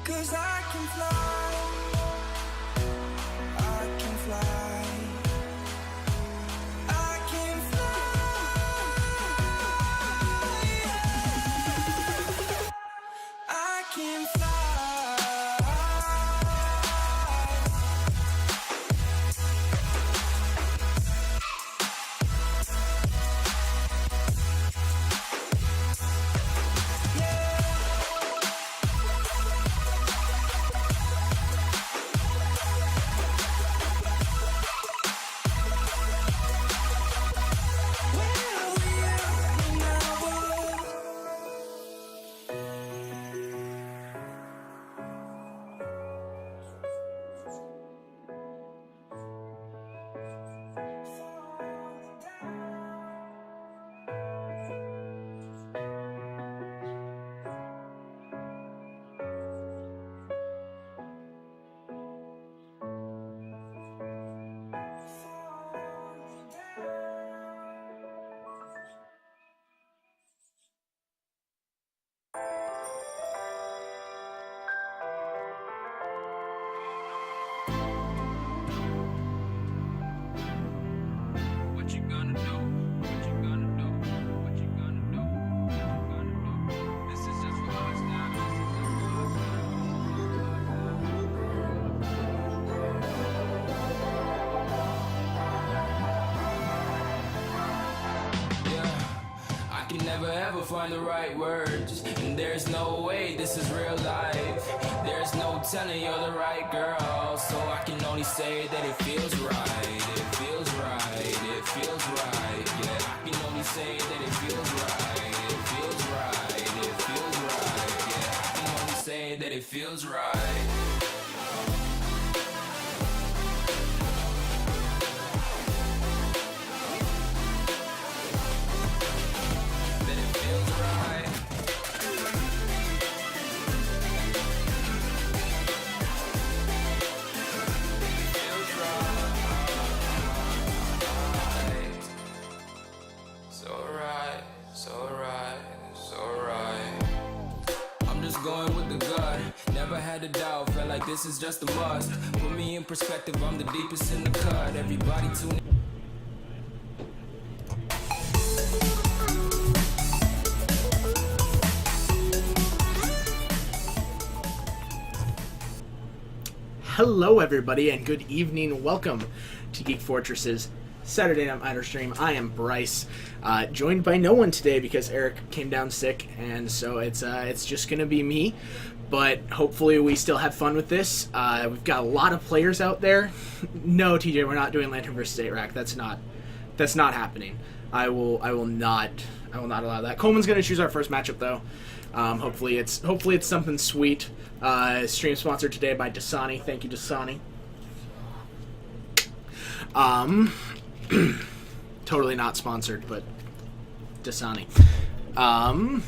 'Cause I can fly, I can fly, I can fly, I can fly. What you gonna do? What you gonna do? What you gonna do? What you gonna do? This is just for us now. Yeah, I can never ever find the right words, and there's no way this is real life. There's no telling you're the right girl, so I can only say that it feels right. It feels right. It feels right. Yeah, I can only say that it feels right. It feels right. It feels right. Yeah, I can only say that it feels right. That it feels right. Feels right. So right, so right, so right. I'm just going with the gut. Never had a doubt, felt like this is just a must. Put me in perspective, I'm the deepest in the cut. Everybody tune in. Hello, everybody, and good evening. Welcome to Geek Fortress's Saturday Night Matter stream. I am Bryce, joined by no one today because Eric came down sick, and so it's just gonna be me. But hopefully, we still have fun with this. We've got a lot of players out there. No, TJ, we're not doing Lantern versus 8-Rack. That's not happening. I will not allow that. Coleman's gonna choose our first matchup though. Hopefully it's something sweet. Stream sponsored today by Dasani. Thank you, Dasani. Totally not sponsored, but Dasani. I'm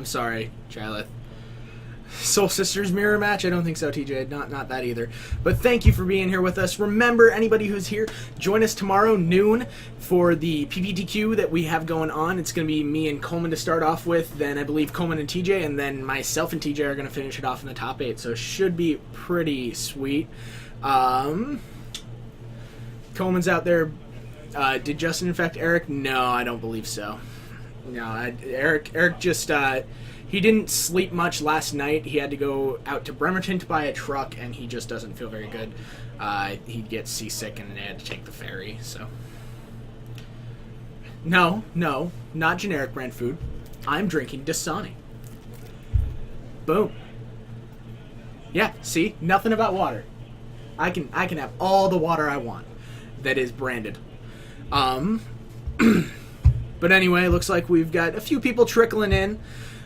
sorry, Charlotte. Soul Sisters mirror match? I don't think so, TJ. Not that either. But thank you for being here with us. Remember, anybody who's here, join us tomorrow noon for the PPTQ that we have going on. It's going to be me and Coleman to start off with, then I believe Coleman and TJ, and then myself and TJ are going to finish it off in the top 8. So it should be pretty sweet. Coleman's out there. Did Justin infect Eric? No, I don't believe so. No, Eric just... he didn't sleep much last night. He had to go out to Bremerton to buy a truck, and he just doesn't feel very good. He gets seasick, and they had to take the ferry, so... No, not generic brand food. I'm drinking Dasani. Boom. Yeah, see? Nothing about water. I can have all the water I want that is branded. But anyway, looks like we've got a few people trickling in.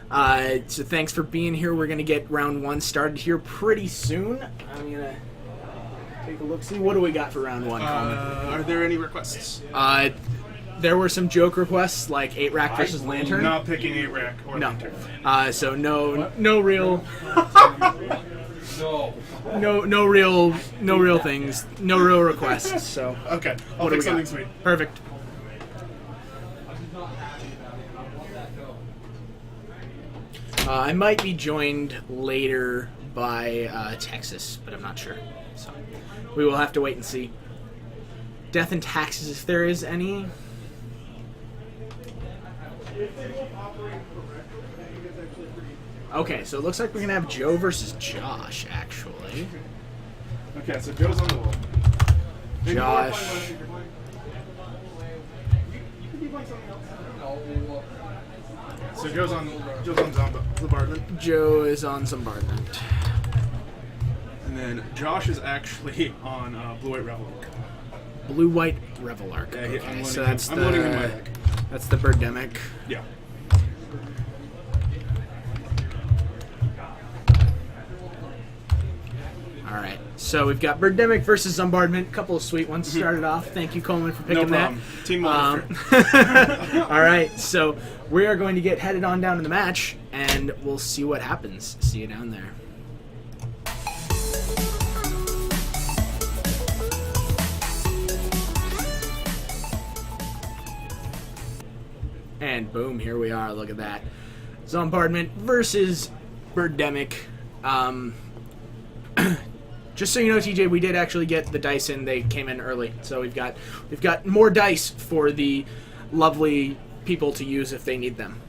So thanks for being here. We're going to get round 1 started here pretty soon. I'm going to take a look. See, what do we got for round 1, Coleman? Are there any requests? There were some joke requests, like 8-Rack versus Lantern. Not picking 8-Rack or No. Lantern. So no real... No. No real things. No real requests, so... Okay, I'll What do pick we got? something sweet. Perfect. I might be joined later by Texas, but I'm not sure. So we will have to wait and see. Death and taxes, if there is any. Okay, so it looks like we're going to have Joe versus Josh, actually. Okay, so Joe's on the wall. Josh. So Joe's on bombardment, Joe is on bombardment. and then Josh is actually on blue-white reveille. Blue-white Revelark. Yeah, Okay, I'm so loading that's him. I'm loading him in my deck. That's the Birdemic. Yeah. All right, so we've got Birdemic versus Bombardment. Couple of sweet ones to start it off. Thank you, Coleman, for No picking that. problem. Team Monster. All right, so we are going to get headed on down to the match, and we'll see what happens. See you down there. And boom, here we are. Look at that. Zombardment versus Birdemic. Just so you know, TJ, we did actually get the dice in. They came in early, so we've got more dice for the lovely people to use if they need them.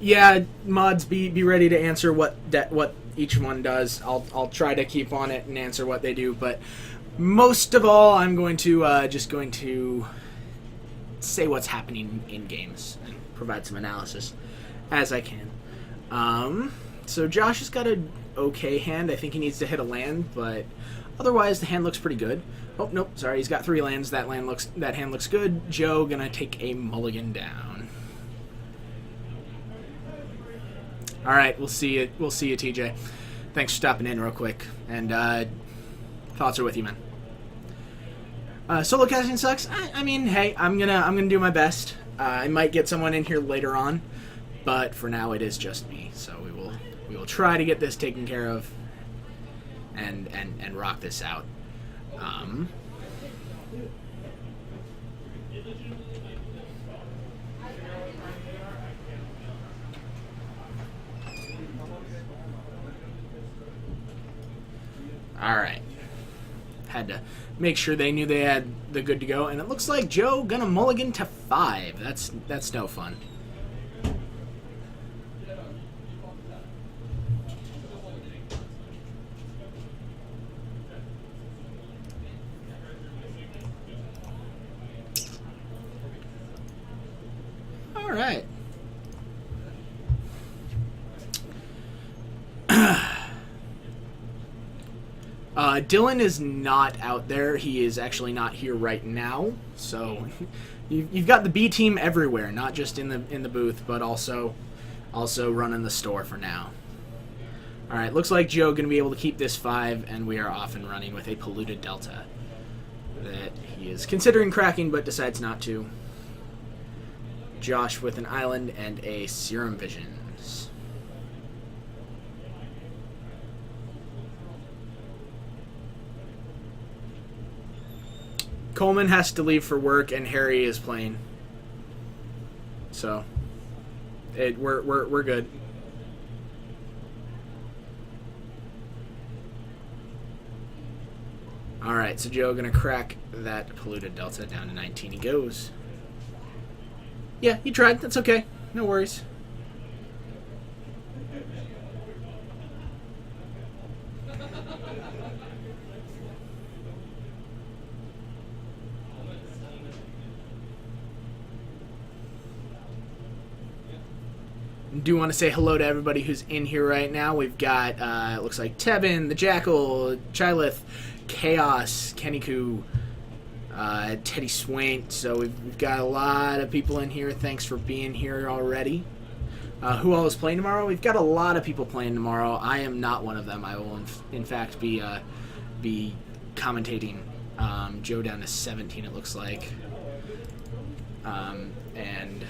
Yeah, mods, be ready to answer what each one does. I'll try to keep on it and answer what they do, but most of all, I'm going to just going to say what's happening in games and provide some analysis as I can. So Josh has got an okay hand. I think he needs to hit a land, but otherwise the hand looks pretty good. Oh nope, sorry, he's got 3 lands. That hand looks good. Joe gonna take a mulligan down. All right, we'll see you. We'll see you, TJ. Thanks for stopping in real quick. And thoughts are with you, man. Solo casting sucks. I mean, hey, I'm gonna do my best. I might get someone in here later on, but for now it is just me. So we will try to get this taken care of and rock this out. All right. Had to make sure they knew they had the good to go, and it looks like Joe gonna mulligan to 5. That's no fun. All right. Dylan is not out there. He is actually not here right now. So you've got the B team everywhere, not just in the booth, but also running the store for now. All right, looks like Joe gonna be able to keep this 5, and we are off and running with a polluted Delta that he is considering cracking, but decides not to. Josh with an island and a Serum Visions. Coleman has to leave for work, and Harry is playing. So, we're good. All right, so Joe gonna crack that polluted Delta down to 19. He goes. Yeah, he tried. That's okay. No worries. Do want to say hello to everybody who's in here right now. We've got, it looks like Tevin, the Jackal, Chylith, Chaos, Keniku, Teddy Swaint. So we've got a lot of people in here. Thanks for being here already. Who all is playing tomorrow? We've got a lot of people playing tomorrow. I am not one of them. I will, in fact, be commentating. Joe down to 17, it looks like. And...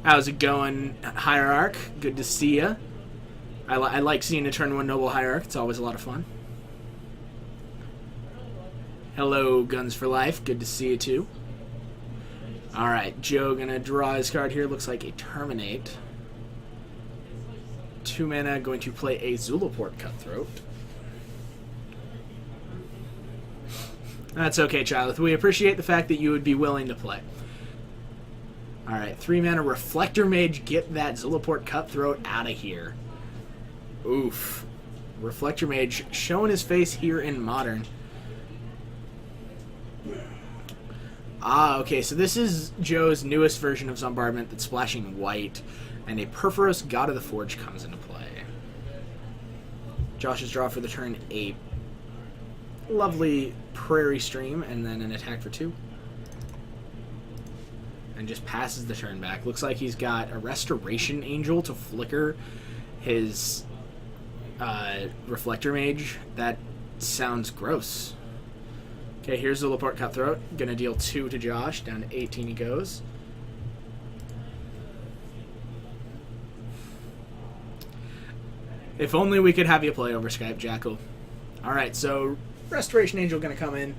How's it going, Hierarch? Good to see ya. I like seeing a turn 1 Noble Hierarch. It's always a lot of fun. Hello, Guns for Life. Good to see you, too. Alright, Joe gonna draw his card here. Looks like a Terminate. 2 mana, going to play a Zulaport Cutthroat. That's okay, Chilith. We appreciate the fact that you would be willing to play. Alright, 3 mana Reflector Mage. Get that Zulaport Cutthroat out of here. Oof. Reflector Mage showing his face here in Modern. Ah, okay, so this is Joe's newest version of Zombardment that's splashing white, and a Perforos God of the Forge comes into play. Josh's draw for the turn, a lovely Prairie Stream, and then an attack for 2. And just passes the turn back. Looks like he's got a Restoration Angel to flicker his Reflector Mage. That sounds gross. Okay, here's the Zulaport Cutthroat. Gonna deal 2 to Josh. Down to 18 he goes. If only we could have you play over Skype, Jackal. Alright, so Restoration Angel gonna come in.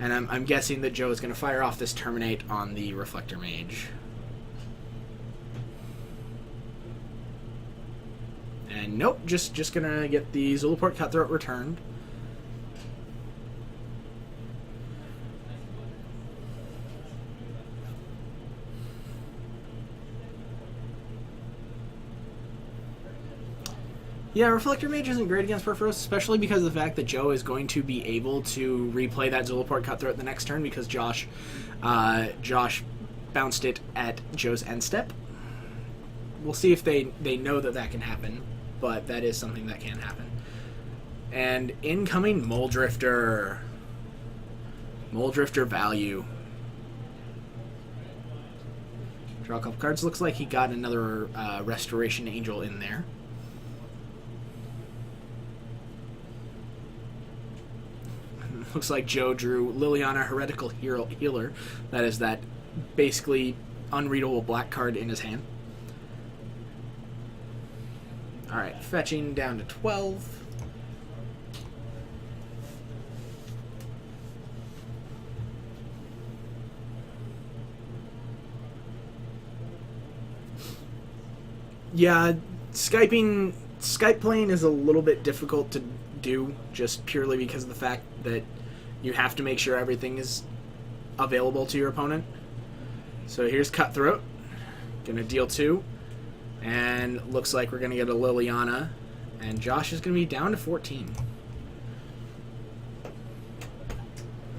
And I'm guessing that Joe is gonna fire off this Terminate on the Reflector Mage. And nope, just gonna get the Zulaport Cutthroat returned. Yeah, Reflector Mage isn't great against Perforos, especially because of the fact that Joe is going to be able to replay that Zulaport Cutthroat the next turn because Josh bounced it at Joe's end step. We'll see if they know that can happen, but that is something that can happen. And incoming Muldrifter. Muldrifter value. Draw a couple cards. Looks like he got another Restoration Angel in there. Looks like Joe drew Liliana, Heretical Healer. That is that basically unreadable black card in his hand. Alright, fetching down to 12. Yeah, Skype playing is a little bit difficult to do just purely because of the fact that you have to make sure everything is available to your opponent. So here's Cutthroat. Gonna deal 2. And looks like we're going to get a Liliana. And Josh is going to be down to 14.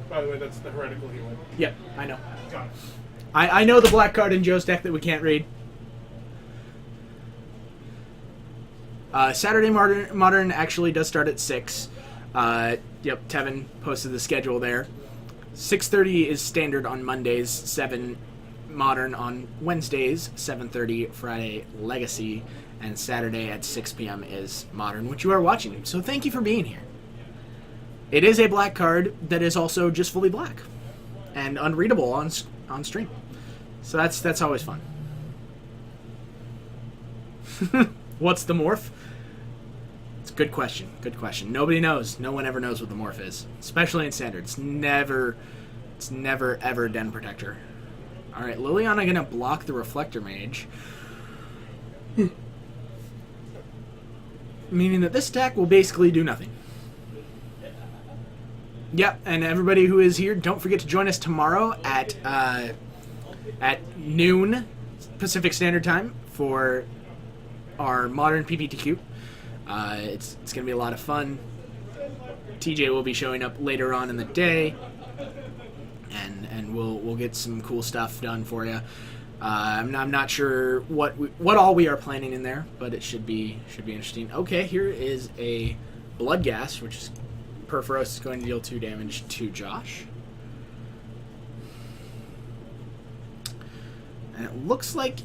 By the way, that's the Heretical Healer. Yep, I know. Got it. I know the black card in Joe's deck that we can't read. Saturday Modern actually does start at 6. Yep, Tevin posted the schedule there. 6:30 is standard on Mondays, 7 Modern on Wednesdays, 7:30 Friday Legacy, and Saturday at 6 p.m. is Modern, which you are watching. So thank you for being here. It is a black card that is also just fully black and unreadable on stream. So that's always fun. What's the morph? It's a good question. Good question. Nobody knows. No one ever knows what the morph is, especially in Standard. It's never ever Den Protector. All right, Liliana gonna block the Reflector Mage, meaning that this deck will basically do nothing. Yep, and everybody who is here, don't forget to join us tomorrow at noon Pacific Standard Time for our Modern PPTQ. It's gonna be a lot of fun. TJ will be showing up later on in the day, and we'll get some cool stuff done for you. I'm not sure what all we are planning in there, but it should be interesting. Okay, here is a Bloodghast, which is Perforos is going to deal 2 damage to Josh. And it looks like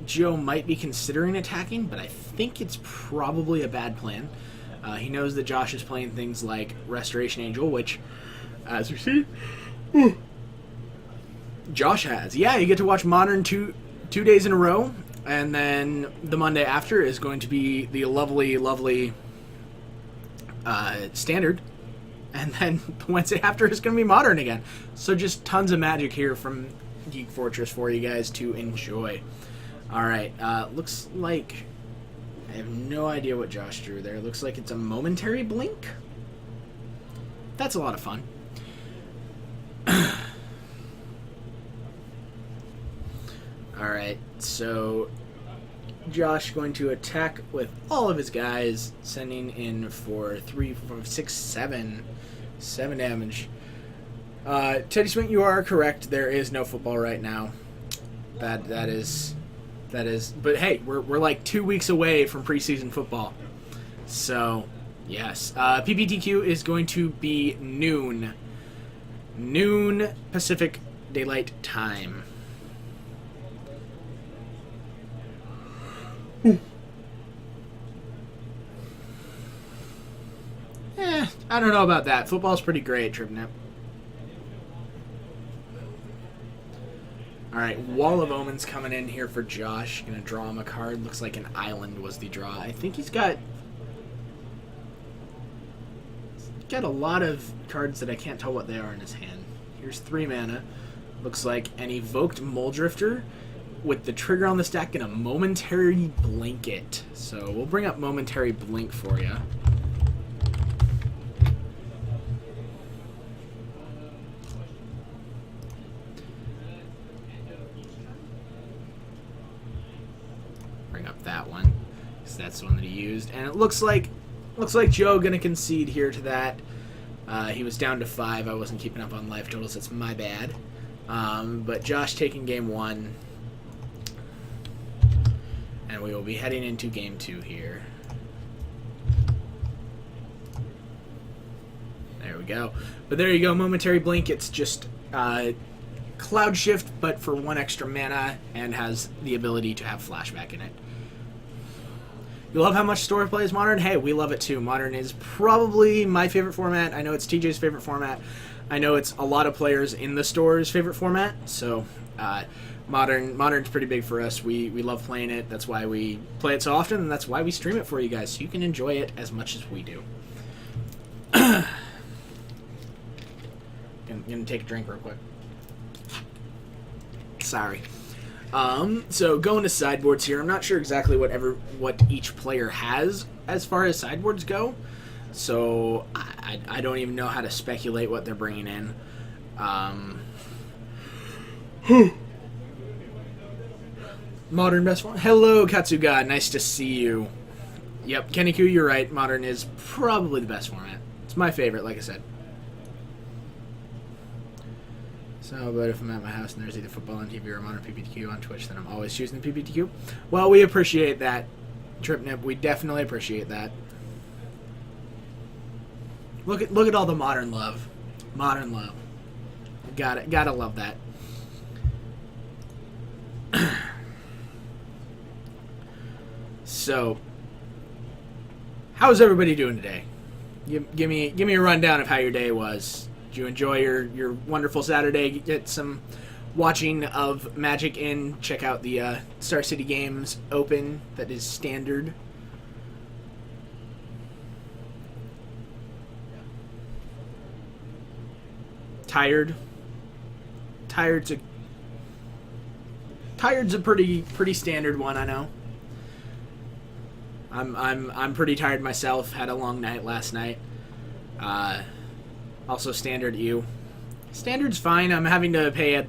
Joe might be considering attacking, but I think it's probably a bad plan. He knows that Josh is playing things like Restoration Angel, which, as you see, Josh has. Yeah, you get to watch Modern two days in a row, and then the Monday after is going to be the lovely Standard, and then Wednesday after is going to be Modern again. So just tons of magic here from Geek Fortress for you guys to enjoy. All right, looks like I have no idea what Josh drew there. Looks like it's a momentary blink. That's a lot of fun. All right, so Josh going to attack with all of his guys, sending in for 3, 4, 6, 7 damage. Teddy Swint, you are correct. There is no football right now. That is. But hey, we're like 2 weeks away from preseason football, so yes. PPTQ is going to be noon Pacific Daylight Time. I don't know about that. Football's pretty great, Tripnip. Alright, Wall of Omens coming in here for Josh. Gonna draw him a card. Looks like an island was the draw. I think he's got a lot of cards that I can't tell what they are in his hand. Here's 3 mana. Looks like an Evoked Muldrifter with the trigger on the stack and a Momentary Blanket. So we'll bring up Momentary Blink for you. Bring up that one, because that's the one that he used. And it looks like Joe gonna concede here to that. He was down to 5. I wasn't keeping up on life totals. That's my bad. But Josh taking game 1. And we will be heading into game 2 here. There we go. But there you go, Momentary Blink. It's just Cloud Shift, but for 1 extra mana, and has the ability to have flashback in it. You love how much Store plays Modern? Hey, we love it too. Modern is probably my favorite format. I know it's TJ's favorite format. I know it's a lot of players in the Store's favorite format. So Modern's pretty big for us. We love playing it. That's why we play it so often, and that's why we stream it for you guys, so you can enjoy it as much as we do. I'm gonna take a drink real quick. Sorry. So going to sideboards here, I'm not sure exactly what each player has as far as sideboards go, so I don't even know how to speculate what they're bringing in. Modern best format. Hello, Katsuga. Nice to see you. Yep, Keniku, you're right. Modern is probably the best format. It's my favorite, like I said. So, but if I'm at my house and there's either football on TV or Modern PPTQ on Twitch, then I'm always choosing the PPTQ. Well, we appreciate that, Tripnip. We definitely appreciate that. Look at all the Modern love. Modern love. Gotta love that. So, how's everybody doing today? Give me a rundown of how your day was. Did you enjoy your wonderful Saturday? Get some watching of Magic in. Check out the Star City Games Open that is standard. Tired's a pretty standard one, I know. I'm pretty tired myself. Had a long night last night. Also standard EU. Standard's fine. I'm having to pay a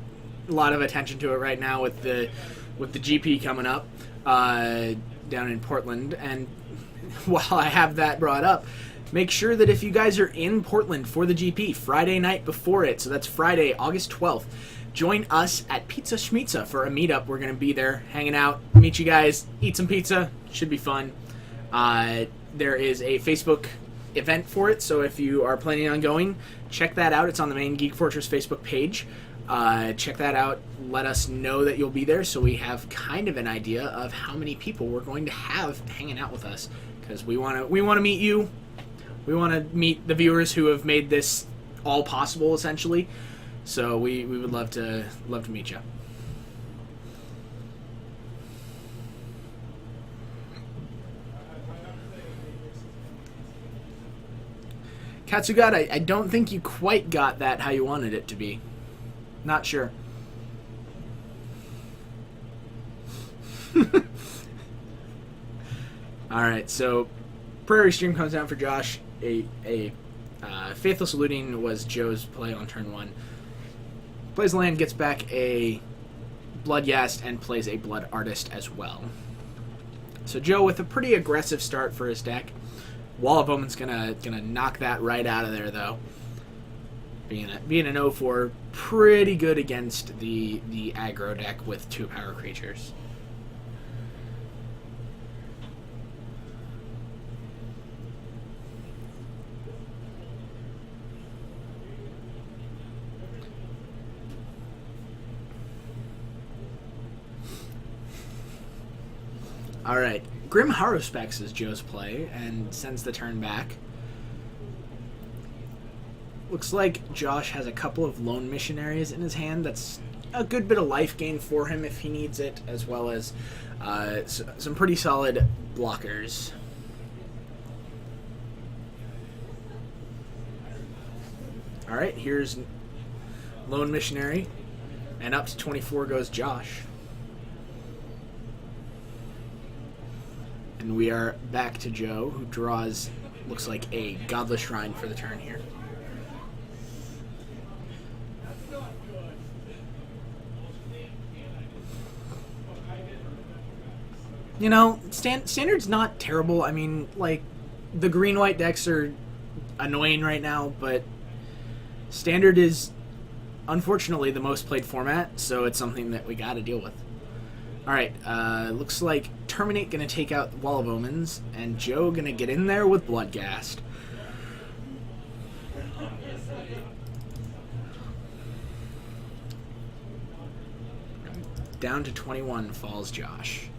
lot of attention to it right now with the GP coming up down in Portland. And while I have that brought up, make sure that if you guys are in Portland for the GP Friday night before it, so that's Friday, August 12th, join us at Pizza Schmizza for a meetup. We're going to be there hanging out, meet you guys, eat some pizza. Should be fun. There is a Facebook event for it, so if you are planning on going, check that out. It's on the main Geek Fortress Facebook page. Check that out. Let us know that you'll be there, so we have kind of an idea of how many people we're going to have hanging out with us, because we want to meet you. We want to meet the viewers who have made this all possible, essentially. So we would love to meet you. Katsugat, I don't think you quite got that how you wanted it to be. Not sure. Alright, so Prairie Stream comes down for Josh. Faithless Looting was Joe's play on turn 1. Plays land, gets back a Bloodghast, and plays a Blood Artist as well. So Joe with a pretty aggressive start for his deck. Wall of Omen's gonna knock that right out of there, though. Being an 0-4, pretty good against the aggro deck with 2 power creatures. Alright, Grim Haruspex is Joe's play, and sends the turn back. Looks like Josh has a couple of Lone Missionaries in his hand. That's a good bit of life gain for him if he needs it, as well as some pretty solid blockers. Alright, here's Lone Missionary, and up to 24 goes Josh. And we are back to Joe, who draws, looks like, a Godless Shrine for the turn here. You know, Standard's not terrible. I mean, like, the green-white decks are annoying right now, but Standard is, unfortunately, the most played format, so it's something that we gotta deal with. Alright, looks like Terminate gonna take out Wall of Omens, and Joe gonna get in there with Bloodghast. Down to 21 falls Josh.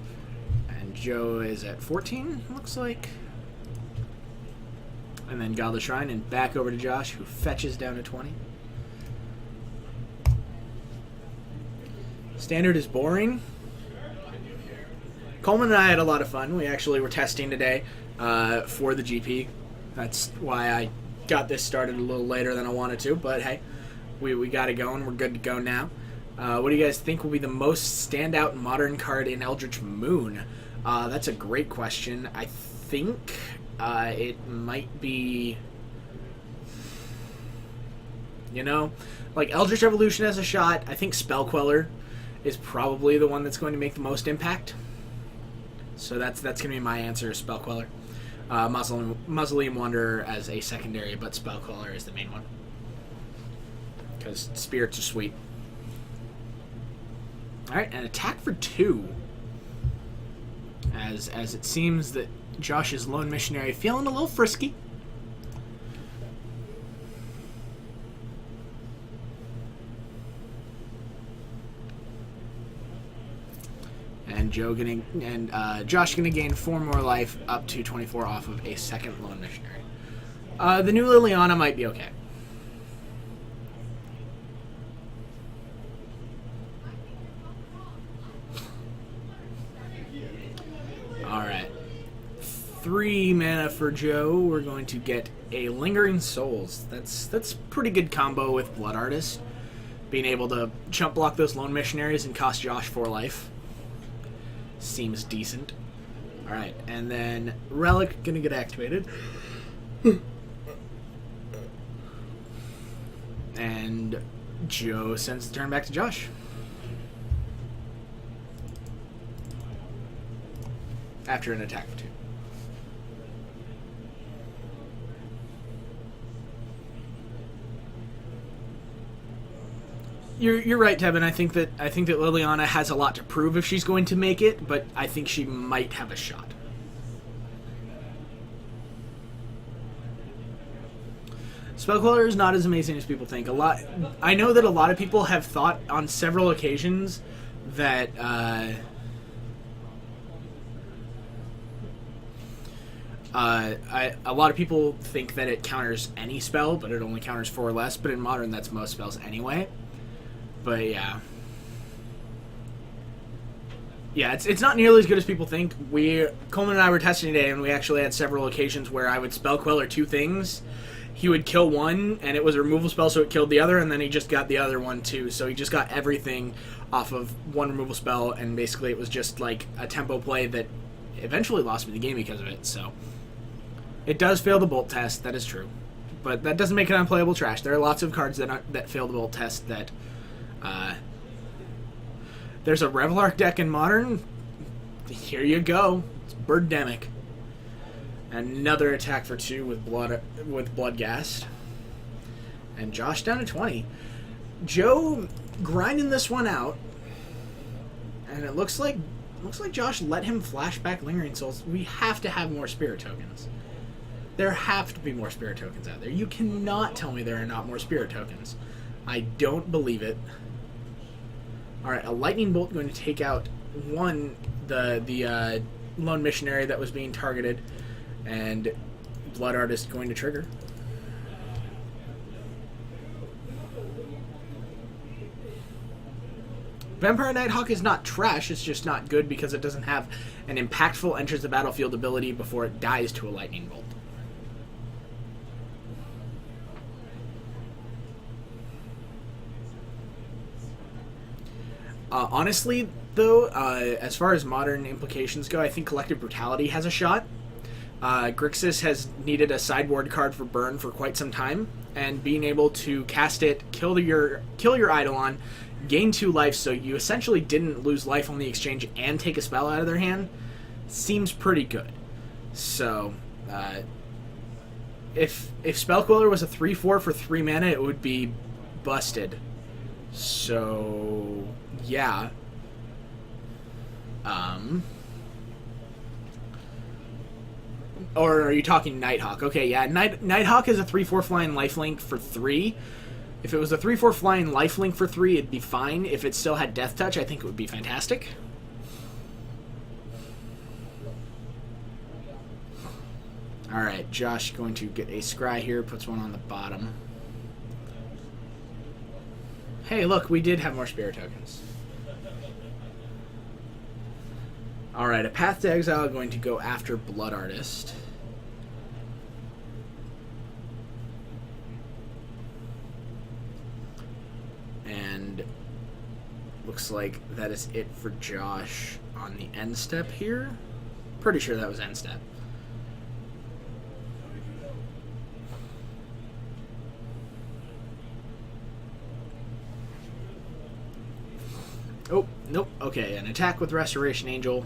And Joe is at 14, looks like. And then Godless Shrine, and back over to Josh, who fetches down to 20. Standard is boring. Coleman and I had a lot of fun. We actually were testing today for the GP. That's why I got this started a little later than I wanted to, but hey, we got it going. We're good to go now. What do you guys think will be the most standout modern card in Eldritch Moon? That's a great question. I think it might be, you know, like Eldritch Evolution has a shot. I think Spellqueller is probably the one that's going to make the most impact. So that's going to be my answer, Spellqueller. Mausoleum Wanderer as a secondary, but Spellqueller is the main one. Because spirits are sweet. Alright, and attack for 2. As it seems that Josh's Lone Missionary feeling a little frisky. And Josh gonna gain 4 more life, up to 24 off of a second Lone Missionary. The new Liliana might be okay. Alright. 3 mana for Joe. We're going to get a Lingering Souls. That's pretty good combo with Blood Artist. Being able to chump block those Lone Missionaries and cost Josh 4 life. Seems decent. Alright, and then Relic gonna get activated. And Joe sends the turn back to Josh. After an attack for 2. You're right, Tevin. I think that Liliana has a lot to prove if she's going to make it, but I think she might have a shot. Spellqueller is not as amazing as people think. I know that a lot of people have thought on several occasions that a lot of people think that it counters any spell, but it only counters 4 or less. But in Modern, that's most spells anyway. But yeah, it's not nearly as good as people think. Coleman and I were testing today, and we actually had several occasions where I would Spellqueller 2 things, he would kill one, and it was a removal spell, so it killed the other, and then he just got the other one too. So he just got everything off of one removal spell, and basically it was just like a tempo play that eventually lost me the game because of it. So it does fail the Bolt test, that is true, but that doesn't make it unplayable trash. There are lots of cards that fail the Bolt test. That there's a Revelark deck in Modern. Here you go, it's Birdemic. Another attack for 2 with Bloodghast. And Josh down to 20. Joe grinding this one out. And it looks like Josh let him flash back Lingering Souls. We have to have more Spirit Tokens. There have to be more Spirit Tokens out there. You cannot tell me there are not more Spirit Tokens. I don't believe it. Alright, a Lightning Bolt going to take out the Lone Missionary that was being targeted. And Blood Artist going to trigger. Vampire Nighthawk is not trash, it's just not good because it doesn't have an impactful enters the battlefield ability before it dies to a lightning bolt. Honestly, though, as far as Modern implications go, I think Collective Brutality has a shot. Grixis has needed a sideboard card for burn for quite some time, and being able to cast it, kill your Eidolon, gain 2 life, so you essentially didn't lose life on the exchange and take a spell out of their hand, seems pretty good. So, if Spellquiller was a 3/4 for 3 mana, it would be busted. So, yeah. Or are you talking Nighthawk? Okay, yeah, Nighthawk is a 3/4 flying lifelink for 3. If it was a 3/4 flying lifelink for 3, it'd be fine. If it still had Death Touch, I think it would be fantastic. Alright, Josh going to get a Scry here, puts one on the bottom. Hey, look, we did have more Spirit Tokens. Alright, a Path to Exile going to go after Blood Artist. And looks like that is it for Josh on the end step here. Pretty sure that was end step. Oh, nope. Okay, an attack with Restoration Angel.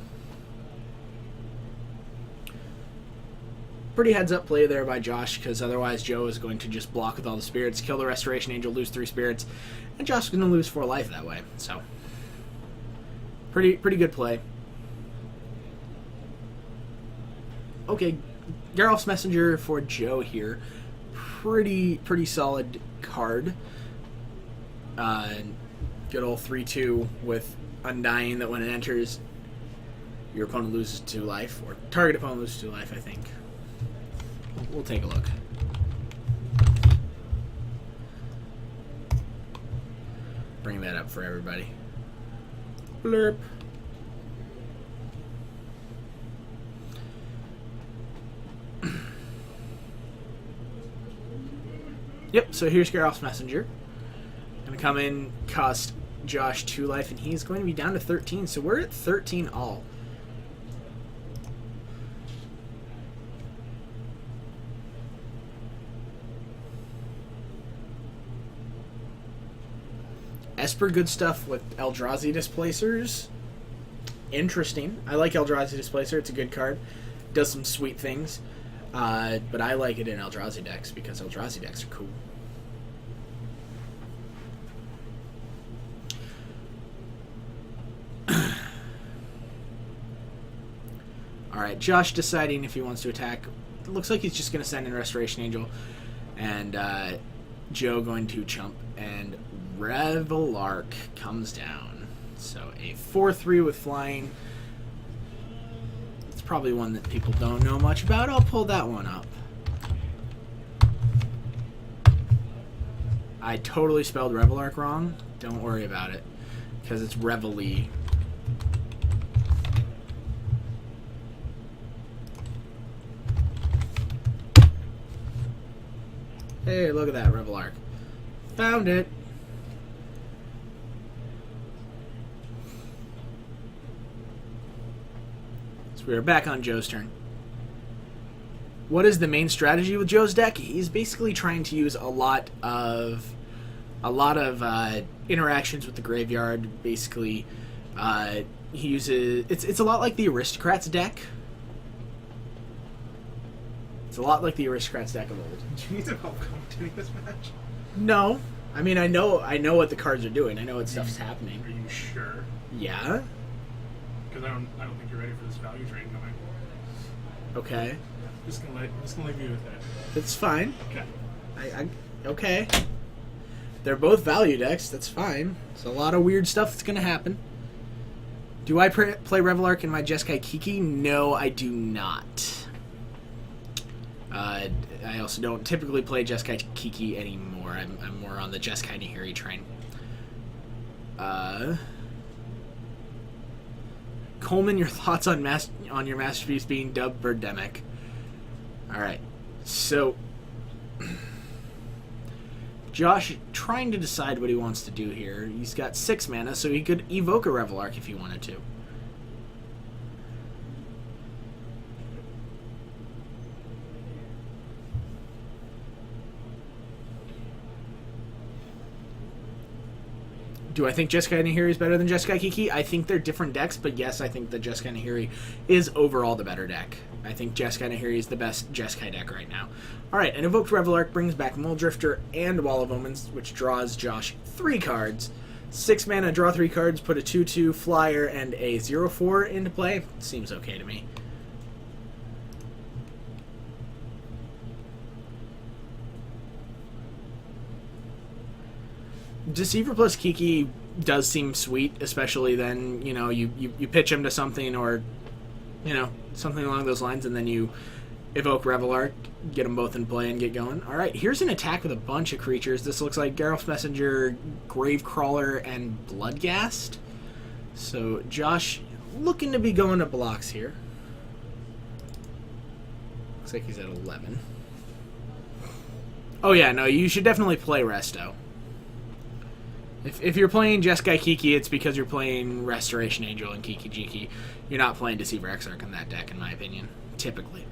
Pretty heads-up play there by Josh, because otherwise Joe is going to just block with all the spirits, kill the Restoration Angel, lose 3 spirits, and Josh is going to lose 4 life that way. So, pretty good play. Okay, Geralf's Messenger for Joe here. Pretty solid card. Good old 3/2 with Undying that when it enters, your opponent loses 2 life, or target opponent loses 2 life, I think. We'll take a look. Bring that up for everybody. Blurp. Yep, so here's Geralf's Messenger. Gonna come in, cost Josh 2 life, and he's going to be down to 13, so we're at 13 all. Esper, good stuff with Eldrazi Displacers. Interesting. I like Eldrazi Displacer. It's a good card. Does some sweet things. But I like it in Eldrazi decks because Eldrazi decks are cool. Alright, Josh deciding if he wants to attack. It looks like he's just going to send in Restoration Angel. And Joe going to chump. And Revelark comes down. So a 4/3 with flying. It's probably one that people don't know much about. I'll pull that one up. I totally spelled Revelark wrong. Don't worry about it. Because it's Reveille. Hey, look at that, Rebel Arc. Found it. So we are back on Joe's turn. What is the main strategy with Joe's deck? He's basically trying to use a lot of interactions with the graveyard. Basically, he uses it's a lot like the Aristocrats deck. It's a lot like the Aristocrats deck of old. Do you need some help commentating this match? No, I mean I know what the cards are doing. I know what stuff's happening. Are you sure? Yeah. Because I don't think you're ready for this value trade coming. Okay. I'm just gonna leave you with that. That's fine. Okay. Okay. They're both value decks. That's fine. There's a lot of weird stuff that's gonna happen. Do I play Rebel Arc in my Jeskai Kiki? No, I do not. I also don't typically play Jeskai Kiki anymore. I'm more on the Jeskai Nahiri train. Coleman, your thoughts on your masterpiece being dubbed Birdemic? All right, so Josh trying to decide what he wants to do here. He's got 6 mana, so he could evoke a Revel Arc if he wanted to. Do I think Jeskai Nahiri is better than Jeskai Kiki? I think they're different decks, but yes, I think that Jeskai Nahiri is overall the better deck. I think Jeskai Nahiri is the best Jeskai deck right now. Alright, an Evoked Revel Arc brings back Muldrifter and Wall of Omens, which draws Josh 3 cards. 6 mana, draw 3 cards, put a 2/2 flyer and a 0/4 into play. Seems okay to me. Deceiver plus Kiki does seem sweet, especially then, you know, you pitch him to something or, you know, something along those lines, and then you evoke Revel Arc, get them both in play and get going. Alright, here's an attack with a bunch of creatures. This looks like Geralf's Messenger, Gravecrawler, and Bloodghast. So, Josh looking to be going to blocks here. Looks like he's at 11. Oh yeah, no, you should definitely play Resto. If you're playing Jeskai Kiki, it's because you're playing Restoration Angel and Kiki Jiki. You're not playing Deceiver Exarch in that deck, in my opinion. Typically.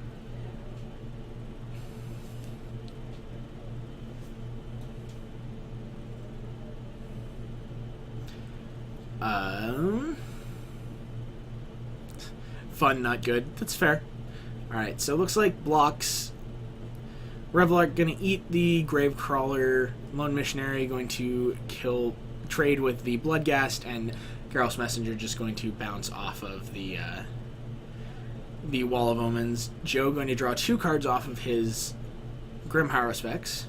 Fun, not good. That's fair. Alright, so it looks like blocks. Revel Arc going to eat the Gravecrawler. Lone Missionary going to trade with the Bloodghast, and Geralf's Messenger just going to bounce off of the Wall of Omens. Joe going to draw 2 cards off of his Grim Haruspex.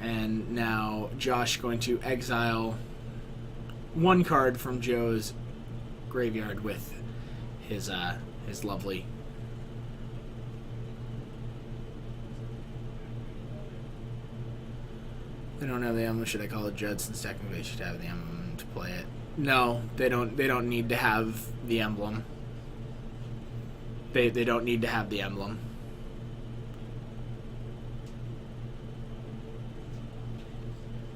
And now Josh going to exile 1 card from Joe's graveyard with his lovely... They don't have the emblem. Should I call it Judd, since technically they should have the emblem to play it? No, they don't. They don't need to have the emblem. They don't need to have the emblem.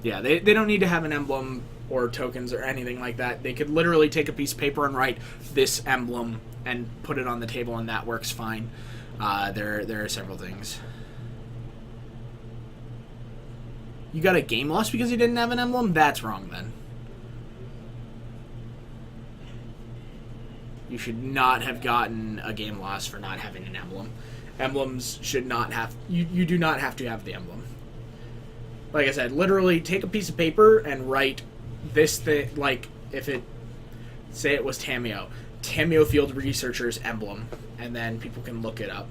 Yeah, they don't need to have an emblem or tokens or anything like that. They could literally take a piece of paper and write this emblem and put it on the table, and that works fine. There are several things. You got a game loss because you didn't have an emblem? That's wrong, then. You should not have gotten a game loss for not having an emblem. Emblems should not have... You do not have to have the emblem. Like I said, literally take a piece of paper and write this thing, like, if it... Say it was Tamiyo. Tamiyo Field Researcher's emblem. And then people can look it up.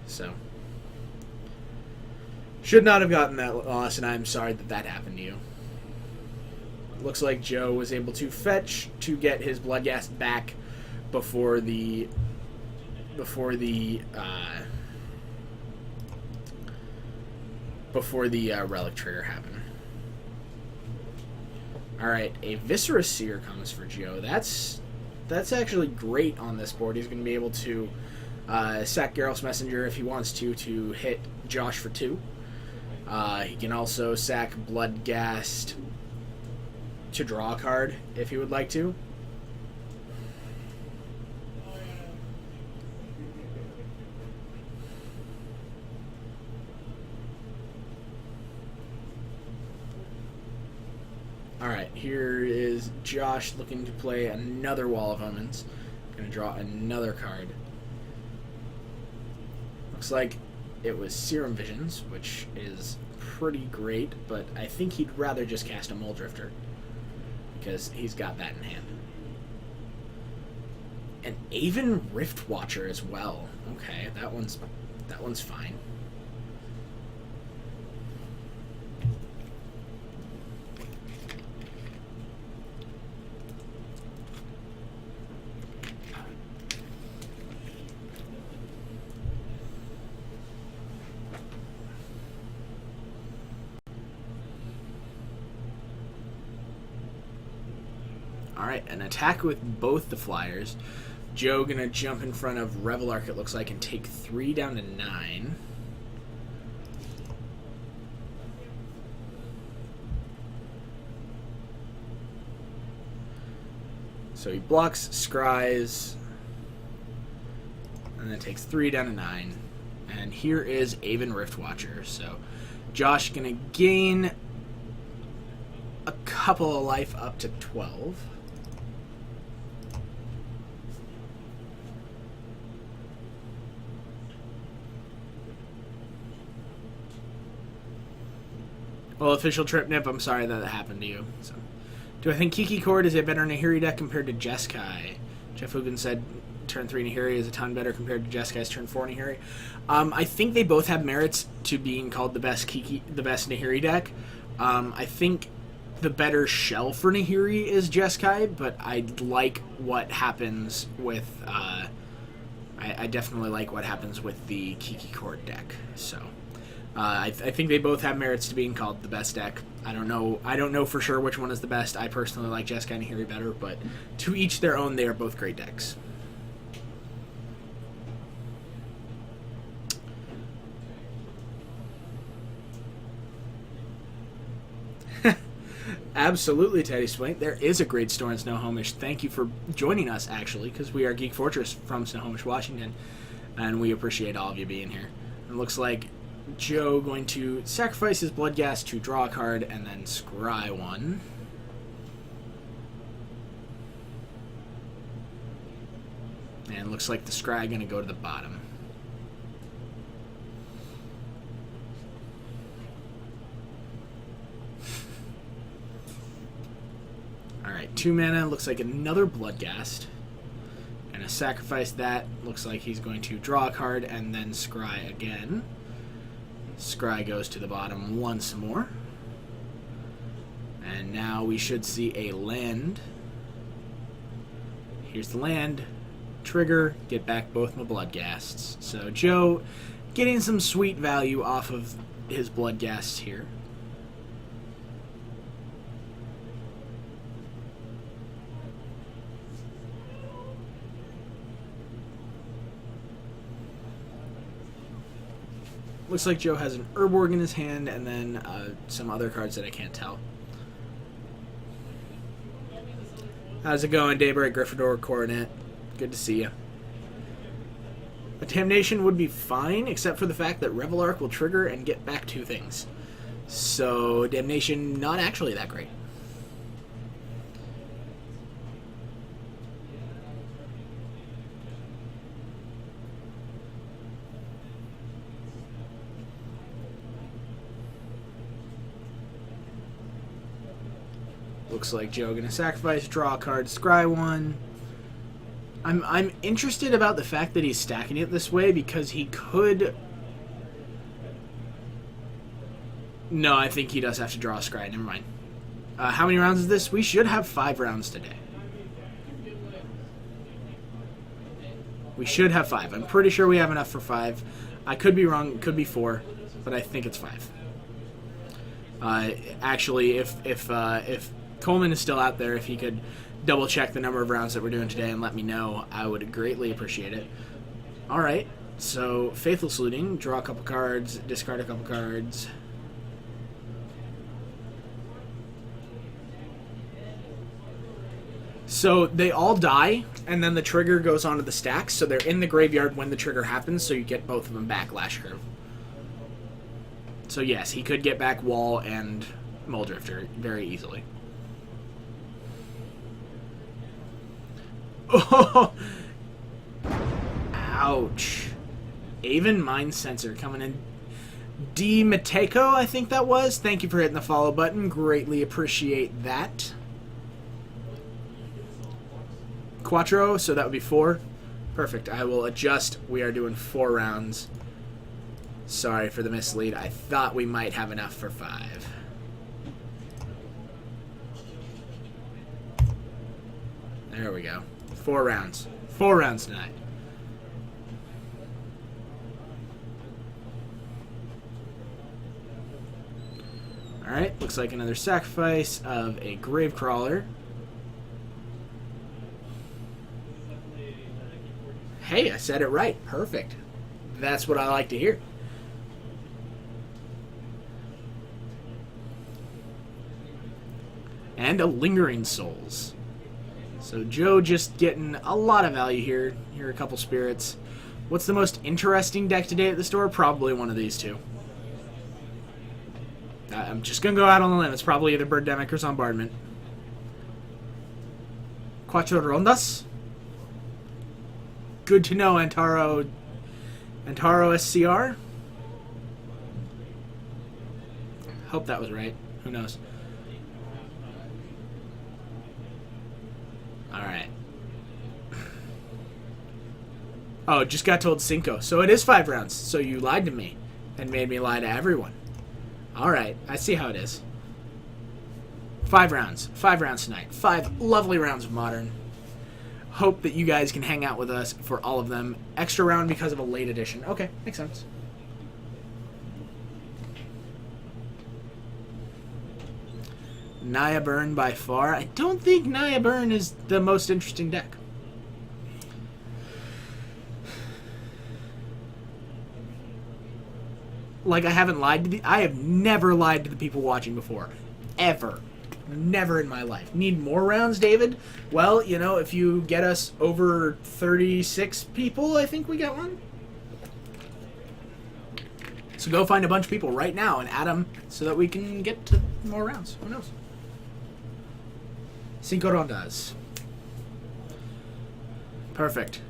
So... Should not have gotten that loss, and I'm sorry that that happened to you. Looks like Joe was able to fetch to get his Bloodghast back before the Relic trigger happened. Alright, a Viscera Seer comes for Joe. That's actually great on this board. He's going to be able to Sack Geralt's Messenger if he wants to hit Josh for 2. He can also sack Bloodghast to draw a card if he would like to. Alright, here is Josh looking to play another Wall of Omens. Going to draw another card. Looks like it was Serum Visions, which is pretty great, but I think he'd rather just cast a Muldrifter because he's got that in hand. And Aven Riftwatcher as well. Okay, that one's fine. Alright, an attack with both the flyers. Joe gonna jump in front of Revelark, it looks like, and take 3 down to 9. So he blocks, scries, and then takes 3 down to 9. And here is Aven Riftwatcher. So Josh gonna gain a couple of life up to 12. Well, official Trip Nip, I'm sorry that happened to you. So, do I think Kiki Cord is a better Nahiri deck compared to Jeskai? Jeff Hugan said turn 3 Nahiri is a ton better compared to Jeskai's turn 4 Nahiri. I think they both have merits to being called the best Nahiri deck. I think the better shell for Nahiri is Jeskai, but I like what happens with... I definitely like what happens with the Kiki Cord deck. So... I think they both have merits to being called the best deck. I don't know for sure which one is the best. I personally like Jeskai and Nahiri better, but to each their own, they are both great decks. Absolutely, Teddy Swain. There is a great store in Snohomish. Thank you for joining us, actually, because we are Geek Fortress from Snohomish, Washington, and we appreciate all of you being here. It looks like Joe going to sacrifice his Bloodghast to draw a card and then scry one. And looks like the scry going to go to the bottom. Alright, 2 mana, looks like another Bloodghast. Gonna sacrifice that. Looks like he's going to draw a card and then scry again. Scry goes to the bottom once more. And now we should see a land. Here's the land. Trigger, get back both my Bloodghasts. So Joe getting some sweet value off of his Bloodghasts here. Looks like Joe has an Urborg in his hand, and then some other cards that I can't tell. How's it going, Daybreak, Gryffindor, Coronet? Good to see you. A Damnation would be fine, except for the fact that Revelark will trigger and get back 2 things. So, Damnation, not actually that great. Looks like Joe gonna sacrifice, draw a card, scry one. I'm interested about the fact that he's stacking it this way because he could... No, I think he does have to draw a scry. Never mind. How many rounds is this? We should have 5 rounds today. We should have 5. I'm pretty sure we have enough for 5. I could be wrong. It could be 4, but I think it's 5. Actually, if Coleman is still out there, if he could double check the number of rounds that we're doing today and let me know, I would greatly appreciate it. Alright, so Faithful Saluting, draw a couple cards, discard a couple cards. So they all die, and then the trigger goes onto the stack, so they're in the graveyard when the trigger happens, so you get both of them back Lash Curve. So yes, he could get back Wall and Muldrifter very easily. Oh! Ouch. Aven Mind Sensor coming in. D. Mateko, I think that was. Thank you for hitting the follow button. Greatly appreciate that. Quattro, so that would be 4. Perfect. I will adjust. We are doing 4 rounds. Sorry for the mislead. I thought we might have enough for 5. There we go. 4 rounds. 4 rounds tonight. Alright, looks like another sacrifice of a Gravecrawler. Hey, I said it right. Perfect. That's what I like to hear. And a Lingering Souls. So Joe just getting a lot of value here. Here are a couple spirits. What's the most interesting deck today at the store? Probably one of these two. I'm just going to go out on the limb. It's probably either Birdemic or Zombardment. Quattro Rondas. Good to know, Antaro SCR. Hope that was right. Who knows? Alright. Oh, just got told Cinco. So it is 5 rounds. So you lied to me and made me lie to everyone. Alright, I see how it is. 5 rounds. 5 rounds tonight. 5 lovely rounds of Modern. Hope that you guys can hang out with us for all of them. Extra round because of a late edition. Okay, makes sense. Naya Burn by far. I don't think Naya Burn is the most interesting deck. Like, I haven't lied to I have never lied to the people watching before. Ever. Never in my life. Need more rounds, David? Well, you know, if you get us over 36 people, I think we got one. So go find a bunch of people right now and add them so that we can get to more rounds. Who knows? Cinco rondas. Perfect.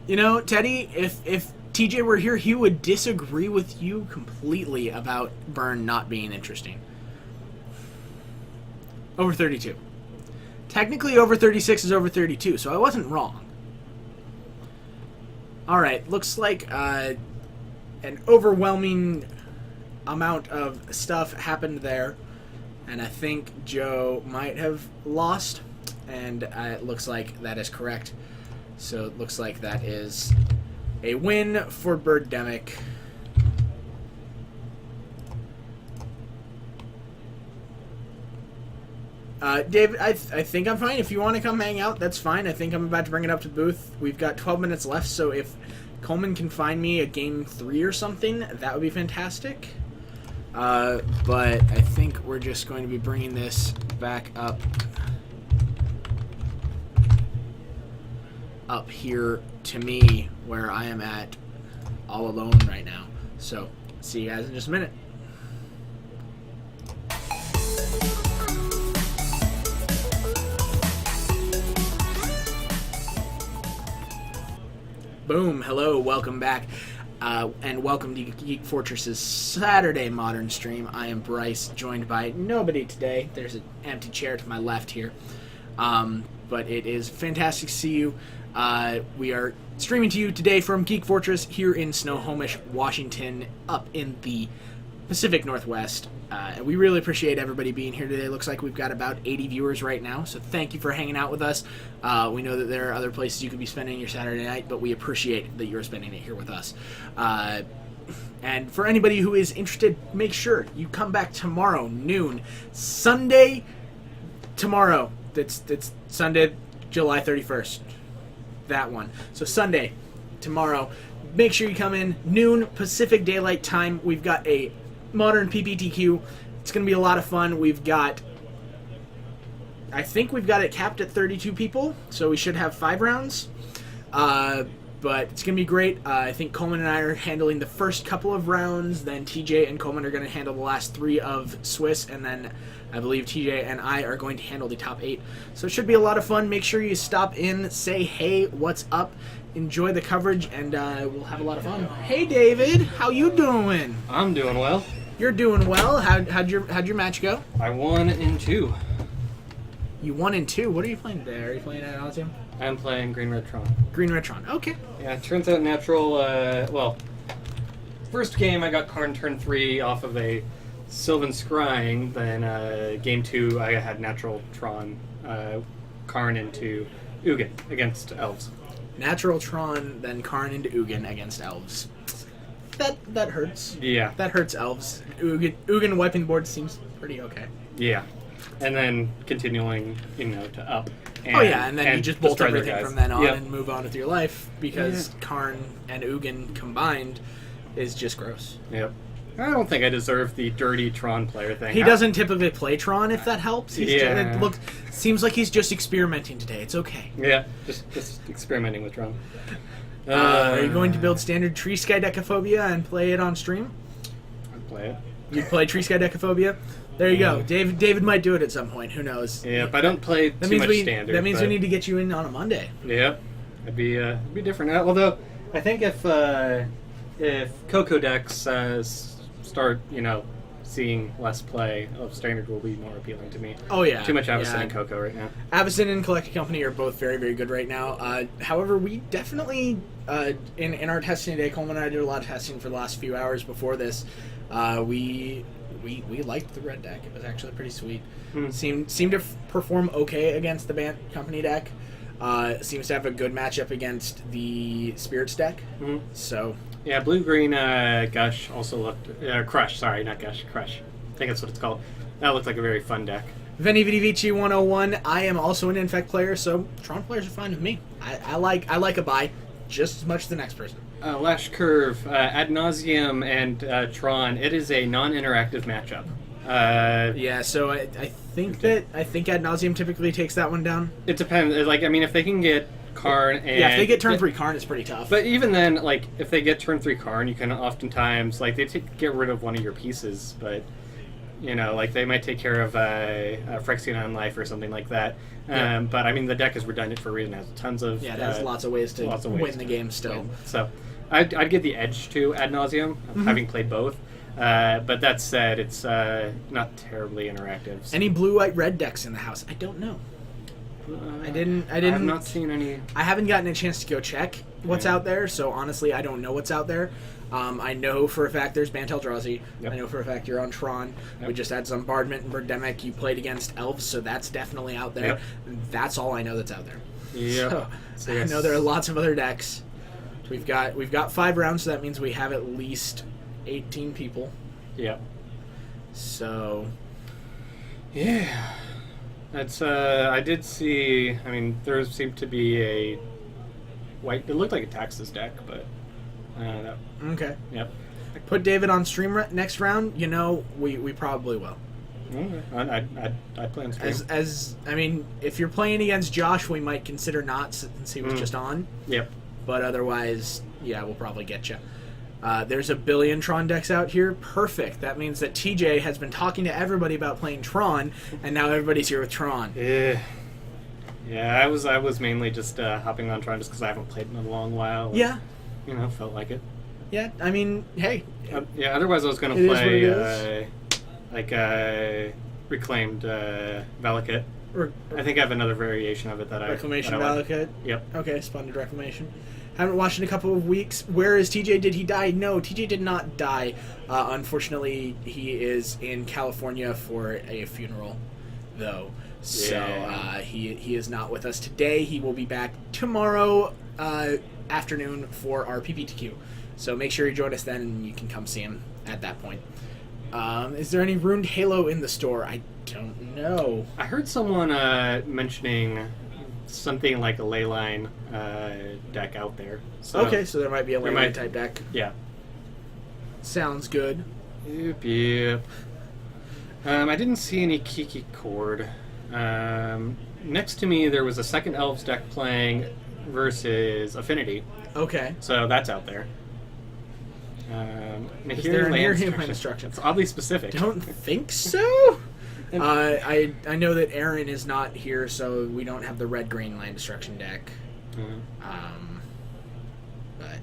You know, Teddy, if TJ were here, he would disagree with you completely about Burn not being interesting. Over 32. Technically, over 36 is over 32, so I wasn't wrong. Alright, looks like an overwhelming amount of stuff happened there. And I think Joe might have lost, and it looks like that is correct. So it looks like that is a win for Birdemic. David, I think I'm fine. If you want to come hang out, that's fine. I think I'm about to bring it up to the booth. We've got 12 minutes left, so if Coleman can find me a game 3 or something, that would be fantastic. But I think we're just going to be bringing this back up here to me where I am at all alone right now. So, see you guys in just a minute. Boom, hello, welcome back. And welcome to Geek Fortress's Saturday Modern stream. I am Bryce, joined by nobody today. There's an empty chair to my left here. But it is fantastic to see you. We are streaming to you today from Geek Fortress here in Snohomish, Washington, up in the Pacific Northwest. And we really appreciate everybody being here today. Looks like we've got about 80 viewers right now, so thank you for hanging out with us. We know that there are other places you could be spending your Saturday night, but we appreciate that you're spending it here with us. And for anybody who is interested, make sure you come back tomorrow, noon. Sunday, tomorrow. It's Sunday, July 31st. that one. So Sunday, tomorrow, make sure you come in noon Pacific Daylight Time. We've got a modern PPTQ. It's going to be a lot of fun. I think we've got it capped at 32 people, so we should have 5 rounds. But it's going to be great. I think Coleman and I are handling the first couple of rounds, then TJ and Coleman are going to handle the last 3 of Swiss, and then I believe TJ and I are going to handle the top 8. So it should be a lot of fun. Make sure you stop in, say hey, what's up, enjoy the coverage, and we'll have a lot of fun. Hey David, how you doing? I'm doing well. You're doing well. How'd your match go? I won in 2. You 1 and 2. What are you playing today? Are you playing at Elysium? I'm playing Green Red Tron. Green Retron. Okay. Yeah, it turns out natural. First game I got Karn turn 3 off of a Sylvan Scrying. Then game 2 I had natural Tron Karn into Ugin against elves. Natural Tron, then Karn into Ugin against elves. That hurts. Yeah. That hurts elves. Ugin wiping board seems pretty okay. Yeah. And then continuing, to up. And then you just bolt destroy their everything guys. from then on Yep. and move on with your life because Karn and Ugin combined is just gross. Yep. I don't think I deserve the dirty Tron player thing. He doesn't typically play Tron, if that helps. Yeah. Seems like he's just experimenting today. It's okay. Yeah, just experimenting with Tron. Are you going to build standard Tree Sky Decaphobia and play it on stream? I'd play it. You play Tree Sky Decaphobia? There you go. David might do it at some point. Who knows? Yeah, if I don't play too much standard. That means but, we need to get you in on a Monday. Yep, it'd be different. Although I think if Coco decks start seeing less play of standard will be more appealing to me. Oh yeah. Too much Avacyn and Coco right now. Avacyn and Collected Company are both very, very good right now. However, we definitely in our testing today, Coleman and I did a lot of testing for the last few hours before this. We liked the red deck. It was actually pretty sweet. Seemed to perform okay against the Bant Company deck. Seems to have a good matchup against the Spirits deck. So yeah, blue-green Gush also looked... Crush, sorry, not Gush, Crush. I think that's what it's called. That looked like a very fun deck. Veni Vidi Vici 101. I am also an Infect player, so Tron players are fine with me. I like a buy just as much as the next person. Lash Curve, Ad Nauseam, and Tron. It is a non-interactive matchup. Yeah, so I think Ad Nauseam typically takes that one down. It depends. If they can get Karn and... Yeah, if they get turn 3 Karn, it's pretty tough. But even then, if they get turn 3 Karn, you can oftentimes, they get rid of one of your pieces, but, they might take care of Phyrexian on life or something like that. Yeah. But, the deck is redundant for a reason. It has tons of... Yeah, it has lots of ways to win the game still. Win. So, I'd give the edge to Ad Nauseam, having played both. But that said, it's not terribly interactive. So. Any blue-white red decks in the house? I don't know. I didn't. I've not seen any. I haven't gotten a chance to go check what's out there, so honestly, I don't know what's out there. I know for a fact there's Bant Eldrazi. Yep. I know for a fact you're on Tron. Yep. We just had some Bardment and Birdemic. You played against Elves, so that's definitely out there. Yep. That's all I know that's out there. Yep. So I know there are lots of other decks. We've got 5 rounds, so that means we have at least 18 people. Yep. So. Yeah. That's I did see. There seemed to be a white. It looked like a Taxes deck, but Okay. Yep. Put David on stream next round. We probably will. Okay. I'd play on stream. If you're playing against Josh, we might consider not since he was just on. Yep. But otherwise, yeah, we'll probably get you. There's a billion Tron decks out here. Perfect. That means that TJ has been talking to everybody about playing Tron, and now everybody's here with Tron. Yeah. I was mainly just hopping on Tron just because I haven't played in a long while. Yeah. Felt like it. Yeah. Hey. Yeah. Otherwise, I was gonna play reclaimed Valakut. I think I have another variation of it that Reclamation I like. Valakut. Yep. Okay. Splendid Reclamation. Haven't watched in a couple of weeks. Where is TJ? Did he die? No, TJ did not die. Unfortunately, he is in California for a funeral, though. So he is not with us today. He will be back tomorrow afternoon for our PPTQ. So make sure you join us then, and you can come see him at that point. Is there any Ruined Halo in the store? I don't know. I heard someone mentioning something like a Leyline deck out there. So, Okay, so there might be a There Leyline might- type deck. Yeah. Sounds good. Yep. I didn't see any Kiki Chord. Next to me, there was a second Elves deck playing versus Affinity, Okay. so that's out there. Is there a Land Nihir Destruction. Land Destruction? It's oddly specific. Don't think so. I know that Aaron is not here, so we don't have the red-green Land Destruction deck. But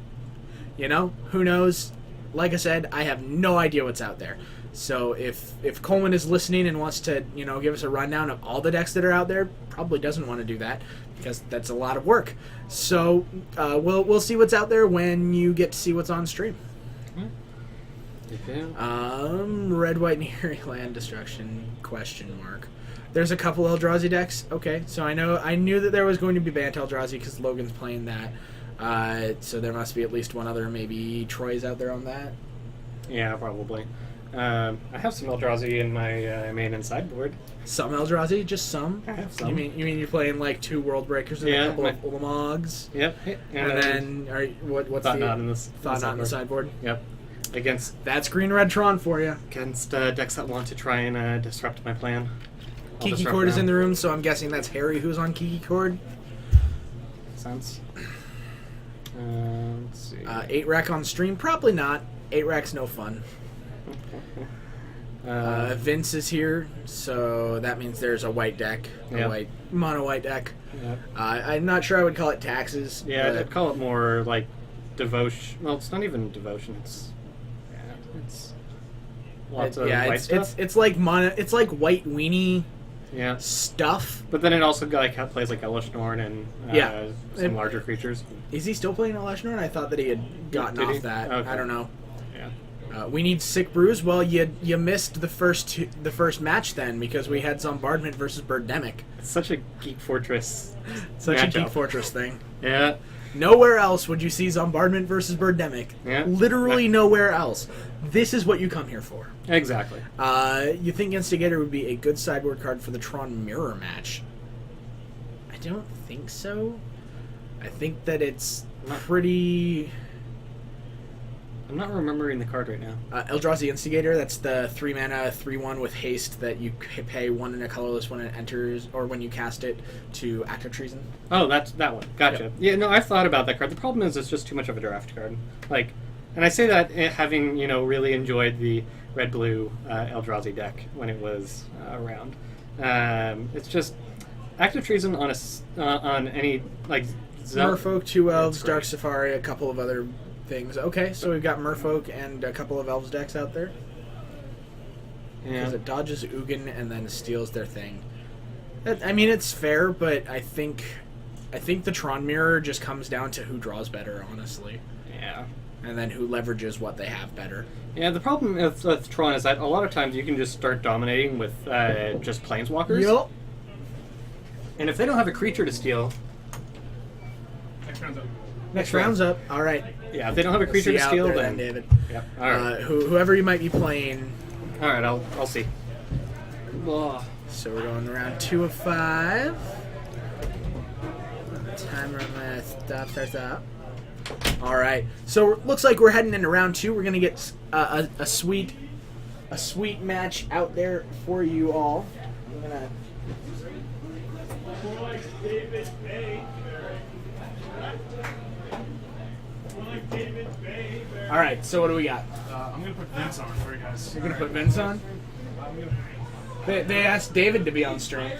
you know, who knows? Like I said, I have no idea what's out there. So if Coleman is listening and wants to, you know, give us a rundown of all the decks that are out there, probably doesn't want to do that because that's a lot of work. So we'll see what's out there when you get to see what's on stream. Red, white, Nihiri Land Destruction ? There's a couple Eldrazi decks. Okay, so I knew that there was going to be Bant Eldrazi because Logan's playing that. So there must be at least one other. Maybe Troy's out there on that. Yeah, probably. I have some Eldrazi in my main and sideboard. Some Eldrazi, just some. I have some. You mean you're playing like 2 World Breakers and Yeah, a couple my- of Ulamogs, Yep. and then what's Thought the Knot in the Thought Knot in the sideboard? Yep. Against That's green red Tron for you. decks that want to try and disrupt my plan. I'll Kiki disrupt Cord is now. in the room, so I'm guessing that's Harry who's on Kiki Cord. Sense. Let's see. 8 rack on stream, probably not. 8 rack's no fun. Vince is here, so that means there's a white deck, Yeah. mono white deck. Yep. I'm not sure I would call it taxes. Yeah, but I'd call it more like devotion. Well, it's not even devotion. It's lots of white stuff. it's like mono. It's like white weenie Yeah, stuff. but then it also plays like Elesh Norn and Yeah. some larger creatures. Is he still playing Elashnorn? I thought that he had gotten Did off he? that. Okay. I don't know. Yeah. We need Sick Brews. Well, you missed the first match then because we had Zombardment versus Birdemic. It's such a Geek Fortress. Such a matchup. Geek Fortress thing. Yeah. Nowhere else would you see Zombardment versus Birdemic. Yeah. Literally nowhere else. This is what you come here for. Exactly. You think Instigator would be a good sideboard card for the Tron Mirror match? I don't think so. I think that it's pretty... I'm not remembering the card right now. Eldrazi Instigator, that's the 3 mana, 3/1 with haste that you pay 1 and a colorless when it enters, or when you cast it, to Active Treason. Oh, that's that one. Gotcha. Yep. Yeah, no, I've thought about that card. The problem is it's just too much of a draft card. Like, and I say that having, really enjoyed the red-blue Eldrazi deck when it was around. It's just Active Treason on any, like... Merfolk, 2 Elves, That's great. Dark Safari, a couple of other things. Okay, so we've got Merfolk and a couple of Elves decks out there. Yeah. Because it dodges Ugin and then steals their thing. I mean, it's fair, but I think the Tron Mirror just comes down to who draws better, honestly. Yeah. And then who leverages what they have better. Yeah, the problem with Tron is that a lot of times you can just start dominating with just Planeswalkers. Yup. And if they don't have a creature to steal... Next round's up. All right. Yeah, if they don't have a creature See to you out steal, there then... David. Yeah. All right. Whoever you might be playing. All right, I'll see. Ugh. So we're going to round 2 of 5. Timer on my stop starts up. All right. So it looks like we're heading into round 2. We're gonna get a sweet match out there for you all. I'm gonna. All right. So what do we got? I'm gonna put Vince on for you guys. You're gonna put Vince on. They asked David to be on stream,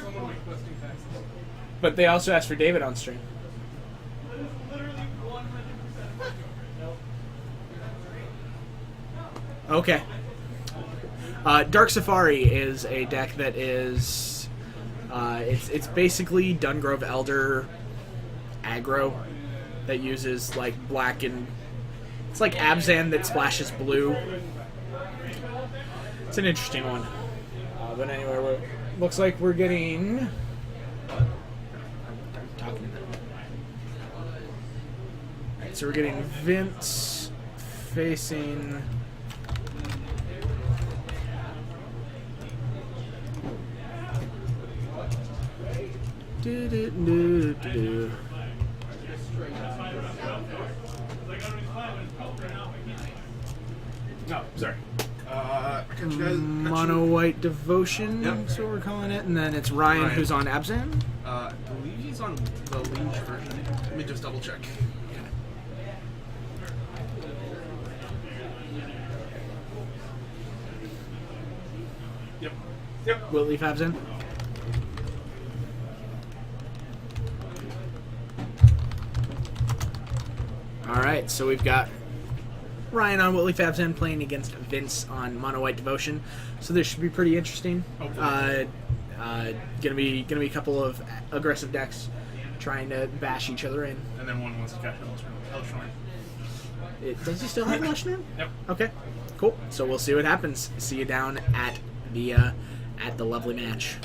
but they also asked for David on stream. Okay. Dark Safari is a deck that is, it's basically Dungrove Elder aggro that uses like black and it's like Abzan that splashes blue. It's an interesting one. But anyway, looks like we're getting. Alright, so we're getting Vince facing. Do-do-do-do-do. No, sorry. I got you guys. Mono White Devotion, Yep. that's what we're calling it. And then it's Ryan, Ryan. who's on Abzan. I believe he's on the Liege version. Let me just double check. Yep. Yep. Wiltleaf Abzan. Alright, so we've got Ryan on Wiltleaf Abzan playing against Vince on Mono White Devotion. So this should be pretty interesting. Hopefully. Gonna be a couple of aggressive decks trying to bash each other in. And then one wants to catch Elshorn. Does he still have Lushnorn? Yep. Okay, cool. So we'll see what happens. See you down at the lovely match.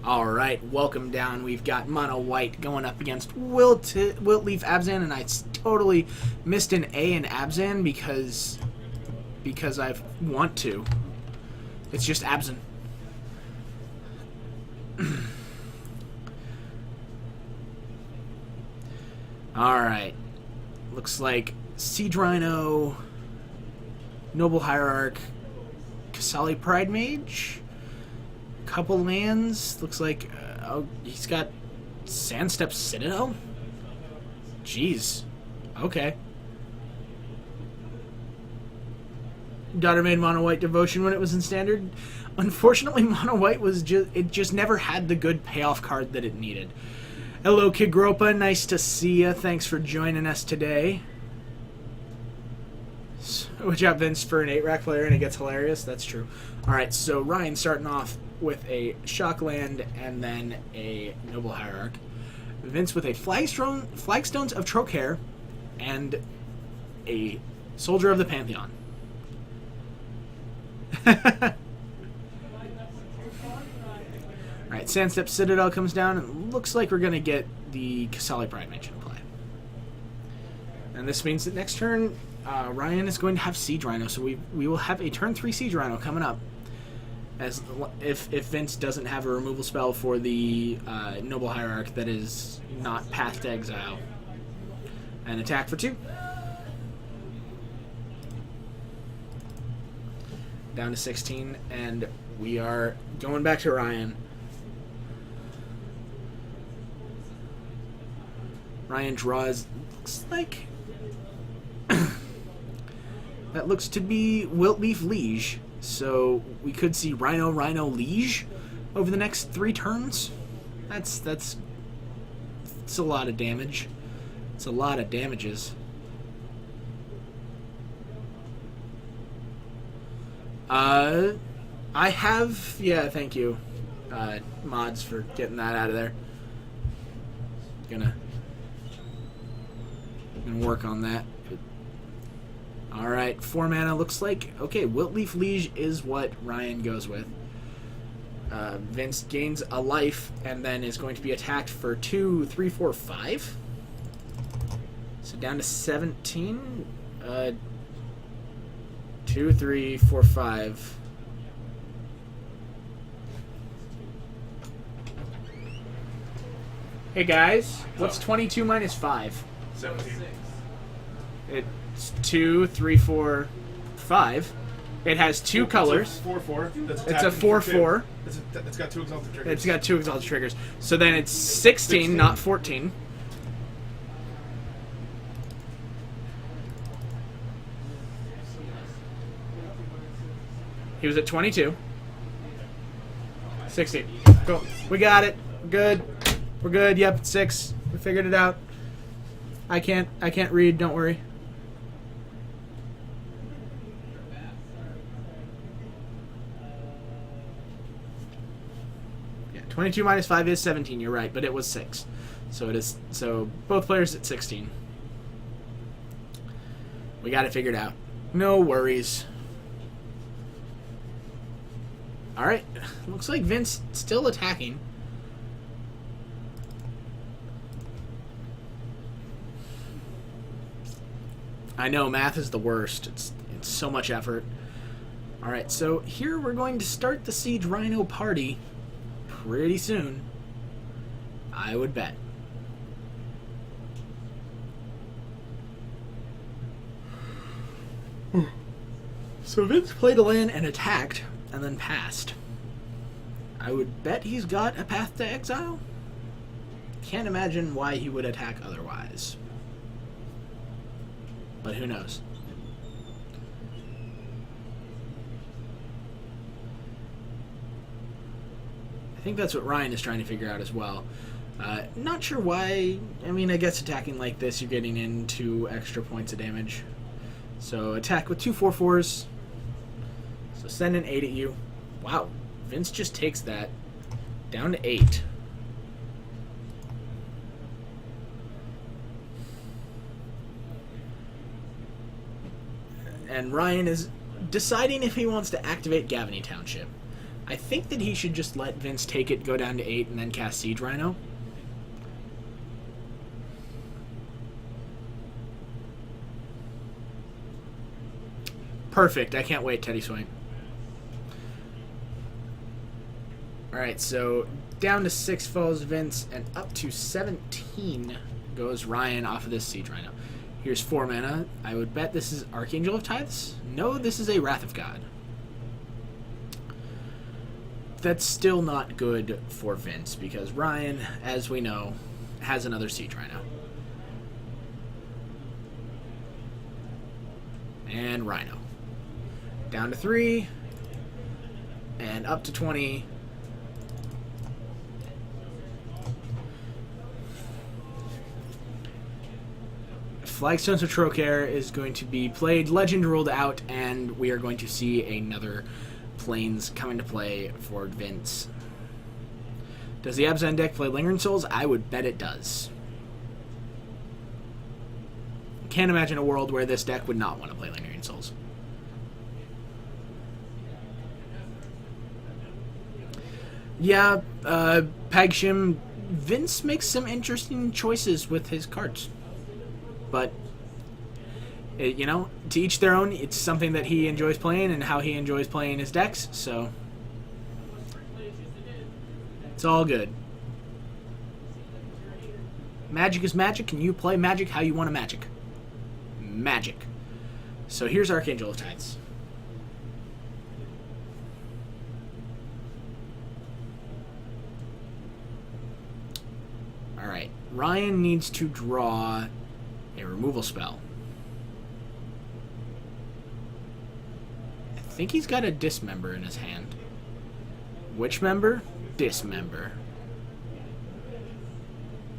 All right, welcome down. We've got Mono White going up against Wiltleaf Abzan, and I totally missed an A in Abzan because I want to. It's just Abzan. Alright. Looks like Siege Rhino, Noble Hierarch, Kasali Pride Mage, couple lands. Looks like he's got Sandstep Citadel? Jeez. Okay. Daughter made Mono White Devotion when it was in Standard. Unfortunately, Mono White just never had the good payoff card that it needed. Hello, Kid Gropa. Nice to see ya. Thanks for joining us today. Good job, Vince, for an 8-rack player, and it gets hilarious. That's true. All right, so Ryan starting off with a Shockland and then a Noble Hierarch. Vince with a Flagstones of Trocaire and a Soldier of the Pantheon. Alright, Sandstep Citadel comes down, and looks like we're going to get the Kasali Pride Mage in play. And this means that next turn, Ryan is going to have Siege Rhino, so we will have a turn 3 Siege Rhino coming up. As if Vince doesn't have a removal spell for the Noble Hierarch that is not Path to Exile. And attack for 2. Down to 16, and we are going back to Ryan. Ryan draws, looks like, that looks to be Wiltleaf Liege. So we could see Rhino Liege over the next 3 turns. It's a lot of damage. It's a lot of damages. I have, yeah, thank you, mods, for getting that out of there. Gonna work on that. Alright, 4 mana looks like, okay, Wiltleaf Liege is what Ryan goes with. Vince gains a life and then is going to be attacked for 2, 3, 4, 5. So down to 17. 2, 3, 4, 5. Hey guys, what's 22 minus 5? 17. It's 2, 3, 4, 5. It has 2 colors. 4/4. It's a 4/4. It's got 2 exalted triggers. It's got 2 exalted triggers. So then it's 16, not 14. He was at 22. 16. Cool. We got it. Good. We're good. Yep, it's 6. We figured it out. I can't read, don't worry. Yeah, 22 minus 5 is 17, you're right, but it was 6. So it is, so both players at 16. We got it figured out. No worries. Alright, looks like Vince still attacking. I know, math is the worst. It's so much effort. Alright, so here we're going to start the Siege Rhino party pretty soon. I would bet. So Vince played a land and attacked, and then passed. I would bet he's got a Path to Exile. Can't imagine why he would attack otherwise. But who knows? I think that's what Ryan is trying to figure out as well. Not sure why. I mean, I guess attacking like this, you're getting into extra points of damage. So attack with 2 4/4s. So send an 8 at you. Wow, Vince just takes that down to 8. And Ryan is deciding if he wants to activate Gavany Township. I think that he should just let Vince take it, go down to 8, and then cast Siege Rhino. Perfect. I can't wait, Teddy Swain. Alright, so down to 6 falls Vince, and up to 17 goes Ryan off of this Siege Rhino. Here's 4 mana. I would bet this is Archangel of Tithes. No, this is a Wrath of God. That's still not good for Vince, because Ryan, as we know, has another Siege Rhino. And Rhino. Down to 3. And up to 20. Flagstones of Trocare is going to be played, legend ruled out, and we are going to see another Plains come into play for Vince. Does the Abzan deck play Lingering Souls? I would bet it does. Can't imagine a world where this deck would not want to play Lingering Souls. Yeah, Pagshim, Vince makes some interesting choices with his cards. But, you know, to each their own. It's something that he enjoys playing and how he enjoys playing his decks, so it's all good. Magic is magic, and you play Magic how you want to Magic. Magic. So here's Archangel of Tithes. Alright, Ryan needs to draw a removal spell. I think he's got a Dismember in his hand. Which member? Dismember.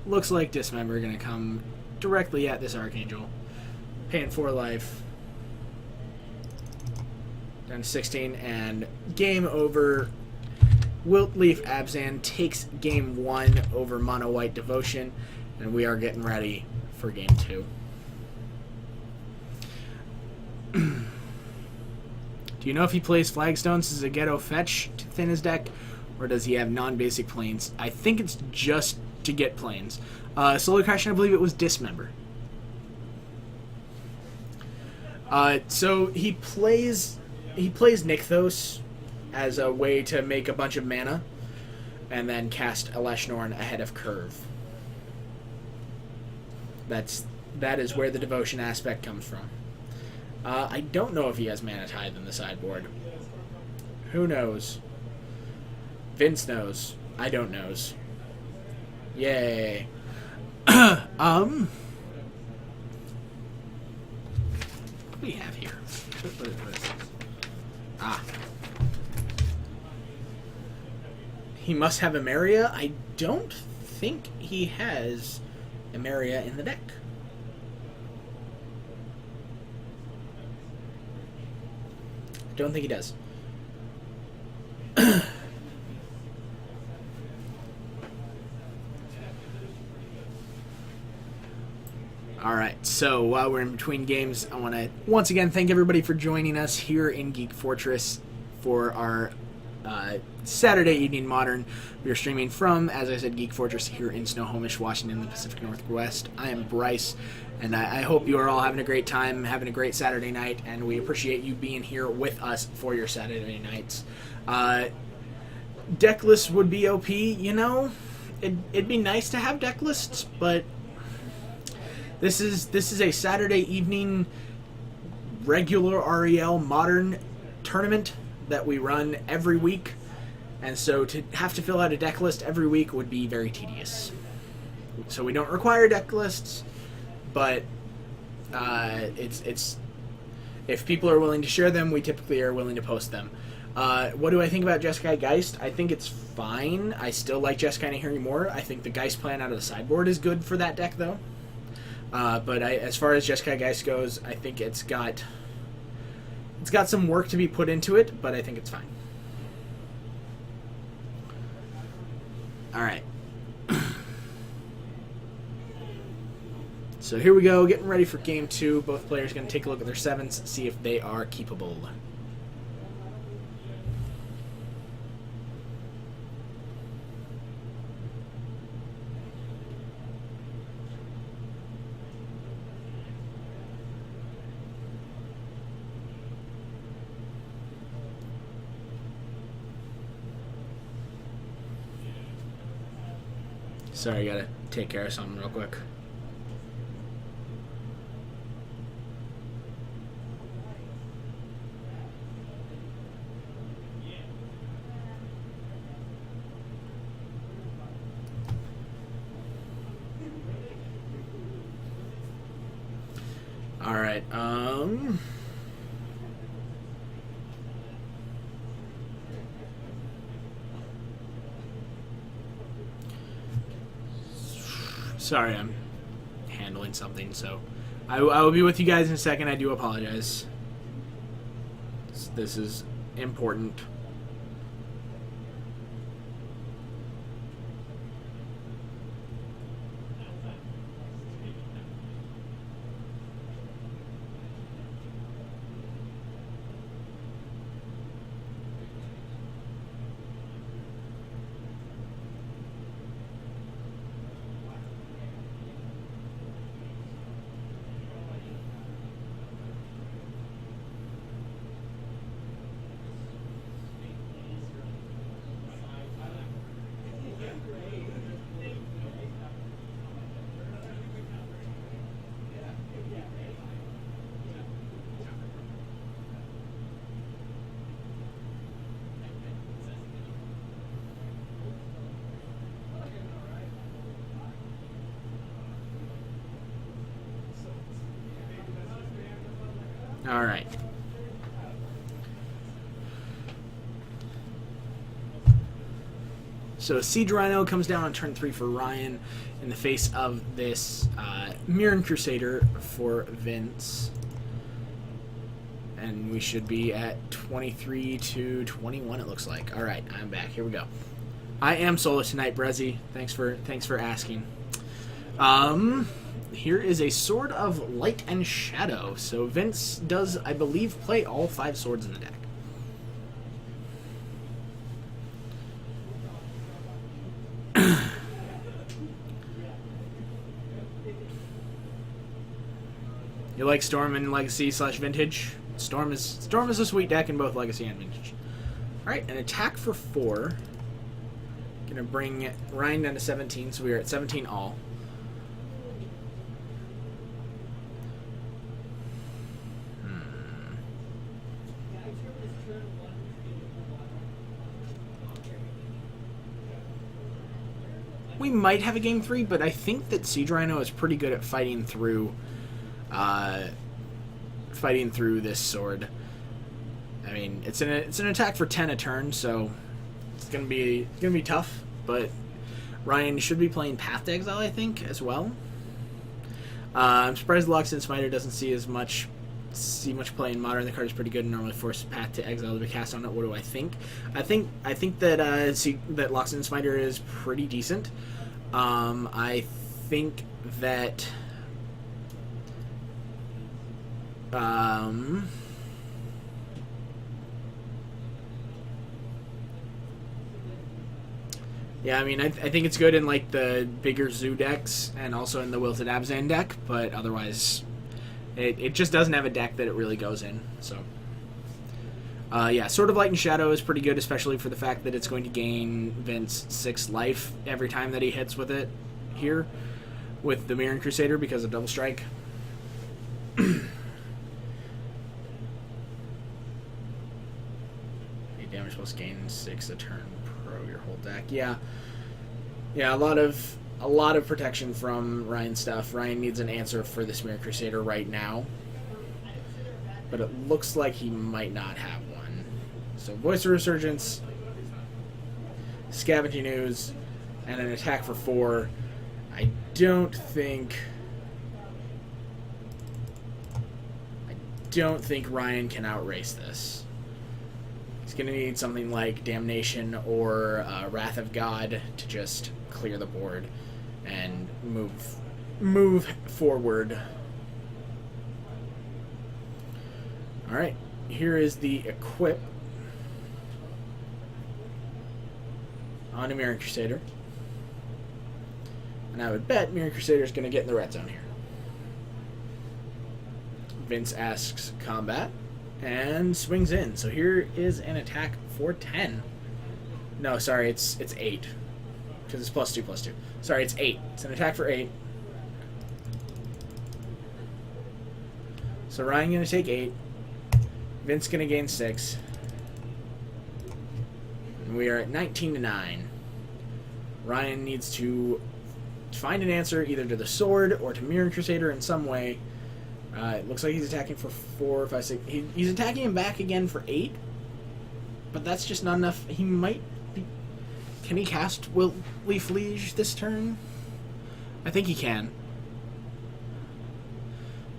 Looks like Dismember gonna come directly at this Archangel. Paying 4 life. Down to 16, and game over. Wiltleaf Abzan takes game 1 over Mono White Devotion, and we are getting ready for game 2. Do you know if he plays Flagstones as a ghetto fetch to thin his deck, or does he have non-basic planes? I think it's just to get planes. Solar Crash, I believe it was Dismember. So he plays Nykthos as a way to make a bunch of mana, and then cast Elesh Norn ahead of Curve. That is where the devotion aspect comes from. I don't know if he has Mana Tithe in the sideboard. Who knows? Vince knows. I don't knows. Yay. What do we have here? What is this? Ah. He must have Emeria. I don't think he has Emeria in the deck. Don't think he does. Alright, so while we're in between games, I want to once again thank everybody for joining us here in Geek Fortress for our Saturday Evening Modern. We are streaming from, as I said, Geek Fortress here in Snohomish, Washington, in the Pacific Northwest. I am Bryce, and I hope you are all having a great time, having a great Saturday night, and we appreciate you being here with us for your Saturday nights. Deck lists would be OP, you know? It'd be nice to have deck lists, but this is a Saturday evening regular REL Modern tournament that we run every week, and so to have to fill out a deck list every week would be very tedious. So we don't require deck lists, but it's if people are willing to share them, we typically are willing to post them. What do I think about Jeskai Geist? I think it's fine. I still like Jeskai Nahiri more. I think the Geist plan out of the sideboard is good for that deck, though. But as far as Jeskai Geist goes, I think it's got some work to be put into it, but I think it's fine. All right. So here we go, getting ready for game 2. Both players are going to take a look at their 7s, see if they are keepable. Sorry, I gotta take care of something real quick. All right. Sorry, I'm handling something, so I will be with you guys in a second. I do apologize. This is important. All right. So Siege Rhino comes down on turn 3 for Ryan in the face of this Mirren Crusader for Vince. And we should be at 23 to 21, it looks like. All right, I'm back. Here we go. I am solo tonight, Brezzy. Thanks for asking. Here is a Sword of Light and Shadow. So Vince does, I believe, play all 5 swords in the deck. You like Storm and Legacy / Vintage? Storm is a sweet deck in both Legacy and Vintage. Alright, an attack for 4. Gonna bring Ryan down to 17, so we are at 17 all. We might have a game 3, but I think that Siege Rhino is pretty good at fighting through this sword. I mean, it's an attack for 10 a turn, so it's gonna be tough. But Ryan should be playing Path to Exile, I think, as well. I'm surprised Loxodon Smiter doesn't see much play in Modern. The card is pretty good and normally forces Path to Exile to be cast on it. What do I think? I think that that Loxodon Smiter is pretty decent. I think that Yeah, I mean, I think it's good in like the bigger zoo decks and also in the Wilted Abzan deck, but otherwise, it just doesn't have a deck that it really goes in. So, yeah, Sword of Light and Shadow is pretty good, especially for the fact that it's going to gain Vince 6 life every time that he hits with it here with the Mirran Crusader because of Double Strike. Damage plus gain 6 a turn pro your whole deck. Yeah, a lot of protection from Ryan stuff. Ryan needs an answer for this Mirran Crusader right now, but it looks like he might not have one. So Voice of Resurgence, Scavenging Ooze, and an attack for 4. I don't think Ryan can outrace this. He's going to need something like Damnation or Wrath of God to just clear the board and move forward. Alright, here is the equip on a Mirran Crusader. And I would bet Mirran Crusader is going to get in the red zone here. Vince asks combat and swings in. So here is an attack for 10. No, sorry, it's 8. Because it's +2/+2. Sorry, it's 8. It's an attack for 8. So Ryan going to take 8. Vince going to gain 6. And we are at 19-9. Ryan needs to find an answer either to the sword or to Mirran Crusader in some way. It looks like he's attacking for 4, 5, 6. He's attacking him back again for 8, but that's just not enough. He might be. Can he cast Wiltleaf Liege this turn? I think he can.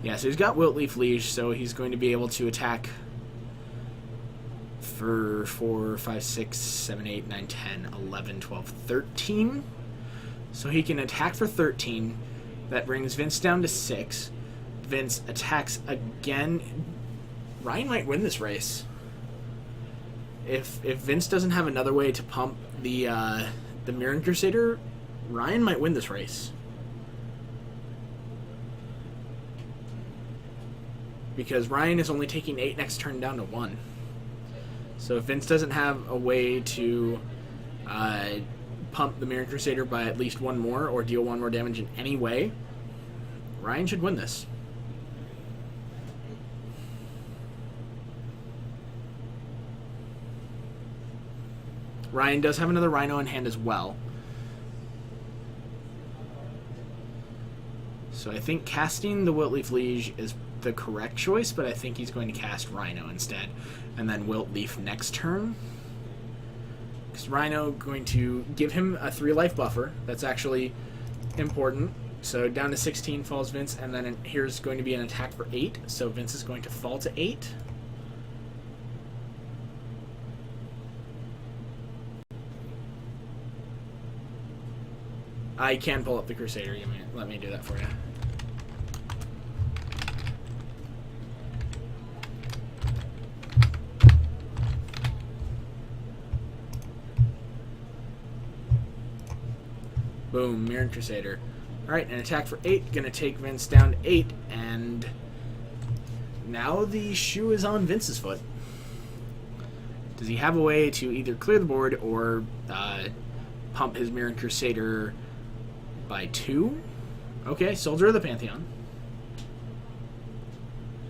Yeah, so he's got Wiltleaf Liege, so he's going to be able to attack for 4, 5, 6, 7, 8, 9, 10, 11, 12, 13. So he can attack for 13. That brings Vince down to 6. Vince attacks again. Ryan might win this race. If Vince doesn't have another way to pump the Mirran Crusader, Ryan might win this race. Because Ryan is only taking 8 next turn down to 1. So if Vince doesn't have a way to pump the Mirran Crusader by at least 1 more or deal 1 more damage in any way, Ryan should win this. Ryan does have another Rhino in hand as well. So I think casting the Wiltleaf Liege is the correct choice, but I think he's going to cast Rhino instead. And then Wiltleaf next turn. Because Rhino going to give him a 3 life buffer. That's actually important. So down to 16 falls Vince, and then here's going to be an attack for 8. So Vince is going to fall to 8. I can pull up the Crusader. Let me do that for you. Boom, Mirran Crusader. Alright, an attack for 8. Gonna take Vince down to 8, and now the shoe is on Vince's foot. Does he have a way to either clear the board or pump his Mirran Crusader by 2? Okay, Soldier of the Pantheon.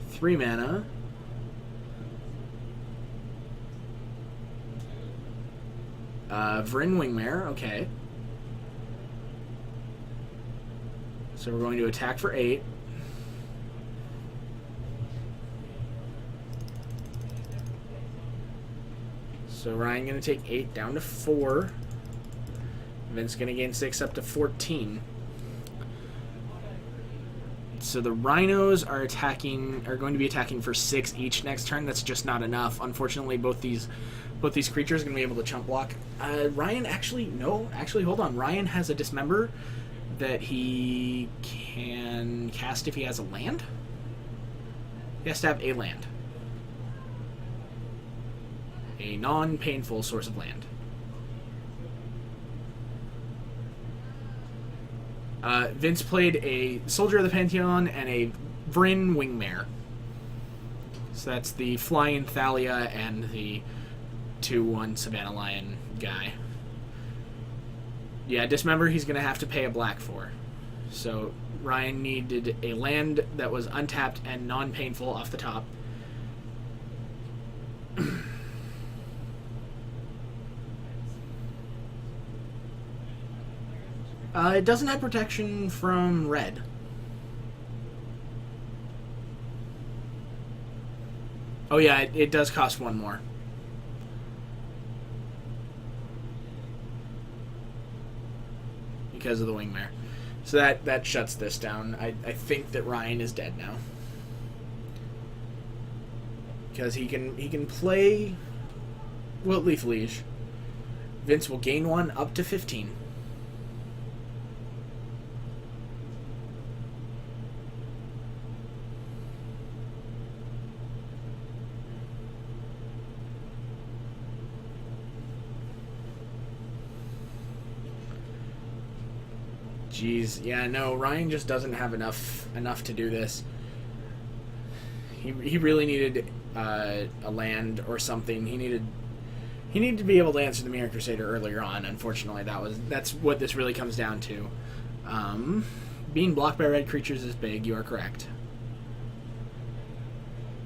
3 mana. Vryn Wingmare, okay. So we're going to attack for 8. So Ryan going to take 8 down to 4. Vince going to gain 6 up to 14. So the Rhinos are going to be attacking for 6 each next turn. That's just not enough. Unfortunately, both these creatures are going to be able to chump block. Ryan actually hold on. Ryan has a Dismember that he can cast if he has a land. He has to have a land. A non-painful source of land. Vince played a Soldier of the Pantheon and a Vryn Wingmare. So that's the Flying Thalia and the 2/1 Savannah Lion guy. Yeah, Dismember he's going to have to pay a black for. So Ryan needed a land that was untapped and non-painful off the top. It doesn't have protection from red. Oh yeah, it does cost one more. Because of the Wingmare. So that shuts this down. I think that Ryan is dead now. Because he can play Wiltleaf Liege. Vince will gain 1 up to 15. Jeez, yeah, no, Ryan just doesn't have enough to do this. He really needed a land or something. He needed to be able to answer the Mirror Crusader earlier on. Unfortunately, that's what this really comes down to. Being blocked by red creatures is big. You are correct.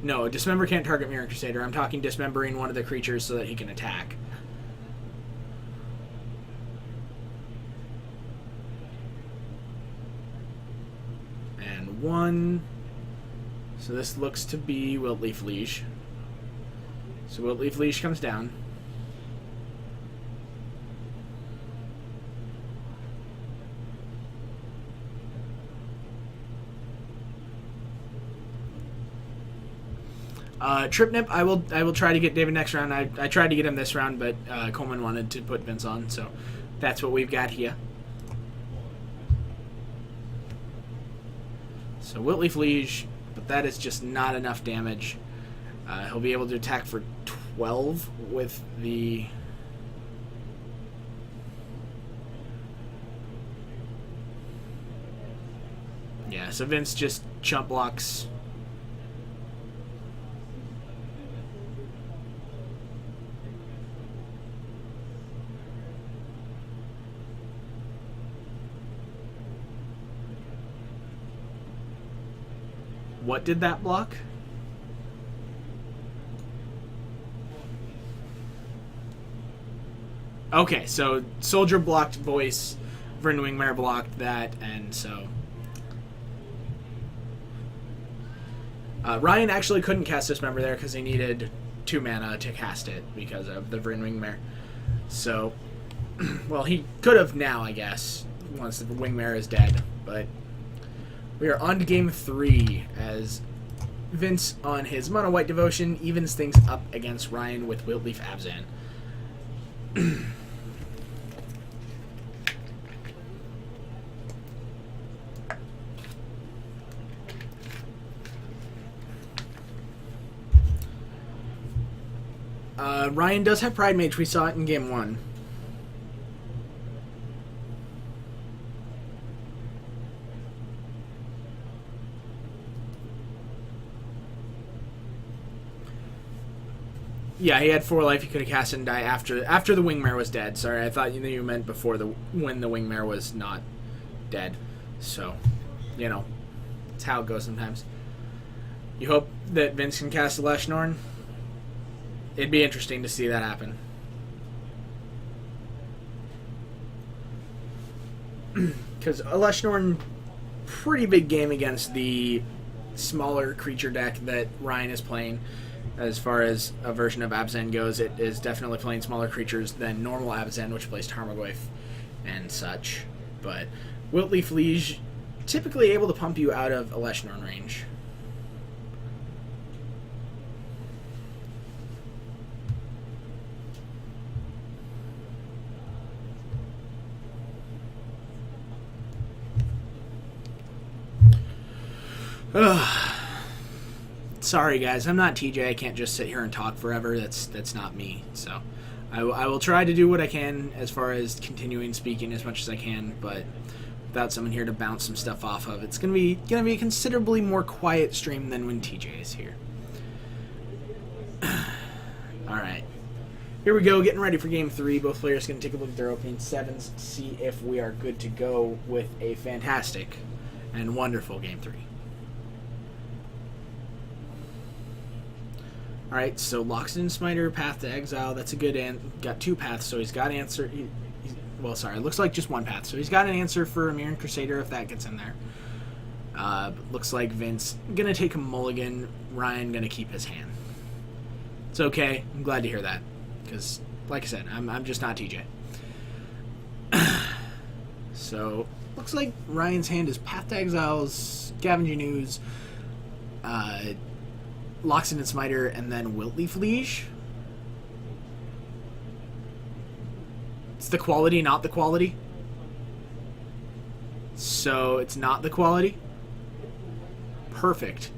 No, Dismember can't target Mirror Crusader. I'm talking dismembering one of the creatures so that he can attack. And 1. So this looks to be Wiltleaf Liege. So Wiltleaf Liege comes down. Tripnip, I will try to get David next round. I tried to get him this round, but Coleman wanted to put Vince on, so that's what we've got here. So Wiltleaf Liege, but that is just not enough damage. He'll be able to attack for 12 with the... Yeah, so Vince just chump blocks. What did that block? Okay, so Soldier blocked Voice, Vryn Wingmare blocked that, and so... Ryan actually couldn't cast Dismember there because he needed 2 mana to cast it because of the Vryn Wingmare. So, well, he could have now, I guess, once the Wingmare is dead, but... We are on to game 3 as Vince on his Mono White Devotion evens things up against Ryan with Wiltleaf Abzan. Ryan does have Pride Mage. We saw it in game 1. Yeah, he had 4 life. He could have cast and die after the Wingmare was dead. Sorry, I thought you meant before when the Wingmare was not dead. So, you know, it's how it goes sometimes. You hope that Vince can cast Leshnorn. It'd be interesting to see that happen. Because Leshnorn, pretty big game against the smaller creature deck that Ryan is playing. As far as a version of Abzan goes, it is definitely playing smaller creatures than normal Abzan, which plays Tarmogoyf and such. But Wiltleaf Liege, typically able to pump you out of Leshnorn range. Sorry guys, I'm not TJ. I can't just sit here and talk forever. That's not me. So I will try to do what I can as far as continuing speaking as much as I can, but without someone here to bounce some stuff off of. It's gonna be a considerably more quiet stream than when TJ is here. All right, here we go. Getting ready for Game 3. Both players gonna take a look at their opening sevens, see if we are good to go with a fantastic and wonderful Game 3. All right, so Loxodon Smiter, Path to Exile. That's a good got 2 paths, so he's got answer. Well, sorry, it looks like just 1 path. So he's got an answer for Mirran Crusader if that gets in there. Looks like Vince gonna take a mulligan. Ryan gonna keep his hand. It's okay. I'm glad to hear that, because, like I said, I'm just not TJ. So looks like Ryan's hand is Path to Exiles, Scavenging Ooze, Loxodon Smiter, and then Wiltleaf Liege. It's the quality, not the quality. So it's not the quality. Perfect.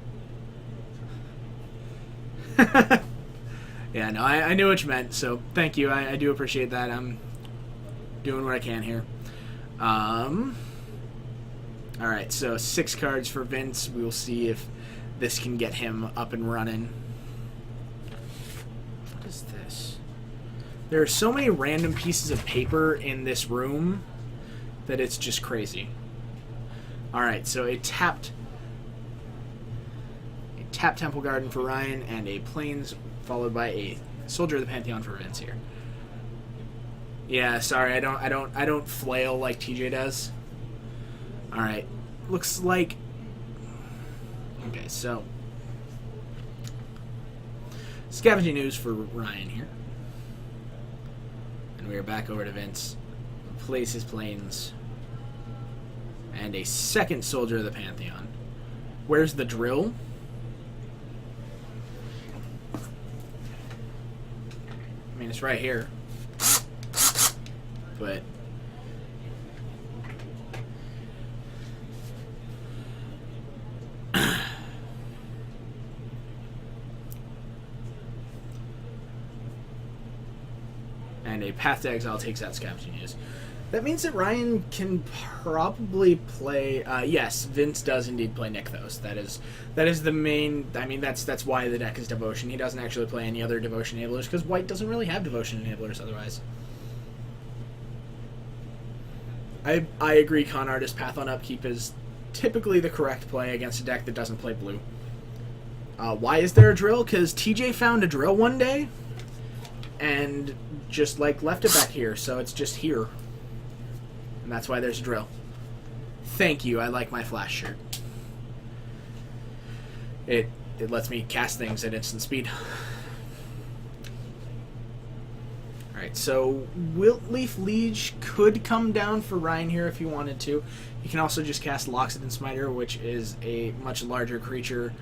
Yeah, no, I knew what you meant, so thank you. I do appreciate that. I'm doing what I can here. Alright, so 6 cards for Vince. We will see if this can get him up and running. What is this? There are so many random pieces of paper in this room that it's just crazy. Alright, so a tapped Temple Garden for Ryan, and a Plains, followed by a Soldier of the Pantheon for Vince here. Yeah, sorry, I don't flail like TJ does. Alright. Looks like... Okay, so... Scavenging Ooze for Ryan here. And we are back over to Vince. Place his Plains. And a second Soldier of the Pantheon. Where's the drill? I mean, it's right here. But... and a Path to Exile takes out Scavenging Ooze. That means that Ryan can probably play... yes, Vince does indeed play Nykthos. That is the main... I mean, that's why the deck is Devotion. He doesn't actually play any other Devotion enablers, because White doesn't really have Devotion enablers otherwise. I agree, Con Artist. Path on Upkeep is typically the correct play against a deck that doesn't play blue. Why is there a drill? Because TJ found a drill one day, and just, like, left it back here, so it's just here. And that's why there's a drill. Thank you, I like my flash shirt. It lets me cast things at instant speed. Alright, so Wiltleaf Liege could come down for Ryan here if he wanted to. He can also just cast Loxodon Smiter, which is a much larger creature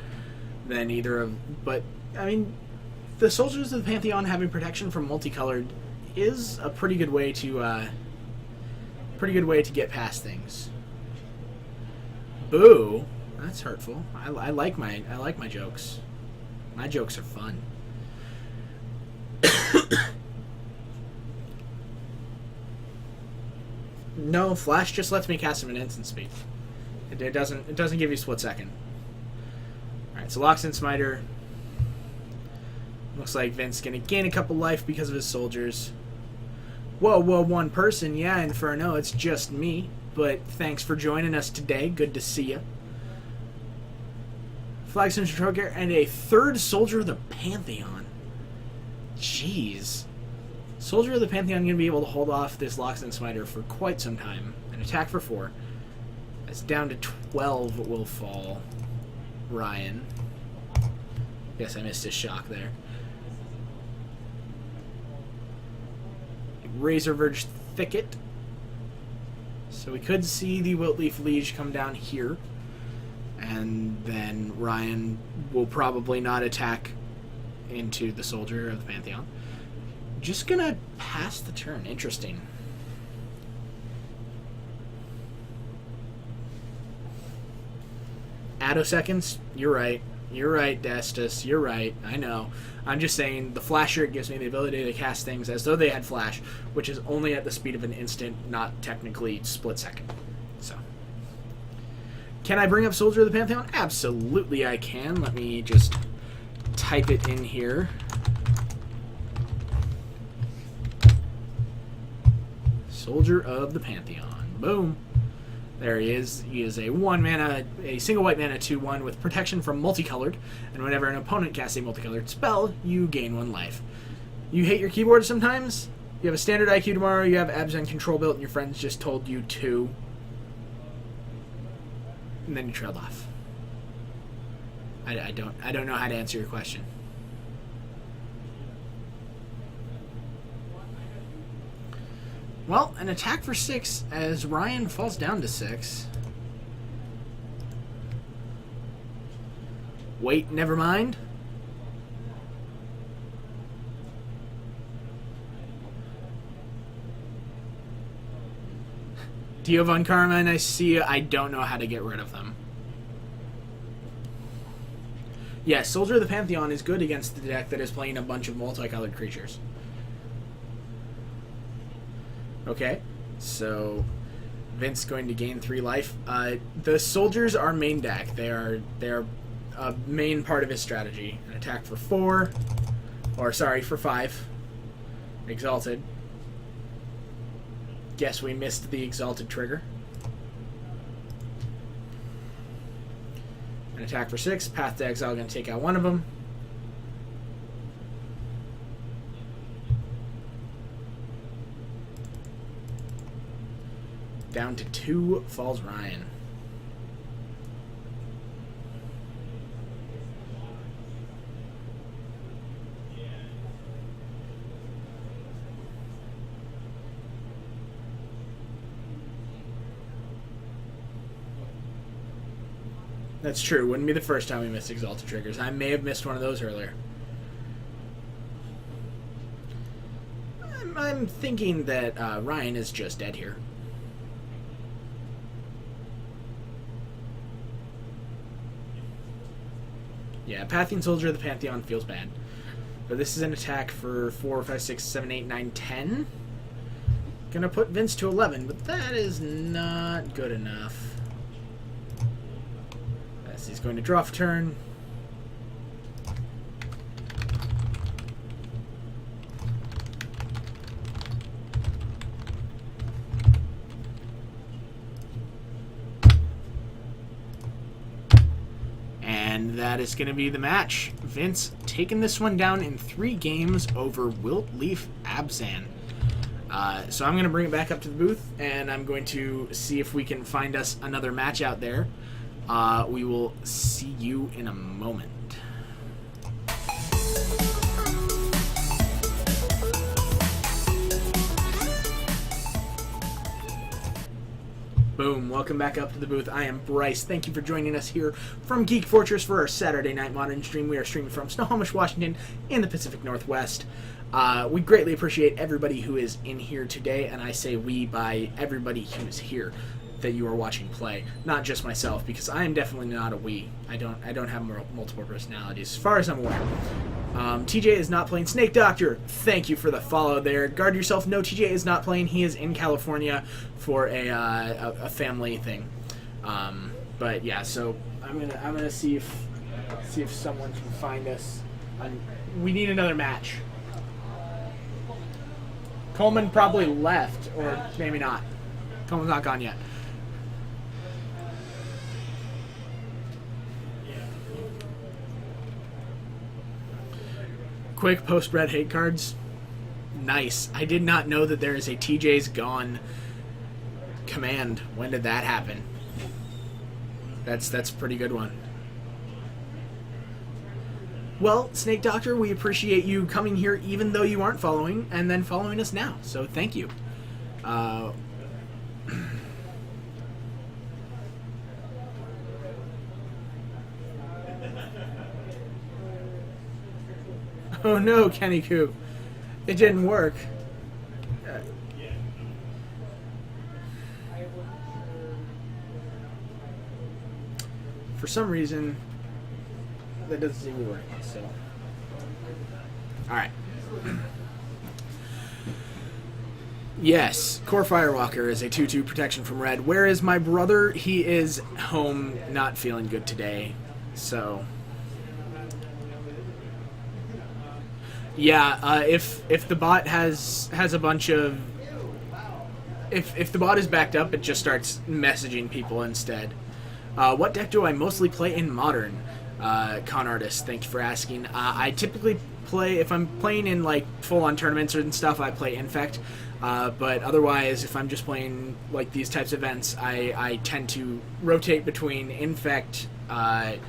than either of... But, I mean, the Soldiers of the Pantheon having protection from multicolored is a pretty good way to... get past things. Boo! That's hurtful. I like my jokes. My jokes are fun. No, Flash just lets me cast him in instant speed. It doesn't give you split second. Alright, so Loxodon Smiter. Looks like Vince gonna gain a couple life because of his soldiers. Whoa, one person. Yeah, Inferno, it's just me. But thanks for joining us today. Good to see you. Flagstone Troker and a third Soldier of the Pantheon. Jeez. Soldier of the Pantheon going to be able to hold off this Loxodon Smiter for quite some time. An attack for 4. That's down to 12 will fall. Ryan. Guess I missed his shock there. Razorverge Thicket. So we could see the Wiltleaf Liege come down here. And then Ryan will probably not attack into the Soldier of the Pantheon. Just gonna pass the turn. Interesting. Attoseconds? You're right. You're right, Destus. You're right. I know. I'm just saying the Flash shirt gives me the ability to cast things as though they had Flash, which is only at the speed of an instant, not technically split second. So, can I bring up Soldier of the Pantheon? Absolutely I can. Let me just type it in here. Soldier of the Pantheon. Boom. There he is. He is a single white mana 2/1 with protection from multicolored, and whenever an opponent casts a multicolored spell, you gain 1 life. You hate your keyboard sometimes? You have a standard IQ tomorrow, you have Abzan control built, and your friends just told you to. And then you trailed off. I don't know how to answer your question. Well, an attack for 6 as Ryan falls down to 6. Wait, never mind. Dio Von Karma and I see you. I don't know how to get rid of them. Yes, Soldier of the Pantheon is good against the deck that is playing a bunch of multicolored creatures. Okay, so Vince going to gain 3 life. The soldiers are main deck. They're a main part of his strategy. An attack for 4, or sorry, for 5. Exalted. Guess we missed the Exalted trigger. An attack for 6. Path to Exile, going to take out one of them. Down to 2 falls Ryan. That's true. Wouldn't be the first time we missed Exalted triggers. I may have missed one of those earlier. I'm thinking that Ryan is just dead here. Yeah, Pathian Soldier of the Pantheon feels bad. But this is an attack for 4, 5, 6, 7, 8, 9, 10. Gonna put Vince to 11, but that is not good enough. As he's going to draw for turn. And that is going to be the match. Vince taking this one down in 3 games over Wilt Leaf Abzan. So I'm going to bring it back up to the booth, and I'm going to see if we can find us another match out there. We will see you in a moment. Boom, welcome back up to the booth. I am Bryce. Thank you for joining us here from Geek Fortress for our Saturday Night Modern stream. We are streaming from Snohomish, Washington in the Pacific Northwest. We greatly appreciate everybody who is in here today, and I say we by everybody who is here that you are watching play, not just myself, because I am definitely not a we. I don't have multiple personalities, as far as I'm aware. TJ is not playing. Snake Doctor, thank you for the follow there. Guard yourself. No, TJ is not playing. He is in California for a family thing. But yeah, so I'm gonna see if someone can find us. We need another match. Coleman probably left, or maybe not. Coleman's not gone yet. Quick post-red hate cards. Nice. I did not know that there is a TJ's Gone command. When did that happen? That's a pretty good one. Well, Snake Doctor, we appreciate you coming here even though you aren't following, and then following us now. So thank you. Oh no, Kenny Koo. It didn't work. For some reason, that doesn't seem to work, so. Alright. Yes, Core Firewalker is a 2/2 protection from red. Where is my brother? He is home, not feeling good today. So, yeah, if the bot has a bunch of if the bot is backed up, it just starts messaging people instead. What deck do I mostly play in Modern? Con Artist, thank you for asking. I typically play, if I'm playing in like full-on tournaments and stuff, I play Infect. But otherwise, if I'm just playing like these types of events, I tend to rotate between Infect, Bant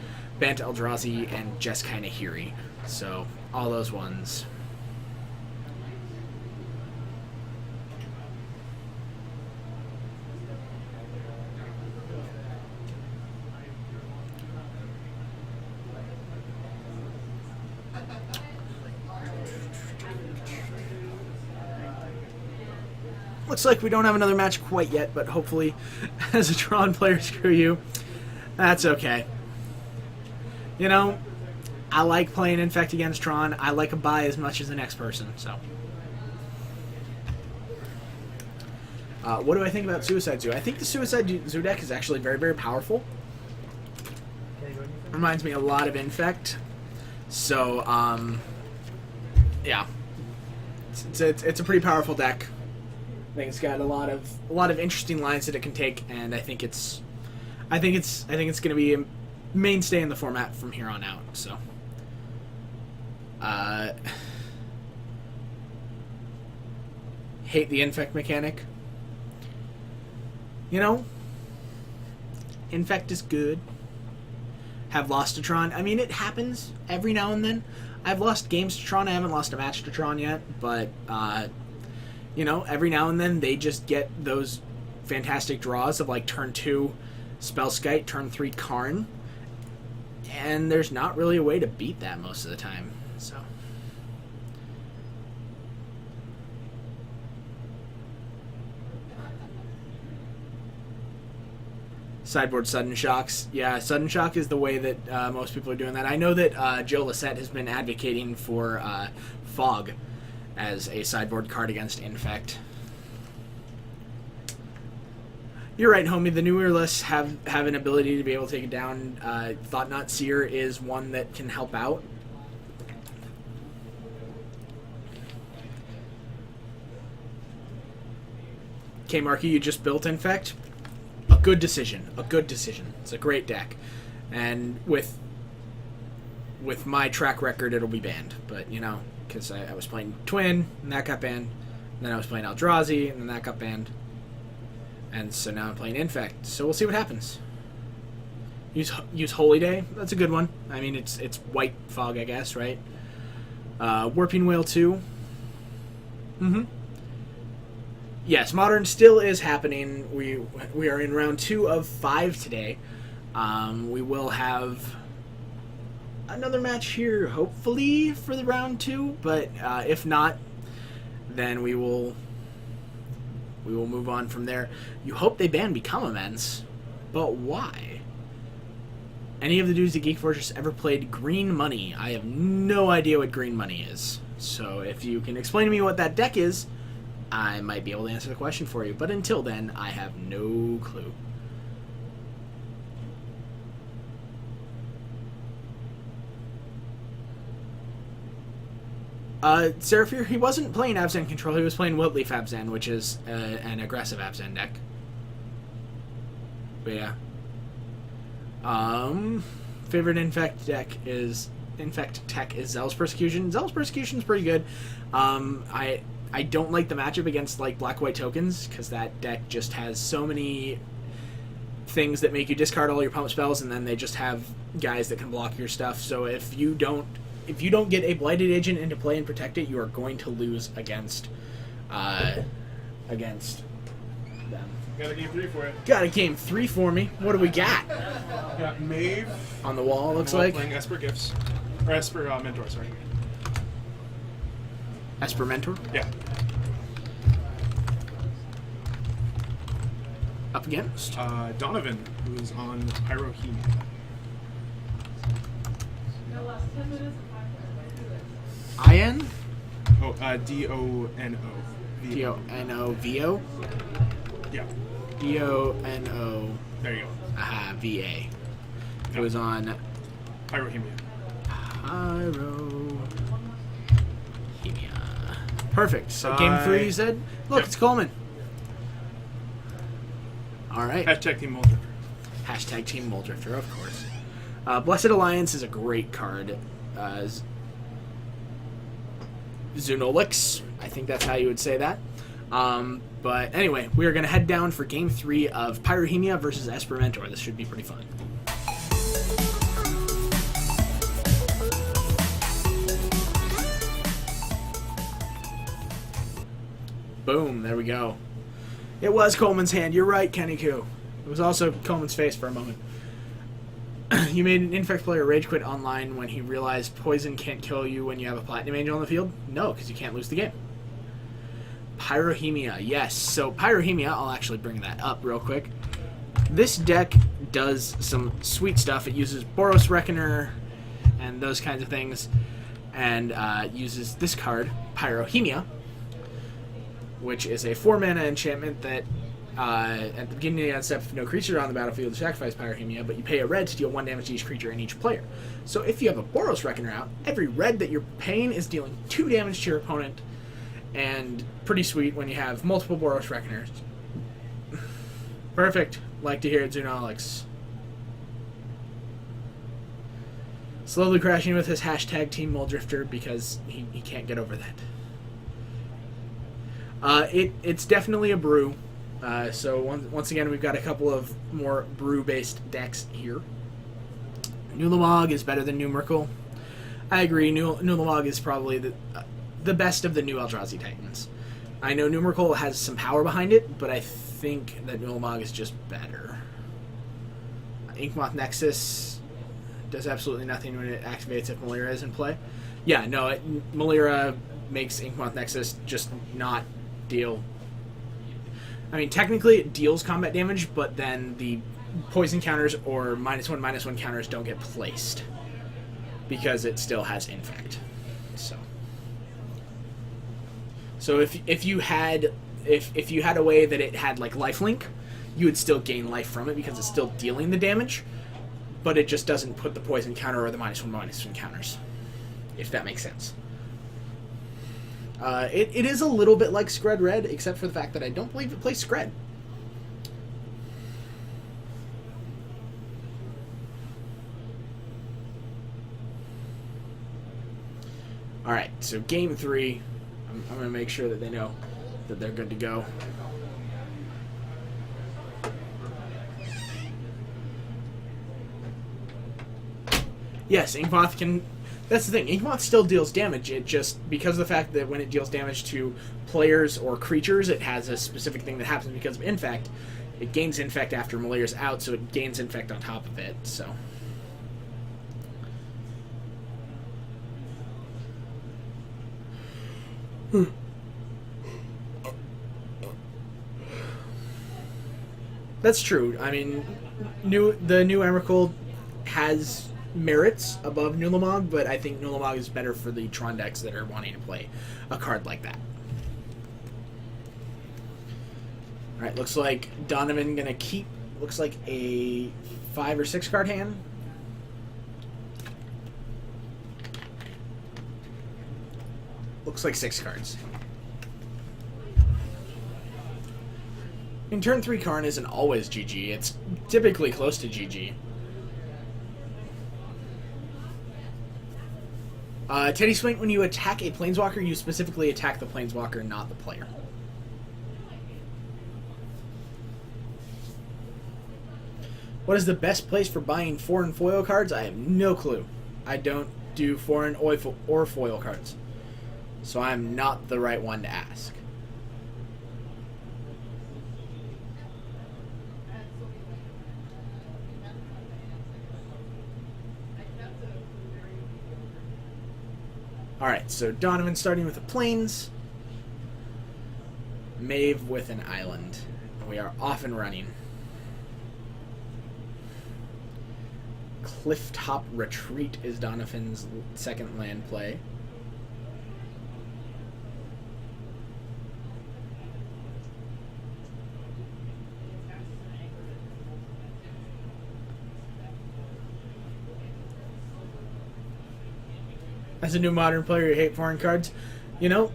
Eldrazi, and Jeskai Nahiri. So, all those ones. Looks like we don't have another match quite yet, but hopefully, as a Tron player, screw you. That's okay. You know, I like playing Infect against Tron. I like a buy as much as the next person, so. What do I think about Suicide Zoo? I think the Suicide Zoo deck is actually very, very powerful. Reminds me a lot of Infect. So, yeah. It's a pretty powerful deck. I think it's got a lot of interesting lines that it can take, and I think it's going to be a mainstay in the format from here on out. So, hate the Infect mechanic. You know, Infect is good. Have lost to Tron. I mean, it happens every now and then. I've lost games to Tron. I haven't lost a match to Tron yet, but you know, every now and then they just get those fantastic draws of like turn 2 Spellskite, turn 3 Karn, and there's not really a way to beat that most of the time. So, sideboard Sudden Shocks. Yeah, Sudden Shock is the way that most people are doing that. I know that Joe Lissette has been advocating for Fog as a sideboard card against Infect. You're right, homie. The newer lists have an ability to be able to take it down. Thought-Knot Seer is one that can help out. Okay, Marky, you just built Infect. A good decision. A good decision. It's a great deck. And with my track record, it'll be banned. But, you know, because I was playing Twin, and that got banned. And then I was playing Eldrazi, and then that got banned. And so now I'm playing Infect. So we'll see what happens. Use Holy Day. That's a good one. I mean, it's White Fog, I guess, right? Warping Whale 2. Mm-hmm. Yes, Modern still is happening. We are in round 2 of 5 today. We will have another match here, hopefully, for the round 2. But if not, then we will move on from there. You hope they ban Become Immense, but why? Any of the dudes at Geek Fortress ever played Green Money? I have no idea what Green Money is. So if you can explain to me what that deck is, I might be able to answer the question for you. But until then, I have no clue. Seraphir, he wasn't playing Abzan Control, he was playing Wiltleaf Abzan, which is an aggressive Abzan deck. But yeah. Favorite Infect tech is Zealous Persecution. Zealous Persecution is pretty good. I don't like the matchup against like black-white tokens, because that deck just has so many things that make you discard all your pump spells, and then they just have guys that can block your stuff. So if you don't get a Blighted Agent into play and protect it, you are going to lose against them. Got a game 3 for you. Got a game 3 for me. What do we got? Got Maeve. On the wall, looks While like. playing Esper Gifts. Or Esper Mentor, sorry. Esper Mentor. Yeah. Up against. Donovan, who is on Pyrokeen. IN? Oh, Dono. Dono VO. Yeah. Dono. There you go. Aha, VA. It was on Pyrohemia. Pyrohemia. Perfect. So game 3, you said? Look, Yep. it's Coleman. All right. Hashtag Team Mulder. Hashtag Team Muldrifter, of course. Blessed Alliance is a great card. Zunolix, I think that's how you would say that. But anyway, we are going to head down for Game 3 of Pyrohemia versus Espermentor. This should be pretty fun. Boom, there we go. It was Coleman's hand. You're right, Kenny Koo. It was also Coleman's face for a moment. You made an Infect player rage quit online when he realized poison can't kill you when you have a Platinum Angel on the field? No, because you can't lose the game. Pyrohemia, yes. So Pyrohemia, I'll actually bring that up real quick. This deck does some sweet stuff. It uses Boros Reckoner and those kinds of things, and uses this card, Pyrohemia, which is a 4-mana enchantment that at the beginning of the step, if no creature on the battlefield, sacrifice Pyrohemia, but you pay a red to deal 1 damage to each creature and each player. So if you have a Boros Reckoner out, every red that you're paying is dealing 2 damage to your opponent, and pretty sweet when you have multiple Boros Reckoners. Perfect. Like to hear it, Zunolix. Slowly crashing with his hashtag Team Muldrifter because he can't get over that. It's definitely a brew. So once again, we've got a couple of more brew-based decks here. Nulamog is better than Numerical. I agree. Nulamog is probably the best of the new Eldrazi Titans. I know Numerical has some power behind it, but I think that Nulamog is just better. Inkmoth Nexus does absolutely nothing when it activates if Malira is in play. Yeah, no, Malira makes Inkmoth Nexus just not deal... I mean, technically it deals combat damage, but then the poison counters or -1/-1 counters don't get placed because it still has Infect. So if you had a way that it had like lifelink, you would still gain life from it because it's still dealing the damage, but it just doesn't put the poison counter or the -1/-1 counters, if that makes sense. It is a little bit like Scred Red, except for the fact that I don't believe it plays Scred. Alright, so game 3, I'm going to make sure that they know that they're good to go. Yes, Inkmoth can... That's the thing, Inkmoth still deals damage, it just, because of the fact that when it deals damage to players or creatures, it has a specific thing that happens because of Infect. It gains Infect after Malira's out, so it gains Infect on top of it, so... That's true. I mean, the new Emrakul has merits above Nulamog, but I think Nulamog is better for the Tron decks that are wanting to play a card like that. Alright, looks like Donovan gonna keep, looks like a 5 or 6 card hand. Looks like 6 cards. In turn 3, Karn isn't always GG. It's typically close to GG. Teddy Swink, when you attack a Planeswalker, you specifically attack the Planeswalker, not the player. What is the best place for buying foreign foil cards? I have no clue. I don't do foreign or foil cards. So I'm not the right one to ask. Alright, so Donovan starting with the Plains. Maeve with an island. We are off and running. Clifftop Retreat is Donovan's second land play. As a new Modern player, you hate foreign cards. You know,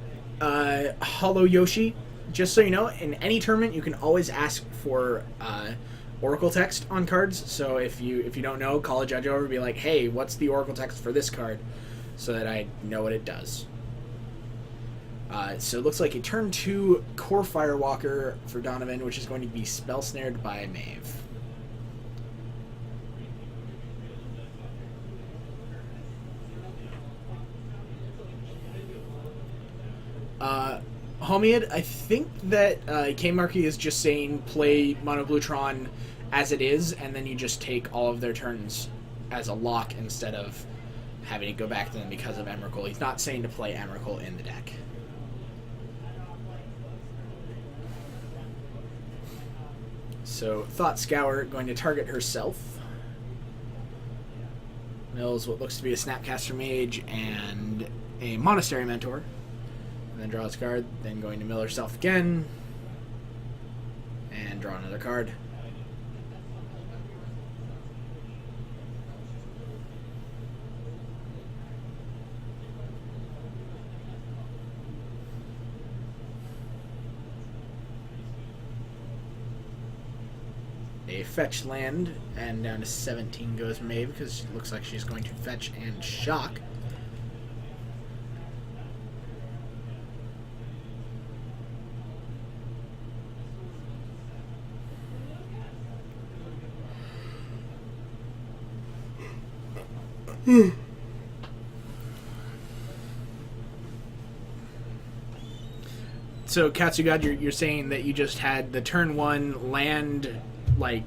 Hollow Yoshi, just so you know, in any tournament, you can always ask for Oracle text on cards. So if you don't know, call a judge over and be like, hey, what's the Oracle text for this card? So that I know what it does. So it looks like a turn 2 Core Firewalker for Donovan, which is going to be Spell Snared by Maeve. Homiid, I think that K-Marky is just saying play Mono Bluetron as it is, and then you just take all of their turns as a lock instead of having it go back to them because of Emrakul. He's not saying to play Emrakul in the deck. So, Thought Scour going to target herself. Mills what looks to be a Snapcaster Mage and a Monastery Mentor. And then draws a card, then going to mill herself again. And draw another card. A fetch land, and down to 17 goes Maeve because it looks like she's going to fetch and shock. So, Katsugad, you're saying that you just had the turn 1 land, like,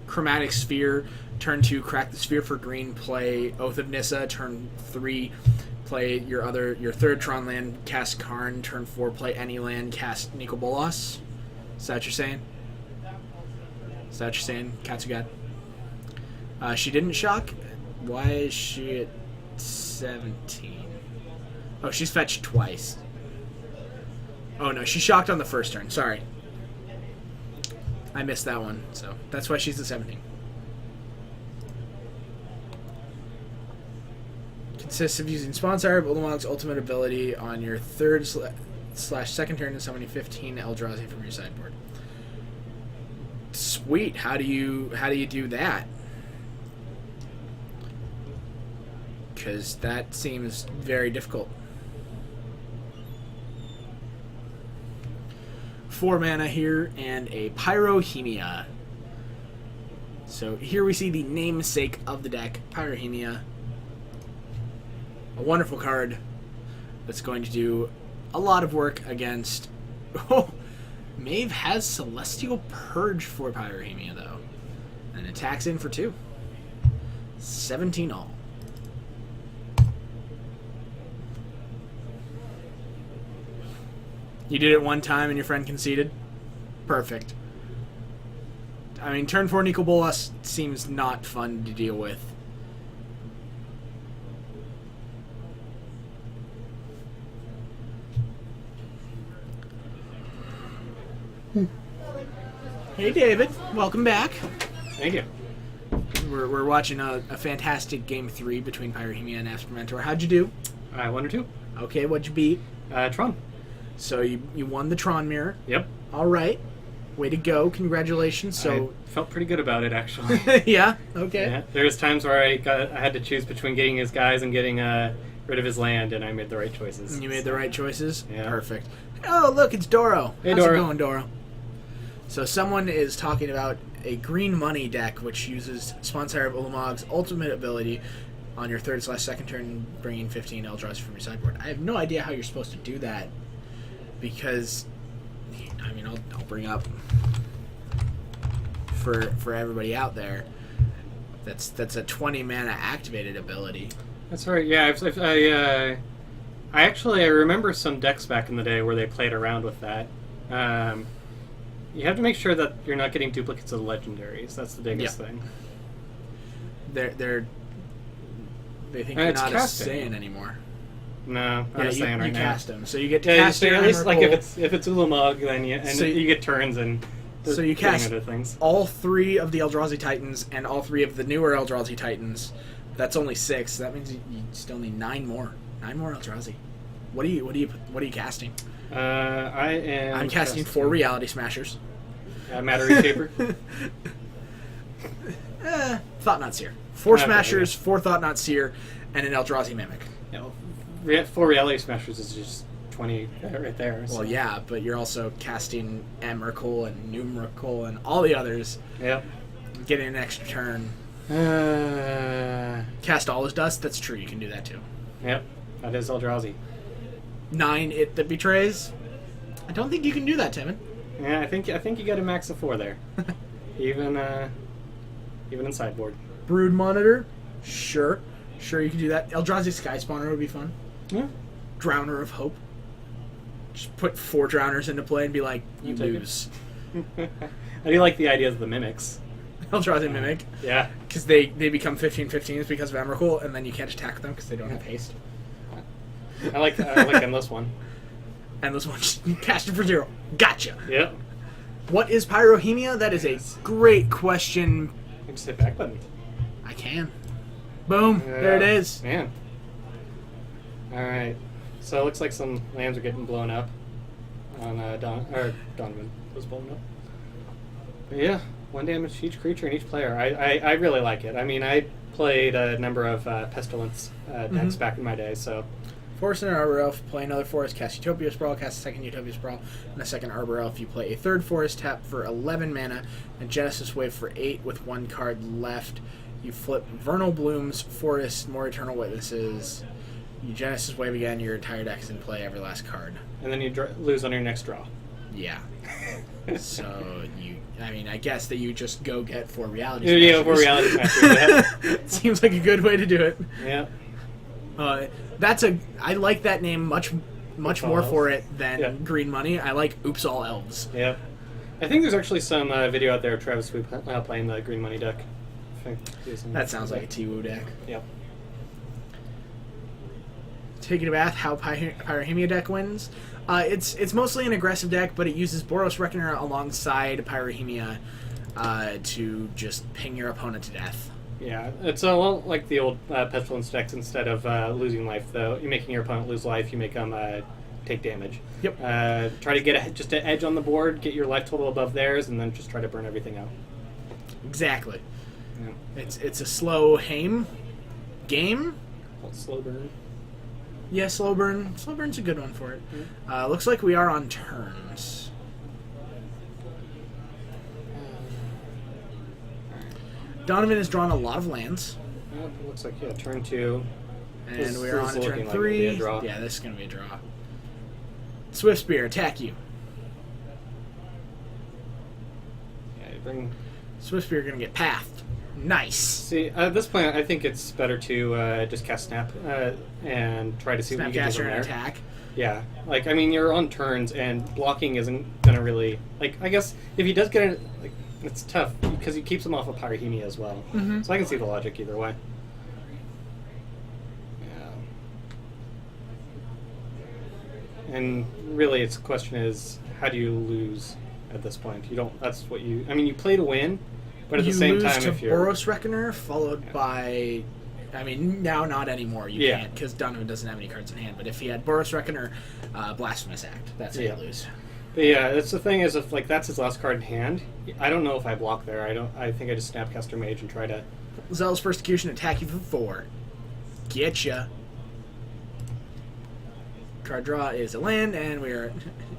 Chromatic Sphere, turn 2 crack the sphere for green, play Oath of Nissa, turn 3 play your third Tron land, cast Karn, turn 4 play any land, cast Nicol Bolas. Is that what you're saying? Is that what you're saying, Katsugad? She didn't shock. Why is she at 17? Oh, she's fetched twice. Oh no, she shocked on the first turn. Sorry. I missed that one, so that's why she's at 17. Consists of using Sponsor of Ulamog's ultimate ability on your third / second turn and summoning 15 Eldrazi from your sideboard. Sweet. How do you do that? Because that seems very difficult. 4 mana here and a Pyrohemia. So here we see the namesake of the deck, Pyrohemia. A wonderful card that's going to do a lot of work against... Oh, Maeve has Celestial Purge for Pyrohemia, though. And attacks in for 2. 17 all. You did it one time and your friend conceded? Perfect. I mean, turn 4 Nicol Bolas seems not fun to deal with. Hey David, welcome back. Thank you. We're watching a fantastic game 3 between Pyrohemia and Aspermentor. How'd you do? I won or 2. Okay, what'd you beat? Tron. So you won the Tron Mirror. Yep. All right. Way to go. Congratulations. So I felt pretty good about it, actually. yeah, okay. Yeah. There was times where I had to choose between getting his guys and getting rid of his land, and I made the right choices. And you made the right choices? Yeah. Perfect. Oh, look, it's Doro. Hey, How's Doro. it going, Doro? So someone is talking about a green money deck which uses Sponsor of Ulamog's ultimate ability on your third / second turn, bringing 15 Eldrazi from your sideboard. I have no idea how you're supposed to do that because, I mean, I'll bring up for everybody out there. That's a 20 mana activated ability. That's right. Yeah, I remember some decks back in the day where they played around with that. You have to make sure that you're not getting duplicates of legendaries. That's the biggest thing. They think And you're it's not casting. a Saiyan anymore. No, not a Saiyan you right now. cast them, so you get to Yeah, cast so your at least like if Emrakul. it's Ulamog, then So you get turns and So you doing cast other things. all 3 of the Eldrazi Titans and all 3 of the newer Eldrazi Titans That's only 6. That means you still need 9 more. 9 more Eldrazi. What are you casting? I'm casting 4 Reality Smashers. Matter Reshaper. Thought-Knot Seer. 4 Okay, Smashers, 4 Thought-Knot Seer, and an Eldrazi Mimic. Yeah, 4 Reality Smashers is just 20 right there. So. Well, yeah, but you're also casting Emrakul and Numrakul and all the others. Yep. Getting an extra turn. Cast All His Dust. That's true. You can do that too. Yep. That is Eldrazi. 9 It That Betrays. I don't think you can do that, Timon. Yeah, I think you got a max of 4 there. even in sideboard. Brood Monitor. Sure you can do that. Eldrazi Sky Spawner would be fun. Yeah. Drowner of Hope. Just put 4 Drowners into play and be like, you I'll take lose. I do like the idea of the mimics. Eldrazi Mimic. Yeah. Because they become 15/15s because of Emrakul, and then you can't attack them because they don't have haste. I like Endless One. And this one, just cast it for 0. Gotcha. Yep. What is Pyrohemia? That is a great question. I just hit back button. I can. Boom. There it is. Man. Alright. So it looks like some lands are getting blown up. On Donovan was blown up. But yeah, 1 damage to each creature and each player. I really like it. I mean, I played a number of Pestilence decks back in my day, so... Forest and Arbor Elf, play another forest, cast Utopia Sprawl, cast a second Utopia Sprawl, and a second Arbor Elf. You play a 3rd forest, tap for 11 mana, and Genesis Wave for 8 with 1 card left. You flip Vernal Blooms, Forest, more Eternal Witnesses. You Genesis Wave again, your entire deck's in play, every last card. And then you lose on your next draw. Yeah. So, I guess that you just go get 4 Reality Yeah, Smashers. 4 Reality Smashers, yeah. Seems like a good way to do it. Yeah. I like that name much more Elves. for it than Yeah. Green Money. I like Oops All Elves. Yep. I think there's actually some video out there of Travis Swoop playing the Green Money deck. I think That sounds like a T-Woo deck. Yep. Taking a bath, how Pyrohemia deck wins. It's mostly an aggressive deck, but it uses Boros Reckoner alongside Pyrohemia to just ping your opponent to death. Yeah, it's a lot like the old Pestilence decks. Instead of losing life, though, you're making your opponent lose life, you make them take damage. Yep. Try to get just an edge on the board, get your life total above theirs, and then just try to burn everything out. Exactly. Yeah. It's a slow game. Slow burn. Yeah, slow burn. Slow burn's a good one for it. Looks like we are on turns. Donovan has drawn a lot of lands. It looks like turn 2. And we are on looking turn like 3. it'll be a draw. Yeah, this is going to be a draw. Swift Spear, attack you. Yeah, you bring. Swift Spear going to get pathed. Nice. See, at this point, I think it's better to just cast Snap and try to see what you can do Snapcaster from and there. attack. Yeah, you're on turns, and blocking isn't gonna really I guess if he does get it, it's tough because he keeps him off of Pyrohemia as well. Mm-hmm. So I can see the logic either way. Yeah. And really, its question is, how do you lose at this point? You don't. That's what you. I mean, you play to win, but at the same time, to if you're Boros Reckoner, followed by... I mean, now not anymore. You can't, because Donovan doesn't have any cards in hand. But if he had Boros Reckoner, Blasphemous Act, that's how you lose. But yeah, that's the thing is, if that's his last card in hand, I don't know if I block there. I think I just Snapcaster Mage and try to. Zealous Persecution, attack you for 4. Getcha. Card draw is a land, and we are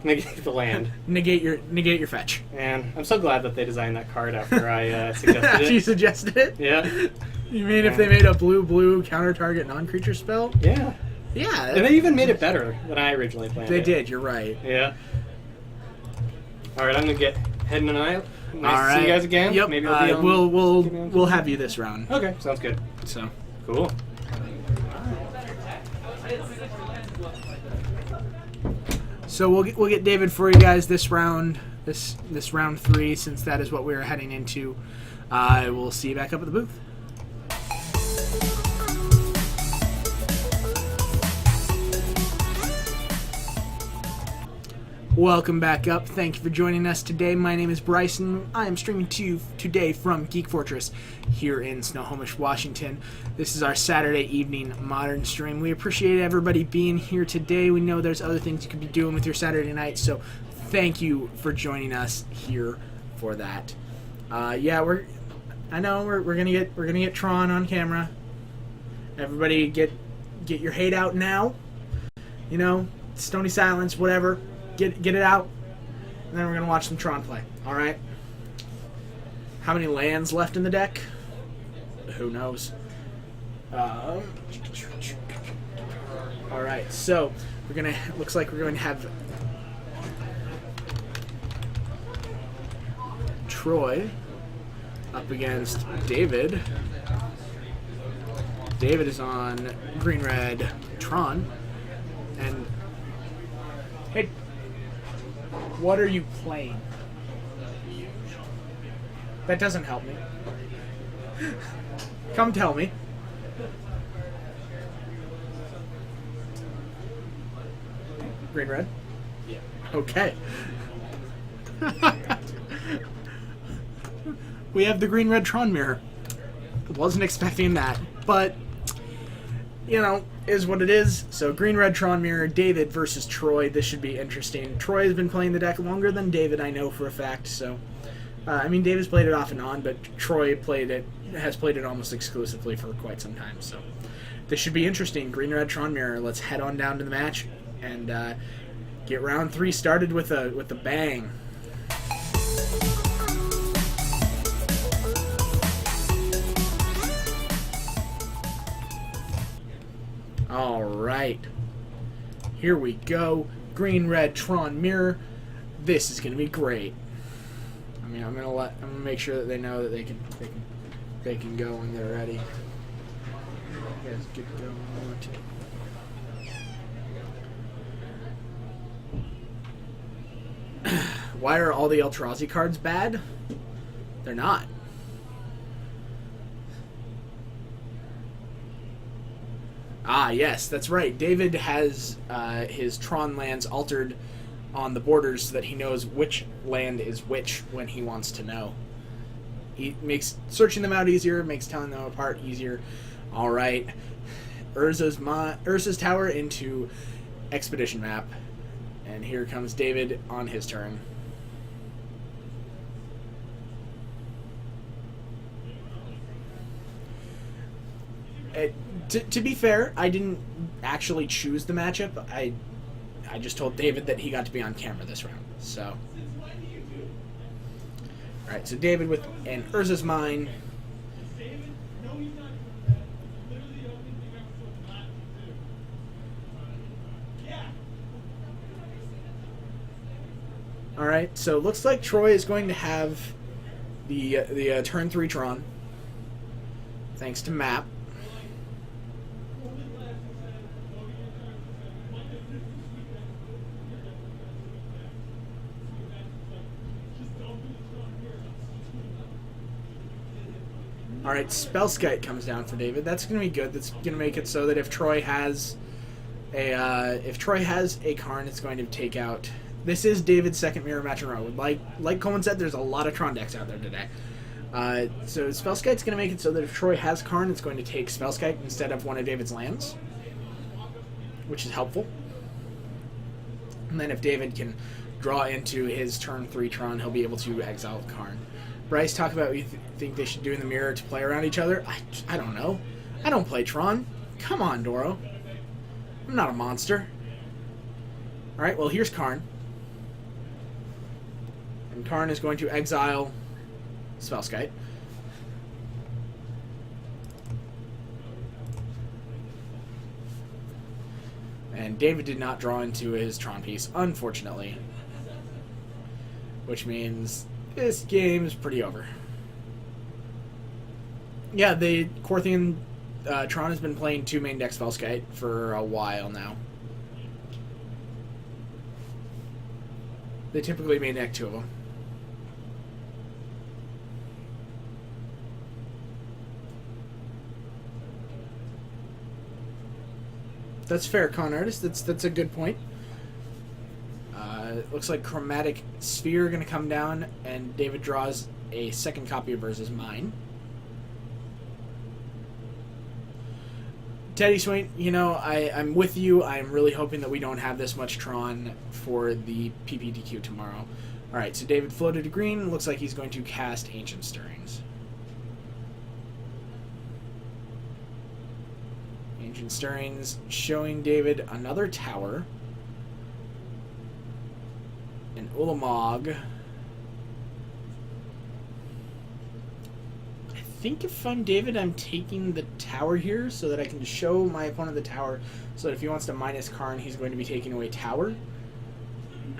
Negate the land. negate your fetch. And I'm so glad that they designed that card after I suggested After you it. suggested it. Yeah. You mean if they made a blue counter target non-creature spell? Yeah. Yeah. And they even made it better than I originally planned. They it. did. You're right. Yeah. All right, I'm gonna get heading tonight. Nice All to right. see you guys again. Yep. Maybe we'll be on. We'll have you this round. Okay, sounds good. So. Cool. So we'll get David for you guys this round, this round 3, since that is what we're heading into. We'll see you back up at the booth. Welcome back up. Thank you for joining us today. My name is Bryson. I am streaming to you today from Geek Fortress here in Snohomish, Washington. This is our Saturday evening modern stream. We appreciate everybody being here today. We know there's other things you could be doing with your Saturday night, so thank you for joining us here for that. Yeah, we're gonna get Tron on camera. Everybody get your hate out now. You know, Stony Silence, whatever. Get it out, and then we're gonna watch some Tron play. All right. How many lands left in the deck? Who knows? All right. So looks like we're going to have Troy up against David. David is on green-red Tron, and hey. What are you playing? That doesn't help me. Come tell me. Green red? Yeah. Okay. We have the green red Tron mirror. Wasn't expecting that, but you know, is what it is. So green red Tron mirror, David versus Troy. This should be interesting. Troy has been playing the deck longer than David, I know for a fact. So I mean, David's played it off and on, but Troy has played it almost exclusively for quite some time. So this should be interesting. Green red Tron mirror. Let's head on down to the match and get round 3 started with a bang. All right, here we go. Green red Tron mirror. This is gonna be great. I mean, I'm gonna make sure that they know that they can go when they're ready. You guys get going. Why are all the Eldrazi cards bad? They're not. Ah, yes, that's right. David has his Tron lands altered on the borders so that he knows which land is which when he wants to know. He makes searching them out easier, makes telling them apart easier. All right. Urza's Tower into Expedition Map. And here comes David on his turn. To be fair, I didn't actually choose the matchup. I just told David that he got to be on camera this round. So, all right. So David with an Urza's Mine. All right. So it looks like Troy is going to have the turn 3 Tron, thanks to Map. All right, Spellskite comes down for David. That's going to be good. That's going to make it so that if Troy has a Karn, it's going to take out. This is David's second mirror match in a row. Like Coleman said, there's a lot of Tron decks out there today. So Spellskite's going to make it so that if Troy has Karn, it's going to take Spellskite instead of one of David's lands, which is helpful. And then if David can draw into his turn 3 Tron, he'll be able to exile Karn. Bryce, talk about what you think they should do in the mirror to play around each other. I don't know. I don't play Tron. Come on, Doro. I'm not a monster. Alright, well, here's Karn. And Karn is going to exile Spellskite. And David did not draw into his Tron piece, unfortunately. Which means this game is pretty over. Yeah, the Korthian Tron has been playing 2 main deck Spellskite for a while now. They typically main deck 2 of them. That's fair, Con Artist. That's a good point. It looks like Chromatic Sphere going to come down, and David draws a second copy of Urza's Mine. Teddy Swain, I'm with you. I'm really hoping that we don't have this much Tron for the PPTQ tomorrow. Alright, so David floated to green. Looks like he's going to cast Ancient Stirrings. Ancient Stirrings showing David another tower. An Ulamog. I think if I'm David, I'm taking the tower here so that I can show my opponent the tower, so that if he wants to minus Karn, he's going to be taking away tower.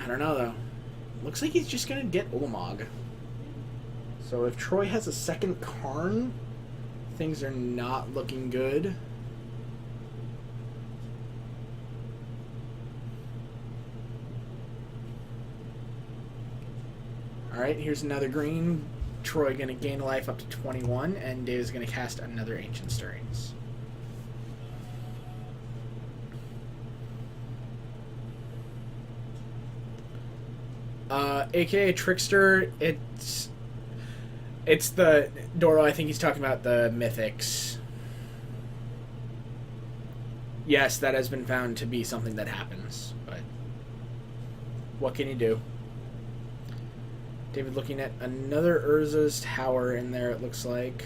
I don't know, though. Looks like he's just going to get Ulamog. So if Troy has a second Karn, things are not looking good. Alright, here's another green. Troy going to gain life up to 21, and Dave's going to cast another Ancient Stirrings. AKA Trickster, it's the Doro, I think he's talking about the Mythics. Yes, that has been found to be something that happens, but what can you do? David looking at another Urza's Tower in there, it looks like.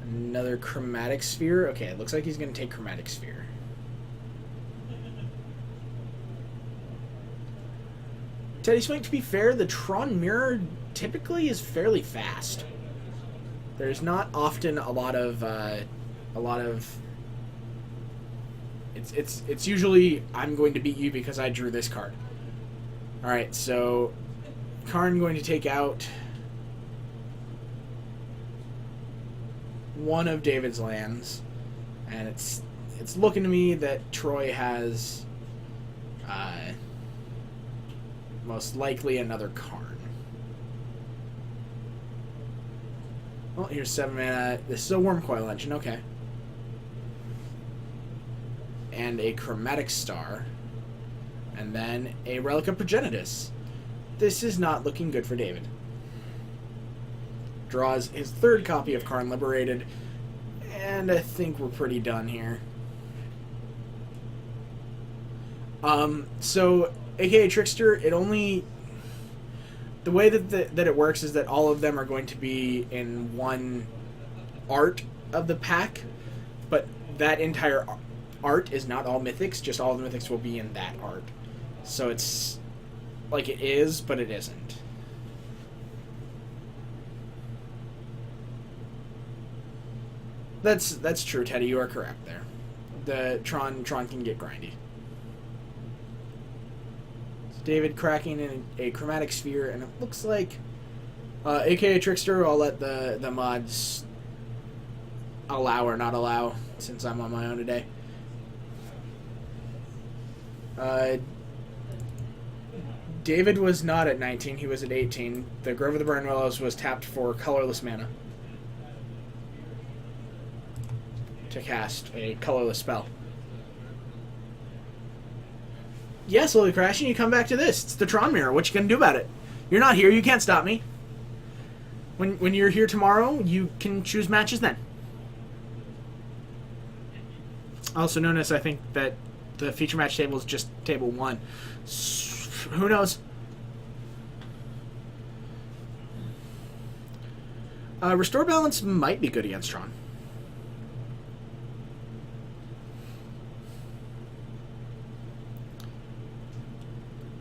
Another Chromatic Sphere. Okay, it looks like he's going to take Chromatic Sphere. Teddy Swing, to be fair, the Tron Mirror typically is fairly fast. There's not often a lot of it's usually I'm going to beat you because I drew this card. Alright, so Karn going to take out one of David's lands, and it's looking to me that Troy has most likely another Karn. Well, here's 7 mana. This is a Wormcoil Engine, okay. And a Chromatic Star. And then a Relic of Progenitus. This is not looking good for David. Draws his third copy of Karn Liberated, and I think we're pretty done here. So, AKA Trickster, the way that it works is that all of them are going to be in one art of the pack, but that entire art is not all Mythics, just all the Mythics will be in that art. So it's like it is, but it isn't. That's true, Teddy. You are correct there. The Tron can get grindy. So David cracking in a Chromatic Sphere, and it looks like AKA Trickster. I'll let the mods allow or not allow since I'm on my own today. David was not at 19, he was at 18. The Grove of the Burn Willows was tapped for colorless mana to cast a colorless spell. Yeah, slowly crashing, you come back to this. It's the Tron Mirror. What you gonna do about it? You're not here, you can't stop me. When you're here tomorrow, you can choose matches then. Also notice, I think, that the feature match table is just table 1. Who knows? Restore Balance might be good against Tron.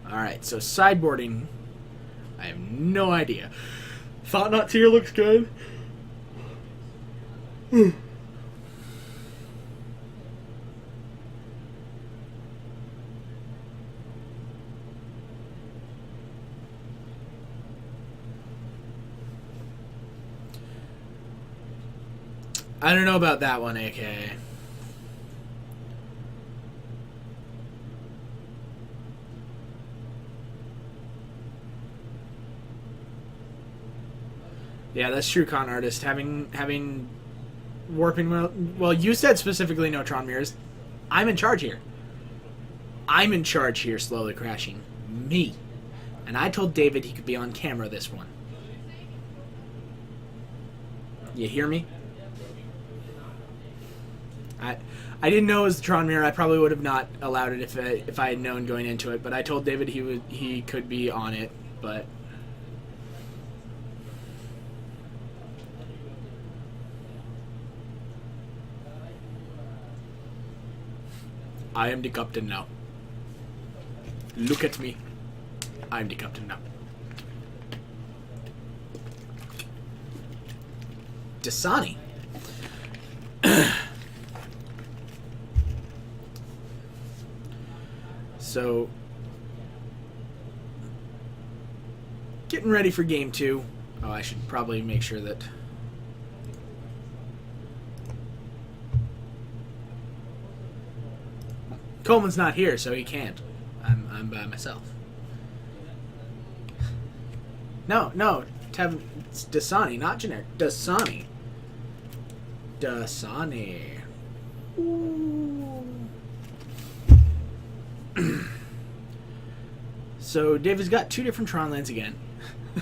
Alright, so sideboarding. I have no idea. Thought Not Tear looks good. I don't know about that one, AKA. Yeah, that's true, Con Artist. Having warping. Well, you said specifically no Tron Mirrors. I'm in charge here. I'm in charge here, slowly crashing. me. And I told David he could be on camera this one. You hear me? I didn't know it was the Tron mirror. I probably would have not allowed it if I had known going into it. But I told David he could be on it. But I am the captain now. Look at me. I am the captain now. Dasani. So, getting ready for game 2. Oh, I should probably make sure that... Coleman's not here, so he can't. I'm by myself. No, it's Dasani, not generic. Dasani. Dasani. So David's got 2 different Tron lands again.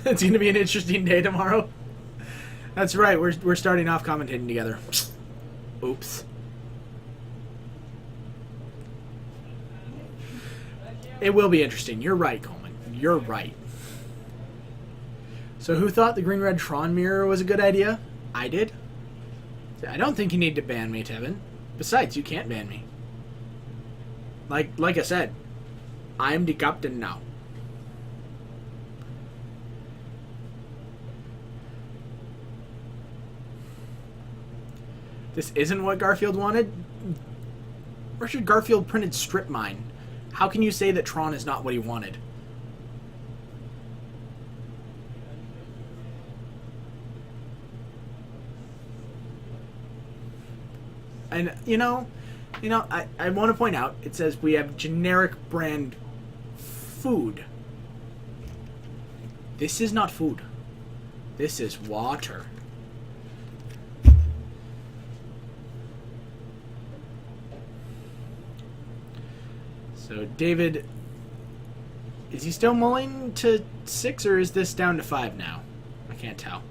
It's going to be an interesting day tomorrow. That's right, we're starting off commentating together. Oops. It will be interesting. You're right, Coleman. You're right. So who thought the green-red Tron mirror was a good idea? I did. I don't think you need to ban me, Tevin. Besides, you can't ban me. Like I said, I'm the captain now. This isn't what Garfield wanted? Richard Garfield printed strip mine. How can you say that Tron is not what he wanted? And, I want to point out, it says we have generic brand food. This is not food. This is water. So, David, is he still mulling to 6, or is this down to 5 now? I can't tell.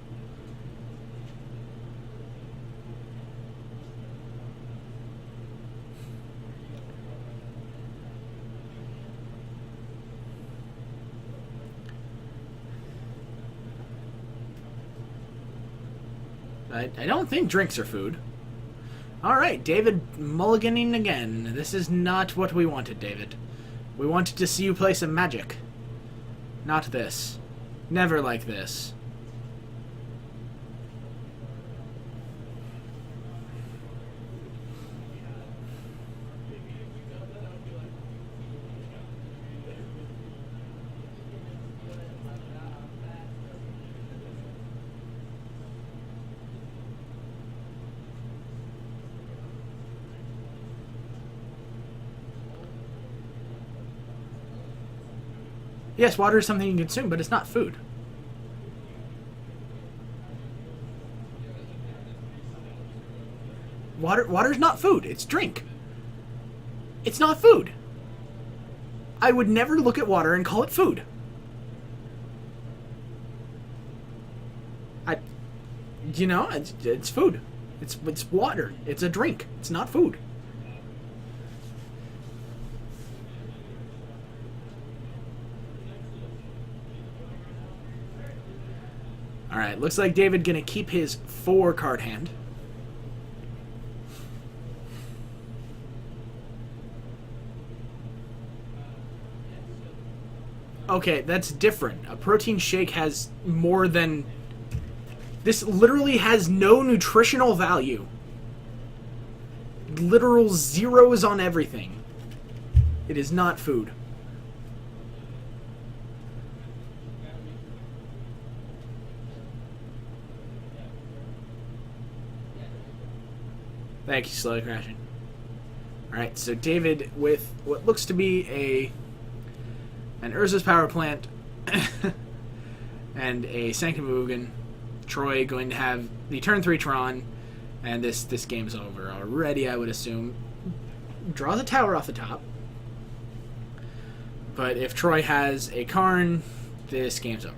I don't think drinks are food. Alright, David mulliganing again. This is not what we wanted, David. We wanted to see you play some Magic. Not this. Never like this. Yes, water is something you can consume, but it's not food. Water's not food. It's drink. It's not food. I would never look at water and call it food. It's food. It's water. It's a drink. It's not food. Alright, looks like David gonna keep his 4-card hand. Okay, that's different. A protein shake has more than... This literally has no nutritional value. Literal zeros on everything. It is not food. Thank you, Slowly Crashing. Alright, so David with what looks to be an Urza's Power Plant and a Sanctum of Ugin. Troy going to have the turn 3 Tron, and this game's over already, I would assume. Draw the tower off the top. But if Troy has a Karn, this game's over.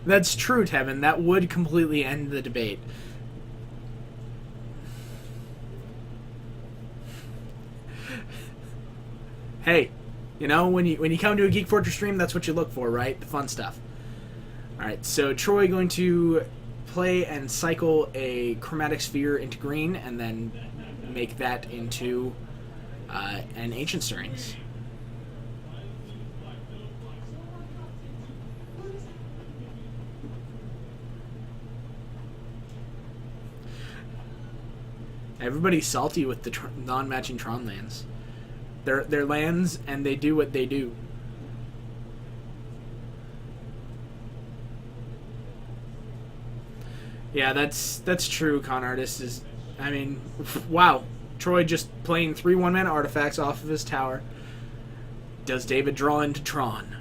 That's true, Tevin. That would completely end the debate. Hey, you know, when you come to a Geek Fortress stream, that's what you look for, right? The fun stuff. Alright, so Troy going to play and cycle a chromatic sphere into green and then make that into an Ancient Stirrings. Everybody's salty with the non-matching Tron lands. They're lands, and they do what they do. Yeah, that's true. Con Artist is, I mean, wow. Troy just playing 3 1-mana artifacts off of his tower. Does David draw into Tron?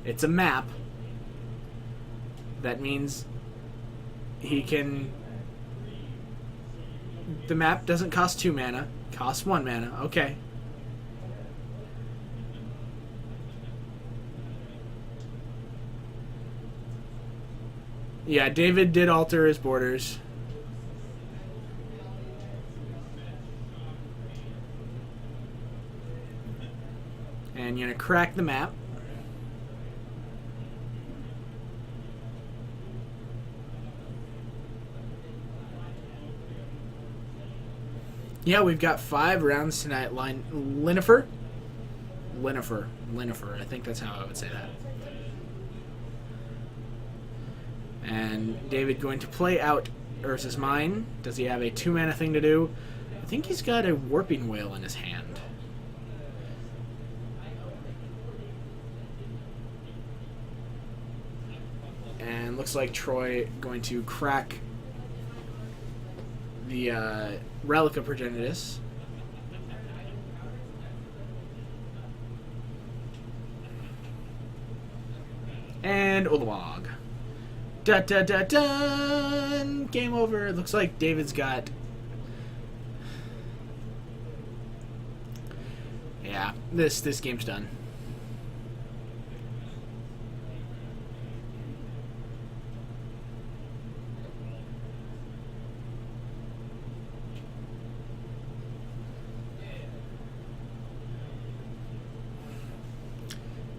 It's a map. That means he can. The map doesn't cost 2 mana, it costs 1 mana. Okay. Yeah, David did alter his borders. And you're going to crack the map. Yeah, we've got 5 rounds tonight. Linifer? Linifer. I think that's how I would say that. And David going to play out Urza's Mine. Does he have a 2-mana thing to do? I think he's got a Warping Whale in his hand. And looks like Troy going to crack the Relic of Progenitus. And Ulamog. Dun. Game over. Looks like David's got... Yeah, this game's done.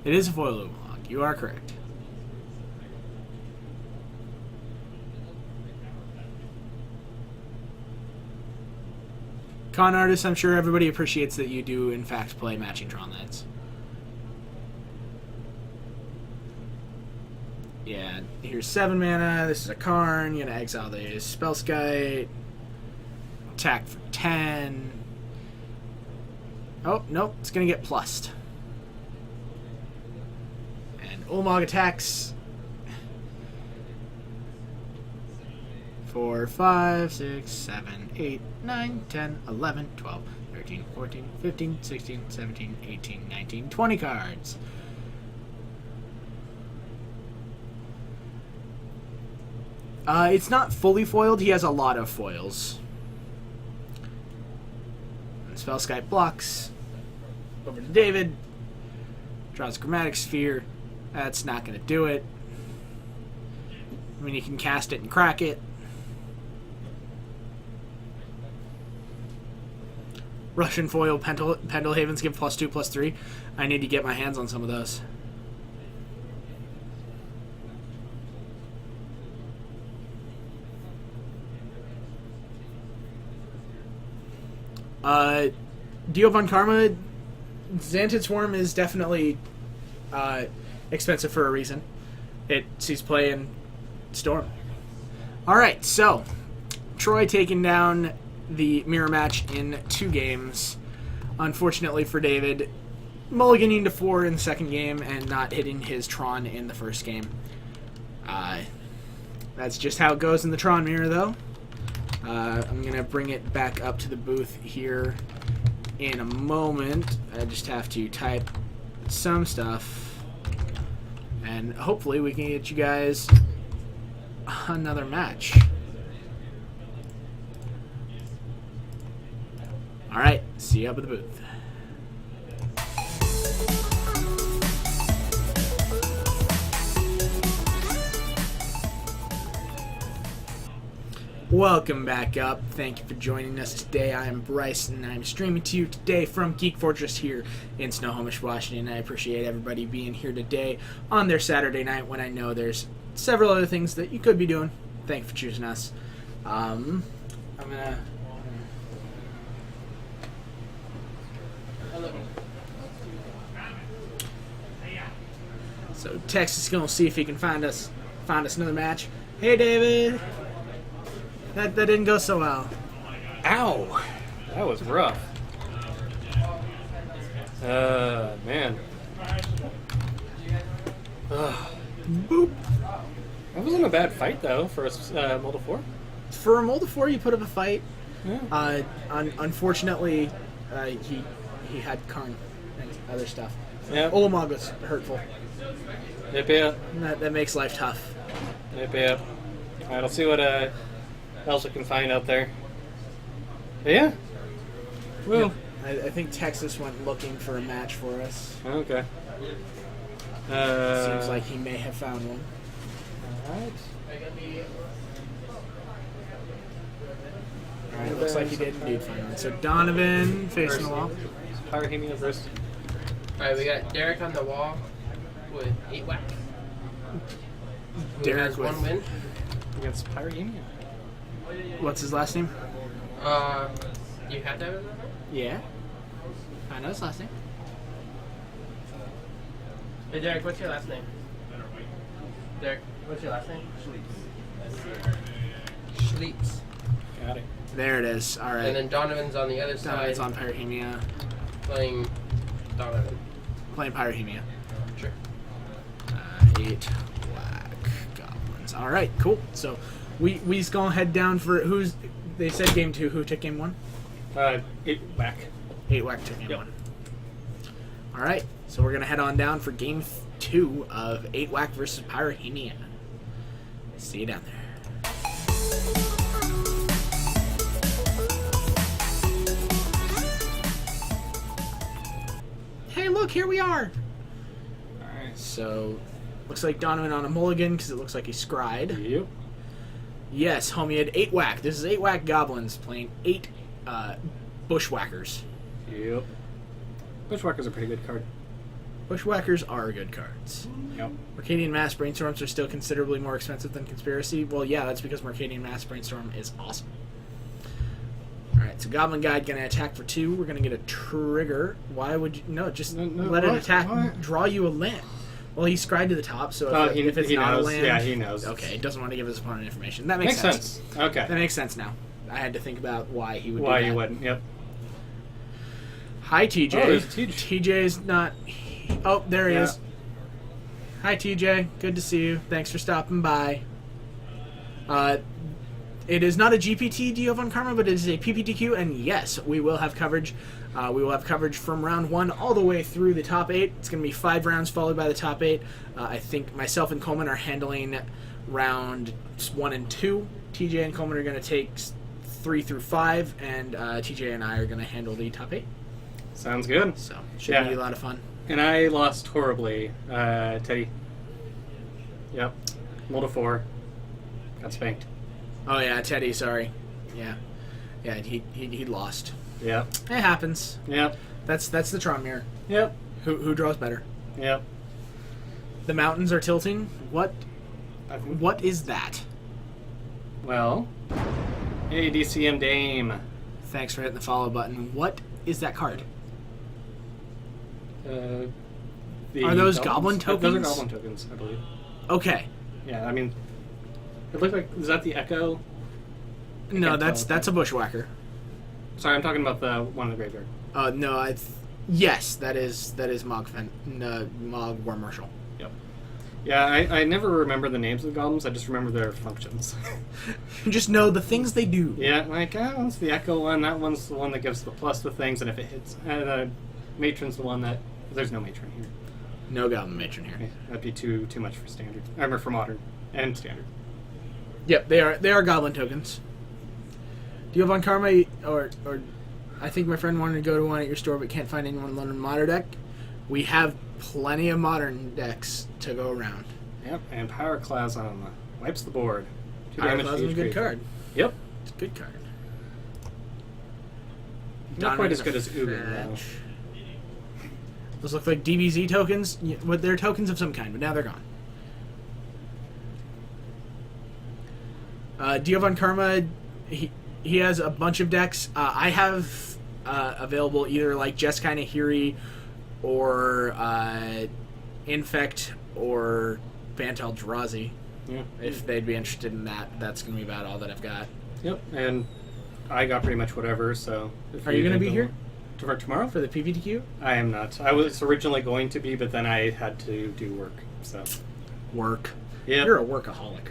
It is a foil Ulamog. You are correct. Con Artist, I'm sure everybody appreciates that you do, in fact, play matching Tron lands. Yeah, here's 7 mana. This is a Karn. You're going to exile the Spellskite. Attack for 10. Oh, nope. It's going to get plussed. And Ulamog attacks. 4, 5, 6, 7, 8, 9, 10, 11, 12, 13, 14, 15, 16, 17, 18, 19, 20 cards. It's not fully foiled. He has a lot of foils. And Spellskite blocks. Over to David. Draws a Chromatic Sphere. That's not going to do it. I mean, you can cast it and crack it. Russian foil Pendelhavens give +2/+3. I need to get my hands on some of those. Dio Von Karma, Xantid Swarm is definitely expensive for a reason. It sees play in Storm. Alright, so Troy taking down the mirror match in 2 games. Unfortunately for David, mulliganing to 4 in the second game and not hitting his Tron in the first game. That's just how it goes in the Tron mirror, though. I'm going to bring it back up to the booth here in a moment. I just have to type some stuff. And hopefully we can get you guys another match. Alright, see you up at the booth. Welcome back up. Thank you for joining us today. I am Bryce, and I'm streaming to you today from Geek Fortress here in Snohomish, Washington. I appreciate everybody being here today on their Saturday night when I know there's several other things that you could be doing. Thank you for choosing us. I'm gonna... So Tex is gonna see if he can find us another match. Hey, David. That didn't go so well. Ow! That was rough. Man. Boop. That wasn't a bad fight, though, for a Mold 4. For a Mold 4, you put up a fight. Yeah. Unfortunately, he had Karn and other stuff. Yeah. Olamog was hurtful. Yep. That makes life tough. Yep. Alright, I'll see what else we can find out there. But yeah. Well. I think Texas went looking for a match for us. Okay. Seems like he may have found one. Alright. Alright, it looks like he did indeed find one. So Donovan facing the wall. Pyrahemia versus. Alright, we got Derek on the wall with 8 whack. Who Derek has with- one win. Against Pyrahemia. What's his last name? You have that in there? Yeah. I know his last name. Hey Derek, what's your last name? Derek, what's your last name? Schleets. Got it. There it is. Alright. And then Donovan's on the other Donovan's side on Pyrahemia. playing Donovan. Playing Pyrahemia. Sure. 8 whack goblins. Alright, cool. So we just gonna head down for who's they said game 2. Who took game 1? 8 whack. 8 whack took game Yep. 1. Alright, so we're gonna head on down for game 2 of 8 whack versus Pyrahemia. See you down there. Hey, look, here we are. Alright. So, looks like Donovan on a mulligan because it looks like he scried. Yep. Yes, homie had 8 whack. This is 8 whack goblins playing 8 bushwhackers. Yep. Bushwhackers are a pretty good card. Bushwhackers are good cards. Yep. Mercadian Mass Brainstorms are still considerably more expensive than Conspiracy. Well, yeah, that's because Mercadian Mass Brainstorm is awesome. Alright, so Goblin Guide going to attack for 2. We're going to get a trigger. Why would you... No, just No, let it what? attack. What? Draw you a land. Well, he scried to the top, so if it's he not knows. a land... Yeah, he knows. Okay, he doesn't want to give his opponent information. That makes Makes sense. sense. Okay. That makes sense now. I had to think about why he would Why do that. you wouldn't? Yep. Hi, TJ. Oh, there's TJ. TJ's not... Oh, there he Yeah. is. Hi, TJ. Good to see you. Thanks for stopping by. It is not a GPT DO on Karma, but it is a PPTQ, and yes, we will have coverage. We will have coverage from round 1 all the way through the top 8. It's going to be 5 rounds followed by the top 8. I think myself and Coleman are handling round 1 and 2. TJ and Coleman are going to take 3 through 5, and TJ and I are going to handle the top 8. Sounds good. So, should Yeah. be a lot of fun. And I lost horribly, Teddy. Yep. Mold 4. Got spanked. Oh yeah, Teddy. Sorry. Yeah, he lost. Yep. It happens. Yep. That's the Tron mirror. Yep. Who draws better? Yep. The mountains are tilting. What is that? Well. Hey, DCM Dame. Thanks for hitting the follow button. What is that card? Are those goblin Those are tokens? goblin tokens, I believe. Okay. Yeah, I mean, it looked like, is that the Echo? No, can't that's tell. a bushwhacker. Sorry, I'm talking about the one in the graveyard. No, yes, that is Mog War Marshal. Yep. Yeah, I never remember the names of the goblins, I just remember their functions. You just know the things they do. Yeah, like, that one's the Echo one, that one's the one that gives the plus to things, and if it hits, the Matron's the one that, there's no Matron here. No Goblin Matron here. Okay, that'd be too much for standard. I remember for modern and standard. Yep, they are Goblin tokens. Do you have on Karma, or I think my friend wanted to go to one at your store but can't find anyone loaning modern deck? We have plenty of modern decks to go around. Yep, and Pyroclasm wipes the board. 2 damage to Pyroclasm is a each good creature. card. Yep. It's a good card. Not quite as Donovan good as Ugin, though. Fetch. Those look like DBZ tokens. But they're tokens of some kind, but now they're gone. Do you have on Karma? He has a bunch of decks. I have available either like Jeskai Nahiri or Infect or Bantel Eldrazi. Yeah. If they'd be interested in that, that's going to be about all that I've got. Yep, and I got pretty much whatever, so... if Are you going to think be of- here For tomorrow? for the PPTQ? I am not. I was originally going to be, but then I had to do work, so... Work. Yeah. You're a workaholic.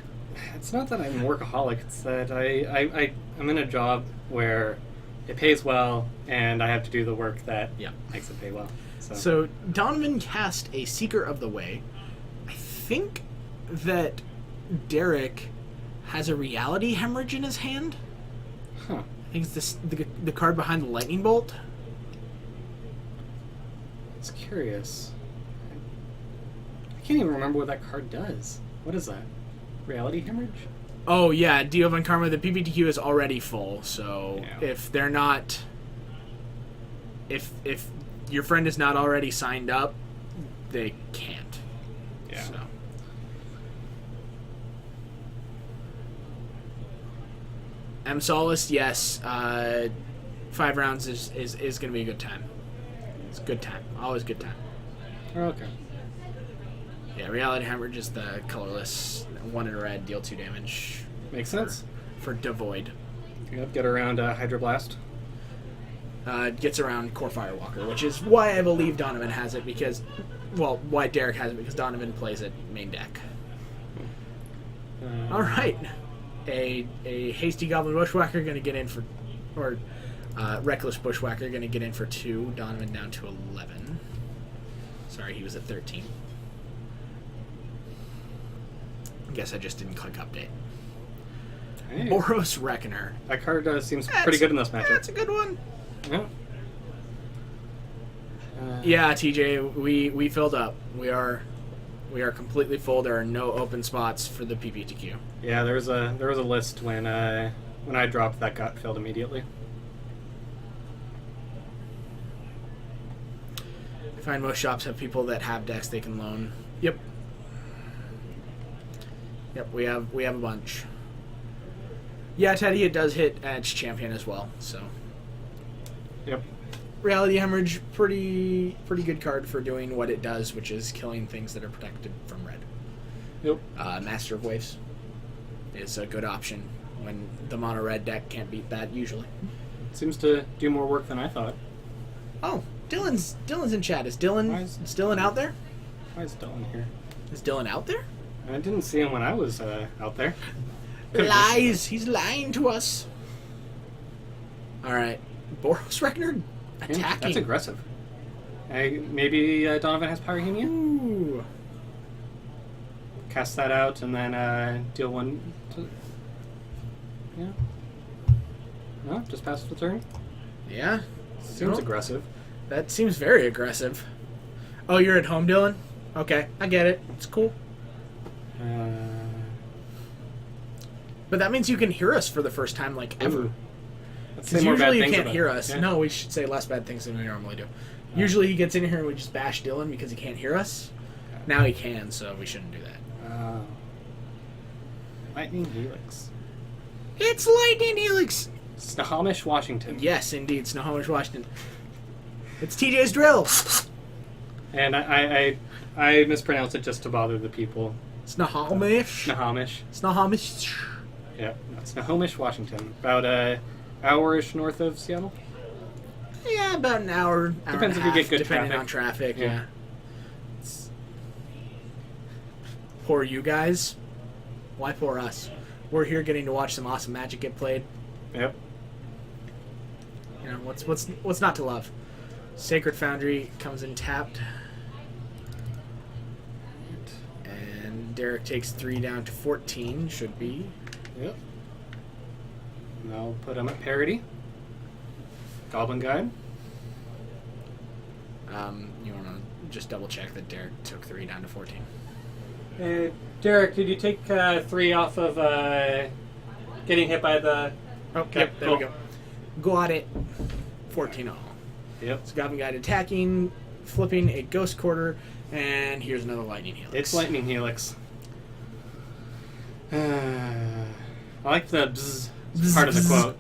It's not that I'm a workaholic, it's that I'm in a job where it pays well, and I have to do the work that Yeah. makes it pay well. So Donovan cast a Seeker of the Way. I think that Derek has a Reality Hemorrhage in his hand. Huh. I think it's the card behind the Lightning Bolt. It's curious. I can't even remember what that card does. What is that? Reality Hemorrhage? Oh yeah, Dio Von Karma, the PPTQ is already full, so Yeah. if they're not... If your friend is not already signed up, they can't. Yeah. So. M. Solace, yes. 5 rounds is going to be a good time. It's a good time. Always good time. Oh, okay. Yeah, Reality Hemorrhage is the colorless 1 in a red, deal 2 damage. Makes sense. For Devoid. Yep, get around Hydroblast. Gets around Core Firewalker, which is why I believe Donovan has it, because... Well, why Derek has it, because Donovan plays it main deck. Alright. A Hasty Goblin Bushwhacker going to get in for... Or Reckless Bushwhacker going to get in for 2. Donovan down to 11. Sorry, he was at 13. I guess I just didn't click update. Hey, Boros Reckoner. that card seems pretty good in this matchup. That's a good one. Yeah. Yeah, TJ, we filled up. We are completely full. There are no open spots for the PPTQ. Yeah, there was a list when I dropped that got filled immediately. I find most shops have people that have decks they can loan. Yep. Yep, we have a bunch. Yeah, Teddy, it does hit Edge Champion as well, so. Yep. Reality Hemorrhage, pretty good card for doing what it does, which is killing things that are protected from red. Yep. Master of Waves is a good option when the mono red deck can't beat that usually. Seems to do more work than I thought. Oh, Dylan's in chat. Is Why is- Dylan out there? Why is Dylan here? Is Dylan out there? I didn't see him when I was out there. Could've Lies. He's lying to us. All right, Boros Reckoner Yeah, attacking. that's aggressive. Maybe Donovan has Pyrrhemia? Ooh. Cast that out and then deal 1 to... Yeah. No, just pass the turn. Yeah. Seems No. aggressive. That seems very aggressive. Oh, you're at home, Dylan? Okay, I get it. It's cool. But that means you can hear us for the first time, like, ever. Ooh. Let's Because say more bad usually you things can't about hear it. us. Yeah. No, we should say less bad things than we normally do. Usually he gets in here and we just bash Dylan because he can't hear us. Now he can, so we shouldn't do that. Lightning Helix. It's Lightning Helix! Snohomish, Washington. Yes, indeed, Snohomish, Washington. It's TJ's drill! And I mispronounced it just to bother the people. Snohomish? Snohomish. Snohomish. Yeah, Snohomish, Washington. About an hour-ish north of Seattle. Yeah, about an hour. Depends and if a you half, get good depending traffic. on traffic. Yeah. Yeah. Poor you guys. Why poor us? We're here getting to watch some awesome Magic get played. Yep. You know what's not to love? Sacred Foundry comes in tapped. Derek takes 3 down to 14. Should be. Yep. And I'll put him at parity. Goblin Guide. You want to just double check that Derek took 3 down to 14. Derek, did you take 3 off of getting hit by the... Okay, Yep, there cool. we go. Got it. 14 all. Yep. So Goblin Guide attacking, flipping a Ghost Quarter, and here's another Lightning Helix. It's Lightning Helix. I like the bzz part of the quote.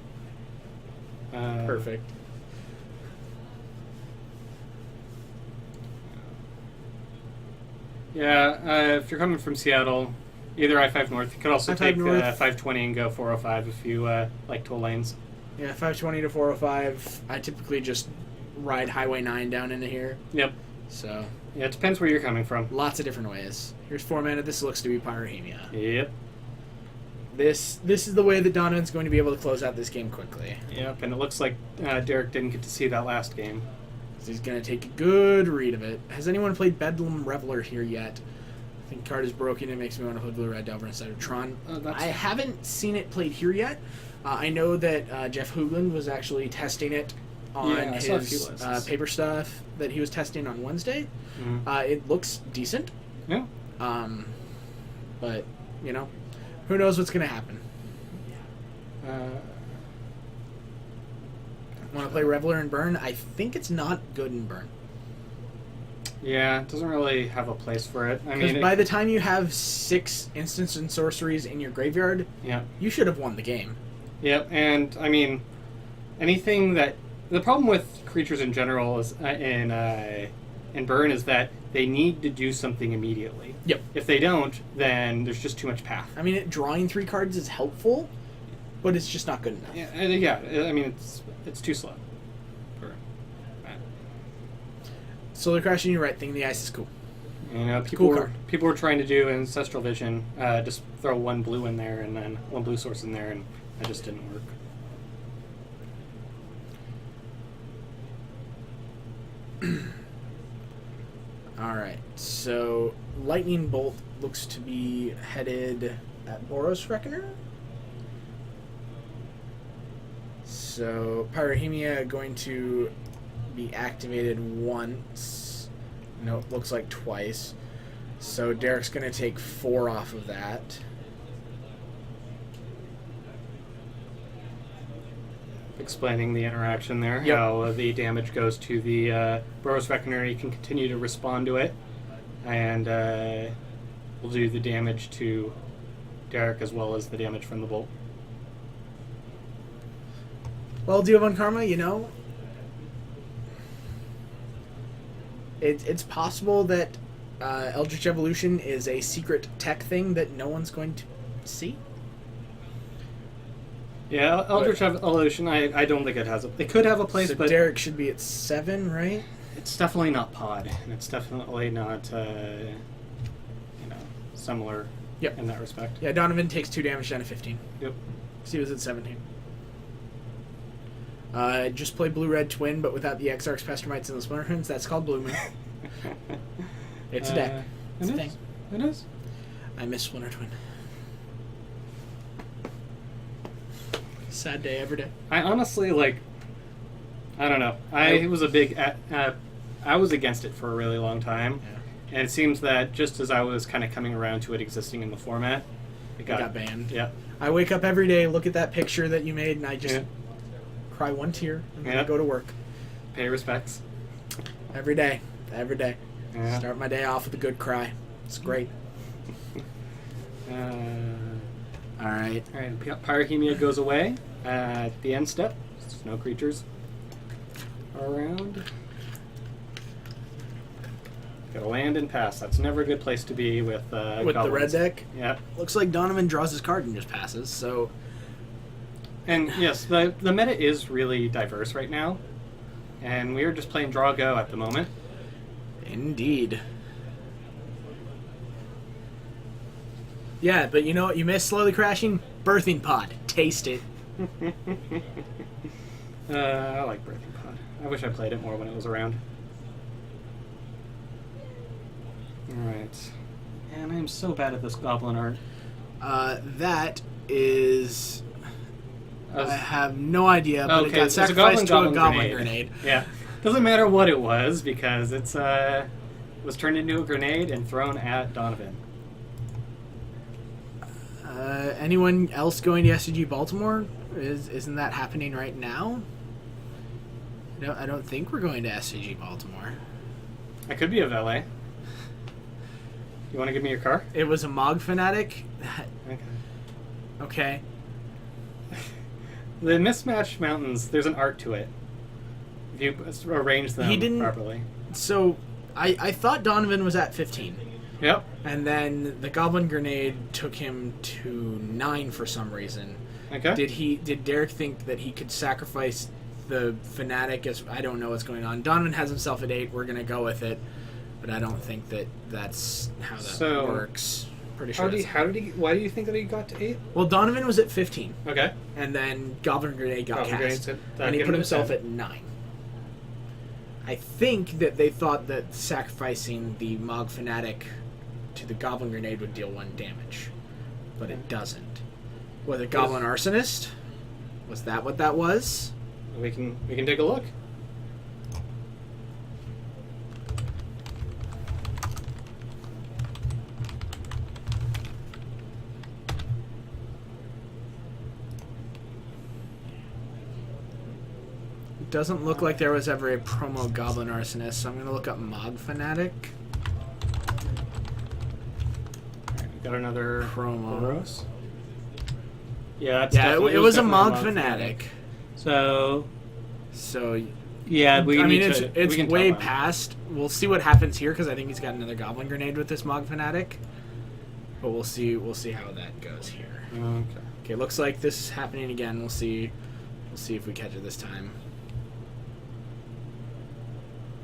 Perfect. Yeah, if you're coming from Seattle, either I-5 North, you could also I-5 take North. 520 and go 405 if you like toll lanes. Yeah, 520 to 405. I typically just ride Highway 9 down into here. Yep. So, Yeah, it depends where you're coming from. lots of different ways. Here's 4 mana. This looks to be Pyrrhemia. Yep. This is the way that Donovan's going to be able to close out this game quickly. Yep, and it looks like Derek didn't get to see that last game. He's going to take a good read of it. Has anyone played Bedlam Reveler here yet? I think card is broken. It makes me want to play Blue Red Delver instead of Tron. I haven't seen it played here yet. I know that Jeff Hoogland was actually testing it on Yeah, I saw a few his lists. paper stuff that he was testing on Wednesday. Mhm. It looks decent. Yeah. But, you know, who knows what's going to happen. Want to play Reveler and Burn? I think it's not good in Burn. Yeah, it doesn't really have a place for it. I Because mean, by the time you have 6 instants and sorceries in your graveyard, yeah. you should have won the game. Yep, and I mean, anything that the problem with creatures in general is in Burn is that they need to do something immediately. Yep. If they don't, then there's just too much path. I mean, drawing 3 cards is helpful, but it's just not good enough. Yeah, I mean, it's too slow. For that. Solar Crashing, you're right. Thing of the Ice is cool. You know, people Cool were card. people were trying to do Ancestral Vision, just throw 1 blue in there and then 1 blue source in there, and that just didn't work. Alright, so Lightning Bolt looks to be headed at Boros Reckoner. So Pyrrhemia going to be activated once. No, it looks like twice. So Derek's going to take 4 off of that. Explaining the interaction there, Yep. how the damage goes to the Boros Reckoner. You can continue to respond to it, and we'll do the damage to Derek as well as the damage from the bolt. Well, Diovan Karma, you know, it's possible that Eldritch Evolution is a secret tech thing that no one's going to see. Yeah, Eldritch Evolution, I don't think it has it could have a place, So but Derek should be at 7, right? it's definitely not Pod, and it's definitely not, similar Yep. in that respect. Yeah, Donovan takes 2 damage down to 15. Yep. So he was at 17. Just play Blue-Red Twin, but without the Exarchs, Pestermites, and the Splinterhorns. That's called Blue Moon. It's a deck. It's It a is. thing. It is. I miss Splinter Twin. Sad day every day. I honestly I don't know. I was a big. I was against it for a really long time, and it seems that just as I was kind of coming around to it existing in the format, it Got banned. Yeah. I wake up every day, look at that picture that you made, and I just Yeah. cry 1 tear, and then I Yeah. go to work. Pay respects. Every day. Every day. Yeah. Start my day off with a good cry. It's great. All right. All right. Pyrrhemia goes away at the end step. There's no creatures around. Gotta land and pass. That's never a good place to be with With the red goblins. deck, Yep. looks like Donovan draws his card and just passes, so... And yes, the meta is really diverse right now, and we are just playing draw go at the moment. Indeed. Yeah, but you know what you missed slowly crashing? Birthing Pod. Taste it. I like Birthing Pod. I wish I played it more when it was around. Alright. Man, I am so bad at this goblin art. That is... I have no idea, but Okay, it got it's a sacrificed to a goblin goblin grenade. grenade. Yeah. Doesn't matter what it was, because it's was turned into a grenade and thrown at Donovan. Anyone else going to SCG Baltimore? Isn't that happening right now? I don't think we're going to SCG Baltimore. I could be a valet. You want to give me your car? It was a Mog Fanatic. Okay. Okay. The mismatched mountains, there's an art to it. If you arrange them He didn't- properly. So, I thought Donovan was at 15. Yep. And then the Goblin Grenade took him to 9 for some reason. Okay. Did Derek think that he could sacrifice the Fanatic? I don't know what's going on. Donovan has himself at 8. We're going to go with it. But I don't think that's how that works. Pretty sure. Why do you think that he got to 8? Well, Donovan was at 15. Okay. And then Goblin Grenade got Goblin cast. Grenade And he took put him to himself 10. at 9. I think that they thought that sacrificing the Mog Fanatic to the Goblin Grenade would deal 1 damage. But it doesn't. Was it Goblin Arsonist? Was that what that was? We can take a look. It doesn't look like there was ever a promo Goblin Arsonist, so I'm going to look up Mog Fanatic. Alright, we got another Promo. Boros. Yeah, It was a Mog Fanatic. So So, yeah, it's way past. We'll see what happens here because I think he's got another Goblin Grenade with this Mog Fanatic. But we'll see how that goes here. Okay. Okay, looks like this is happening again. We'll see if we catch it this time.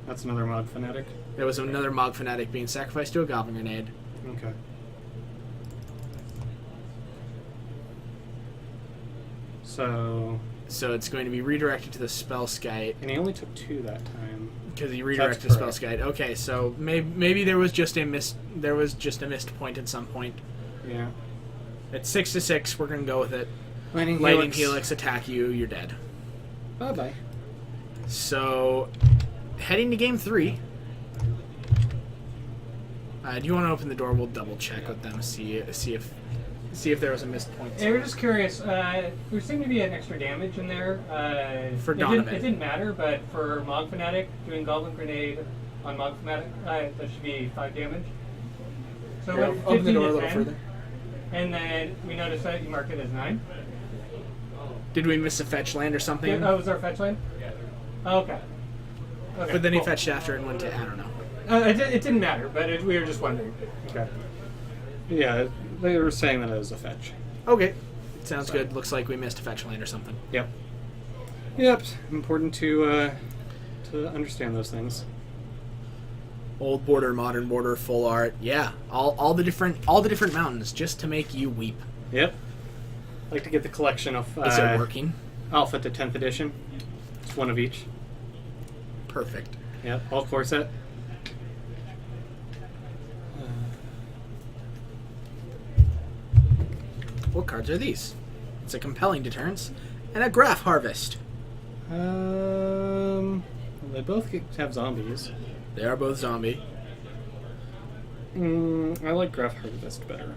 That's another Mog Fanatic. There was another Mog Fanatic being sacrificed to a Goblin Grenade. Okay. So it's going to be redirected to the Spell Skite And he only took 2 that time. because he redirected the That's Spell correct. Skite. Okay, so maybe there was just a missed point at some point. Yeah. At 6-6, we're gonna go with it. Lightning Helix attack you, you're dead. Bye bye. So, heading to game 3. Do you want to open the door? We'll double check with them, see if there was a missed point. Yeah, we're just curious. There seemed to be an extra damage in there. For Donovan. It didn't matter, but for Mog Fanatic, doing Goblin Grenade on Mog Fanatic, that should be 5 damage. So Here, it went open the 15 door a to little 10, further. and then we noticed that you marked it as 9. Did we miss a fetch land or something? Oh, was our fetch land? Okay. Okay. But then he cool. fetched after and went to, I don't know. It didn't matter, but we were just wondering. Okay. Yeah, they were saying that it was a fetch. Okay. Sounds good. Looks like we missed a fetch land or something. Yep. Yep. Important to understand those things. Old border, modern border, full art. Yeah. All the different mountains just to make you weep. Yep. Like to get the collection of Is it working? Alpha to 10th edition. It's one of each. Perfect. Yep. All core set. What cards are these? It's a compelling deterrence and a graph harvest. They both have zombies. They are both zombie. I like Graph Harvest better.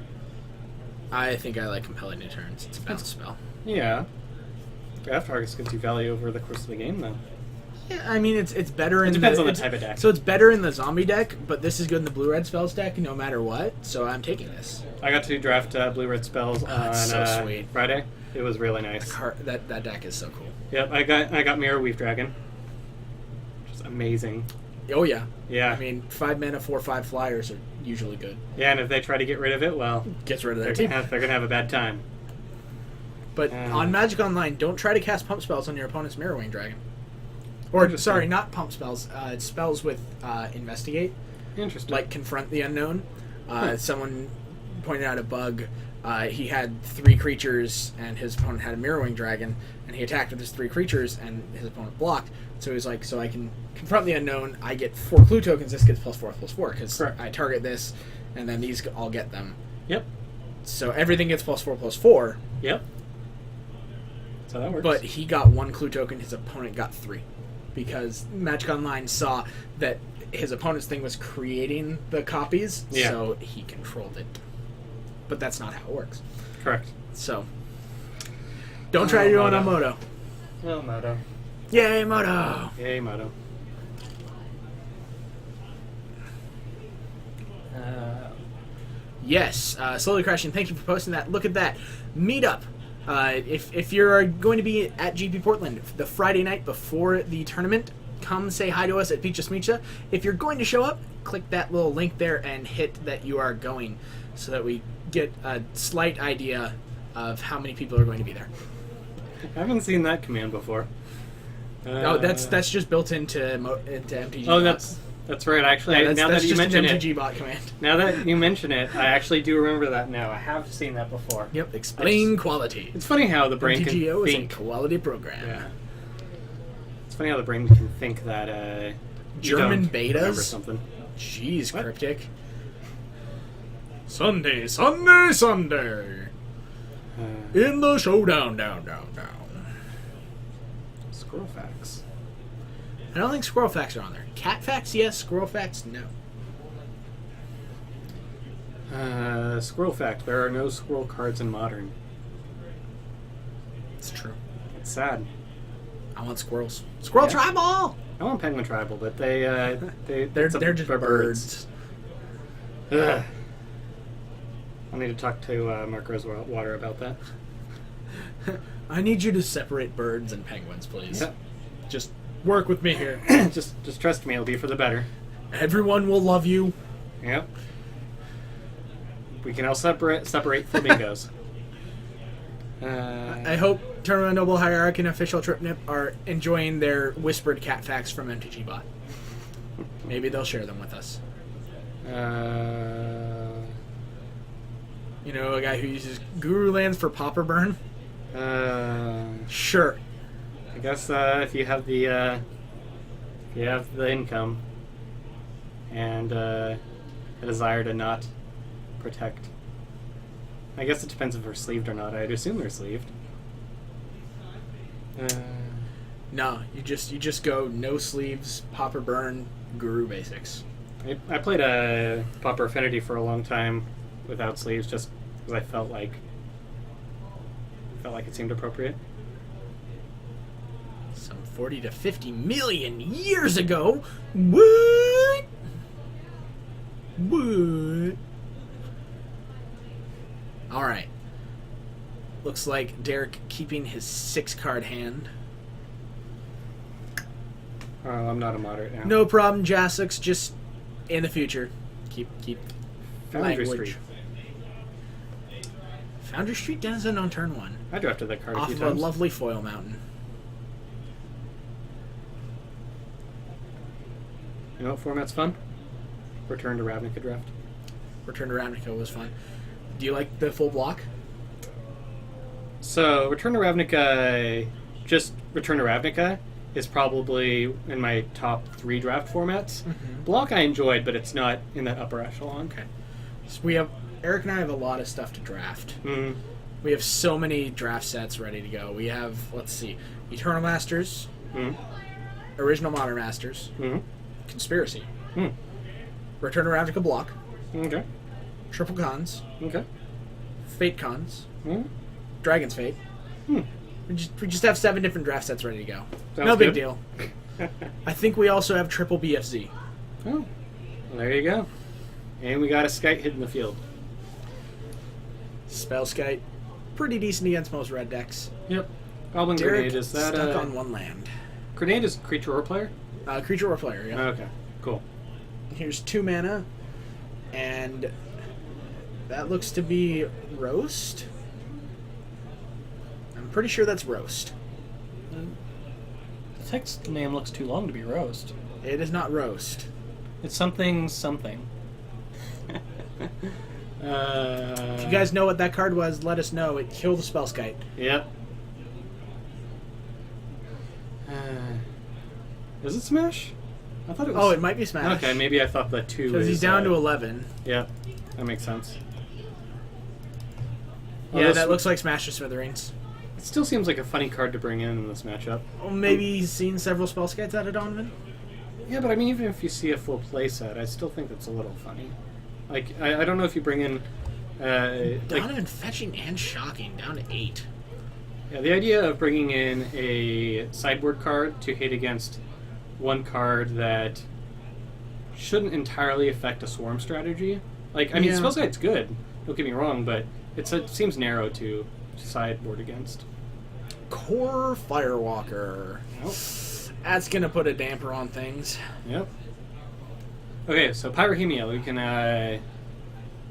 I think I like compelling deterrence. It's a bounce spell. Yeah. Graph Harvest gives you value over the course of the game, though. Yeah, I mean it's better in It depends on the it's- type of deck. So it's better in the zombie deck, but this is good in the blue red spells deck no matter what. So I'm taking this. I got to draft blue-red spells on it's so sweet. Friday. It was really nice. That deck is so cool. Yep, I got Mirror Weave Dragon, which is amazing. Oh yeah. Yeah. I mean 5 mana 4/5 flyers are usually good. Yeah, and if they try to get rid of it, well, Gets rid of they're their gonna team. have a bad time. But on Magic Online, don't try to cast pump spells on your opponent's Mirrorwing Dragon. Or Interesting. sorry, not pump spells. It's spells with investigate. Interesting. Like Confront the Unknown. Someone pointed out a bug. He had 3 creatures, and his opponent had a Mirrorwing Dragon, and he attacked with his 3 creatures, and his opponent blocked. So he was like, so I can Confront the Unknown, I get 4 clue tokens, this gets +4/+4, because Correct. I target this, and then these all get them. Yep. So everything gets +4/+4. Yep. So that works. But he got 1 clue token, his opponent got 3. Because Magic Online saw that his opponent's thing was creating the copies, Yeah. so he controlled it. But that's not how it works. Correct. So, don't try to do it on Moto. Moto. Oh, Moto. Yay, Moto! Yay, Moto. Yes, Slowly Crashing, thank you for posting that. Look at that. Meetup. If you're going to be at GP Portland the Friday night before the tournament, come say hi to us at Pizza Smicha. If you're going to show up, click that little link there and hit that you are going so that we get a slight idea of how many people are going to be there. I haven't seen that command before. Oh, that's just built into MTG. Oh, bots. that's right. Actually, Yeah, now that's that you just an mention MTG it, bot command. now that you mention it, I actually do remember that now. I have seen that before. Yep, explain quality. It's funny how the brain MTGO can is a think. quality program. Yeah. It's funny how the brain can think that you German don't betas? remember something. Jeez, What? cryptic. Sunday, Sunday, Sunday. In the showdown, down. Squirrel facts. I don't think squirrel facts are on there. Cat facts, yes. Squirrel facts, no. Squirrel fact: there are no squirrel cards in Modern. It's true. It's sad. I want squirrels. Squirrel Yeah. tribal. I want Penguin Tribal, but they're They're just birds. Ugh. I need to talk to Mark Rosewater about that. I need you to separate birds and penguins, please. Yep. Just work with me here. just trust me, it'll be for the better. Everyone will love you. Yep. We can all separate flamingos. I hope Tournament Noble Hierarchy and Official Tripnip are enjoying their whispered cat facts from MTG Bot. Maybe they'll share them with us. You know, a guy who uses Guru Lands for Pauper Burn? Sure. I guess if you have the income and a desire to not protect. I guess it depends if they're sleeved or not. I'd assume they're sleeved. No, you just go no sleeves, Pauper Burn, Guru basics. I played a Pauper Affinity for a long time without sleeves, just because I felt like it seemed appropriate. Some 40 to 50 million years ago. What? All right. Looks like Derek keeping his 6-card hand. Oh, I'm not a moderate now. No problem, Jasix. Just in the future, keep Foundry language. Street. Foundry Street Denizen on turn 1. I drafted that card a Off few of a times. lovely foil mountain. You know what format's fun? Return to Ravnica draft. Return to Ravnica was fun. Do you like the full block? So, Return to Ravnica, just Return to Ravnica is probably in my top 3 draft formats. Mhm. Block I enjoyed, but it's not in that upper echelon. Okay. So Eric and I have a lot of stuff to draft. Mm. We have so many draft sets ready to go. We have, let's see, Eternal Masters, Mm. Original Modern Masters, Mm. Conspiracy, Mm. Return to Ravnica block, Okay. Triple Cons, Okay. Fate Cons, Mm. Dragon's Fate. Hmm. We just have 7 different draft sets ready to go. Sounds No big good. deal. I think we also have triple BFZ. Oh, well, there you go. And we got a Skite hidden in the field. Spellskite, pretty decent against most red decks. Yep. Goblin Derek Grenade, is that stuck on 1 land. Grenade is creature or player? Creature or player, yeah. Okay, cool. Here's 2 mana, and that looks to be Roast. I'm pretty sure that's Roast. The text name looks too long to be roast. It is not Roast. It's something something. If you guys know what that card was, let us know. It killed the Spellskite. Yep. Is it Smash? I thought it was. Oh, it might be Smash. Okay, maybe I thought the 2 Because he's down to 11. Yeah, that makes sense. Yeah, Although that looks like Smash to Smithereens. It still seems like a funny card to bring in this matchup. Well, maybe he's seen several spell skites out of Donovan. Yeah, but I mean, even if you see a full playset, I still think that's a little funny. Like, I don't know if you bring in... like, Donovan fetching and shocking down to 8. yeah, the idea of bringing in a sideboard card to hit against one card that shouldn't entirely affect a swarm strategy. Like, I mean, Yeah. Spell Guide's good, don't get me wrong, but it seems narrow to sideboard against. Core Firewalker. Nope. That's going to put a damper on things. Yep. Okay, so Pyrrhemia, we can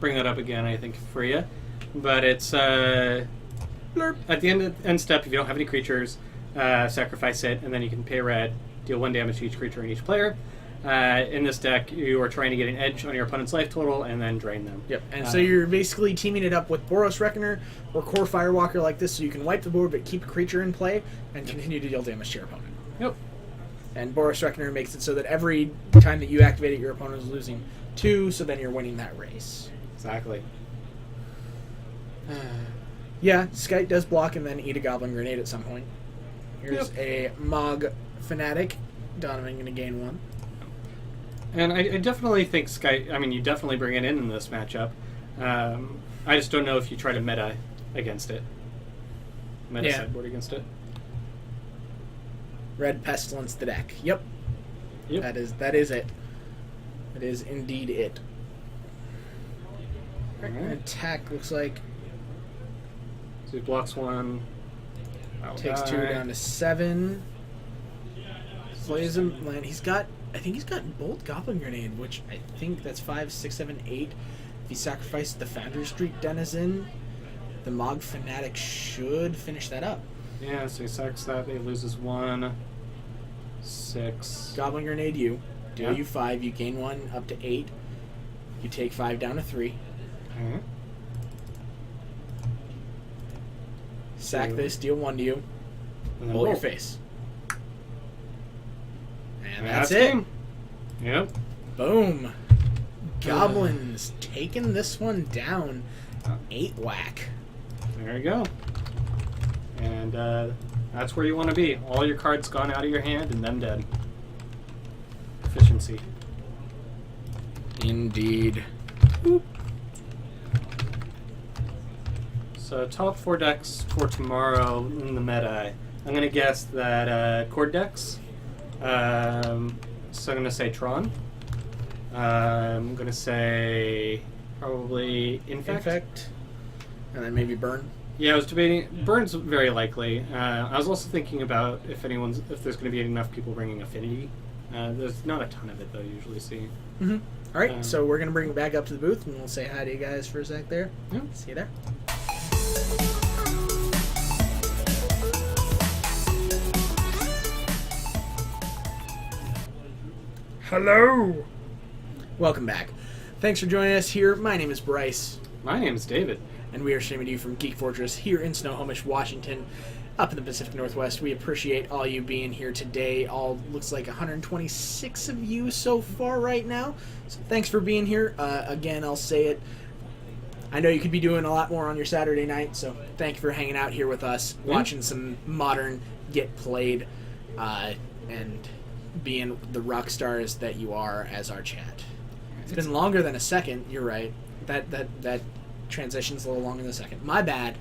bring that up again, I think, for you. But it's blurp. At the end step, if you don't have any creatures, sacrifice it, and then you can pay red, deal 1 damage to each creature and each player. In this deck, you are trying to get an edge on your opponent's life total and then drain them. Yep, and so you're basically teaming it up with Boros Reckoner or Core Firewalker like this, so you can wipe the board but keep a creature in play and continue to deal damage to your opponent. Yep. And Boros Reckoner makes it so that every time that you activate it, your opponent is losing 2, so then you're winning that race. Exactly. Yeah, Skite does block and then eat a Goblin Grenade at some point. Here's a Mog Fanatic. Donovan going to gain 1. And I definitely think I mean, you definitely bring it in this matchup. I just don't know if you try to meta against it. Meta sideboard against it. Red Pestilence the deck. Yep. Yep. That is it. That is indeed it. Alright. Attack looks like So he blocks 1. takes 2 down to 7. Plays him land. I think he's got Bolt Goblin Grenade, which I think that's 5, 6, 7, 8. If he sacrificed the Foundry Street Denizen, the Mog Fanatic should finish that up. Yeah, so he sacks that. He loses 1. 6. Goblin Grenade you. Deal Yeah. you 5. You gain 1 up to 8. You take 5 down to 3. Okay. Sack Two. this, deal 1 to you. And then Roll your roll. face. And That's that's it. game. Yep. Boom. Goblins taking this one down. 8 whack. There you go. And that's where you want to be. All your cards gone out of your hand and them dead. Efficiency. Indeed. So top 4 decks for tomorrow in the meta. I'm going to guess that Chord decks. So I'm going to say Tron. I'm going to say probably Infect. And then maybe Burn. Yeah, I was debating. Burn's very likely. I was also thinking about if there's going to be enough people bringing Affinity. There's not a ton of it though. You usually see. Mm-hmm. All right, so we're going to bring it back up to the booth, and we'll say hi to you guys for a sec there. Yeah. See you there. Hello. Welcome back. Thanks for joining us here. My name is Bryce, My name is David. and we are streaming to you from Geek Fortress here in Snohomish, Washington, up in the Pacific Northwest. We appreciate all you being here today. All looks like 126 of you so far right now. So thanks for being here. Again, I'll say it. I know you could be doing a lot more on your Saturday night, so thank you for hanging out here with us, watching some Modern get played, and being the rock stars that you are as our chat. It's been longer than a second. You're right. That transition's a little longer than a second. My bad.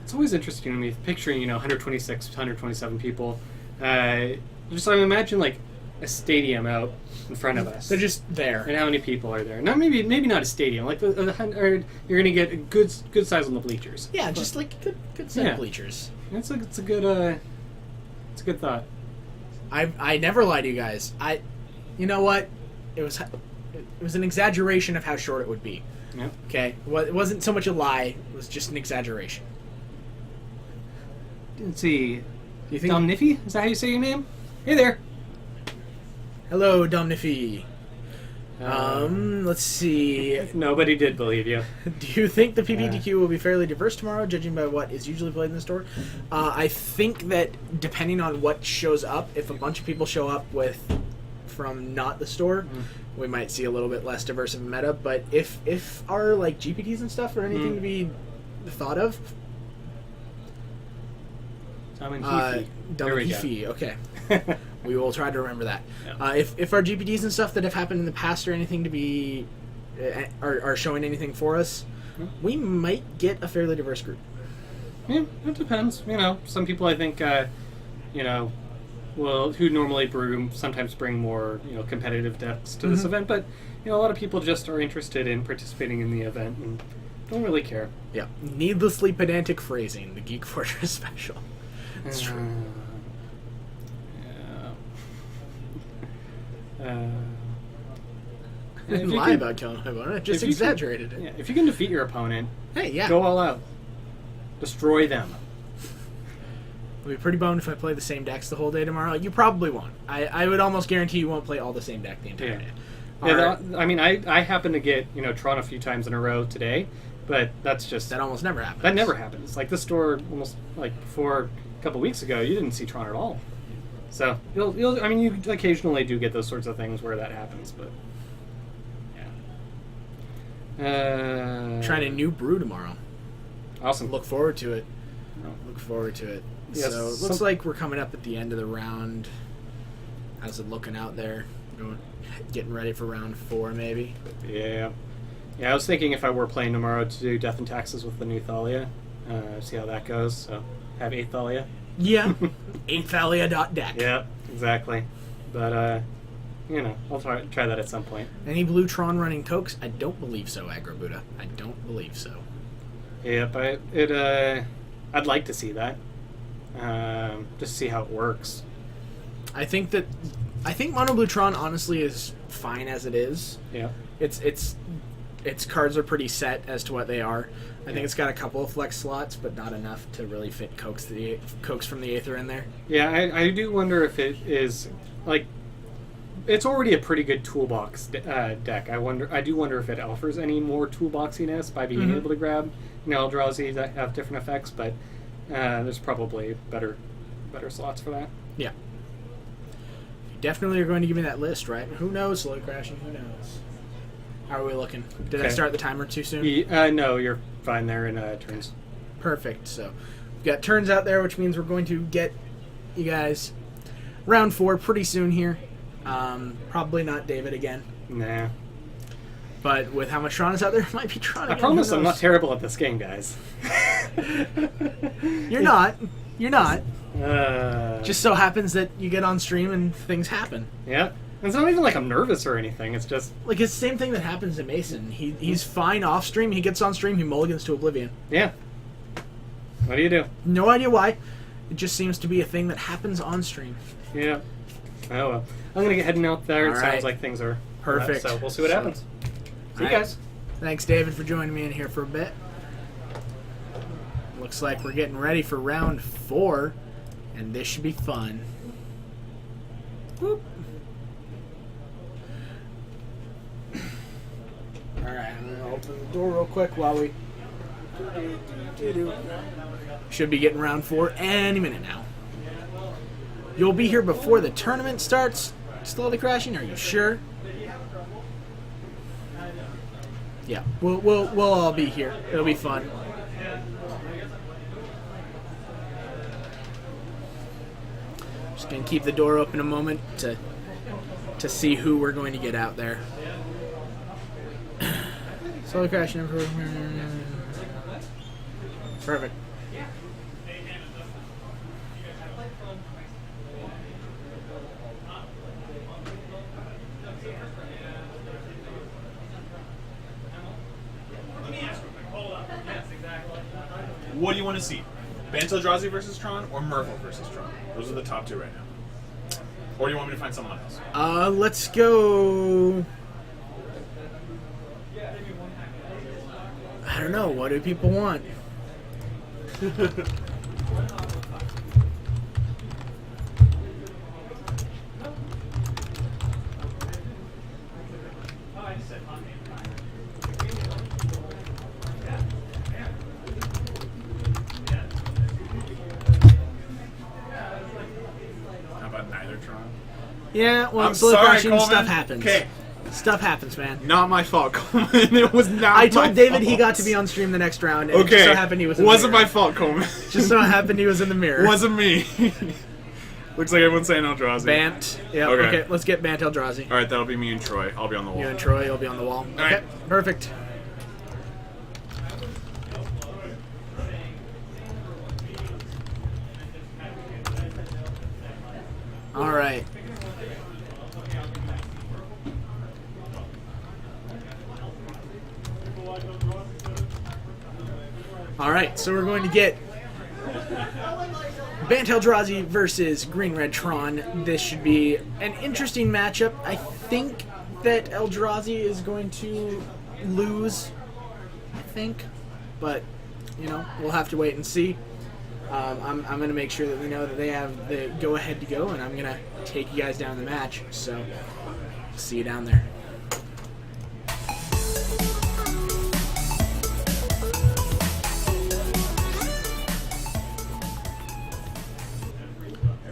It's always interesting to me picturing 126, 127 people. Just like imagine like a stadium out in front of us. They're just there. And how many people are there? Not maybe not a stadium. Like or you're gonna get a good size on the bleachers. Yeah, just like good set Yeah. of bleachers. It's a good thought. I never lie to you guys. You know what? It was an exaggeration of how short it would be. Yep. Okay, it wasn't so much a lie. It was just an exaggeration. Let's see. Do you think? Dom Niffy? Is that how you say your name? Hey there. Hello, Domnifi. Let's see. Nobody did believe you. Do you think the PPTQ will be fairly diverse tomorrow, judging by what is usually played in the store? I think that depending on what shows up, if a bunch of people show up with from not the store, we might see a little bit less diverse of a meta. But if our like GPTs and stuff are anything to be thought of, Tom and Heafy. There we go. Heafy, okay. We will try to remember that. Yeah. If our GPTs and stuff that have happened in the past are anything to be are showing anything for us, we might get a fairly diverse group. Yeah, it depends. You know, some people I think, you know, will who normally sometimes bring more competitive decks to this event, but a lot of people just are interested in participating in the event and don't really care. Yeah, needlessly pedantic phrasing. The Geek Fortress special. It's true. I didn't lie about killing my opponent. Just exaggerated it. Yeah, if you can defeat your opponent, Hey, yeah. go all out. Destroy them. I'll be pretty bummed if I play the same decks the whole day tomorrow. You probably won't. I would almost guarantee you won't play all the same deck the entire day. Yeah, I mean, I happen to get Tron a few times in a row today, but that's just That almost never happens. that never happens. Like this store, almost like before a couple weeks ago, you didn't see Tron at all. So you'll I mean, you occasionally do get those sorts of things where that happens, but yeah. Trying a new brew tomorrow. Awesome. Look forward to it. Oh. Look forward to it. Yes, So it looks like we're coming up at the end of the round. How's it looking out there? Getting ready for round 4, maybe. Yeah. Yeah, I was thinking if I were playing tomorrow to do Death and Taxes with the new Thalia, see how that goes. So have 8 Thalia. Yeah. 8thalia.deck. Yeah, exactly. But I'll try that at some point. Any blue Tron running Cokes? I don't believe so, Aggro Buddha. I don't believe so. Yeah, but I'd like to see that. Just see how it works. I think Mono Blue Tron honestly is fine as it is. Yeah. Its cards are pretty set as to what they are. I think it's got a couple of flex slots, but not enough to really fit Cokes from the Aether in there. Yeah, I do wonder if it is like it's already a pretty good toolbox deck. I do wonder if it offers any more toolboxiness by being able to grab Eldrazi that have different effects, but there's probably better slots for that. Yeah. You definitely are going to give me that list, right? Who knows, Slow Crashing? Who knows? How are we looking? Did I Okay. start the timer too soon? No, you're fine there in turns. Perfect. So we've got turns out there, which means we're going to get you guys round 4 pretty soon here. Probably not David again. Nah. But with how much Tron is out there, it might be Tron I again. promise Who I'm not knows? terrible at this game, guys. You're not. You're not. Just Just so happens that you get on stream and things happen. yeah. It's not even like I'm nervous or anything. It's just Like, it's the same thing that happens to Mason. He's fine off stream. He gets on stream. He mulligans to Oblivion. yeah. What do you do? No idea why. It just seems to be a thing that happens on stream. Yeah. Oh well. I'm gonna get heading out there. All It right. sounds like things are Perfect. So we'll see what So- happens. See you All right. guys. Thanks, David, for joining me in here for a bit. Looks like we're getting ready for round 4, and this should be fun. Whoop. Alright, I'm going to open the door real quick while we... Should be getting round 4 any minute now. You'll be here before the tournament starts? Slowly Crashing, are you sure? Yeah, we'll all be here. It'll be fun. Just gonna keep the door open a moment to see who we're going to get out there. Slowly Crashing. Perfect. What do you want to see? Bant Eldrazi versus Tron or Merfolk versus Tron? Those are the top 2 right now. Or do you want me to find someone else? Let's go. I don't know. What do people want? How about neither Tron? Yeah, well, I'm Soul sorry, Crushing Coleman. stuff happens. Okay, Stuff happens, man. not my fault, Coleman. It was not. I my told David he fault. got to be on stream the next round, and it Okay, just so happened he was in wasn't the my mirror. fault, Coleman. Just so happened he was in the mirror. wasn't me. Looks like everyone's saying Eldrazi. Bant. Yeah, Okay. okay, let's get Bant Eldrazi. All right, that'll be me and Troy. I'll be on the wall. You and Troy, you'll be on the wall. All Okay, right. perfect. All right. All right, so we're going to get Bant Eldrazi versus Green Red Tron. This should be an interesting matchup. I think that Eldrazi is going to lose. I think, but you know, we'll have to wait and see. I'm going to make sure that we know that they have the go-ahead to go, and I'm going to take you guys down the match. So, see you down there.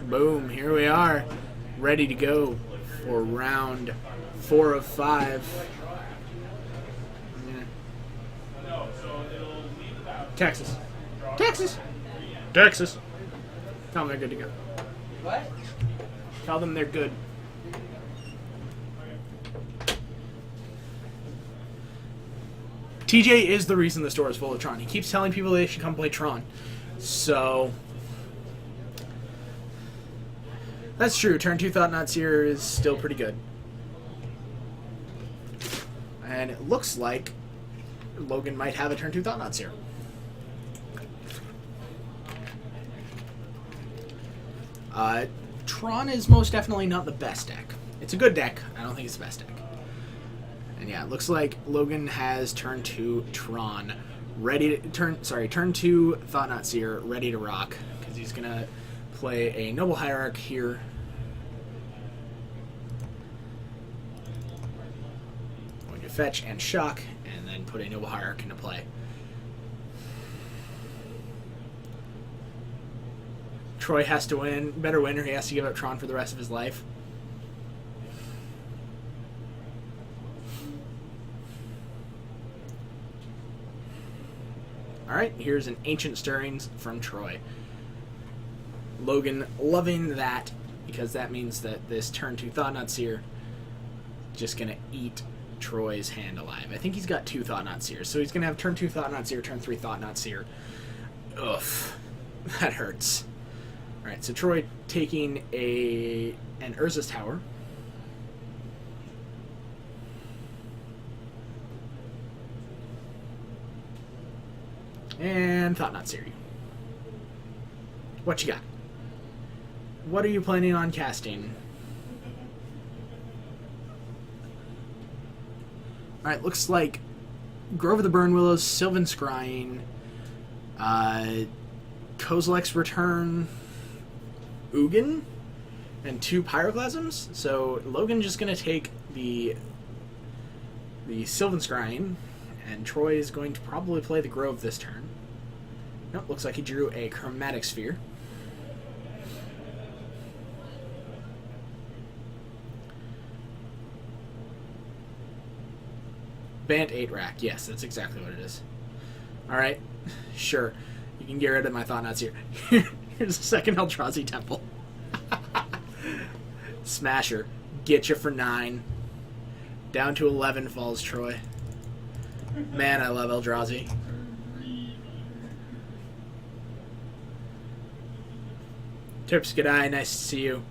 Boom, here we are, ready to go for round 4 of 5. Yeah. Texas. Texas. Texas. Tell them they're good to go. What? Tell them they're good. TJ is the reason the store is full of Tron. He keeps telling people they should come play Tron. So... that's true. Turn 2 Thought-Knot Seer is still pretty good. And it looks like Logan might have a Turn 2 Thought-Knot Seer. Tron is most definitely not the best deck. It's a good deck. I don't think it's the best deck. And yeah, it looks like Logan has Turn 2 Tron ready to turn 2 Thought-Knot Seer ready to rock, because he's gonna play a Noble Hierarch here. Going to fetch and shock, and then put a Noble Hierarch into play. Troy has to win, better win, or he has to give up Tron for the rest of his life. Alright, here's an Ancient Stirrings from Troy. Logan loving that, because that means that this turn 2 Thought-Knot Seer just gonna eat Troy's hand alive. I think he's got 2 Thought-Knot Seers, so he's gonna have turn 2 Thought-Knot Seer, turn 3 Thought-Knot Seer. Ugh, that hurts. Alright, so Troy taking an Urza's Tower. And Thought-Knot Seer. What you got? What are you planning on casting? Alright, looks like Grove of the Burn Willows, Sylvan Scrying, Kozilek's Return, Ugin, and 2 Pyroclasms. So Logan just going to take the Sylvan Scrying, and Troy is going to probably play the Grove this turn. Nope, looks like he drew a Chromatic Sphere. Bant 8 rack. Yes, that's exactly what it is. Alright, sure. You can get rid of my Thought-Knots here. Here's a second Eldrazi Temple. Smasher. Get you for 9. Down to 11 falls Troy. Man, I love Eldrazi. Terps, good eye. Nice to see you.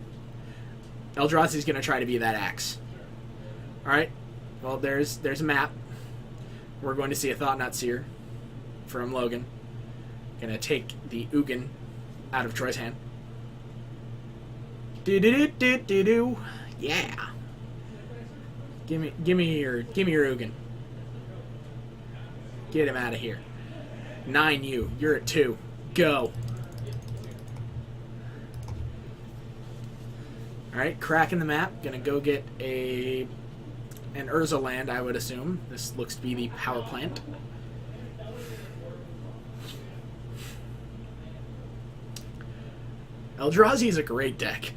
Eldrazi's going to try to be that axe. Alright. Well, there's a map. We're going to see a Thought-Knot Seer from Logan. Gonna take the Ugin out of Troy's hand. Do. Yeah. Give me your Ugin. Get him out of here. 9 you. You're at 2. Go. Alright, cracking the map. Gonna go get an Urza land, I would assume. This looks to be the power plant. Eldrazi is a great deck.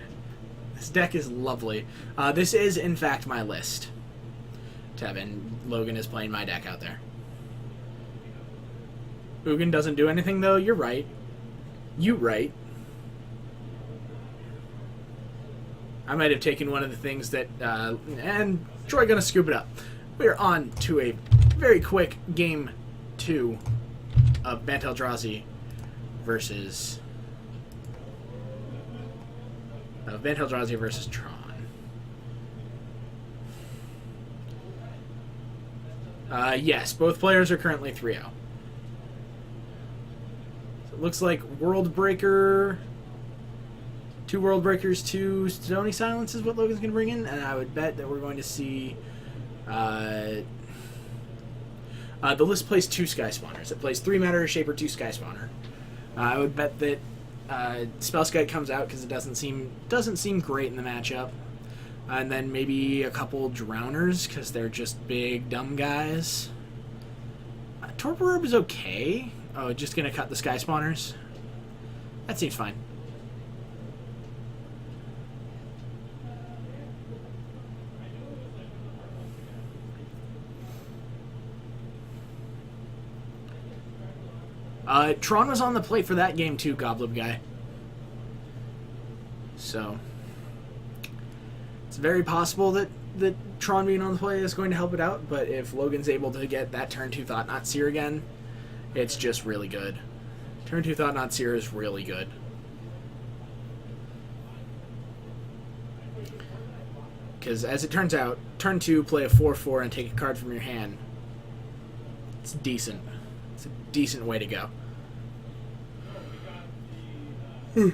This deck is lovely. This is, in fact, my list. Tevin, Logan is playing my deck out there. Ugin doesn't do anything, though. You're right. You right. I might have taken one of the things that... and Troy gonna scoop it up. We're on to a very quick Game 2 of Bant Eldrazi versus... Bant Eldrazi versus Tron. Yes, both players are currently 3-0. So it looks like World Breaker... 2 World Breakers, 2 Stony Silence is what Logan's going to bring in, and I would bet that we're going to see... the list plays 2 Sky Spawners. It plays 3 Matter of Shaper, 2 Sky Spawner. I would bet that Spellskite comes out because it doesn't seem great in the matchup. And then maybe a couple Drowners because they're just big, dumb guys. Torpor Orb is okay. Oh, just going to cut the Sky Spawners? That seems fine. Tron was on the plate for that game too, Goblin guy. So it's very possible that Tron being on the play is going to help it out, but if Logan's able to get that turn 2 Thought-Knot Seer again, it's just really good. Turn 2 Thought-Knot Seer is really good. Because as it turns out, turn 2, play a 4/4 and take a card from your hand. It's decent. It's a decent way to go. The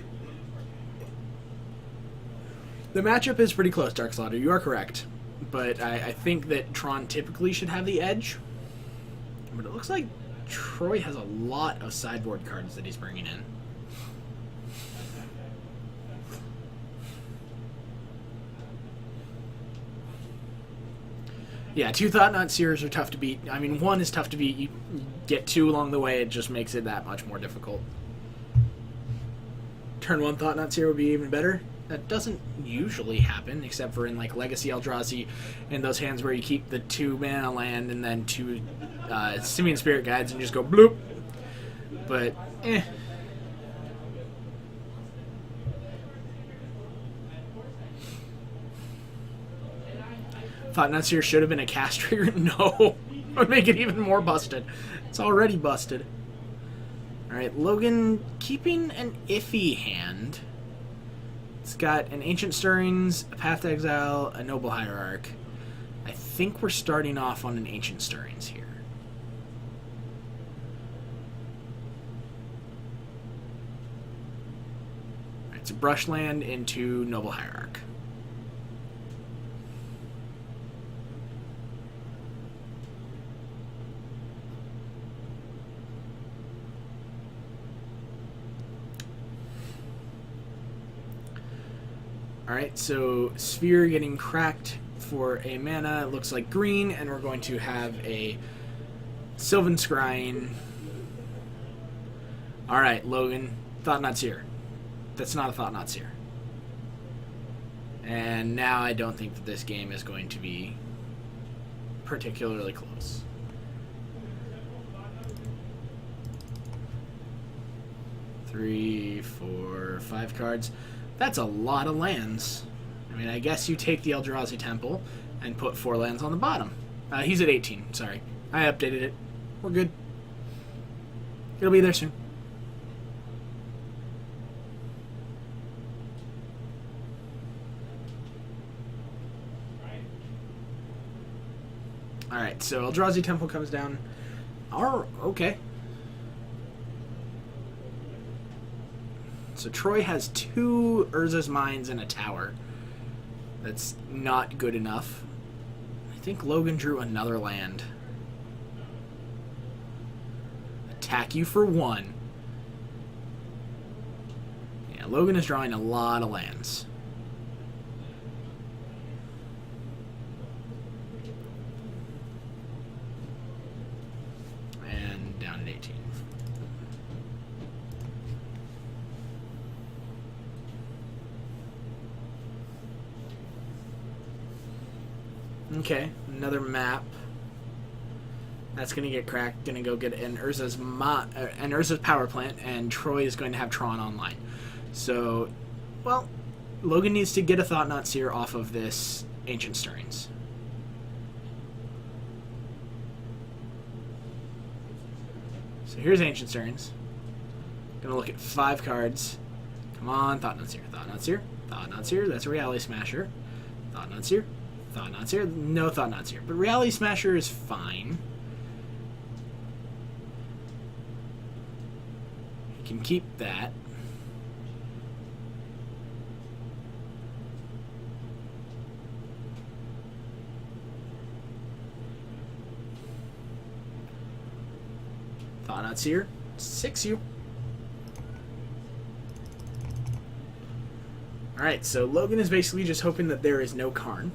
matchup is pretty close, Dark Slaughter. You are correct. But I think that Tron typically should have the edge. But it looks like Troy has a lot of sideboard cards that he's bringing in. Yeah, 2 Thought-Knot Seers are tough to beat. I mean, 1 is tough to beat. You get 2 along the way, it just makes it that much more difficult. Turn 1 Thought-Knot Seer would be even better. That doesn't usually happen, except for in like Legacy Eldrazi and those hands where you keep the 2 mana land and then 2 Simian Spirit Guides and just go bloop. But, eh. Thought-Knot Seer should have been a cast trigger? No. It would make it even more busted. It's already busted. Alright, Logan keeping an iffy hand. It's got an Ancient Stirrings, a Path to Exile, a Noble Hierarch. I think we're starting off on an Ancient Stirrings here. Alright, it's a Brushland into Noble Hierarch. Alright, so Sphere getting cracked for a mana. It looks like green, and we're going to have a Sylvan Scrying. Alright, Logan. Thought-Knot Seer. That's not a Thought-Knot Seer. And now I don't think that this game is going to be particularly close. Three, 4, 5 cards. That's a lot of lands. I mean, I guess you take the Eldrazi Temple and put 4 lands on the bottom. He's at 18, sorry. I updated it. We're good. It'll be there soon. Alright, so Eldrazi Temple comes down. Okay. So Troy has 2 Urza's Mines and a tower. That's not good enough. I think Logan drew another land. Attack you for 1. Yeah, Logan is drawing a lot of lands. And down at 18. Okay, another map. That's gonna get cracked. Gonna go get an Urza's power plant, and Troy is going to have Tron online. So, well, Logan needs to get a Thought-Knot Seer off of this Ancient Stirrings. So here's Ancient Stirrings. Gonna look at 5 cards. Come on, Thought-Knot Seer, Thought-Knot Seer, Thought-Knot Seer. That's a Reality Smasher. Thought-Knot Seer, Thought-Knot Seer. No Thought-Knot Seer, but Reality Smasher is fine. You can keep that. Thought-Knot Seer, 6U. Alright, so Logan is basically just hoping that there is no Karn.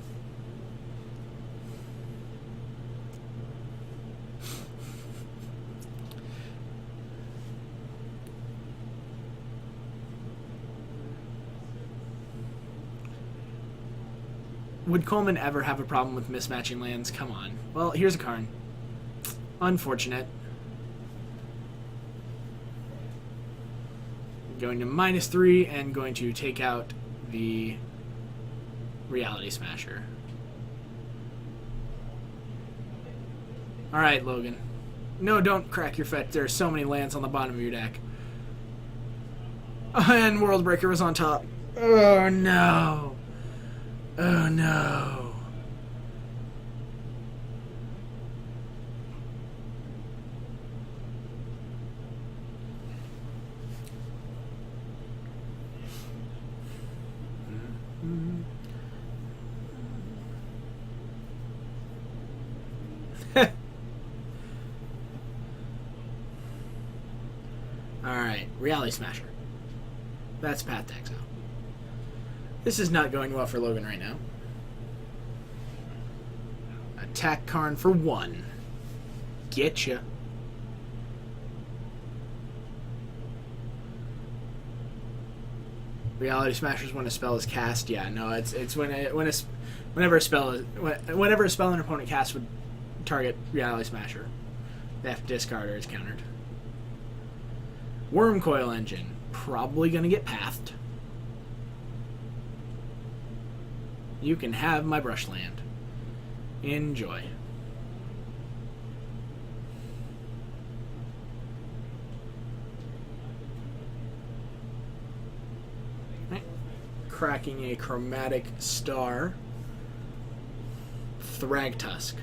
Would Coleman ever have a problem with mismatching lands? Come on. Well, here's a Karn. Unfortunate. Going to -3 and going to take out the Reality Smasher. Alright, Logan. No, don't crack your fetch. There are so many lands on the bottom of your deck. And Worldbreaker was on top. Oh no. Oh no. Alright, Reality Smasher. That's Path to Exile. This is not going well for Logan right now. Attack Karn for 1. Getcha. Reality Smashers when a spell is cast. Yeah, no, it's whenever a spell an opponent casts would target Reality Smasher, they have to discard or it's countered. Wormcoil Engine, probably gonna get pathed. You can have my Brushland. Enjoy. Right. Cracking a Chromatic Star. Thragtusk.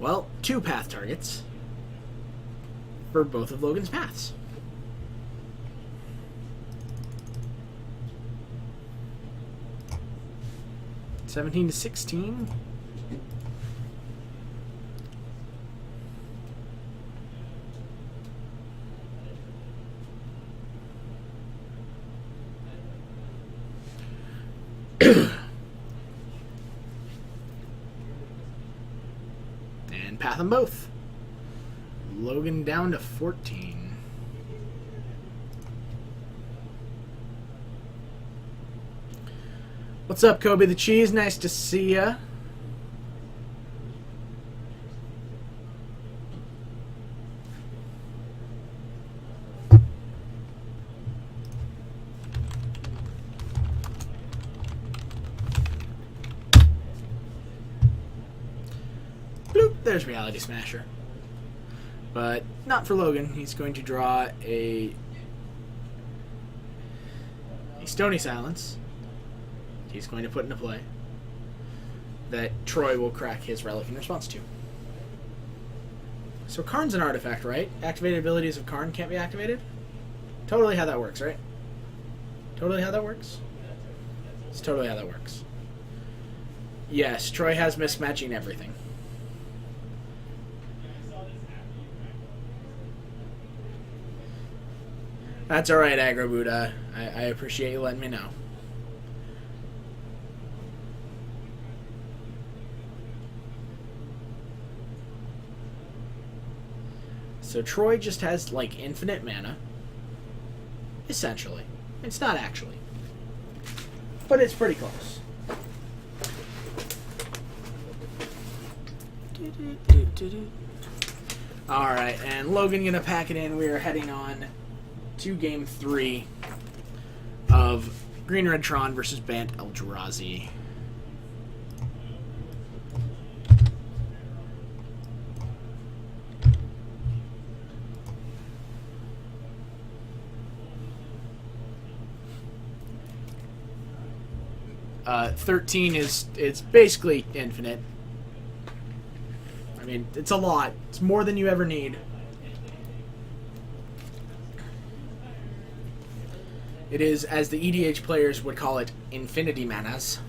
Well, 2 path targets for both of Logan's paths. $17 to $16. And path them both. Logan down to 14. What's up, Kobe the Cheese? Nice to see ya. Bloop, there's Reality Smasher. But not for Logan. He's going to draw a Stony Silence. He's going to put into play that Troy will crack his Relic in response to. So Karn's an artifact, right? Activated abilities of Karn can't be activated? Totally how that works, right? Totally how that works? It's totally how that works. Yes, Troy has mismatching everything. That's alright, Aggro Buddha. I appreciate you letting me know. So Troy just has, like, infinite mana. Essentially. It's not actually. But it's pretty close. Alright, and Logan gonna pack it in. We are heading on to game 3 of Green Red Tron versus Bant Eldrazi. Uh, 13 is basically infinite. I mean, it's a lot. It's more than you ever need. It is, as the EDH players would call it, infinity manas.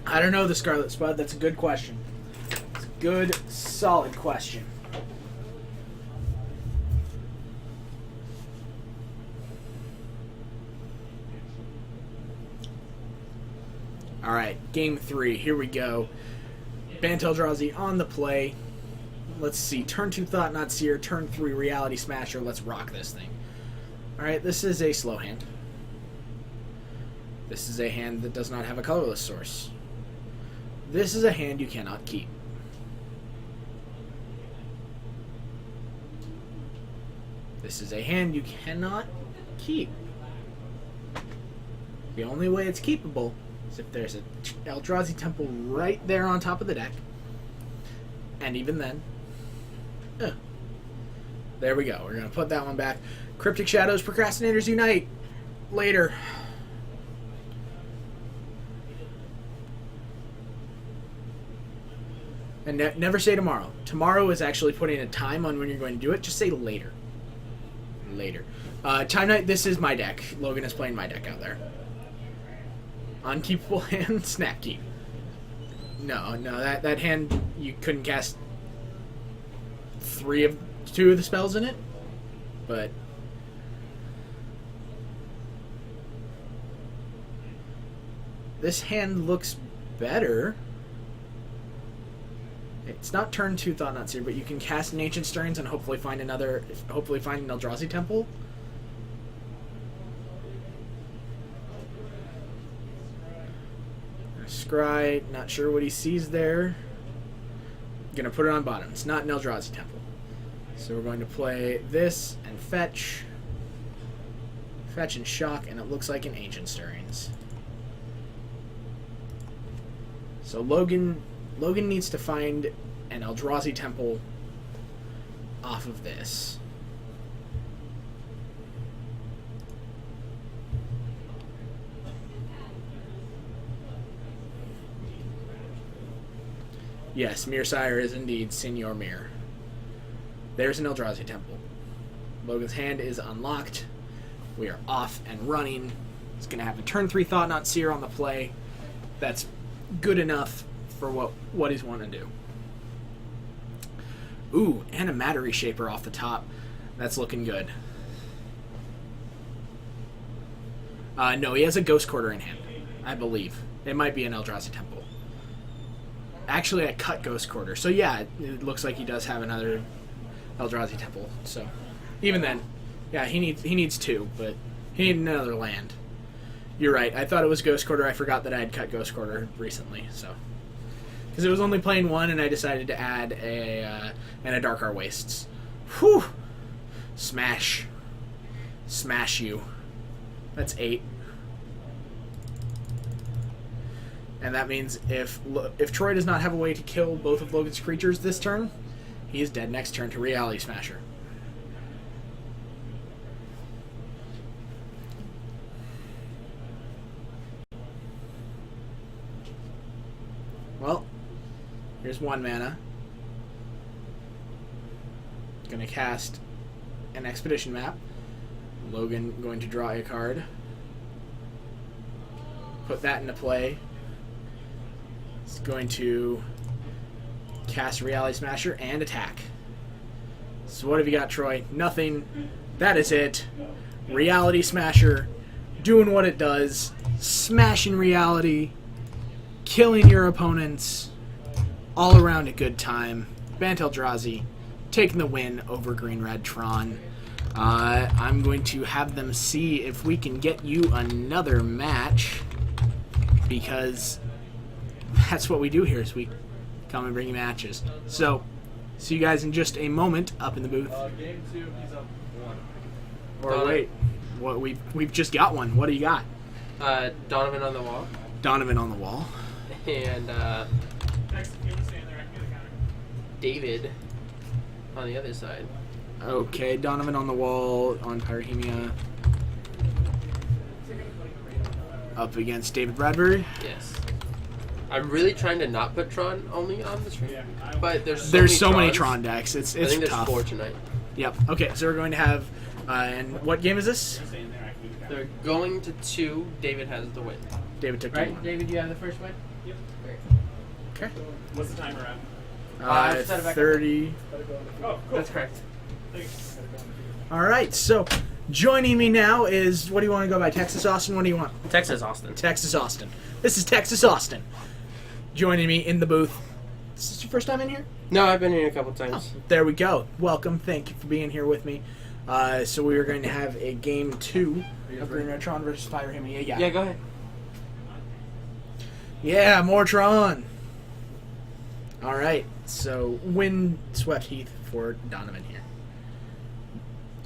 I don't know the Scarlet Spud. That's a good question. It's a good, solid question. Alright, game 3. Here we go. Bant Eldrazi on the play. Let's see. Turn 2 Thought Not Seer. Turn 3 Reality Smasher. Let's rock this thing. Alright, this is a slow hand. This is a hand that does not have a colorless source. This is a hand you cannot keep. This is a hand you cannot keep. The only way it's keepable is if there's an Eldrazi Temple right there on top of the deck. And even then, there we go. We're going to put that one back. Cryptic Shadows, Procrastinators Unite. Later. And never say tomorrow. Tomorrow is actually putting a time on when you're going to do it. Just say later. Later. Time Night, this is my deck. Logan is playing my deck out there. Unkeepable hand, Snap Keep. No, that hand, you couldn't cast 2 of the spells in it. But this hand looks better. It's not turn 2 Thought Not Seer, but you can cast an Ancient Stirrings and hopefully find an Eldrazi Temple. Scry, not sure what he sees there. Gonna put it on bottom. It's not an Eldrazi Temple. So we're going to play this and fetch. Fetch and shock, and it looks like an Ancient Stirrings. So Logan needs to find an Eldrazi Temple off of this. Yes, Myrsire is indeed Senior Mir. There's an Eldrazi Temple. Logan's hand is unlocked. We are off and running. He's going to have a turn 3 Thought Not Seer on the play. That's good enough for what he's wanting to do. Ooh, and a Matter Reshaper off the top. That's looking good. No, he has a Ghost Quarter in hand, I believe. It might be an Eldrazi Temple. Actually, I cut Ghost Quarter. So yeah, it looks like he does have another Eldrazi Temple. So even then, yeah, he needs 2, but he needs another land. You're right. I thought it was Ghost Quarter. I forgot that I had cut Ghost Quarter recently. So because it was only playing 1, and I decided to add a Darkar Wastes. Whew! Smash you. That's 8. And that means if Troy does not have a way to kill both of Logan's creatures this turn, he is dead next turn to Reality Smasher. Well, here's 1 mana. Gonna cast an Expedition Map. Logan going to draw a card. Put that into play. It's going to cast Reality Smasher and attack. So what have you got, Troy? Nothing. That is it. Reality Smasher doing what it does. Smashing reality. Killing your opponents. All around a good time. Bant Eldrazi taking the win over Green Red Tron. I'm going to have them see if we can get you another match. because that's what we do here is we come and bring you matches. So, see you guys in just a moment up in the booth. Game 2, he's up 1. Or wait, what we've just got one. What do you got? Donovan on the wall. Donovan on the wall. And Next, you want to stand there, I can get a counter. David on the other side. Okay, Donovan on the wall on Pyrrhemia. Up against David Bradbury. Yes. I'm really trying to not put Tron only on the stream, but there's There's so many Trons. Tron decks. It's I think there's tough. 4 tonight. Yep. Okay, so we're going to have. And what game is this? Stand there, I can get a counter. They're going to 2. David has the win. David took Right, two. David, you have the first win? Yep. Okay. What's the timer at? set it back up. 30. Oh, cool. That's correct. Thanks. All right. So joining me now is what do you want to go by? Texas Austin. What do you want? Texas Austin. Texas Austin. This is Texas Austin. Joining me in the booth. Is this your first time in here? No, I've been here a couple times. There we go. Welcome. Thank you for being here with me. So we are going to have a game 2 of Tron versus Pyrrhemia. Yeah. Yeah, go ahead. Yeah, more Tron. All right. So wind swept Heath for Donovan here.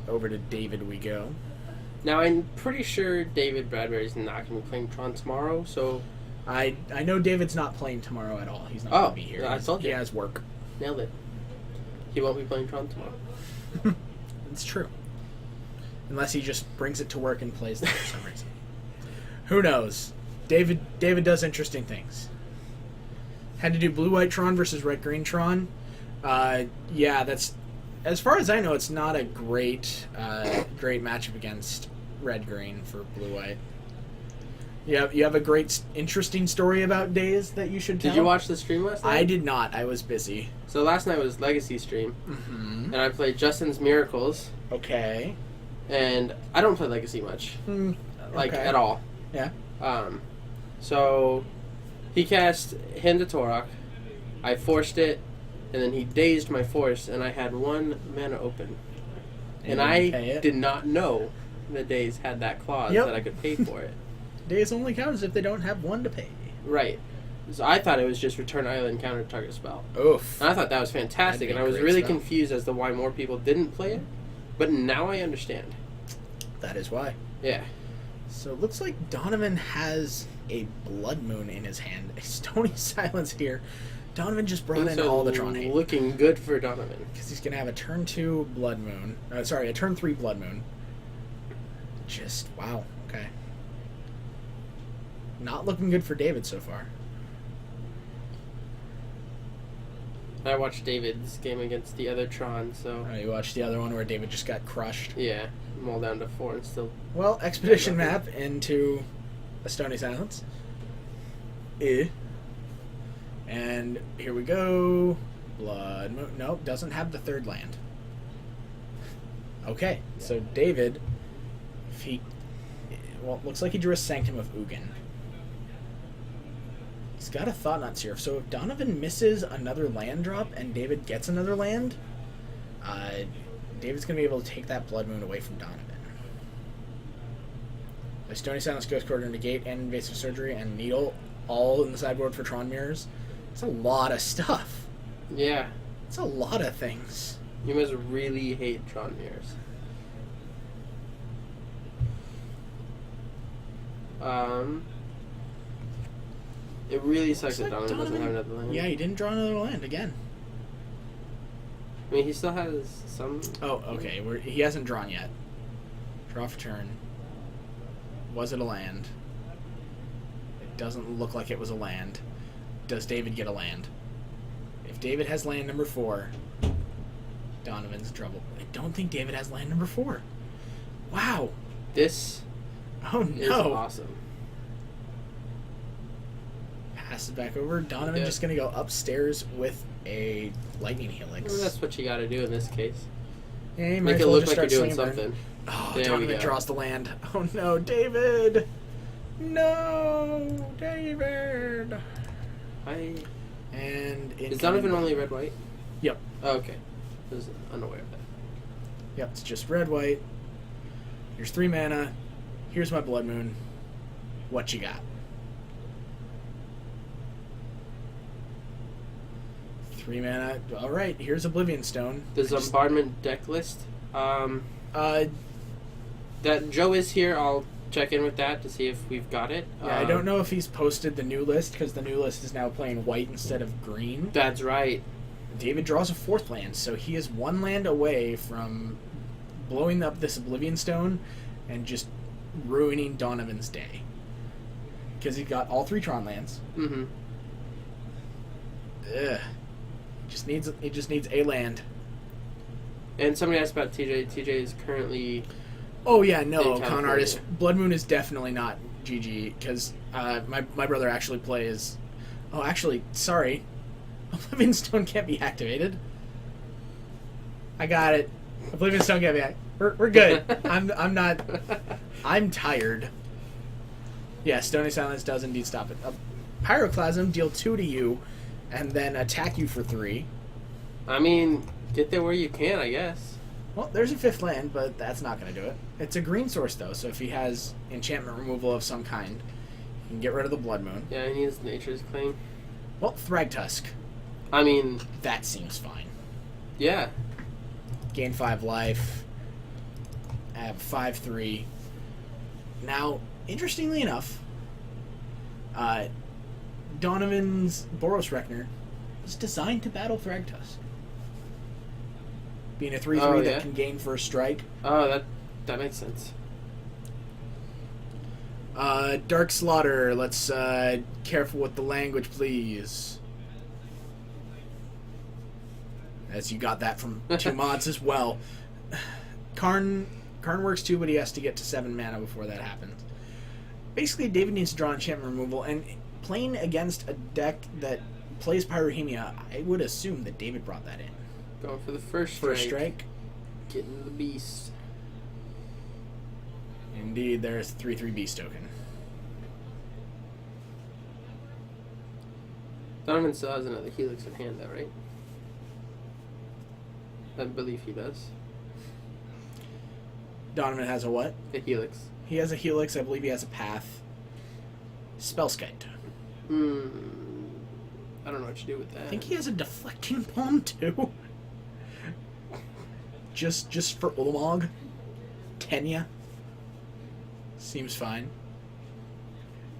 Over to David we go. Now, I'm pretty sure David Bradbury's not going to be playing Tron tomorrow, so I know David's not playing tomorrow at all. He's not Oh, going to be here. I told He you. has work. nailed it. He won't be playing Tron tomorrow. It's true. Unless he just brings it to work and plays them for some reason. Who knows? David does interesting things. Had to do blue-white Tron versus red-green Tron. Yeah, that's... As far as I know, it's not a great matchup against red-green for blue-white. You have a great, interesting story about Days that you should tell? Did you watch the stream last night? I did not. I was busy. So last night was Legacy stream, Mm-hmm. and I played Justin's Miracles, Okay. and I don't play Legacy much, like okay. at all. Yeah. So he cast Hand to Torok, I forced it, and then he dazed my force, and I had 1 mana open. And you I didn't pay it? did not know that Daze had that clause Yep. that I could pay for it. Days only counts if they don't have one to pay. Right. So I thought it was just return island counter target spell. Oof. And I thought that was fantastic, That'd be and a I was great really spell. confused as to why more people didn't play it. But now I understand. That is why. Yeah. So it looks like Donovan has a Blood Moon in his hand. A Stony Silence here. Donovan just brought in Things are all the Tron hate. looking good for Donovan. Because he's going to have a turn 2 Blood Moon. A turn 3 Blood Moon. Just, wow. Okay. Not looking good for David so far. I watched David's game against the other Tron, so You watched the other one where David just got crushed. yeah, I'm all down to 4 and still. Well, Expedition map into a Stony Silence. And here we go. Blood Moon. Nope, doesn't have the 3rd land. Okay, so David, if he... Well, looks like he drew a Sanctum of Ugin. He's got a Thought-Knot Seer. So if Donovan misses another land drop and David gets another land, David's going to be able to take that Blood Moon away from Donovan. The Stony Silence, Ghost Quarter, Negate, and Invasive Surgery, and Needle, all in the sideboard for Tron Mirrors. It's a lot of stuff. Yeah, It's a lot of things. you must really hate Tron Mirrors. It really sucks that Looks like Donovan doesn't have another land. Yeah, he didn't draw another land again. I mean, he still has some. Oh, okay. He hasn't drawn yet. Draw for turn. Was it a land? It doesn't look like it was a land. Does David get a land? If David has land number 4, Donovan's in trouble. I don't think David has land number 4. Wow. This Oh is no. awesome. Passes back over. Donovan Yeah. just going to go upstairs with a Lightning Helix. Well, that's what you got to do in this case. Yeah, he might Make as it well look just like you're start doing swinging burn. something. Oh, There we Donovan go. draws the land. Oh no, David! No, David! And Is Donovan only red white? Yep. Oh, okay. I was unaware of that. Yep, it's just red, white. Here's 3 mana. Here's my Blood Moon. What you got? 3 mana. All right, here's Oblivion Stone. The Bombardment deck list. Uh, That Joe is here. I'll check in with that to see if we've got it. yeah, I don't know if he's posted the new list because the new list is now playing white instead of green. That's right. David draws a 4th land, so he is 1 land away from blowing up this Oblivion Stone and just ruining Donovan's day. Because he got all 3 Tron lands. Mm-hmm. Ugh. He just needs a land. And somebody asked about TJ. TJ is currently... Oh yeah, no, In Con California. Artist. Blood Moon is definitely not GG because my brother actually plays. Oh, actually, sorry, Oblivion Stone can't be activated. I got it. Oblivion Stone can't be activated. We're good. I'm not. I'm tired. Yeah, Stony Silence does indeed stop it. Pyroclasm, deal 2 to you, and then attack you for 3. I mean, get there where you can, I guess. Well, there's a 5th land, but that's not going to do it. It's a green source, though, so if he has enchantment removal of some kind, he can get rid of the Blood Moon. Yeah, he needs Nature's Claim. Well, Thragtusk. I mean, That seems fine. yeah. Gain 5 life. Have 5/3. Now, interestingly enough, Donovan's Boros Reckoner is designed to battle Thragtusk. Being a 3/3 Oh, yeah? that can gain first strike. Oh, that makes sense. Dark Slaughter. Let's careful with the language, please. As you got that from 2 mods as well. Karn works too, but he has to get to 7 mana before that happens. Basically, David needs to draw enchantment removal, and playing against a deck that plays Pyrohemia, I would assume that David brought that in. Going for the first strike. First strike. Getting the beast. Indeed, there's 3/3 Beast token. Donovan still has another Helix in hand, though, right? I believe he does. Donovan has a what? A Helix. He has a Helix. I believe he has a Path. Spellskite. I don't know what to do with that. I think he has a Deflecting Palm too. just for Ulamog. Tenya. Seems fine.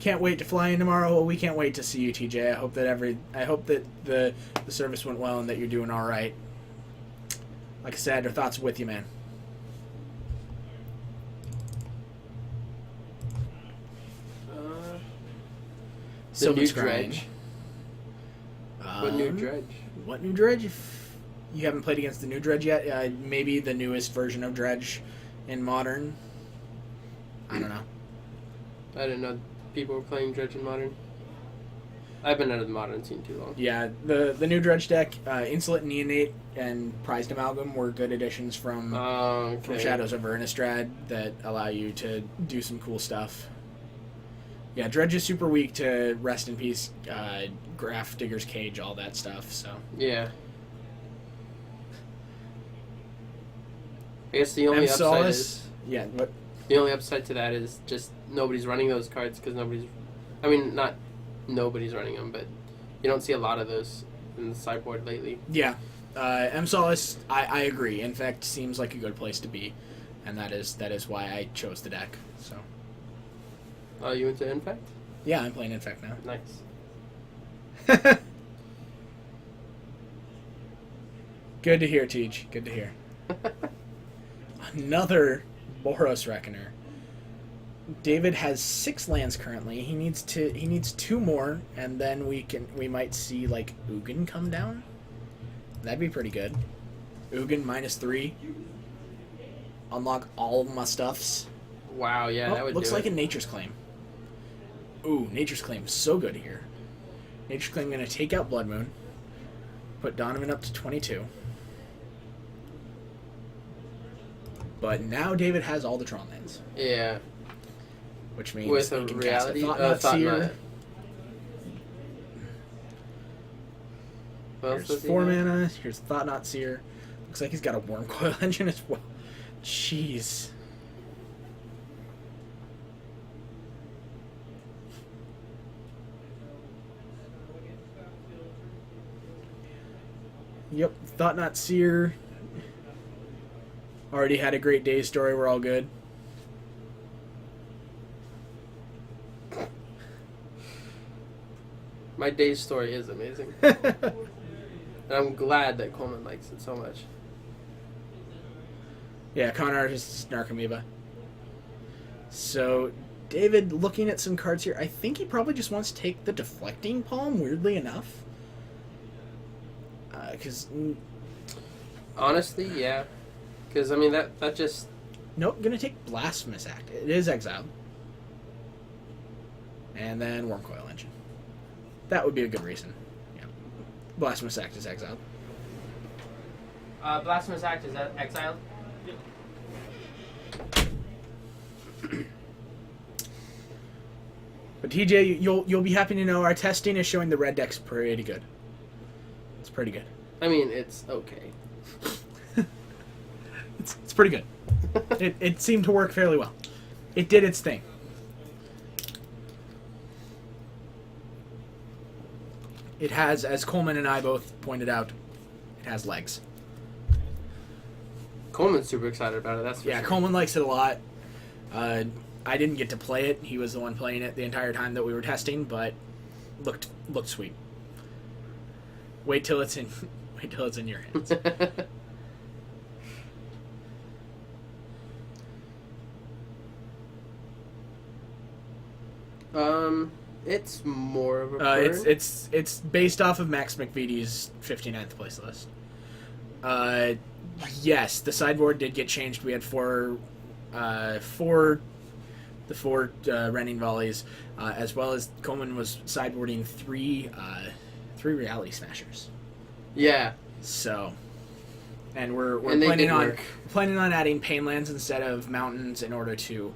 Can't wait to fly in tomorrow. Well, we can't wait to see you, TJ. I hope that the service went well and that you're doing all right. Like I said, our thoughts are with you, man. The new Sylvan Scrying. Dredge. What new Um, Dredge? What new Dredge? If you haven't played against the new Dredge yet, maybe the newest version of Dredge in Modern. I don't know. I didn't know people were playing Dredge in Modern. I've been out of the Modern scene too long. Yeah, the new Dredge deck, Insolent Neonate and Prized Amalgam were good additions from Okay. Shadows over Innistrad that allow you to do some cool stuff. Yeah, Dredge is super weak to Rest in Peace, Graph Digger's Cage, all that stuff, so. Yeah. I guess the only upside Solace, is yeah, what? the only upside to that is just nobody's running those cards because nobody's. I mean, not nobody's running them, but you don't see a lot of those in the sideboard lately. Yeah, Solace, I agree. In fact, seems like a good place to be, and that is why I chose the deck. So Oh, you into Infect? yeah, I'm playing Infect now. Nice. Good to hear, Teach. Good to hear. Another Boros Reckoner. David has 6 lands currently. He needs 2 more, and then we might see like Ugin come down. That'd be pretty good. Ugin -3. Unlock all my stuffs. Wow, yeah, Oh, that would looks do like it. a Nature's Claim. Ooh, Nature's Claim, so good here. Nature's Claim gonna take out Blood Moon. Put Donovan up to 22. But now David has all the Tron lands, Yeah. which means With he a can reality cast a Thought-Knot Seer. Thought-Knot. What else Here's does he 4 have? mana. Here's Thought-Knot Seer. Looks like he's got a Worm Coil Engine as well. Jeez. Yep, Thought Not Seer. Already had a great day story. We're all good. My day's story is amazing. And I'm glad that Coleman likes it so much. Yeah, con artist Narcomoeba. So, David, looking at some cards here, I think he probably just wants to take the Deflecting Palm, weirdly enough. Because... Honestly, yeah. Because, I mean, that just... Nope, gonna take Blasphemous Act. It is exiled. And then Wormcoil Engine. That would be a good reason. Yeah. Blasphemous Act is exiled. Blasphemous Act is exiled. But TJ, you'll be happy to know our testing is showing the red deck's pretty good. It's pretty good. I mean, it's okay. It's pretty good. It seemed to work fairly well. It did its thing. It has, as Coleman and I both pointed out, it has legs. Coleman's super excited about it, that's for Yeah, sure. Coleman likes it a lot. I didn't get to play it. He was the one playing it the entire time that we were testing, but looked sweet. Wait till it's in your hands. It's more of a burn. It's based off of Max McVitie's 59th place list. Yes, the sideboard did get changed. We had four Renning Volleys, as well as Coleman was sideboarding three Reality Smashers. Yeah. So, and we're And they planning did on work. adding Painlands instead of mountains in order to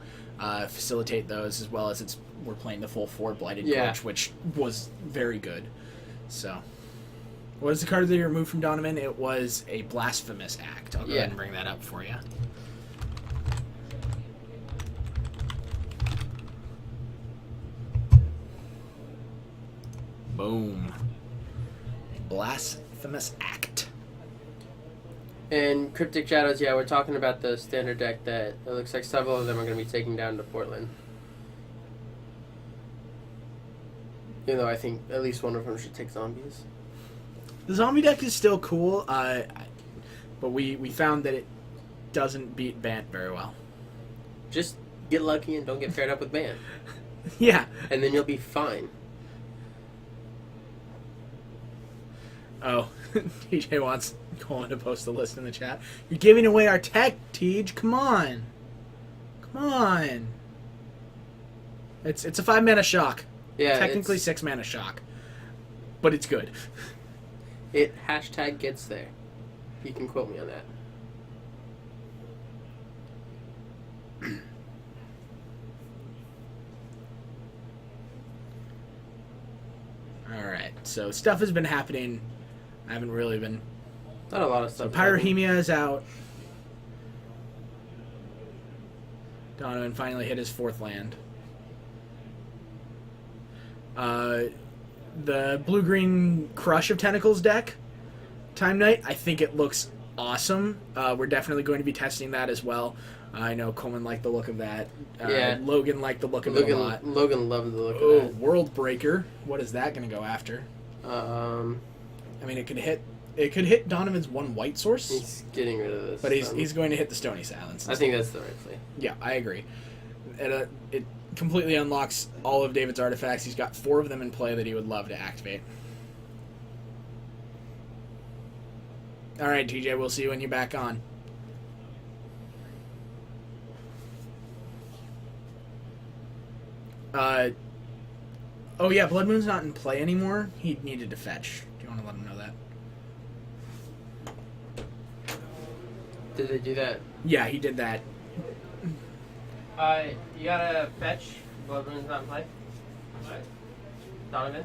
facilitate those, as well as we're playing the full 4 Blighted Yeah. Coach, which was very good. So, what is the card that you removed from Donovan? It was a Blasphemous Act. I'll go ahead and bring that up for you. Boom. Blasphemous Act. And Cryptic Shadows, yeah, we're talking about the standard deck that it looks like several of them are going to be taking down to Portland. Even though I think at least one of them should take zombies. The zombie deck is still cool, but we found that it doesn't beat Bant very well. Just get lucky and don't get paired up with Ban. Yeah. And then you'll be fine. Oh, TJ wants Colin to post the list in the chat. You're giving away our tech, Tej. Come on. Come on. It's a 5-mana shock. Yeah, Technically it's- 6-mana shock. But it's good. It hashtag gets there. You can quote me on that. Alright, so stuff has been happening. I haven't really been... Not a lot of So stuff. Pyrrhemia is out. Donovan finally hit his 4th land. The blue-green Crush of Tentacles deck, Time Knight, I think it looks awesome. We're definitely going to be testing that as well. I know Coleman liked the look of that. Yeah. Logan liked the look of it a lot. Logan loved the look Oh, of World Breaker. What is that going to go after? that. I mean, it could hit Donovan's 1 white source, He's getting rid of this. but he's going to hit the Stony Silence. I think that's the right play. Yeah, I agree. It completely unlocks all of David's artifacts. He's got 4 of them in play that he would love to activate. All right, TJ, we'll see you when you're back on. Oh yeah, Blood Moon's not in play anymore. He needed to fetch. Do you want to let him know that? Did they do that? Yeah, he did that. You gotta fetch. Blood Moon's not in play. Donovan?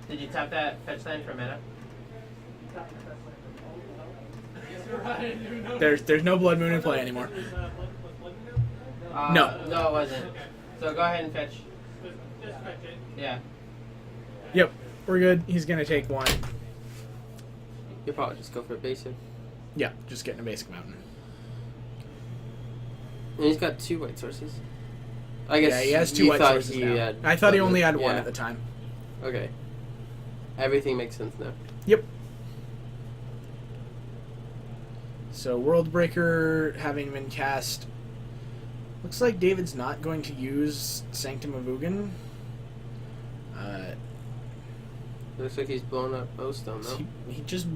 Did you tap that fetch land for mana? There's no Blood Moon in play anymore. No. No, it wasn't. So go ahead and fetch. Yeah. Yep, we're good. He's gonna take 1. You'll probably just go for a basic. Yeah, just getting a basic mountain. And he's got 2 white sources. I guess Yeah, he has 2 you white thought sources he now. had I thought he only had yeah. 1 at the time. Okay. Everything makes sense now. Yep. So World Breaker having been cast. Looks like David's not going to use Sanctum of Ugin. Looks like he's blown up Bowstone, though. He just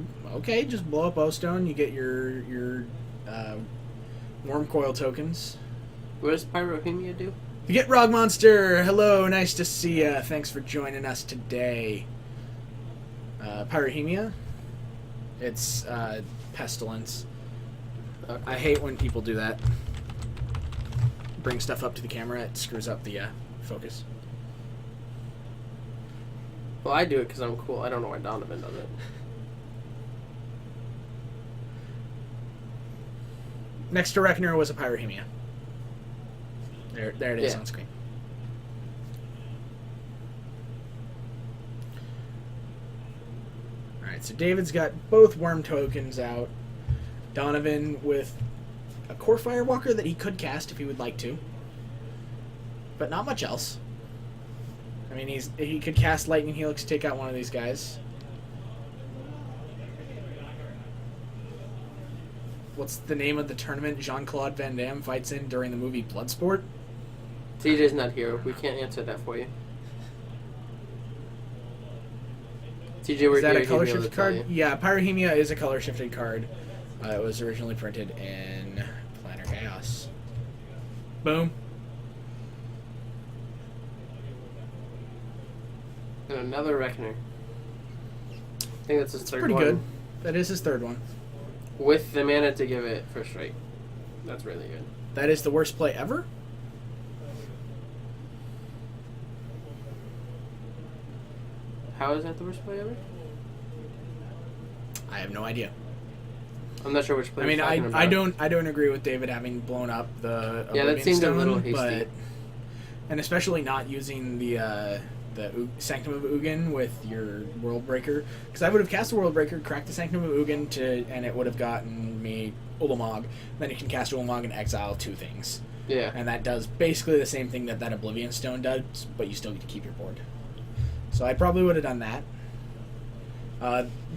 just blow up Bowstone. You get your Worm Coil tokens. What does Pyrohemia do? You get Rog Monster. Hello, nice to see ya. Thanks for joining us today. Pyrohemia. It's Pestilence. Okay. I hate when people do that. Bring stuff up to the camera. It screws up the focus. Well, I do it because I'm cool. I don't know why Donovan does it. Next to Reckoner was a Pyrohemia. There it is Yeah. on screen. Alright, so David's got both Worm tokens out. Donovan with a Core Firewalker that he could cast if he would like to. But not much else. I mean, he could cast Lightning Helix to take out one of these guys. What's the name of the tournament Jean-Claude Van Damme fights in during the movie Bloodsport? TJ's not here. We can't answer that for you. TJ, we're Is that here. a color He'd be able shifted to tell card? you. Yeah, Pyrohemia is a color shifted card. It was originally printed in Planar Chaos. Boom. And another Reckoner. I think that's his third Pretty one. good. That is his 3rd one. With the mana to give it first strike. That's really good. That is the worst play ever? How is that the worst play ever? I have no idea. I'm not sure which play I mean, he's talking about. I don't agree with David having blown up the Yeah, that Oblivion seemed a Stone, little hasty. but and especially not using the Sanctum of Ugin with your World Breaker, because I would have cast the World Breaker, cracked the Sanctum of Ugin and it would have gotten me Ulamog. Then you can cast Ulamog and exile 2 things, Yeah. and that does basically the same thing that Oblivion Stone does, but you still get to keep your board. So I probably would have done that.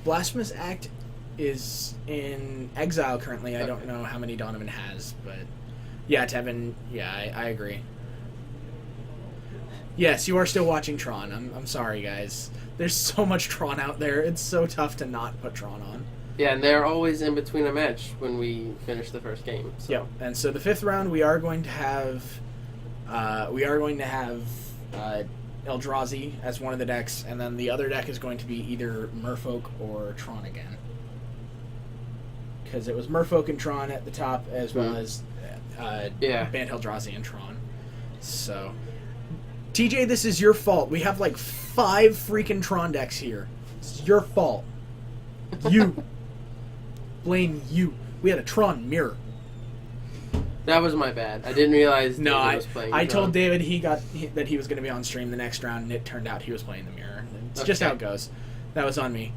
Blasphemous Act is in exile currently. I don't know how many Donovan has, but yeah, Tevin, yeah, I agree. Yes, you are still watching Tron. I'm sorry, guys. There's so much Tron out there. It's so tough to not put Tron on. Yeah, and they're always in between a match when we finish the first game. So. Yep. And so the 5th round, we are going to have Eldrazi as one of the decks, and then the other deck is going to be either Merfolk or Tron again. Because it was Merfolk and Tron at the top, as well as Bant Eldrazi and Tron. So, TJ, this is your fault. We have like 5 freaking Tron decks here. It's your fault. You. Blame you. We had a Tron mirror. That was my bad. I didn't realize No, David was playing. I Tron. told David that he was going to be on stream the next round, and it turned out he was playing the mirror. It's just how it goes. That was on me.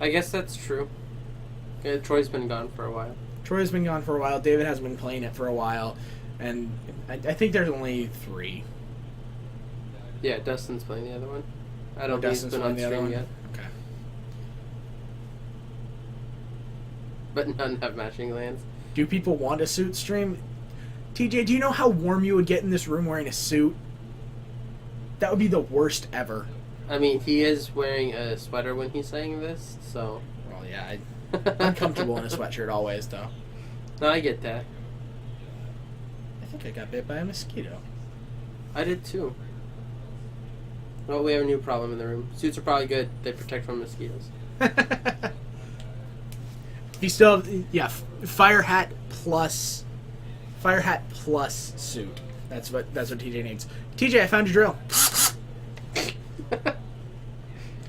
I guess that's true. Yeah, Troy's been gone for a while. Troy's been gone for a while. David has been playing it for a while, and I think there's only 3. Yeah, Dustin's playing the other one. I don't think Dustin's he's been on playing the other stream one? yet. Okay. But none have matching lands. Do people want a suit stream? TJ, do you know how warm you would get in this room wearing a suit? That would be the worst ever. I mean, he is wearing a sweater when he's saying this, so... Well, yeah, I'm comfortable in a sweatshirt always, though. No, I get that. I think I got bit by a mosquito. I did too. Well, we have a new problem in the room. Suits are probably good. They protect from mosquitoes. You still, fire hat plus suit. That's what TJ needs. TJ, I found your drill.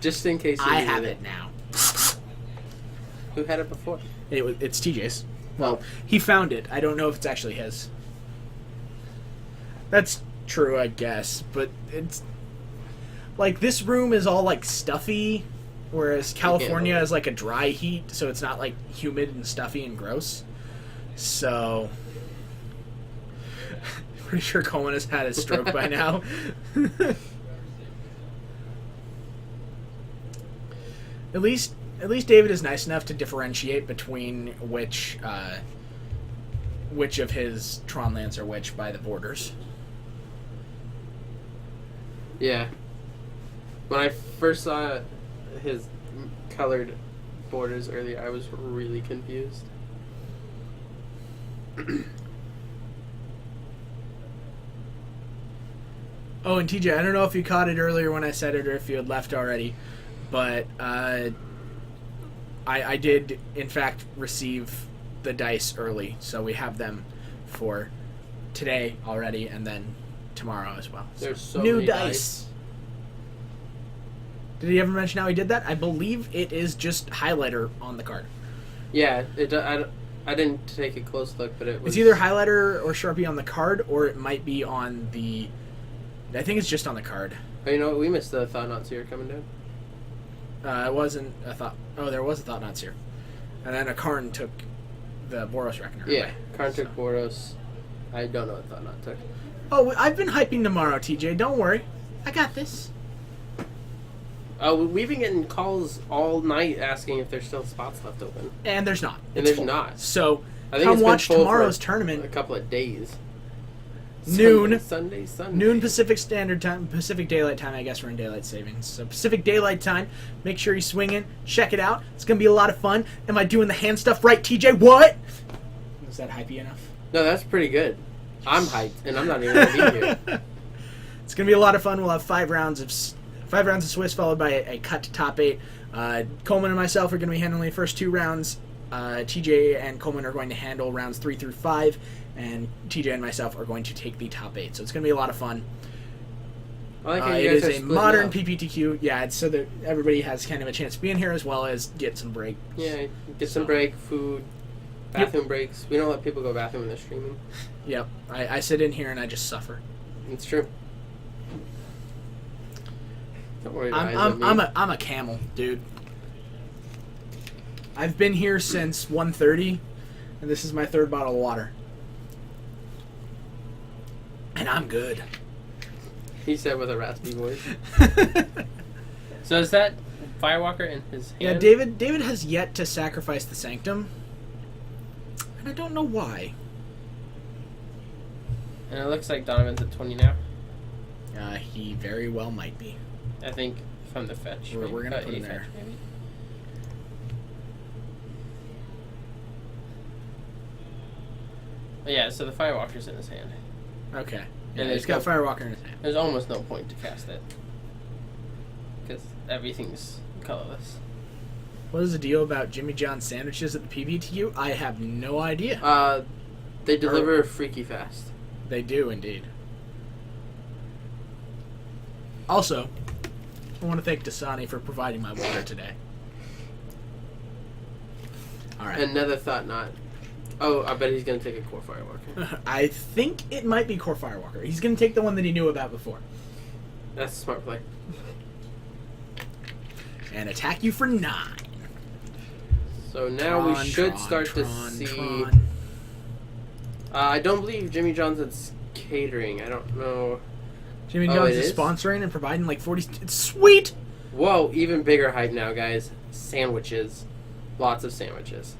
Just in case you I needed have it now. Who had it before? It's TJ's. Well, he found it. I don't know if it's actually his. That's true, I guess, but like this room is all like stuffy, whereas California is like a dry heat, so it's not like humid and stuffy and gross. So, pretty sure Coleman has had his stroke by now. At least David is nice enough to differentiate between which of his Tron lands are which by the borders. Yeah. When I first saw his colored borders earlier, I was really confused. Oh, and TJ, I don't know if you caught it earlier when I said it or if you had left already, but I did, in fact, receive the dice early, so we have them for today already, and then tomorrow as well. There's so new many dice. Did he ever mention how he did that? I believe it is just highlighter on the card. Yeah, I didn't take a close look, but it was... It's either highlighter or Sharpie on the card, or it might be on the... I think it's just on the card. Oh, you know what? We missed the Thought Not Seer coming down. It wasn't a thought... Oh, there was a Thought Not Seer. And then a Karn took the Boros Reckoner Yeah, away. Karn took Boros. I don't know what Thought Not took. Oh, I've been hyping tomorrow, TJ. Don't worry. I got this. Oh, we've been getting calls all night asking if there's still spots left open. And there's not. And It's there's full. not. So, I think come it's been watch full for tomorrow's a tournament. couple of days. Noon. Sunday. Noon Pacific Standard Time. Pacific Daylight Time, I guess we're in Daylight Savings. So, Pacific Daylight Time. Make sure you swing in. Check it out. It's going to be a lot of fun. Am I doing the hand stuff right, TJ? What? Was that hypey enough? No, that's pretty good. I'm hyped, and I'm not even going to be here. It's going to be a lot of fun. We'll have 5 rounds of Swiss, followed by a cut to top 8. Coleman and myself are going to be handling the first 2 rounds. TJ and Coleman are going to handle rounds 3 through 5, and TJ and myself are going to take the top 8. So it's going to be a lot of fun. I like how It you guys is are a splitting modern up. PPTQ. Yeah, it's so that everybody has kind of a chance to be in here as well as get some break. Yeah, get some break, food, bathroom breaks. We don't let people go bathroom when they're streaming. Yep. I sit in here and I just suffer. It's true. Don't worry, guys. I'm a camel, dude. I've been here since 1:30, and this is my 3rd bottle of water. And I'm good. He said with a raspy voice. So is that Firewalker in his hand? Yeah, David has yet to sacrifice the Sanctum, and I don't know why. And it looks like Donovan's at 20 now. He very well might be. I think from the fetch. We're gonna maybe. put him A there. fetch, maybe. Oh, yeah, so the Firewalker's in his hand. Okay. Yeah, Yeah, he's got Firewalker in his hand. There's almost no point to cast it. Because everything's colorless. What is the deal about Jimmy John's sandwiches at the PBTU? I have no idea. They deliver freaky fast. They do indeed. Also, I want to thank Dasani for providing my water today. All right. Another Thought Not. Oh, I bet he's gonna take a Core Firewalker. I think it might be Core Firewalker. He's going to take the one that he knew about before. That's a smart play. And attack you for 9. So now we should start to see. Tron. I don't believe Jimmy Johnson's catering. I don't know. Jimmy Oh, John's it is is? sponsoring and providing like 40... It's sweet! Whoa, even bigger hype now, guys. Sandwiches. Lots of sandwiches.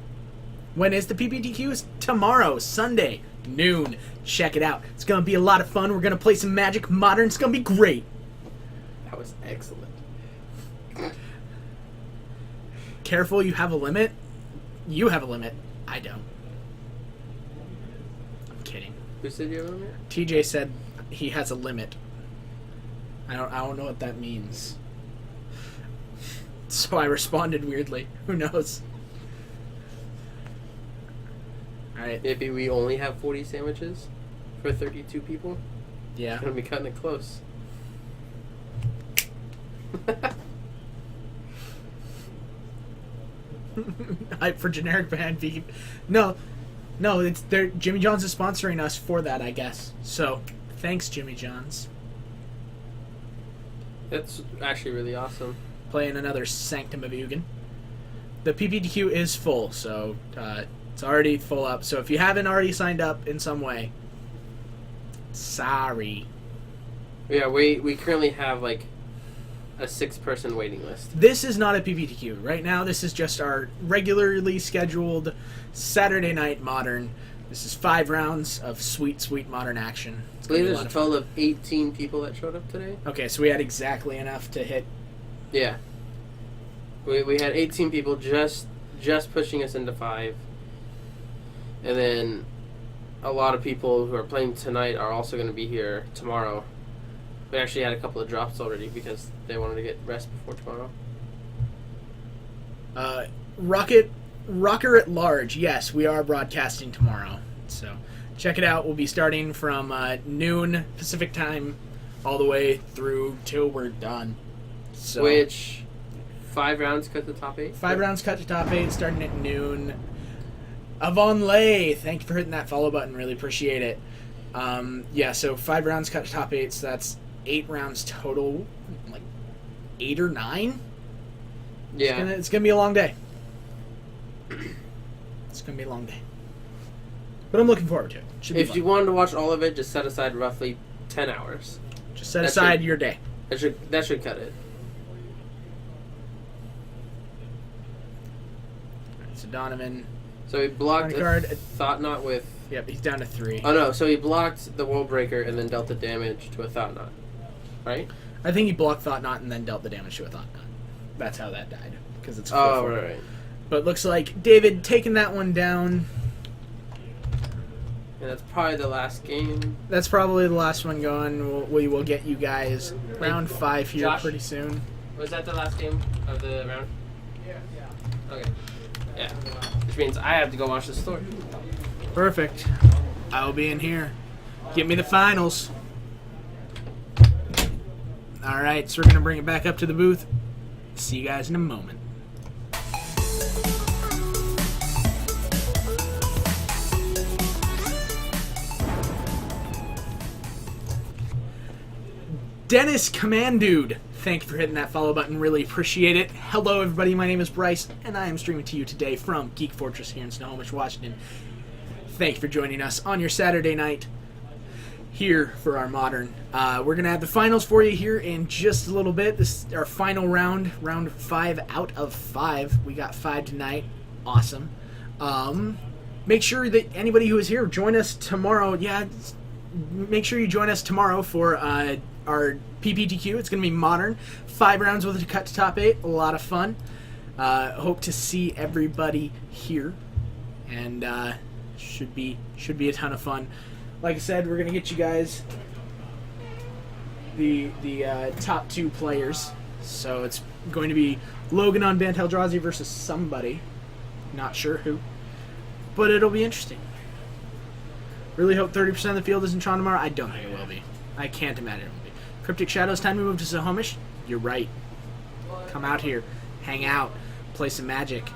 When is the PPTQ? It's tomorrow, Sunday, noon. Check it out. It's going to be a lot of fun. We're going to play some Magic Modern. It's going to be great. That was excellent. Careful, you have a limit. You have a limit. I don't. I'm kidding. Who said you have a limit? TJ said he has a limit. I don't know what that means. So I responded weirdly. Who knows? Alright. Maybe we only have 40 sandwiches for 32 people? Yeah. It's gonna be cutting it close. Hype for generic band vegan. No, it's Jimmy John's is sponsoring us for that, I guess. So, thanks, Jimmy John's. That's actually really awesome. playing another Sanctum of Ugin. The PPTQ is full, so it's already full up. So if you haven't already signed up in some way, sorry. Yeah, we currently have like a 6-person waiting list. This is not a PPTQ. Right now, this is just our regularly scheduled Saturday night Modern. This is 5 rounds of sweet, sweet Modern action. I It's believe gonna be there's a lot of fun. total of 18 people that showed up today. Okay, so we had exactly enough to hit. Yeah. We had 18 people just pushing us into 5. And then a lot of people who are playing tonight are also going to be here tomorrow. We actually had a couple of drops already because they wanted to get rest before tomorrow. Rocker at Large. Yes, we are broadcasting tomorrow. So check it out. We'll be starting from noon Pacific time all the way through till we're done. So Which 5 rounds cut the top 8? 5 rounds cut to top 8 starting at noon. Avon Lay, thank you for hitting that follow button. Really appreciate it. Yeah, so 5 rounds cut to top 8, so that's 8 rounds total. Like 8 or 9? Yeah. It's gonna be a long day. It's gonna be a long day. But I'm looking forward to it. Should be If fun. you wanted to watch all of it, just set aside roughly 10 hours. Just set That's aside it. your day. That should cut it. So Donovan, So he blocked Card. a Thought Knot with... yep, he's down to 3. Oh no, so he blocked the World Breaker and then dealt the damage to a Thought Knot. Right? I think he blocked Thought Knot and then dealt the damage to a Thought Knot. That's how that died. Because it's Oh, 4/4. right. But looks like David taking that one down. And that's probably the last game. That's probably the last one going. We will get you guys round 5 here Josh? pretty soon. Was that the last game of the round? Yeah. Okay. Yeah. Which means I have to go watch the story. Perfect. I'll be in here. Get me the finals. Alright, so we're going to bring it back up to the booth. See you guys in a moment. Dennis Commandude, thank you for hitting that follow button. Really appreciate it. Hello, everybody. My name is Bryce, and I am streaming to you today from Geek Fortress here in Snohomish, Washington. Thank you for joining us on your Saturday night here for our Modern. We're going to have the finals for you here in just a little bit. This is our final round, round 5 out of 5. We got 5 tonight. Awesome. Make sure that anybody who is here, join us tomorrow. Yeah, make sure you join us tomorrow for our PPTQ. It's going to be Modern. 5 rounds with a cut to top 8. A lot of fun. Hope to see everybody here. And should be a ton of fun. Like I said, we're going to get you guys the top 2 players. So it's going to be Logan on Bant Eldrazi versus somebody. Not sure who. But it'll be interesting. Really hope 30% of the field is in Tron tomorrow. I don't think it will be. I can't imagine it will be. Cryptic Shadows, time to move to Snohomish. You're right. Come out here. Hang out. Play some Magic.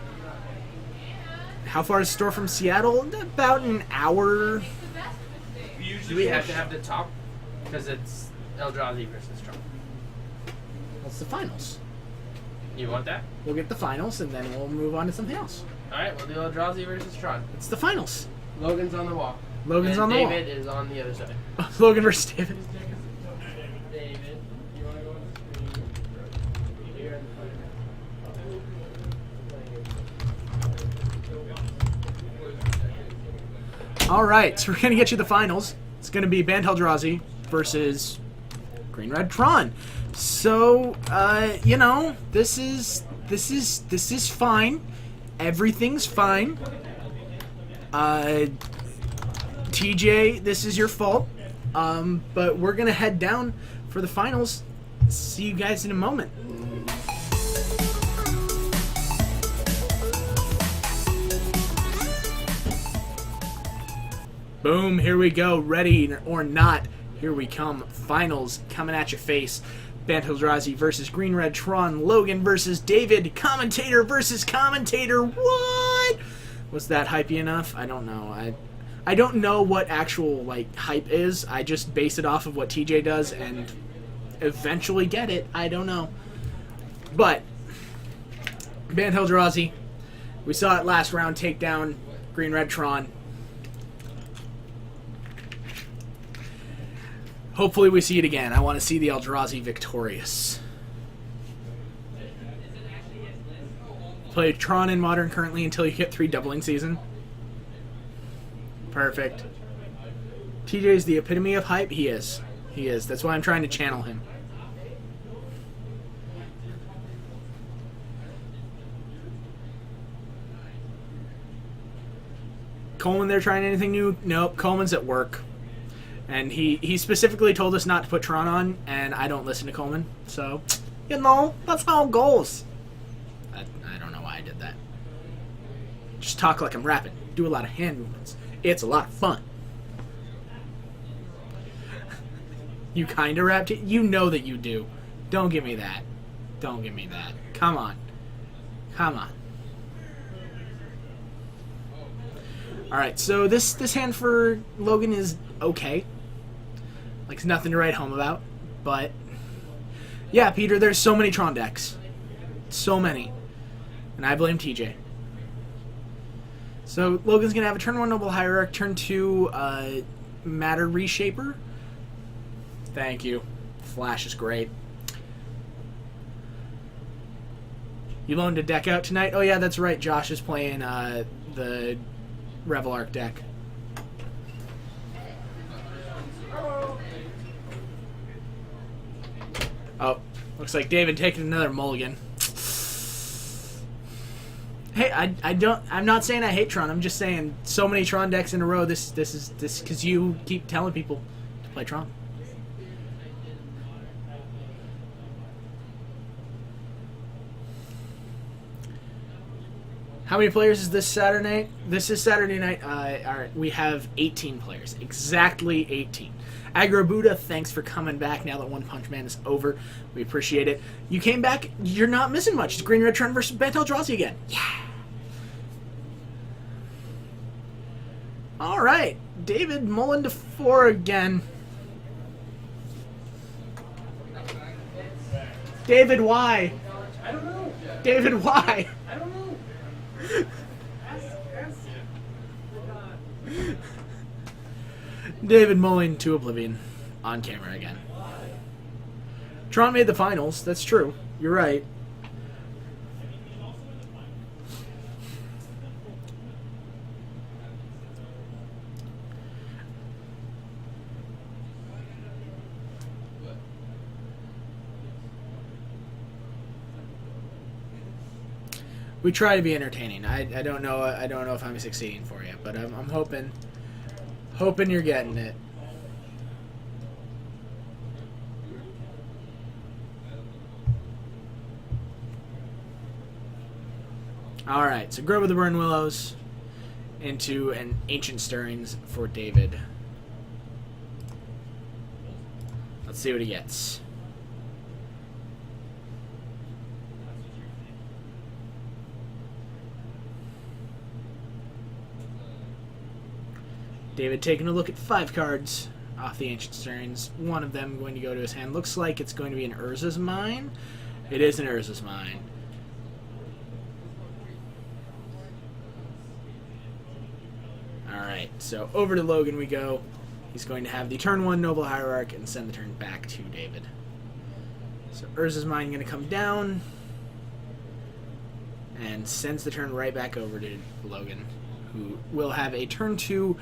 How far is the store from Seattle? About an hour. Do we have to have the top? Because it's Eldrazi versus Trump. That's the finals. You want that? We'll get the finals, and then we'll move on to something else. Alright, we'll do Eldrazi versus Tron. It's the finals. Logan's on the wall. Logan's and on the wall. David is on the other side. Logan versus David. David, you want to go on the screen? Here in All right, so we're gonna get you the finals. It's gonna be Bant Eldrazi versus Green Red Tron. So, you know, this is fine. Everything's fine. TJ, this is your fault. But we're gonna head down for the finals. See you guys in a moment. Boom, here we go. Ready or not, here we come. Finals coming at your face. Bant Eldrazi versus Green Red Tron. Logan versus David. Commentator versus commentator. What? Was that hypey enough? I don't know. I don't know what actual like hype is. I just base it off of what TJ does, and eventually get it. I don't know. But Band Eldrazi, we saw it last round take down Green Red Tron. Hopefully we see it again. I want to see the Eldrazi victorious. Play Tron in Modern currently until you hit 3 doubling season. Perfect. TJ is the epitome of hype. He is. He is. That's why I'm trying to channel him. Coleman there trying anything new? Nope. Coleman's at work. And he specifically told us not to put Tron on, and I don't listen to Coleman. So, you know, that's how it goes. I don't know why I did that. Just talk like I'm rapping. Do a lot of hand movements. It's a lot of fun. You kind of rap? You know that you do. Don't give me that. Don't give me that. Come on. Come on. Alright, so this hand for Logan is okay. Like, it's nothing to write home about. But, yeah, Peter, there's so many Tron decks. So many. And I blame TJ. So, Logan's going to have a turn 1 Noble Hierarch, turn 2 Matter Reshaper. Thank you. Flash is great. You loaned a deck out tonight? Oh, yeah, that's right. Josh is playing the Revel Arc deck. Oh, looks like David taking another mulligan. Hey, I'm not saying I hate Tron. I'm just saying so many Tron decks in a row. This because you keep telling people to play Tron. How many players is this Saturday night? This is Saturday night. We have 18 players. Exactly 18. Aggro Buddha, thanks for coming back now that One Punch Man is over. We appreciate it. You came back. You're not missing much. It's Green Red Tron versus Bant Eldrazi again. Yeah. All right. David Mullen to 4 again. David, why? I don't know. David, why? I don't know. David Mullen to Oblivion on camera again. Tron made the finals. That's true. You're right. We try to be entertaining. I don't know. I don't know if I'm succeeding for you, but I'm hoping you're getting it. All right. So Grove of the Burn Willows into an Ancient Stirrings for David. Let's see what he gets. David taking a look at 5 cards off the Ancient Stirrings. One of them going to go to his hand. Looks like it's going to be an Urza's Mine. It is an Urza's Mine. Alright, so over to Logan we go. He's going to have the turn 1 Noble Hierarch and send the turn back to David. So Urza's Mine going to come down and sends the turn right back over to Logan, who will have a turn 2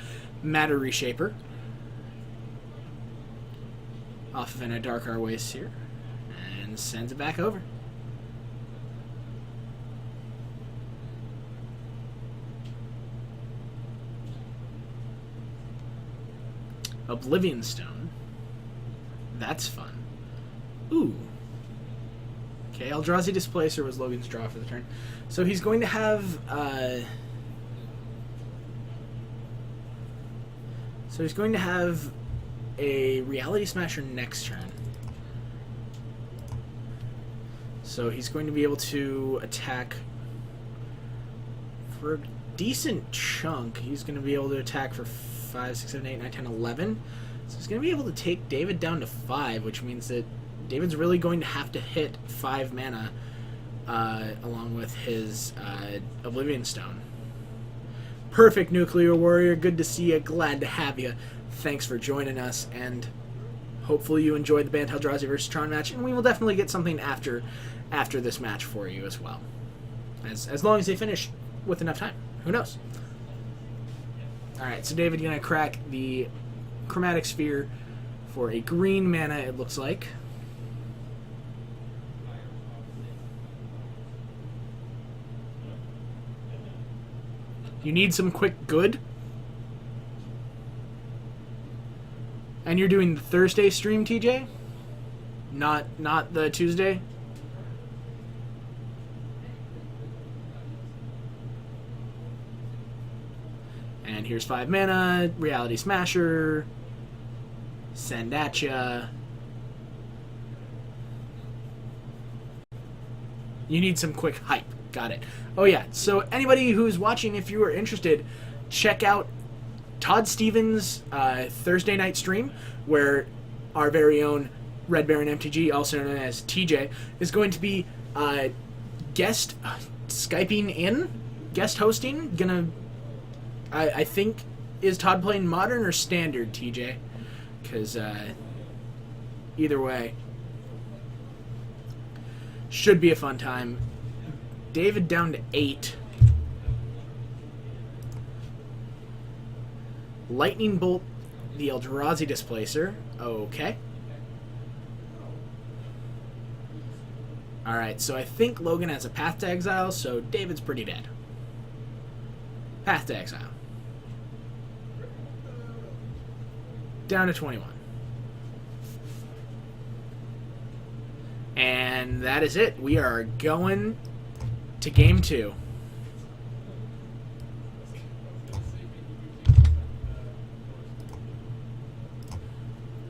Matter Reshaper off of a Dark Waste here, and sends it back over. Oblivion Stone. That's fun. Ooh. Okay, Eldrazi Displacer was Logan's draw for the turn. So he's going to have a Reality Smasher next turn. So he's going to be able to attack for a decent chunk. He's going to be able to attack for 5, 6, 7, 8, 9, 10, 11. So he's going to be able to take David down to 5, which means that David's really going to have to hit 5 mana along with his Oblivion Stone. Perfect, Nuclear Warrior. Good to see you. Glad to have you. Thanks for joining us, and hopefully you enjoyed the Bant Eldrazi versus Tron match, and we will definitely get something after this match for you as well. As long as they finish with enough time. Who knows? Alright, so David, you're going to crack the Chromatic Sphere for a green mana, it looks like. You need some quick good. And you're doing the Thursday stream, TJ? Not the Tuesday? And here's 5 mana, Reality Smasher, Send at ya. You need some quick hype. Got it. Oh yeah, so anybody who's watching, if you are interested, check out Todd Stevens' Thursday night stream, where our very own Red Baron MTG, also known as TJ, is going to be guest Skyping in, guest hosting. I think, is Todd playing Modern or Standard, TJ? Because either way, should be a fun time. David down to 8. Lightning Bolt, the Eldrazi Displacer. Okay. Alright, so I think Logan has a Path to Exile, so David's pretty dead. Path to Exile. Down to 21. And that is it. We are going to game 2.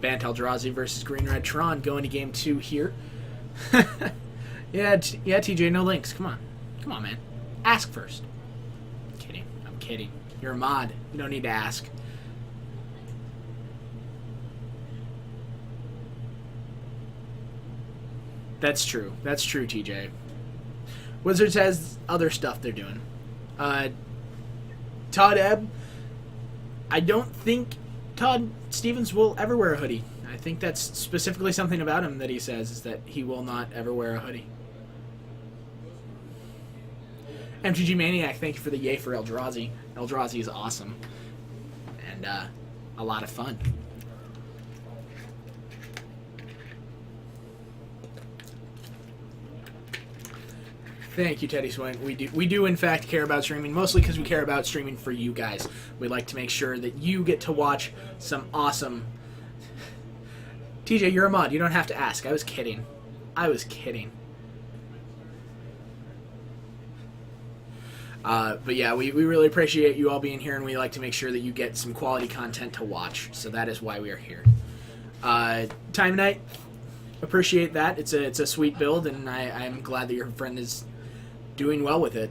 Bant Eldrazi versus Green Red Tron going to game 2 here. yeah, TJ, no links. Come on, man. Ask first. I'm kidding. You're a mod. You don't need to ask. That's true, TJ. Wizards has other stuff they're doing. Todd Ebb, I don't think Todd Stevens will ever wear a hoodie. I think that's specifically something about him that he says, is that he will not ever wear a hoodie. MTG Maniac, thank you for the yay for Eldrazi. Eldrazi is awesome. And a lot of fun. Thank you, Teddy Swint. We do in fact care about streaming, mostly because we care about streaming for you guys. We like to make sure that you get to watch some awesome... TJ, you're a mod. You don't have to ask. I was kidding. But yeah, we really appreciate you all being here, and we like to make sure that you get some quality content to watch. So that is why we are here. Time Night, appreciate that. It's a sweet build, and I'm glad that your friend is doing well with it.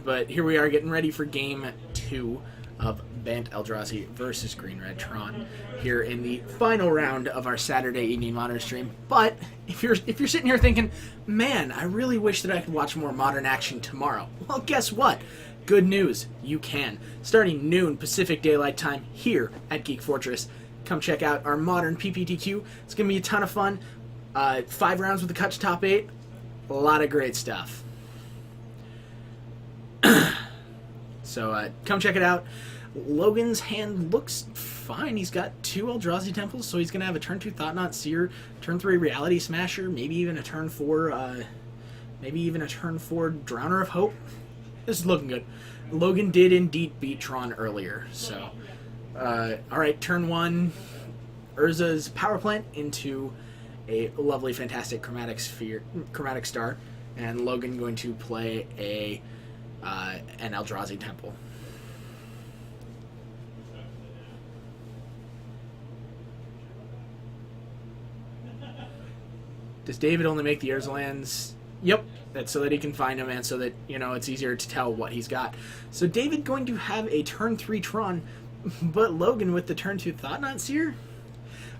But here we are getting ready for game 2 of Bant Eldrazi versus Green Red Tron here in the final round of our Saturday evening Modern stream. But if you're sitting here thinking, man, I really wish that I could watch more Modern action tomorrow, well, guess what? Good news, you can. Starting noon Pacific Daylight Time here at Geek Fortress. Come check out our Modern PPTQ. It's going to be a ton of fun. 5 rounds with the cut to top 8. A lot of great stuff. So come check it out. Logan's hand looks fine. He's got 2 Eldrazi Temples, so he's going to have a turn 2 Thought-Knot Seer, turn 3 Reality Smasher, maybe even a turn 4 Drowner of Hope. This is looking good. Logan did indeed beat Tron earlier, so... Alright, turn 1, Urza's Power Plant into a lovely, fantastic Chromatic Star, and Logan going to play an Eldrazi Temple. Does David only make the Urza lands? Yep, that's so that he can find them and so that, it's easier to tell what he's got. So David going to have a turn 3 Tron, but Logan with the turn 2 Thought-Knot Seer?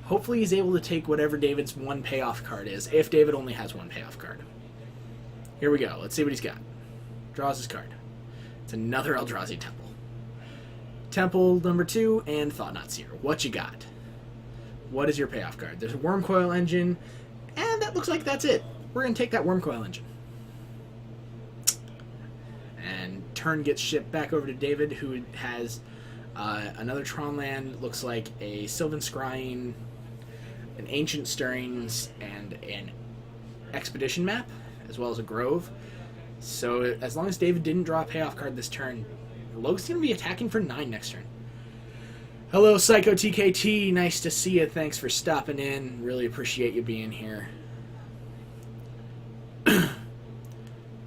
hopefully he's able to take whatever David's one payoff card is, if David only has one payoff card. Here we go. Let's see what he's got. Draws his card. It's another Eldrazi Temple. Temple number 2 and Thought-Knot Seer. What you got? What is your payoff card? There's a Wormcoil Engine, and that looks like that's it. We're going to take that Wormcoil Engine. And turn gets shipped back over to David, who has another Tron land, looks like a Sylvan Scrying, an Ancient Stirrings, and an Expedition map, as well as a Grove. So as long as David didn't draw a payoff card this turn, Logan's going to be attacking for 9 next turn. Hello, Psycho TKT. Nice to see you. Thanks for stopping in. Really appreciate you being here.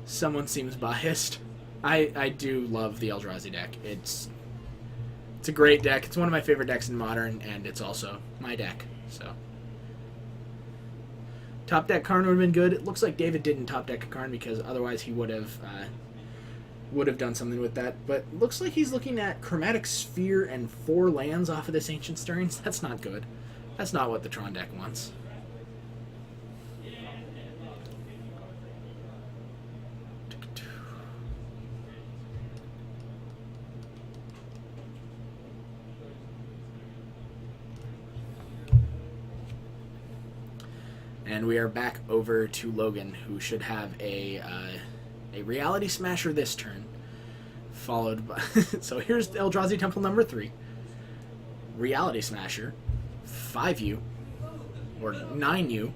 Someone seems biased. I do love the Eldrazi deck. It's a great deck. It's one of my favorite decks in Modern, and it's also my deck. So top deck Karn would have been good. It looks like David didn't top deck a Karn because otherwise he would have done something with that. But looks like he's looking at Chromatic Sphere and 4 lands off of this Ancient Stirrings. That's not good. That's not what the Tron deck wants. And we are back over to Logan, who should have a Reality Smasher this turn, followed by... So here's Eldrazi Temple number 3. Reality Smasher, 5U, or 9U.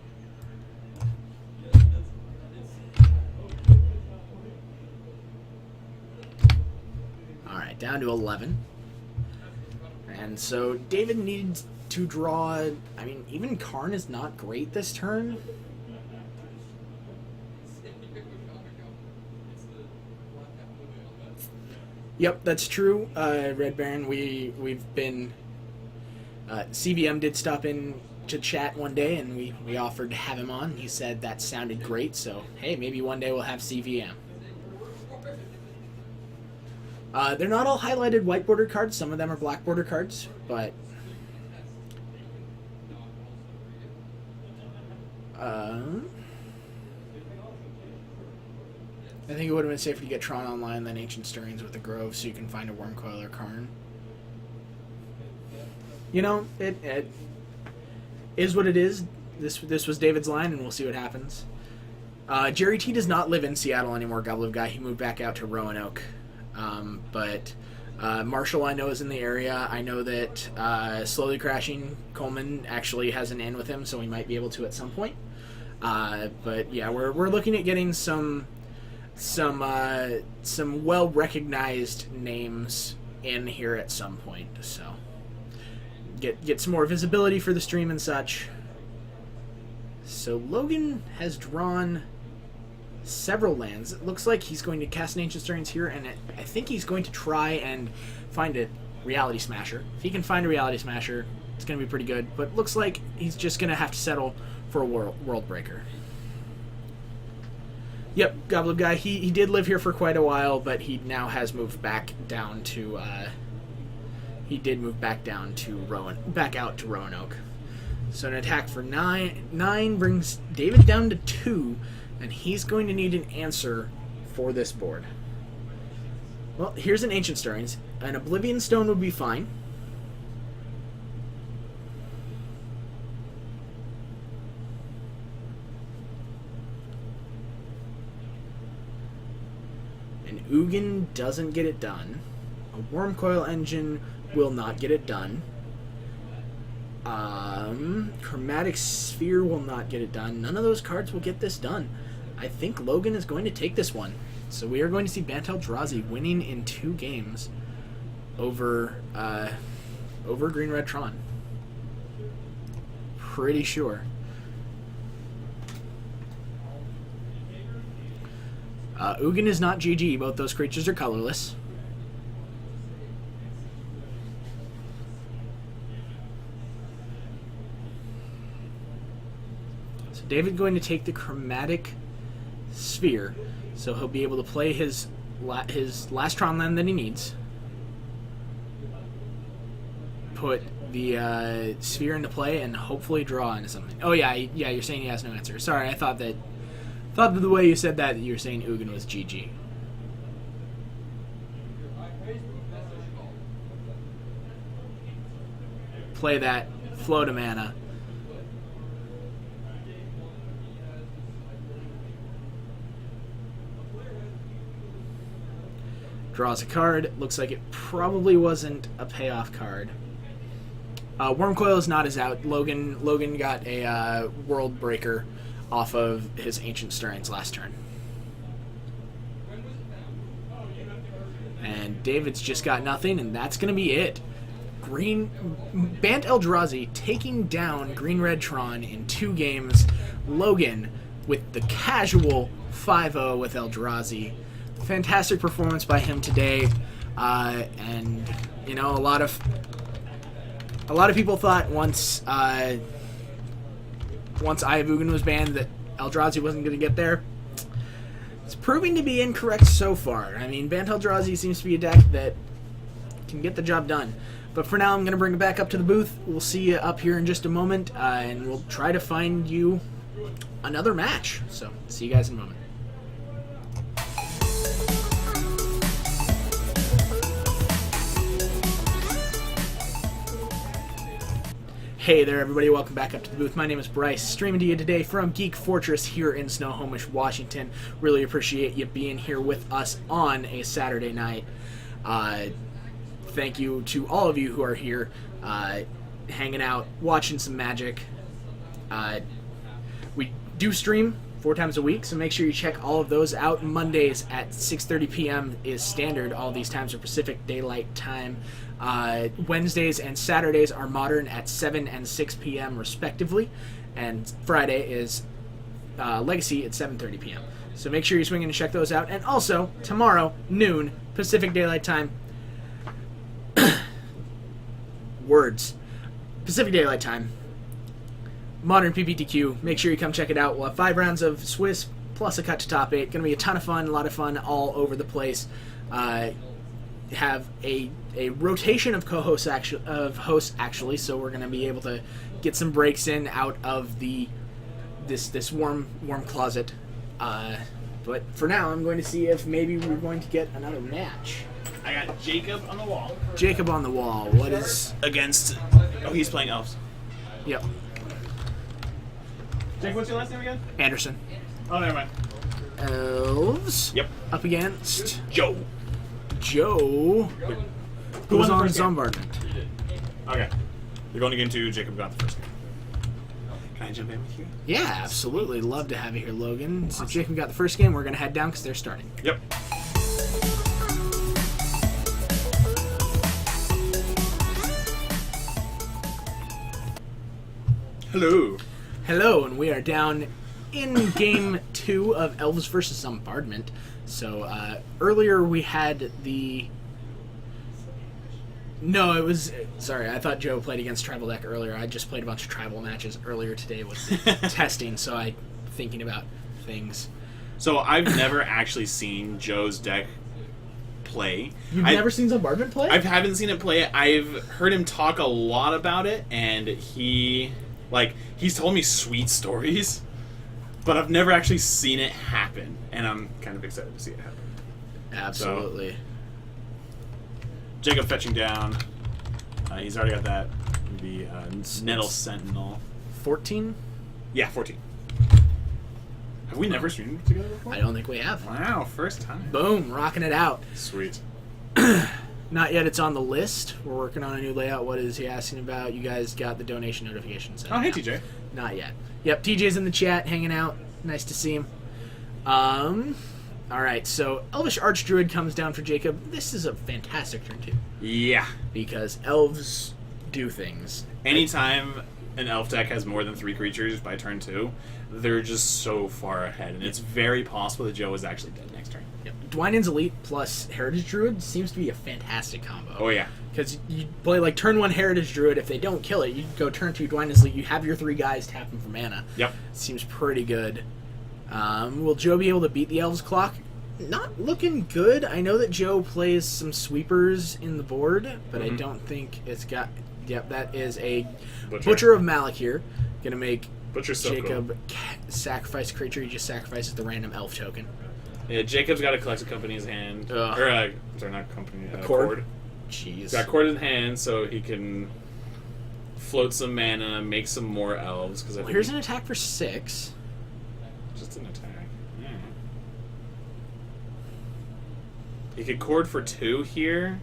Alright, down to 11. And so David needs to draw... I mean, even Karn is not great this turn. Yep, that's true. Red Baron, we've been... CVM did stop in to chat one day, and we offered to have him on. He said that sounded great, so hey, maybe one day we'll have CVM. They're not all highlighted white border cards. Some of them are black border cards, but... I think it would have been safer to get Tron online than Ancient Stirrings with the Grove, so you can find a Wormcoil or Karn. You know, it is what it is. This was David's line, and we'll see what happens. Jerry T does not live in Seattle anymore, Goblin Guy. He moved back out to Roanoke. But Marshall, I know, is in the area. I know that Slowly Crashing Coleman actually has an in with him, so we might be able to at some point. But yeah, we're looking at getting some well-recognized names in here at some point. So get some more visibility for the stream and such. So Logan has drawn several lands. It looks like he's going to cast an Ancient Stirrings here, and I think he's going to try and find a Reality Smasher. If he can find a Reality Smasher, it's going to be pretty good, but looks like he's just going to have to settle for a World Breaker. Yep, Goblin Guy, he did live here for quite a while, but he now has moved back down to, back out to Roanoke. So an attack for 9 brings David down to 2, and he's going to need an answer for this board. Well, here's an Ancient Stirrings. An Oblivion Stone would be fine. An Ugin doesn't get it done. A Wormcoil Engine will not get it done. Chromatic Sphere will not get it done. None of those cards will get this done. I think Logan is going to take this one. So we are going to see Bant Eldrazi winning in 2 games over Green Red Tron. Pretty sure. Ugin is not GG. Both those creatures are colorless. So David going to take the Chromatic Sphere, so he'll be able to play his last Tron land that he needs. Put the sphere into play and hopefully draw into something. Oh yeah, you're saying he has no answer. Sorry, I thought that the way you said that you were saying Ugin was GG. Play that, float a mana. Draws a card. Looks like it probably wasn't a payoff card. Wormcoil is not as out. Logan got a World Breaker off of his Ancient Stirrings last turn. And David's just got nothing, and that's going to be it. Bant Eldrazi taking down Green-Red Tron in 2 games. Logan with the casual 5-0 with Eldrazi. Fantastic performance by him today, and you know, a lot of people thought once Eye of Ugin was banned that Eldrazi wasn't going to get there. It's proving to be incorrect so far. I mean, Bant Eldrazi seems to be a deck that can get the job done. But for now, I'm going to bring it back up to the booth. We'll see you up here in just a moment, and we'll try to find you another match. So, see you guys in a moment. Hey there, everybody. Welcome back up to the booth. My name is Bryce, streaming to you today from Geek Fortress here in Snohomish, Washington. Really appreciate you being here with us on a Saturday night. Thank you to all of you who are here, hanging out, watching some Magic. We do stream 4 times a week, so make sure you check all of those out. Mondays at 6:30 p.m. is standard. All these times are Pacific Daylight Time. Wednesdays and Saturdays are Modern at 7 and 6 p.m. respectively, and Friday is Legacy at 7:30 p.m. So make sure you swing in and check those out. And also, tomorrow, noon, Pacific Daylight Time, Pacific Daylight Time, Modern PPTQ. Make sure you come check it out. We'll have 5 rounds of Swiss plus a cut to top 8. Going to be a ton of fun, a lot of fun all over the place. Have a rotation of hosts actually, so we're going to be able to get some breaks in out of this warm closet. But for now, I'm going to see if maybe we're going to get another match. I got Jacob on the wall. Jacob on the wall. What is against? Oh, he's playing elves. Yep. Jake, what's your last name again? Anderson. Oh, never mind. Elves. Yep. Up against Joe. Who was on Zombardment. Okay. You're going to get into Jacob got the first game. Can I jump in with you? Yeah, absolutely. Love to have you here, Logan. Since Jacob got the first game, we're going to head down because they're starting. Yep. Hello. Hello, and we are down in Game 2 of Elves vs. Zombardment. So, earlier we had the... No, it was... Sorry, I thought Joe played against Tribal Deck earlier. I just played a bunch of Tribal matches earlier today with testing, so I'm thinking about things. So, I've never actually seen Joe's deck play. You've never seen Zombardment play? I haven't seen it play. I've heard him talk a lot about it, and he's told me sweet stories, but I've never actually seen it happen, and I'm kind of excited to see it happen. Absolutely. So, Jacob fetching down. He's already got that. The Nettle Sentinel. 14? Yeah, 14. Have we never streamed together before? I don't think we have. Wow, first time. Boom, rocking it out. Sweet. Not yet, it's on the list. We're working on a new layout. What is he asking about? You guys got the donation notifications. Oh, hey, TJ. Not yet. Yep, TJ's in the chat, hanging out. Nice to see him. Alright, so Elvish Archdruid comes down for Jacob. This is a fantastic turn, too. Yeah. Because elves do things. Anytime an elf deck has more than 3 creatures by turn 2, they're just so far ahead, and it's very possible that Joe is actually dead next turn. Yep. Dwynen's Elite plus Heritage Druid seems to be a fantastic combo. Oh, yeah. Because you play like turn 1 Heritage Druid. If they don't kill it, you go turn 2 Dwynen's Elite. You have your 3 guys tap them for mana. Yep. Seems pretty good. Will Joe be able to beat the Elves Clock? Not looking good. I know that Joe plays some sweepers in the board, but I don't think it's got... Yep, that is a Butcher of Malakir. Gonna make Butcher's so Jacob cool. sacrifice a creature. He just sacrifices the random elf token. Yeah, Jacob's got a collection company in his hand. Ugh. Or, sorry, not company. Cord. Cord. Jeez. He's got Cord in hand, so he can float some mana, make some more elves. Because Well, here's an attack for 6. Just an attack. Yeah. He could Cord for 2 here.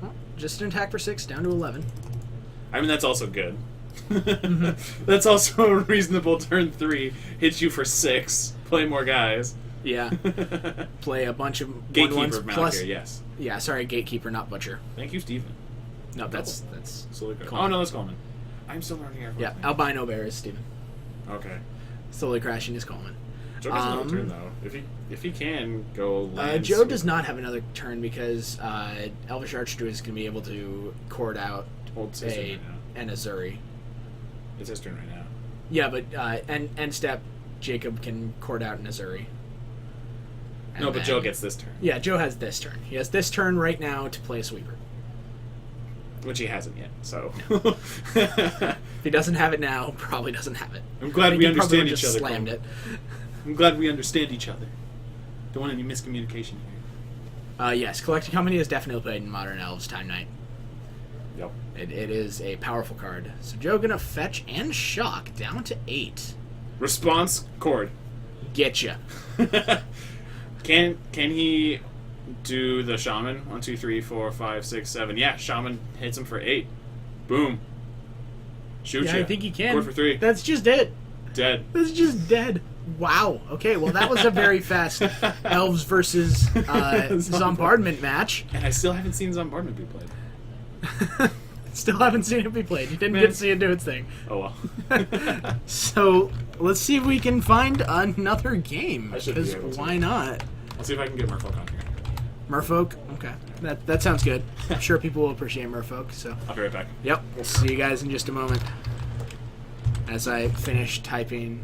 Oh, just an attack for 6, down to 11. I mean, that's also good. That's also a reasonable turn 3. Hit you for 6. Play more guys. Yeah. Play a bunch of Gatekeeper 1/1s of Malakir, plus. yes. Yeah, sorry, Gatekeeper, not Butcher. Thank you, Stephen. No, that's Slowly go. Coleman. Oh, no, that's Coleman. I'm still learning everything. yeah. Albino Bear is Steven. Okay. Slowly crashing is Coleman. Joe has another turn, though. If he can go land Joe sweep. does not have another turn because Elvish Archdruid is going to be able to cord out Hold his turn right now. an Azuri. It's his turn right now. Yeah, but end step, Jacob can cord out an Azuri. And No, but then- Joe gets this turn. Yeah, Joe has this turn. He has this turn right now to play a sweeper. Which he hasn't yet, so. If he doesn't have it now, probably doesn't have it. I'm glad I think we he probably understand just each other. Slammed Coleman. it. I'm glad we understand each other. Don't want any miscommunication here. Yes, Collecting Company is definitely played in Modern Elves Time Night. Yep. It is a powerful card. So Joe gonna fetch and shock down to 8. Response, Cord. Getcha. Can he do the Shaman? 1, 2, 3, 4, 5, 6, 7. Yeah, Shaman hits him for 8. Boom. Shoot Yeah, ya. I think he can. Cord for 3. That's just it. Dead. That's just dead. Wow. Okay, well that was a very fast Elves versus Zombardment match. And I still haven't seen Zombardment be played. Still haven't seen it be played. You didn't Man. get to see it do its thing. Oh well. So let's see if we can find another game. I should be Because able to. why not? I'll see if I can get Merfolk on here. Merfolk? Okay. That sounds good. I'm sure people will appreciate Merfolk, so. I'll be right back. Yep, we'll see you guys in just a moment. As I finish typing.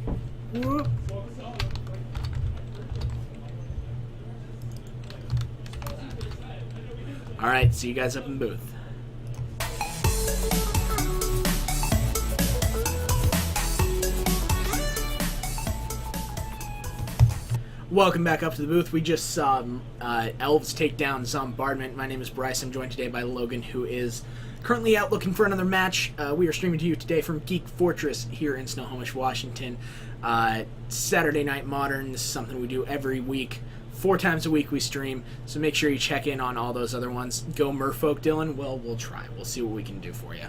Whoop. Alright, see you guys up in the booth. Welcome back up to the booth. We just saw Elves take down Zombardment. My name is Bryce. I'm joined today by Logan, who is currently out looking for another match. We are streaming to you today from Geek Fortress here in Snohomish, Washington. Saturday Night Modern. This is something we do every week. 4 times a week we stream, so make sure you check in on all those other ones. Go Merfolk, Dylan. Well, we'll try. We'll see what we can do for you.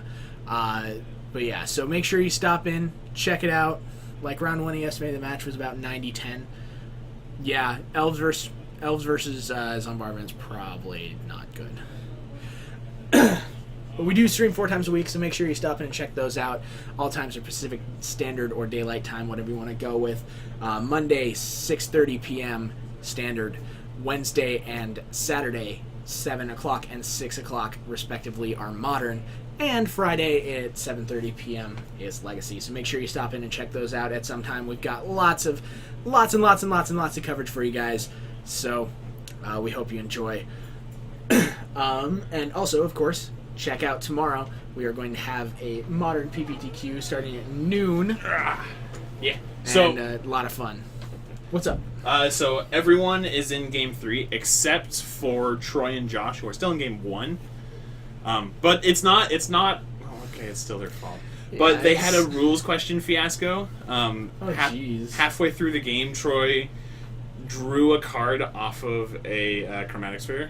But yeah, so make sure you stop in, check it out. Like round 1, he estimated the match was about 90-10. Yeah, Elves versus Zombardment's probably not good. But we do stream 4 times a week, so make sure you stop in and check those out. All times are Pacific Standard or Daylight Time, whatever you want to go with. Monday, 6:30 p.m. Standard. Wednesday and Saturday, 7 o'clock and 6 o'clock, respectively, are Modern. And Friday at 7:30 p.m. is Legacy. So make sure you stop in and check those out at some time. We've got lots of coverage for you guys. So we hope you enjoy. And also, of course, check out tomorrow. We are going to have a Modern PPTQ starting at noon. Yeah. And So a lot of fun. What's up? so everyone is in game 3 except for Troy and Josh, who are still in game 1. But it's not. Oh, okay, it's still their fault. But they had a rules question fiasco. jeez. Halfway through the game, Troy drew a card off of a chromatic sphere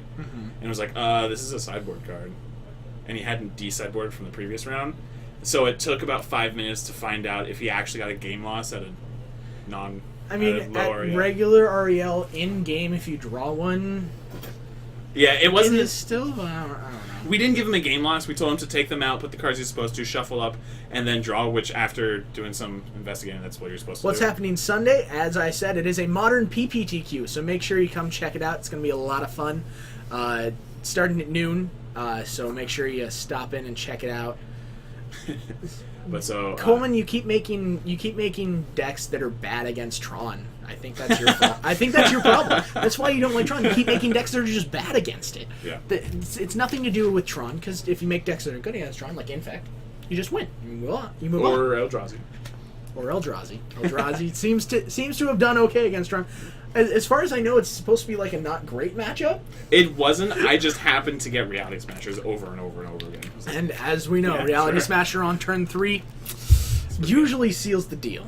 and was like, "This is a sideboard card," and he hadn't de-sideboarded from the previous round. So it took about 5 minutes to find out if he actually got a game loss at a non. I mean, at a low at REL. regular REL in game, if you draw one, Yeah, it wasn't. it is still. I don't know. We didn't give him a game loss. We told him to take them out, put the cards he's supposed to, shuffle up, and then draw, which after doing some investigating, that's what you're supposed to What's do. happening Sunday? As I said, it is a Modern PPTQ, so make sure you come check it out. It's going to be a lot of fun. Starting at noon, so make sure you stop in and check it out. But so Coleman, you keep making decks that are bad against Tron. I think that's your fault. I think that's your problem. That's why you don't like Tron. You keep making decks that are just bad against it. Yeah. It's nothing to do with Tron, because if you make decks that are good against Tron, like Infect, you just win. You move on. or Eldrazi. Or Eldrazi. Eldrazi seems to have done okay against Tron. As far as I know, it's supposed to be like a not great matchup. It wasn't. I just happened to get Reality Smashers over and over and over again. It was like, And as we know, Yeah, Reality sure. Smasher on turn 3 usually seals the deal.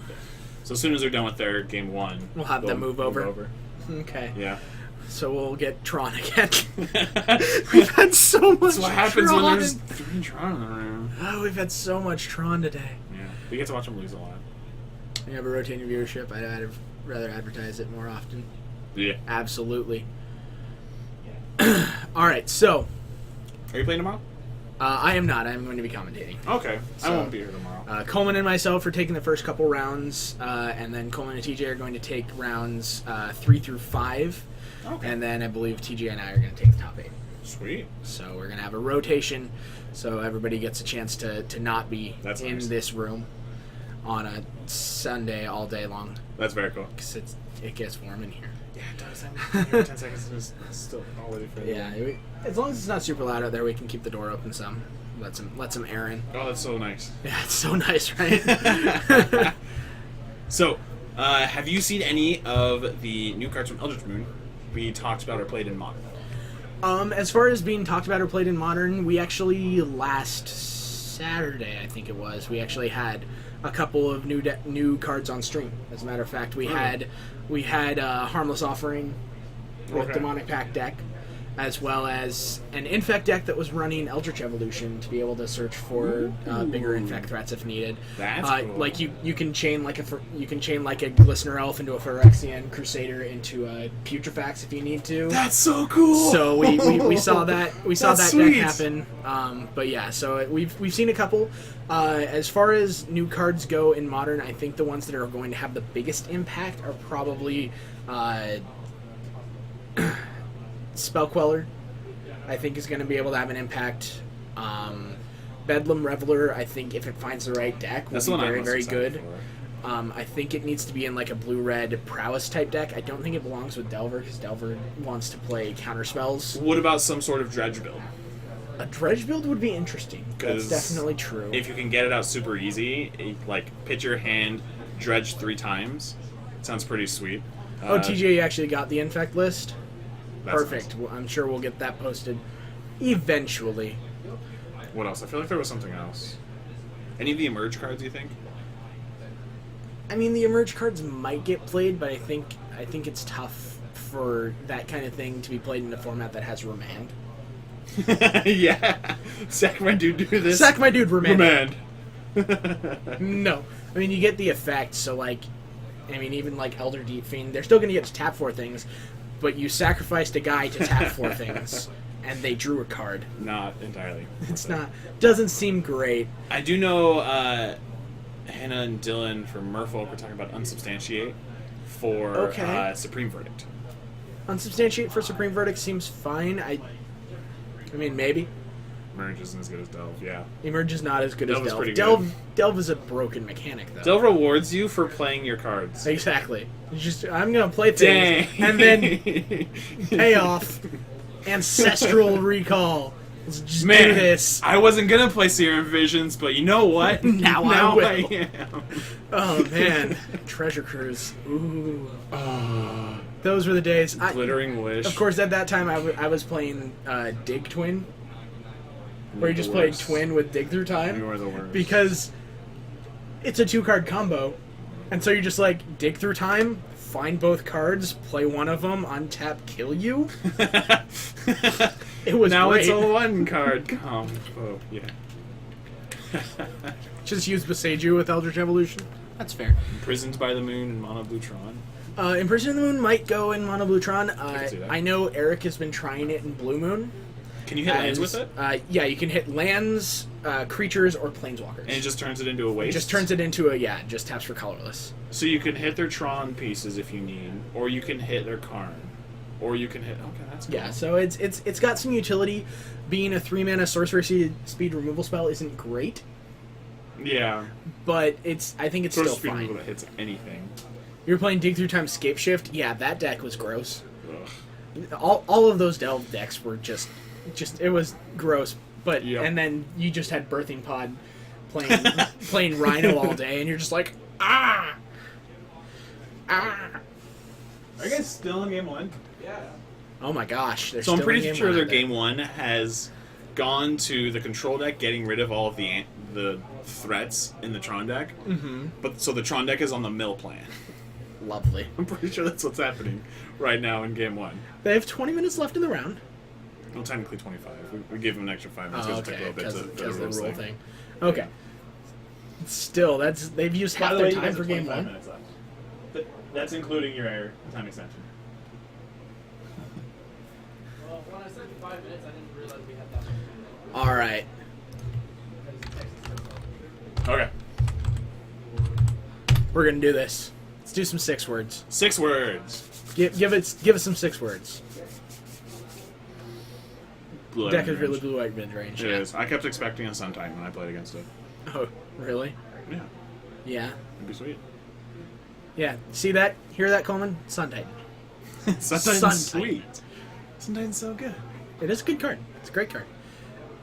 so as soon as they're done with their game 1, We'll have them move over. Okay. Yeah. So we'll get Tron again. We've had so much That's what happens Tron. when there's 3 Tron in the room. Oh, we've had so much Tron today. Yeah. We get to watch them lose a lot. We have a rotating viewership. I'd rather advertise it more often. Yeah. Absolutely. All right, so Are you playing tomorrow? I am not. I'm going to be commentating. Okay. So- I won't be here tomorrow. Coleman and myself are taking the first couple rounds, and then Coleman and TJ are going to take rounds 3 through 5, Okay. and then I believe TJ and I are going to take the top 8. Sweet. So we're going to have a rotation, so everybody gets a chance to not be That's in nice. this room on a Sunday all day long, That's very cool. because it gets warm in here. Yeah, it does. I'm here 10 seconds and it's still all ready for Yeah, as long as it's not super loud out there, we can keep the door open some. Let some air in. Oh, that's so nice. Yeah, it's so nice, right? So, have you seen any of the new cards from Eldritch Moon we talked about or played in Modern? As far as being talked about or played in Modern, we actually last Saturday, I think it was, we actually had a couple of new cards on stream. As a matter of fact, we had Harmless Offering with Okay. Demonic Pact deck, as well as an Infect deck that was running Eldritch Evolution to be able to search for bigger Infect threats if needed. That's cool. Like you can chain like a Glistener Elf into a Phyrexian Crusader into a Putrefax if you need to. That's so cool. So we saw that That's deck sweet. happen. But yeah, so we've seen a couple. As far as new cards go in Modern, I think the ones that are going to have the biggest impact are probably Spellqueller. I think is going to be able to have an impact. Bedlam Reveler, I think if it finds the right deck, will That's the be one I'm very, most very excited good. for. I think it needs to be in like a blue-red prowess type deck. I don't think it belongs with Delver because Delver wants to play counter spells. What about some sort of dredge build? A dredge build would be interesting. That's 'Cause definitely true. If you can get it out super easy, like pitch your hand, dredge 3 times. Sounds pretty sweet. TJ actually got the infect list. That's Perfect. Well, I'm sure we'll get that posted eventually. nice. What else? I feel like there was something else. Any of the emerge cards, you think? I mean, the emerge cards might get played, but I think it's tough for that kind of thing to be played in a format that has remand. Yeah. Sack my dude, do this. Sack my dude, remand. Remand. No. I mean, you get the effect, so, like, I mean, even, like, Elder Deep Fiend, they're still going to get to tap 4 things, but you sacrificed a guy to tap 4 things, and they drew a card. Not entirely. It's not, doesn't seem great. I do know Hannah and Dylan from Merfolk were talking about Unsubstantiate for Okay. Supreme Verdict. Unsubstantiate for Supreme Verdict seems fine. I mean, maybe. Merge isn't as good as Delve, yeah. Emerge is not as good Delve as is Delve. pretty Delve is a broken mechanic, though. Delve rewards you for playing your cards. Exactly. It's just, I'm going to play things, Dang. and then payoff, Ancestral Recall. Let's just do Man, this. I wasn't gonna play Serum Visions, but you know what? Now I will. am. Oh, man. Treasure Cruise. Ooh. Those were the days. Glittering Wish. Of course, at that time, I was playing Dig Twin, where you just The played worst. Twin with Dig Through Time. You were the worst. Because it's a 2-card combo, and so you just like dig through time, find both cards, play one of them, untap, kill you. It was now great. it's a 1-card combo. Yeah. Just use Beseiju with Eldritch Evolution. That's fair. Imprisoned by the Moon and Mono Blutron. Imprison of the Moon might go in Mono Blutron. can see that. I know Eric has been trying it in Blue Moon. Can you hit lands with it? Yeah, you can hit lands, creatures, or planeswalkers. And it just turns it into a waste? It just turns it into just taps for colorless. So you can hit their Tron pieces if you need, or you can hit their Karn. Or you can hit... Okay, that's cool. Yeah, so it's got some utility. Being a 3-mana sorcery speed removal spell isn't great, Yeah. but I think it's Sort of still speaking fine. that hits anything. You were playing Dig Through Time Scape Shift. Yeah, that deck was gross. Ugh. All of those Delve decks were just it was gross. But Yep. and then you just had Birthing Pod playing Rhino all day, and you're just like, ah. Are you guys still in game 1? Oh my gosh! So I'm pretty sure their game 1 has gone to the control deck, getting rid of all of the threats in the Tron deck. Mm-hmm. But so the Tron deck is on the mill plan. Lovely. I'm pretty sure that's what's happening right now in game 1. They have 20 minutes left in the round. Well, technically 25. We gave them an extra 5 minutes Oh, because it took a okay, little bit because to of the rule thing. thing. Okay. Still, they've used half their time for game 1. Minutes left. That's including your time extension. Well, when I said 5 minutes, I didn't realize we had that much. All right. Okay. We're gonna do this. Let's do some 6 words. 6 words. Give us some 6 words. Blue Deck is mid-range. really blue-white mid-range. It is. I kept expecting a Sun Titan when I played against it. Oh, really? Yeah, Yeah. it'd be sweet. Yeah. See that? Hear that, Coleman? Sun Titan. Sun Sun Titan's Titan. sweet. Sun Titan's so good. It is a good card. It's a great card.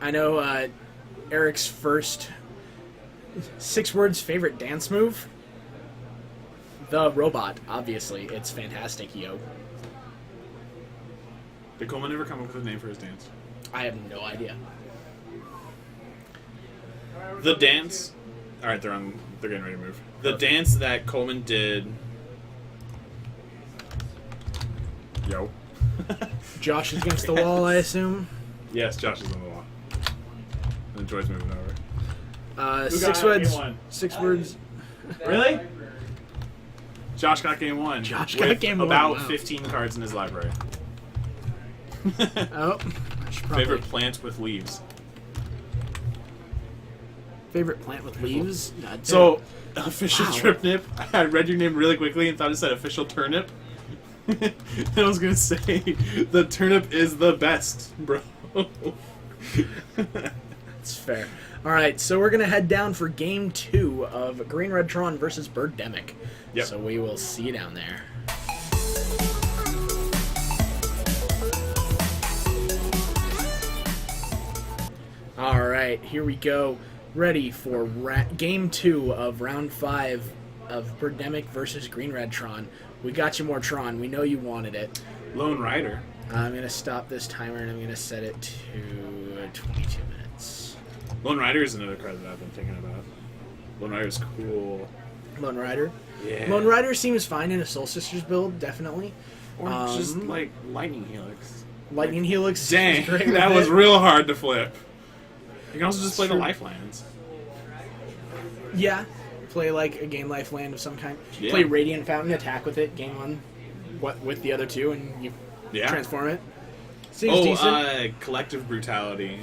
I know Eric's first 6 words favorite dance move. The robot, obviously. It's fantastic, yo. Did Coleman ever come up with a name for his dance? I have no idea. The dance. All right, they're getting ready to move. The dance that Coleman did. Yo. Josh is against the wall, I assume. Yes, Josh is on the wall. And Joy's moving over. Who 6 got words. game 1? 6 words. Really? Josh got game 1. Josh got with game 1, about wow. 15 cards in his library. Oh. I should probably- Favorite plant with leaves. Favorite plant with leaves? So, official Wow. Tripnip. I read your name really quickly and thought it said official turnip. And I was gonna say, the turnip is the best, bro. That's fair. All right, so we're gonna head down for game 2 of Green Red Tron versus Birdemic. Yep. So we will see you down there. All right, here we go. Ready for game 2 of round 5 of Birdemic versus Green Red Tron. We got you more Tron. We know you wanted it. Lone Rider. I'm gonna stop this timer and I'm gonna set it to 22 minutes. Lone Rider is another card that I've been thinking about. Lone Rider's cool. Lone Rider. Yeah. Lone Rider seems fine in a Soul Sisters build, definitely. Or just like Lightning Helix. Lightning Helix. Dang, is great that with was it. real hard to flip. You can also just play the True. Lifelines. Yeah, play like a Gain Life land of some kind. Yeah. Play Radiant Fountain, attack with it, gain 1 with the other 2, and you Yeah. transform it. Seems decent. Collective Brutality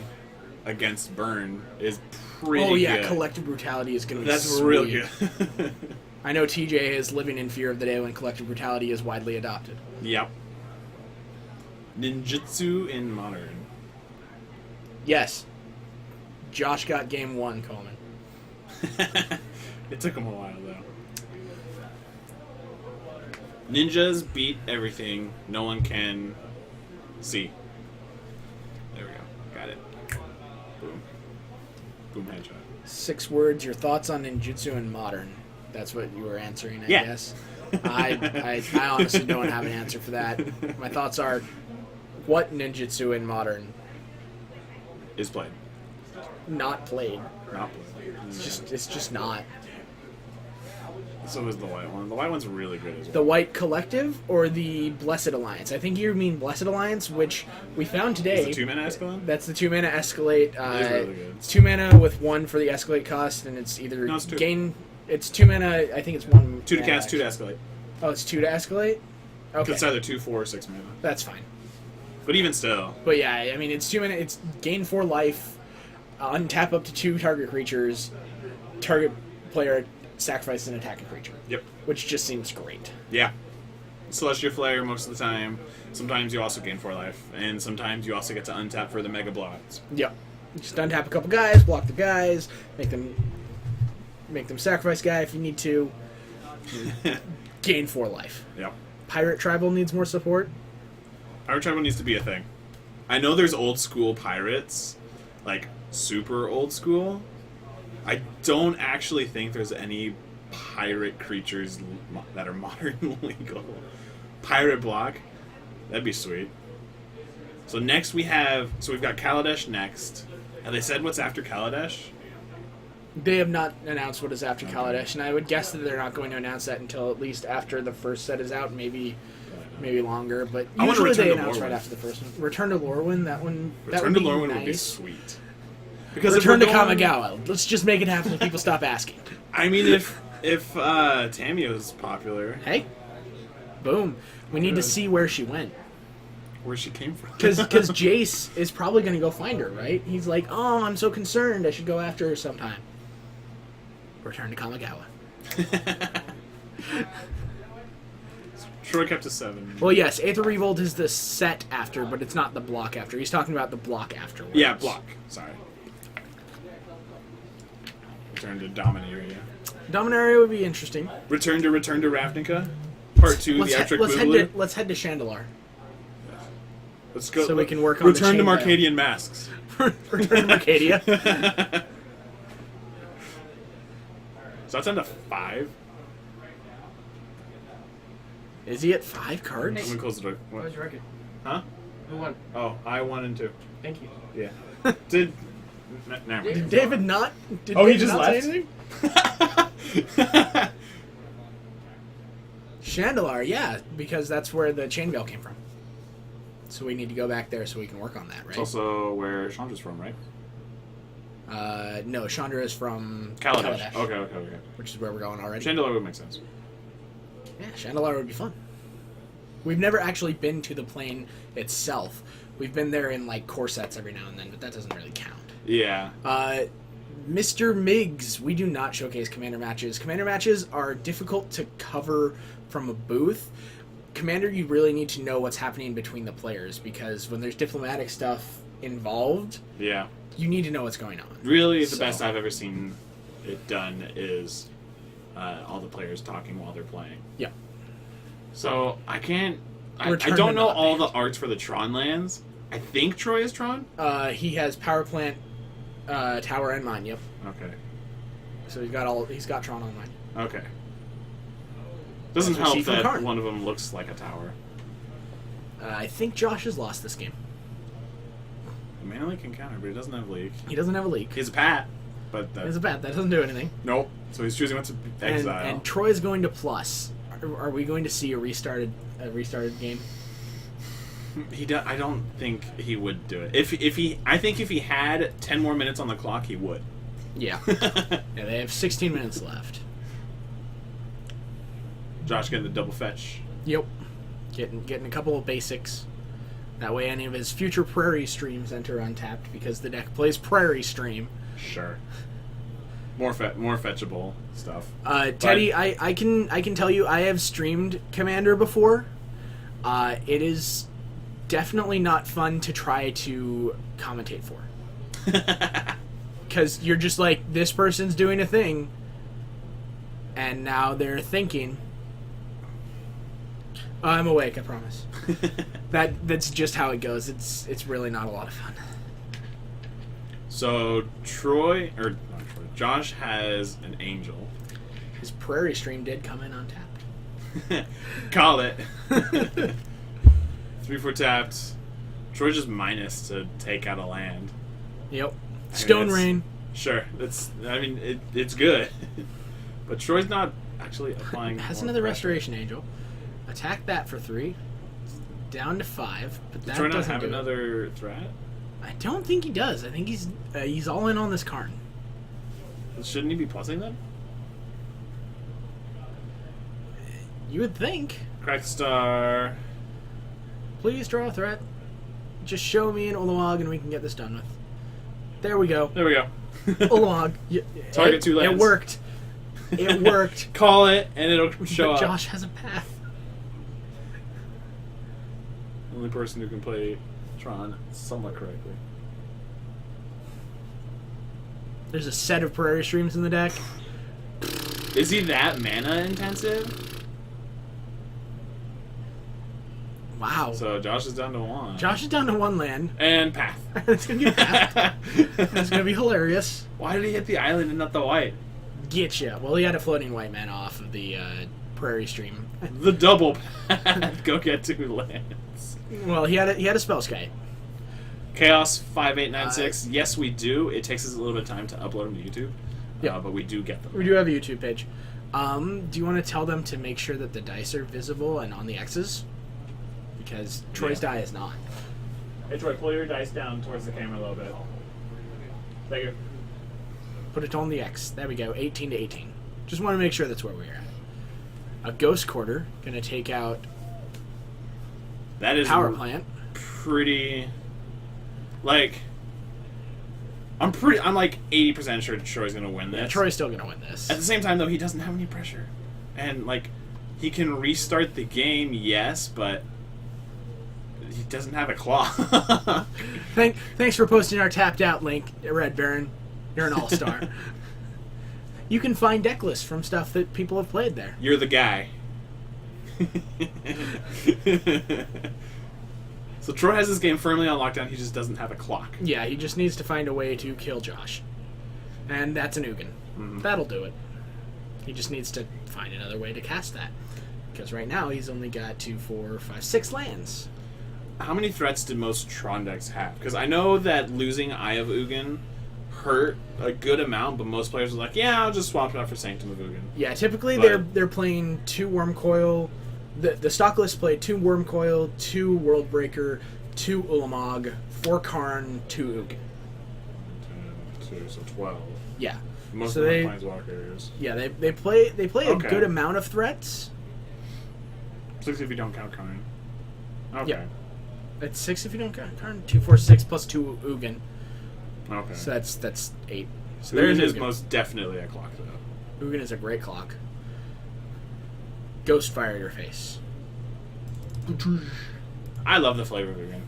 against Burn is pretty Oh yeah, good. Collective Brutality is going to be That's sweet. real good. I know TJ is living in fear of the day when Collective Brutality is widely adopted. Yep. Ninjutsu in Modern. Yes. Josh got game 1, Coleman. It took him a while, though. Ninjas beat everything no one can see. There we go. Got it. Boom. Boom headshot. 6 words, your thoughts on ninjutsu and modern. That's what you were answering, I Yeah. guess. I honestly don't have an answer for that. My thoughts are, what ninjutsu in modern? Is played. Not played. Not played. It's just not. So is the white one. The white one's really good as well. The White Collective or the Blessed Alliance? I think you mean Blessed Alliance, which we found today. Is the 2-mana Escalade? That's the 2-mana Escalate. It is really good. It's 2 mana with 1 for the Escalate cost, and it's either No, it's 2. gain. It's 2 mana. I think it's 1. 2 to mana, cast, 2 to actually. Escalate. Oh, it's 2 to Escalate. Okay, It's either 2, 4, or 6 mana. that's fine. But even still. But yeah, I mean, it's 2 mana. It's gain 4 life, untap up to 2 target creatures, target player sacrifice an attacking creature. Yep. Which just seems great. Yeah. Celestial Flare most of the time. Sometimes you also gain 4 life. And sometimes you also get to untap for the Mega Blots. Yep. Just untap a couple guys, block the guys, make them make them sacrifice guy if you need to. Gain 4 life. Yep. Pirate Tribal needs more support. Pirate Tribal needs to be a thing. I know there's old school pirates, like super old school. I don't actually think there's any pirate creatures that are modern legal. Pirate block, that'd be sweet. So next we've got Kaladesh next. Have they said what's after Kaladesh? They have not announced what is after Kaladesh, and I would guess that they're not going to announce that until at least after the first set is out, maybe longer. But I want to usually Return they to announce Lorwyn. right after the first one. Return to Lorwyn, that one. That Return would to be Lorwyn nice. would be sweet. Because Return to if we're going- Kamigawa. Let's just make it happen if people stop asking. I mean, if Tamio's popular, Hey, boom. We need to see where she went. where she came from. Because Jace is probably going to go find her, right? He's like, oh, I'm so concerned. I should go after her sometime. Return to Kamigawa. Troy kept to 7. Well, yes, Aether Revolt is the set after, but it's not the block after. He's talking about the block afterwards. Yeah, block. Sorry. Return to Dominaria. Dominaria would be interesting. Return to Ravnica. Part 2, the Electric Boogaloo. Let's head to Chandelar. Let's go. so we can work on the Return to chainmail. Marcadian Masks. Return to Mercadia. So that's on to 5. Is he at 5 I'm cards? gonna close the door. What What? was your record? Huh? Who won? Oh, I 1 and 2. Thank you. Yeah. Did. Never mind. Did David not? Did Oh, he David just not say left? anything? Chandelar, yeah, because that's where the chainmail came from. So we need to go back there so we can work on that, right? It's also where Chandra's from, right? No, Chandra is from Kaladesh. Okay. which is where we're going already. Chandelar would make sense. Yeah, Chandelar would be fun. We've never actually been to the plane itself. We've been there in like core sets every now and then, but that doesn't really count. Yeah. Mr. Miggs, we do not showcase Commander matches. Commander matches are difficult to cover from a booth. Commander, you really need to know what's happening between the players, because when there's diplomatic stuff involved, Yeah. you need to know what's going on. Really, the So- best I've ever seen it done is all the players talking while they're playing. Yeah. So I can't. I Return don't to know not all banned. the arts for the Tron lands. I think Troy is Tron. He has power plant, tower, and mine. Yep. Okay. So he's got Tron on mine. Okay. Doesn't That's what help she from that Karn. one of them looks like a tower. I think Josh has lost this game. Manly can counter, but he doesn't have leak. He doesn't have a leak. He's a pat, but that, It's a bat. That doesn't do anything. nope. So he's choosing what to And, exile. and Troy's going to plus. Are we going to see a restarted game? I don't think he would do it. I think if he had 10 more minutes on the clock, he would. Yeah. Yeah, they have 16 minutes left. Josh getting the double fetch. Yep. Getting a couple of basics. That way any of his future Prairie streams enter untapped, because the deck plays Prairie Stream. Sure. More fetchable stuff. Teddy, I can tell you, I have streamed Commander before. It is definitely not fun to try to commentate for. Because you're just like, this person's doing a thing, and now they're thinking. I'm awake, I promise. That's just how it goes. It's really not a lot of fun. So Josh has an angel. His Prairie Stream did come in untapped. Call it. 3/4 tapped. Troy just minus to take out a land. Yep. I mean, Stone that's- Rain. Sure, it's good, but Troy's not actually applying. Has more another pressure. Restoration Angel. Attack that for 3. Down to 5. But Does that Troy not doesn't have do it. another threat? I don't think he does. I think he's all in on this Karn. Shouldn't he be plusing then? You would think. Crack Star. Please draw a threat. Just show me an Olawag and we can get this done with. There we go. There we go. Olawag. Target 2 lands. It worked. It worked. Call it, and it'll show But up. Josh has a path. Only person who can play Tron somewhat correctly. There's a set of Prairie Streams in the deck. Is he that mana intensive? Wow. So Josh is down to 1. Josh is down to 1 land. And path. It's gonna be path. It's gonna be hilarious. Why did he hit the island and not the white? Getcha. Well, he had a floating white man off of the prairie stream. The double path. Go get 2 lands. Well, he had a spell sky. Chaos 5896. Yes, we do. It takes us a little bit of time to upload them to YouTube. Yeah. But we do get them. We do have a YouTube page. Do you want to tell them to make sure that the dice are visible and on the X's? Because Troy's die is not. Hey Troy, pull your dice down towards the camera a little bit. Thank you. Put it on the X. There we go. 18 to 18. Just want to make sure that's where we're at. A Ghost Quarter. Going to take out That is Power Plant. pretty... Like... I'm like 80% sure Troy's going to win this. Yeah, Troy's still going to win this. At the same time, though, he doesn't have any pressure. And, like, he can restart the game, yes, but... He doesn't have a claw. Thanks for posting our tapped out link, Red Baron. You're an all-star. You can find deck lists from stuff that people have played there. You're the guy. So Troy has this game firmly on lockdown. He just doesn't have a clock. Yeah, he just needs to find a way to kill Josh. And that's an Ugin. That'll do it. He just needs to find another way to cast that. Because right now he's only got 2, 4, 5, 6 lands. How many threats did most Tron decks have? Because I know that losing Eye of Ugin hurt a good amount, but most players are like, yeah, I'll just swap it out for Sanctum of Ugin. Yeah, typically But- they're playing 2 Wormcoil. The stock list played 2 Wormcoil, 2 Worldbreaker, 2 Ulamog, 4 Karn, 2 Ugin. 10, 2, so 12. Yeah. Most So of they- them are Planeswalkers. Yeah, they play Okay. a good amount of threats. 6 if you don't count Karn. Okay. Yeah. It's 6 if you don't count Karn. 2, 4, 6 plus 2 Ugin. Okay. So that's 8. So There there's is Ugin. most definitely a clock, though. Ugin is a great clock. Ghostfire your face. I love the flavor of Ugin.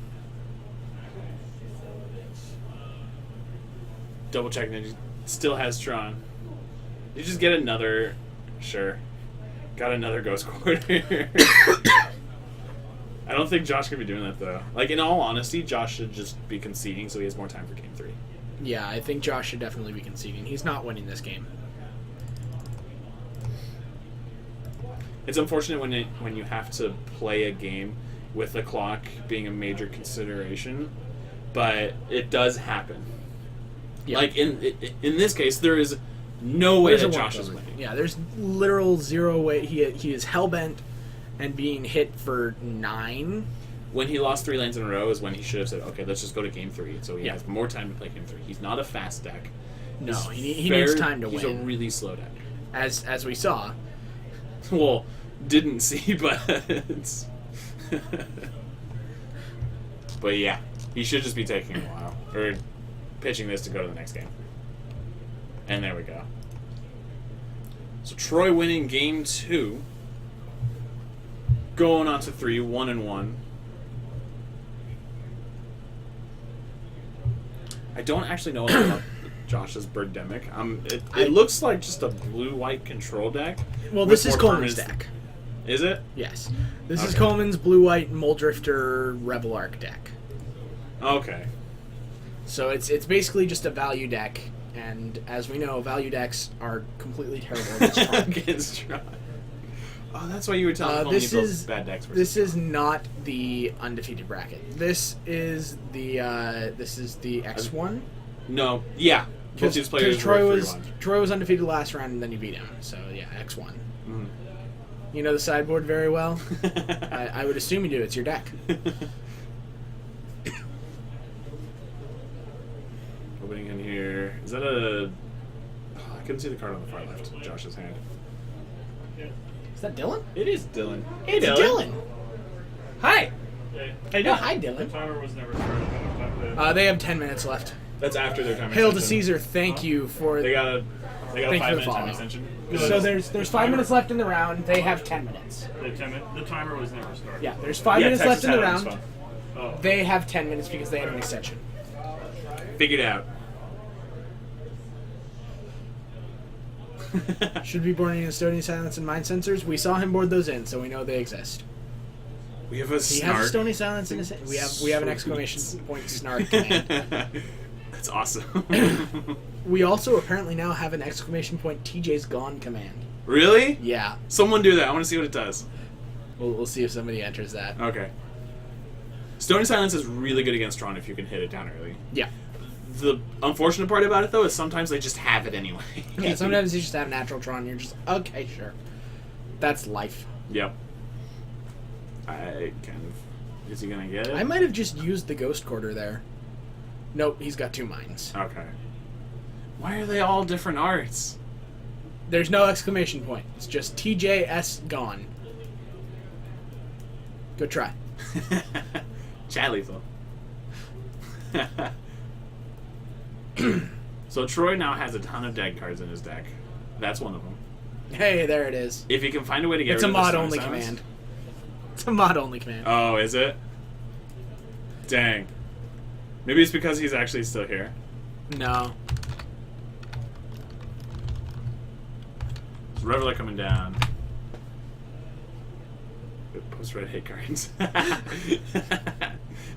Double check Ninja still has Tron. You just get another. Sure. Got another Ghost Quarter. I don't think Josh can be doing that, though. Like, in all honesty, Josh should just be conceding so he has more time for Game 3. Yeah, I think Josh should definitely be conceding. He's not winning this game. It's unfortunate when you have to play a game with the clock being a major consideration, but it does happen. Yeah. Like, in this case, there is no way There's a that one Josh is cover. winning. Yeah, there's literal 0 way. He is hellbent and being hit for 9. When he lost 3 lanes in a row is when he should have said, okay, let's just go to Game 3. So he Yeah. has more time to play Game 3. He's not a fast deck. No, He's he needs time to he's win. a really slow deck. As we saw. Well, didn't see, but... But yeah, he should just be taking a while. Or pitching this to go to the next game. And there we go. So Troy winning Game 2. Going on to 3, 1-1. I don't actually know about Josh's Birdemic. It looks like just a blue-white control deck. Well, with this is more Coleman's permanents. deck. Is it? Yes. This is Okay. Coleman's blue-white Moldrifter Rebel Arc deck. Okay. So it's basically just a value deck, and as we know, value decks are completely terrible against Tron. Against Tron. Oh, that's why you were telling me this those is bad decks were. This is not the undefeated bracket. This is the X1. No, yeah. Both these players Troy were was 3-1. Troy was undefeated last round, and then you beat him. So yeah, X1. Mhm. You know the sideboard very well. I would assume you do. It's your deck. Opening in here. Is that a... Oh, I couldn't see the card on the far left. Josh's hand. Is that Dylan? It is Dylan. Hey, it's Dylan. Hi. Hey, Oh, hi, The Dylan. timer was never started. They have 10 minutes left. That's after their time Hail to extension. Caesar. Thank you for. They got a Thank you for 5 the minute time follow. extension. So there's 5 minutes left in the round. They have 10 minutes. The timer was never started. Yeah, there's 5 Yeah, minutes Texas left in the had it on his round. Oh. They have 10 minutes because they had an extension. Figured out. Should be boarding in Stony Silence and Mind Sensors. We saw him board those in, so we know they exist. We have a He snark. has a Stony Silence in his. We have an exclamation point snark command. That's awesome. We also apparently now have an exclamation point TJ's Gone command. Really? Yeah, Someone do that. I want to see what it does. we'll see if somebody enters that. Okay. Stony Silence is really good against Tron if you can hit it down early. Yeah. The unfortunate part about it, though, is sometimes they just have it anyway. Yeah, sometimes you just have natural Tron and you're just, okay, sure. That's life. Yep. I kind of... Is he going to get it? I might have just used the Ghost Quarter there. Nope, he's got 2 mines. Okay. Why are they all different arts? There's no exclamation point. It's just TJS Gone. Good try. Chat lethal. So Troy now has a ton of dead cards in his deck. That's one of them. Hey, there it is. If he can find a way to get It's rid a of the mod Stony only Silence- command. It's a mod only command. Oh, is it? Dang. Maybe it's because he's actually still here. No. Is Reveler coming down? Post red hate cards.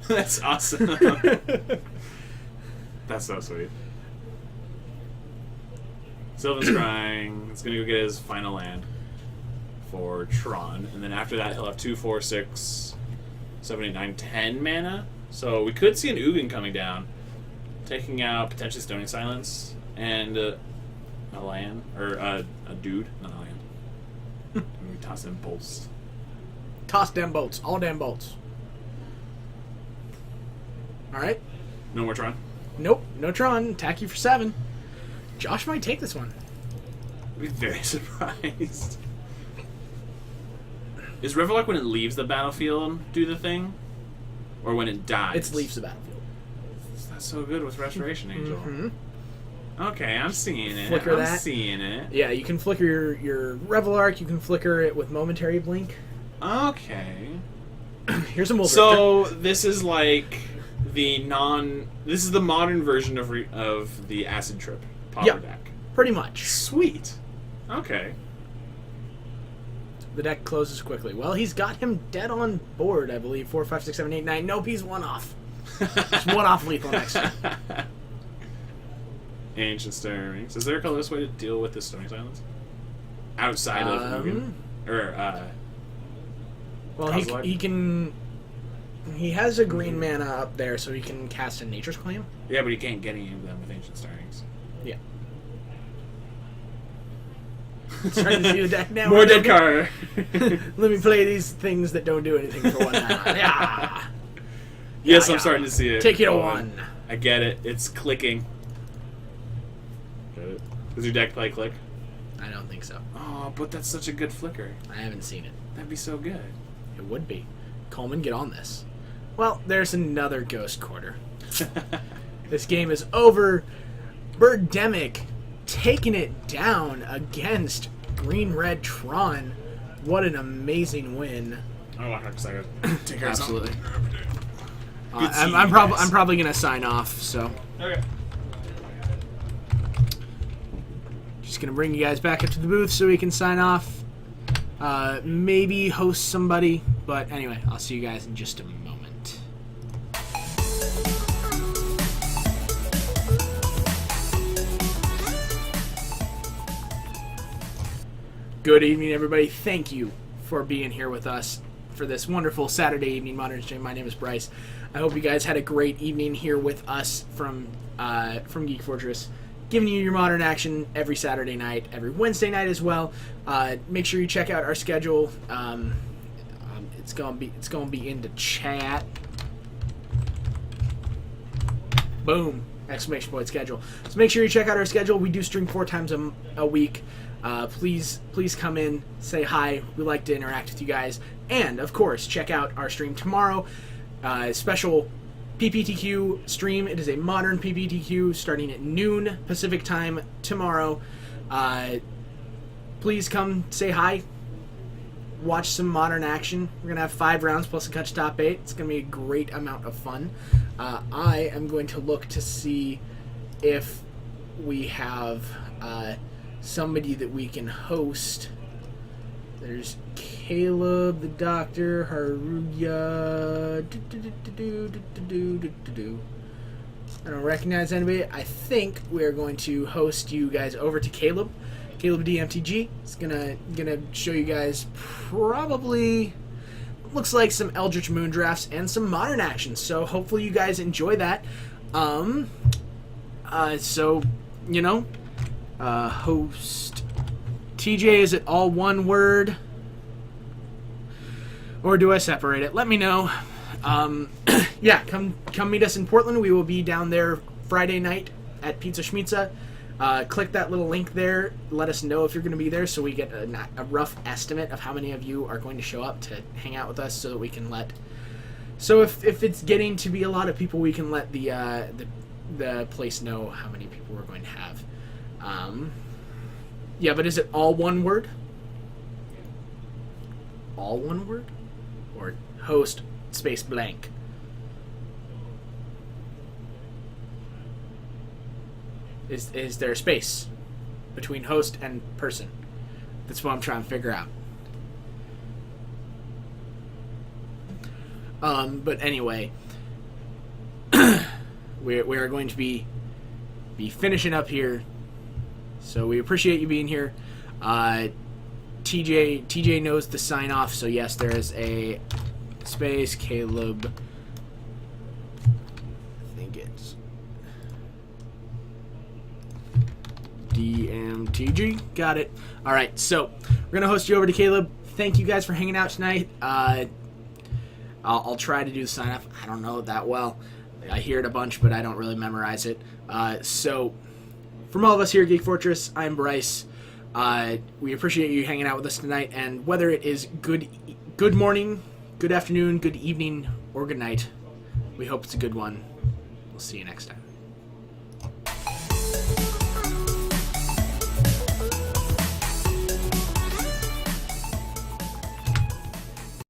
That's awesome. That's so sweet. Sylvan's Scrying. It's gonna go get his final land for Tron, and then after that he'll have 2, 4, 6, 7, 8, 9, 10 mana. So we could see an Ugin coming down, taking out potentially Stony Silence and a land or a dude, not a land. And we toss in bolts. Toss damn bolts. All damn bolts. Alright. No more Tron. Nope. No Tron. Attack you for 7. Josh might take this one. I'd be very surprised. Is Revelock when it leaves the battlefield do the thing? Or when it dies? It leaves the battlefield. That's so good with Restoration Angel. Mm-hmm. Okay, I'm seeing it. Flicker I'm that. seeing it. Yeah, you can flicker your Revel Arc. You can flicker it with Momentary Blink. Okay. Here's a Mold So this is like the This is the modern version of the Acid Trip Pauper Yep. deck. Pretty much. Sweet. Okay. The deck closes quickly. Well, he's got him dead on board, I believe. 4, 5, 6, 7, 8, 9. Nope, he's 1 off. Just 1 off lethal next turn. Ancient Stirrings. Is there a colorless way to deal with this Stony Silence? Outside of Ugin? Or, Well, Kozilek? he can... He has a green mana up there, so he can cast a Nature's Claim. yeah, but you can't get any of them with Ancient Stirrings. Yeah. Starting to see the deck now. More dead card. Let me play these things that don't do anything for 1 mana. Yeah. Yes, Yeah, I'm starting to see it. Take it to going. 1. I get it. It's clicking. Get it? Does your deck play click? I don't think so. Oh, but that's such a good flicker. I haven't seen it. That'd be so good. It would be. Coleman, get on this. Well, there's another Ghost Quarter. This game is over. Birdemic taking it down against Green-Red Tron. What an amazing win. Oh, I'm excited. Take care Absolutely. of something. Good seeing I'm you guys. probably gonna sign off. So Okay. just gonna bring you guys back up to the booth so we can sign off. Maybe host somebody, but anyway, I'll see you guys in just a moment. Good evening, everybody. Thank you for being here with us for this wonderful Saturday evening Modern Stream. My name is Bryce. I hope you guys had a great evening here with us from Geek Fortress, giving you your modern action every Saturday night, every Wednesday night as well. Make sure you check out our schedule. It's gonna be in the chat. Boom! Exclamation point schedule. So make sure you check out our schedule. We do stream 4 times a week. Please come in, say hi. We like to interact with you guys. And, of course, check out our stream tomorrow. Special PPTQ stream. It is a modern PPTQ starting at noon Pacific time tomorrow. Please come say hi. Watch some modern action. We're going to have 5 rounds plus a catch top 8. It's going to be a great amount of fun. I am going to look to see if we have somebody that we can host. There's Caleb, the Doctor, Haruya. I don't recognize anybody. I think we're going to host you guys over to Caleb. Caleb DMTG is gonna show you guys probably looks like some Eldritch Moon drafts and some modern actions. So hopefully you guys enjoy that. So you know, host TJ, is it all one word or do I separate it? Let me know. Yeah, come meet us in Portland. We will be down there Friday night at Pizza Schmitza. Click that little link there. Let us know if you're going to be there so we get a rough estimate of how many of you are going to show up to hang out with us so that we can let... So if it's getting to be a lot of people, we can let the place know how many people we're going to have. Yeah, but is it all one word? All one word? Or host space blank? Is there a space between host and person? That's what I'm trying to figure out. But anyway, we are going to be finishing up here. So we appreciate you being here. TJ knows the sign off, so yes, there is a space. Caleb, I think it's DMTG. Got it. All right, so we're gonna host you over to Caleb. Thank you guys for hanging out tonight. I'll try to do the sign off. I don't know it that well. I hear it a bunch, but I don't really memorize it. So from all of us here at Geek Fortress, I'm Bryce. We appreciate you hanging out with us tonight, and whether it is good morning, good afternoon, good evening, or good night, we hope it's a good one. We'll see you next time.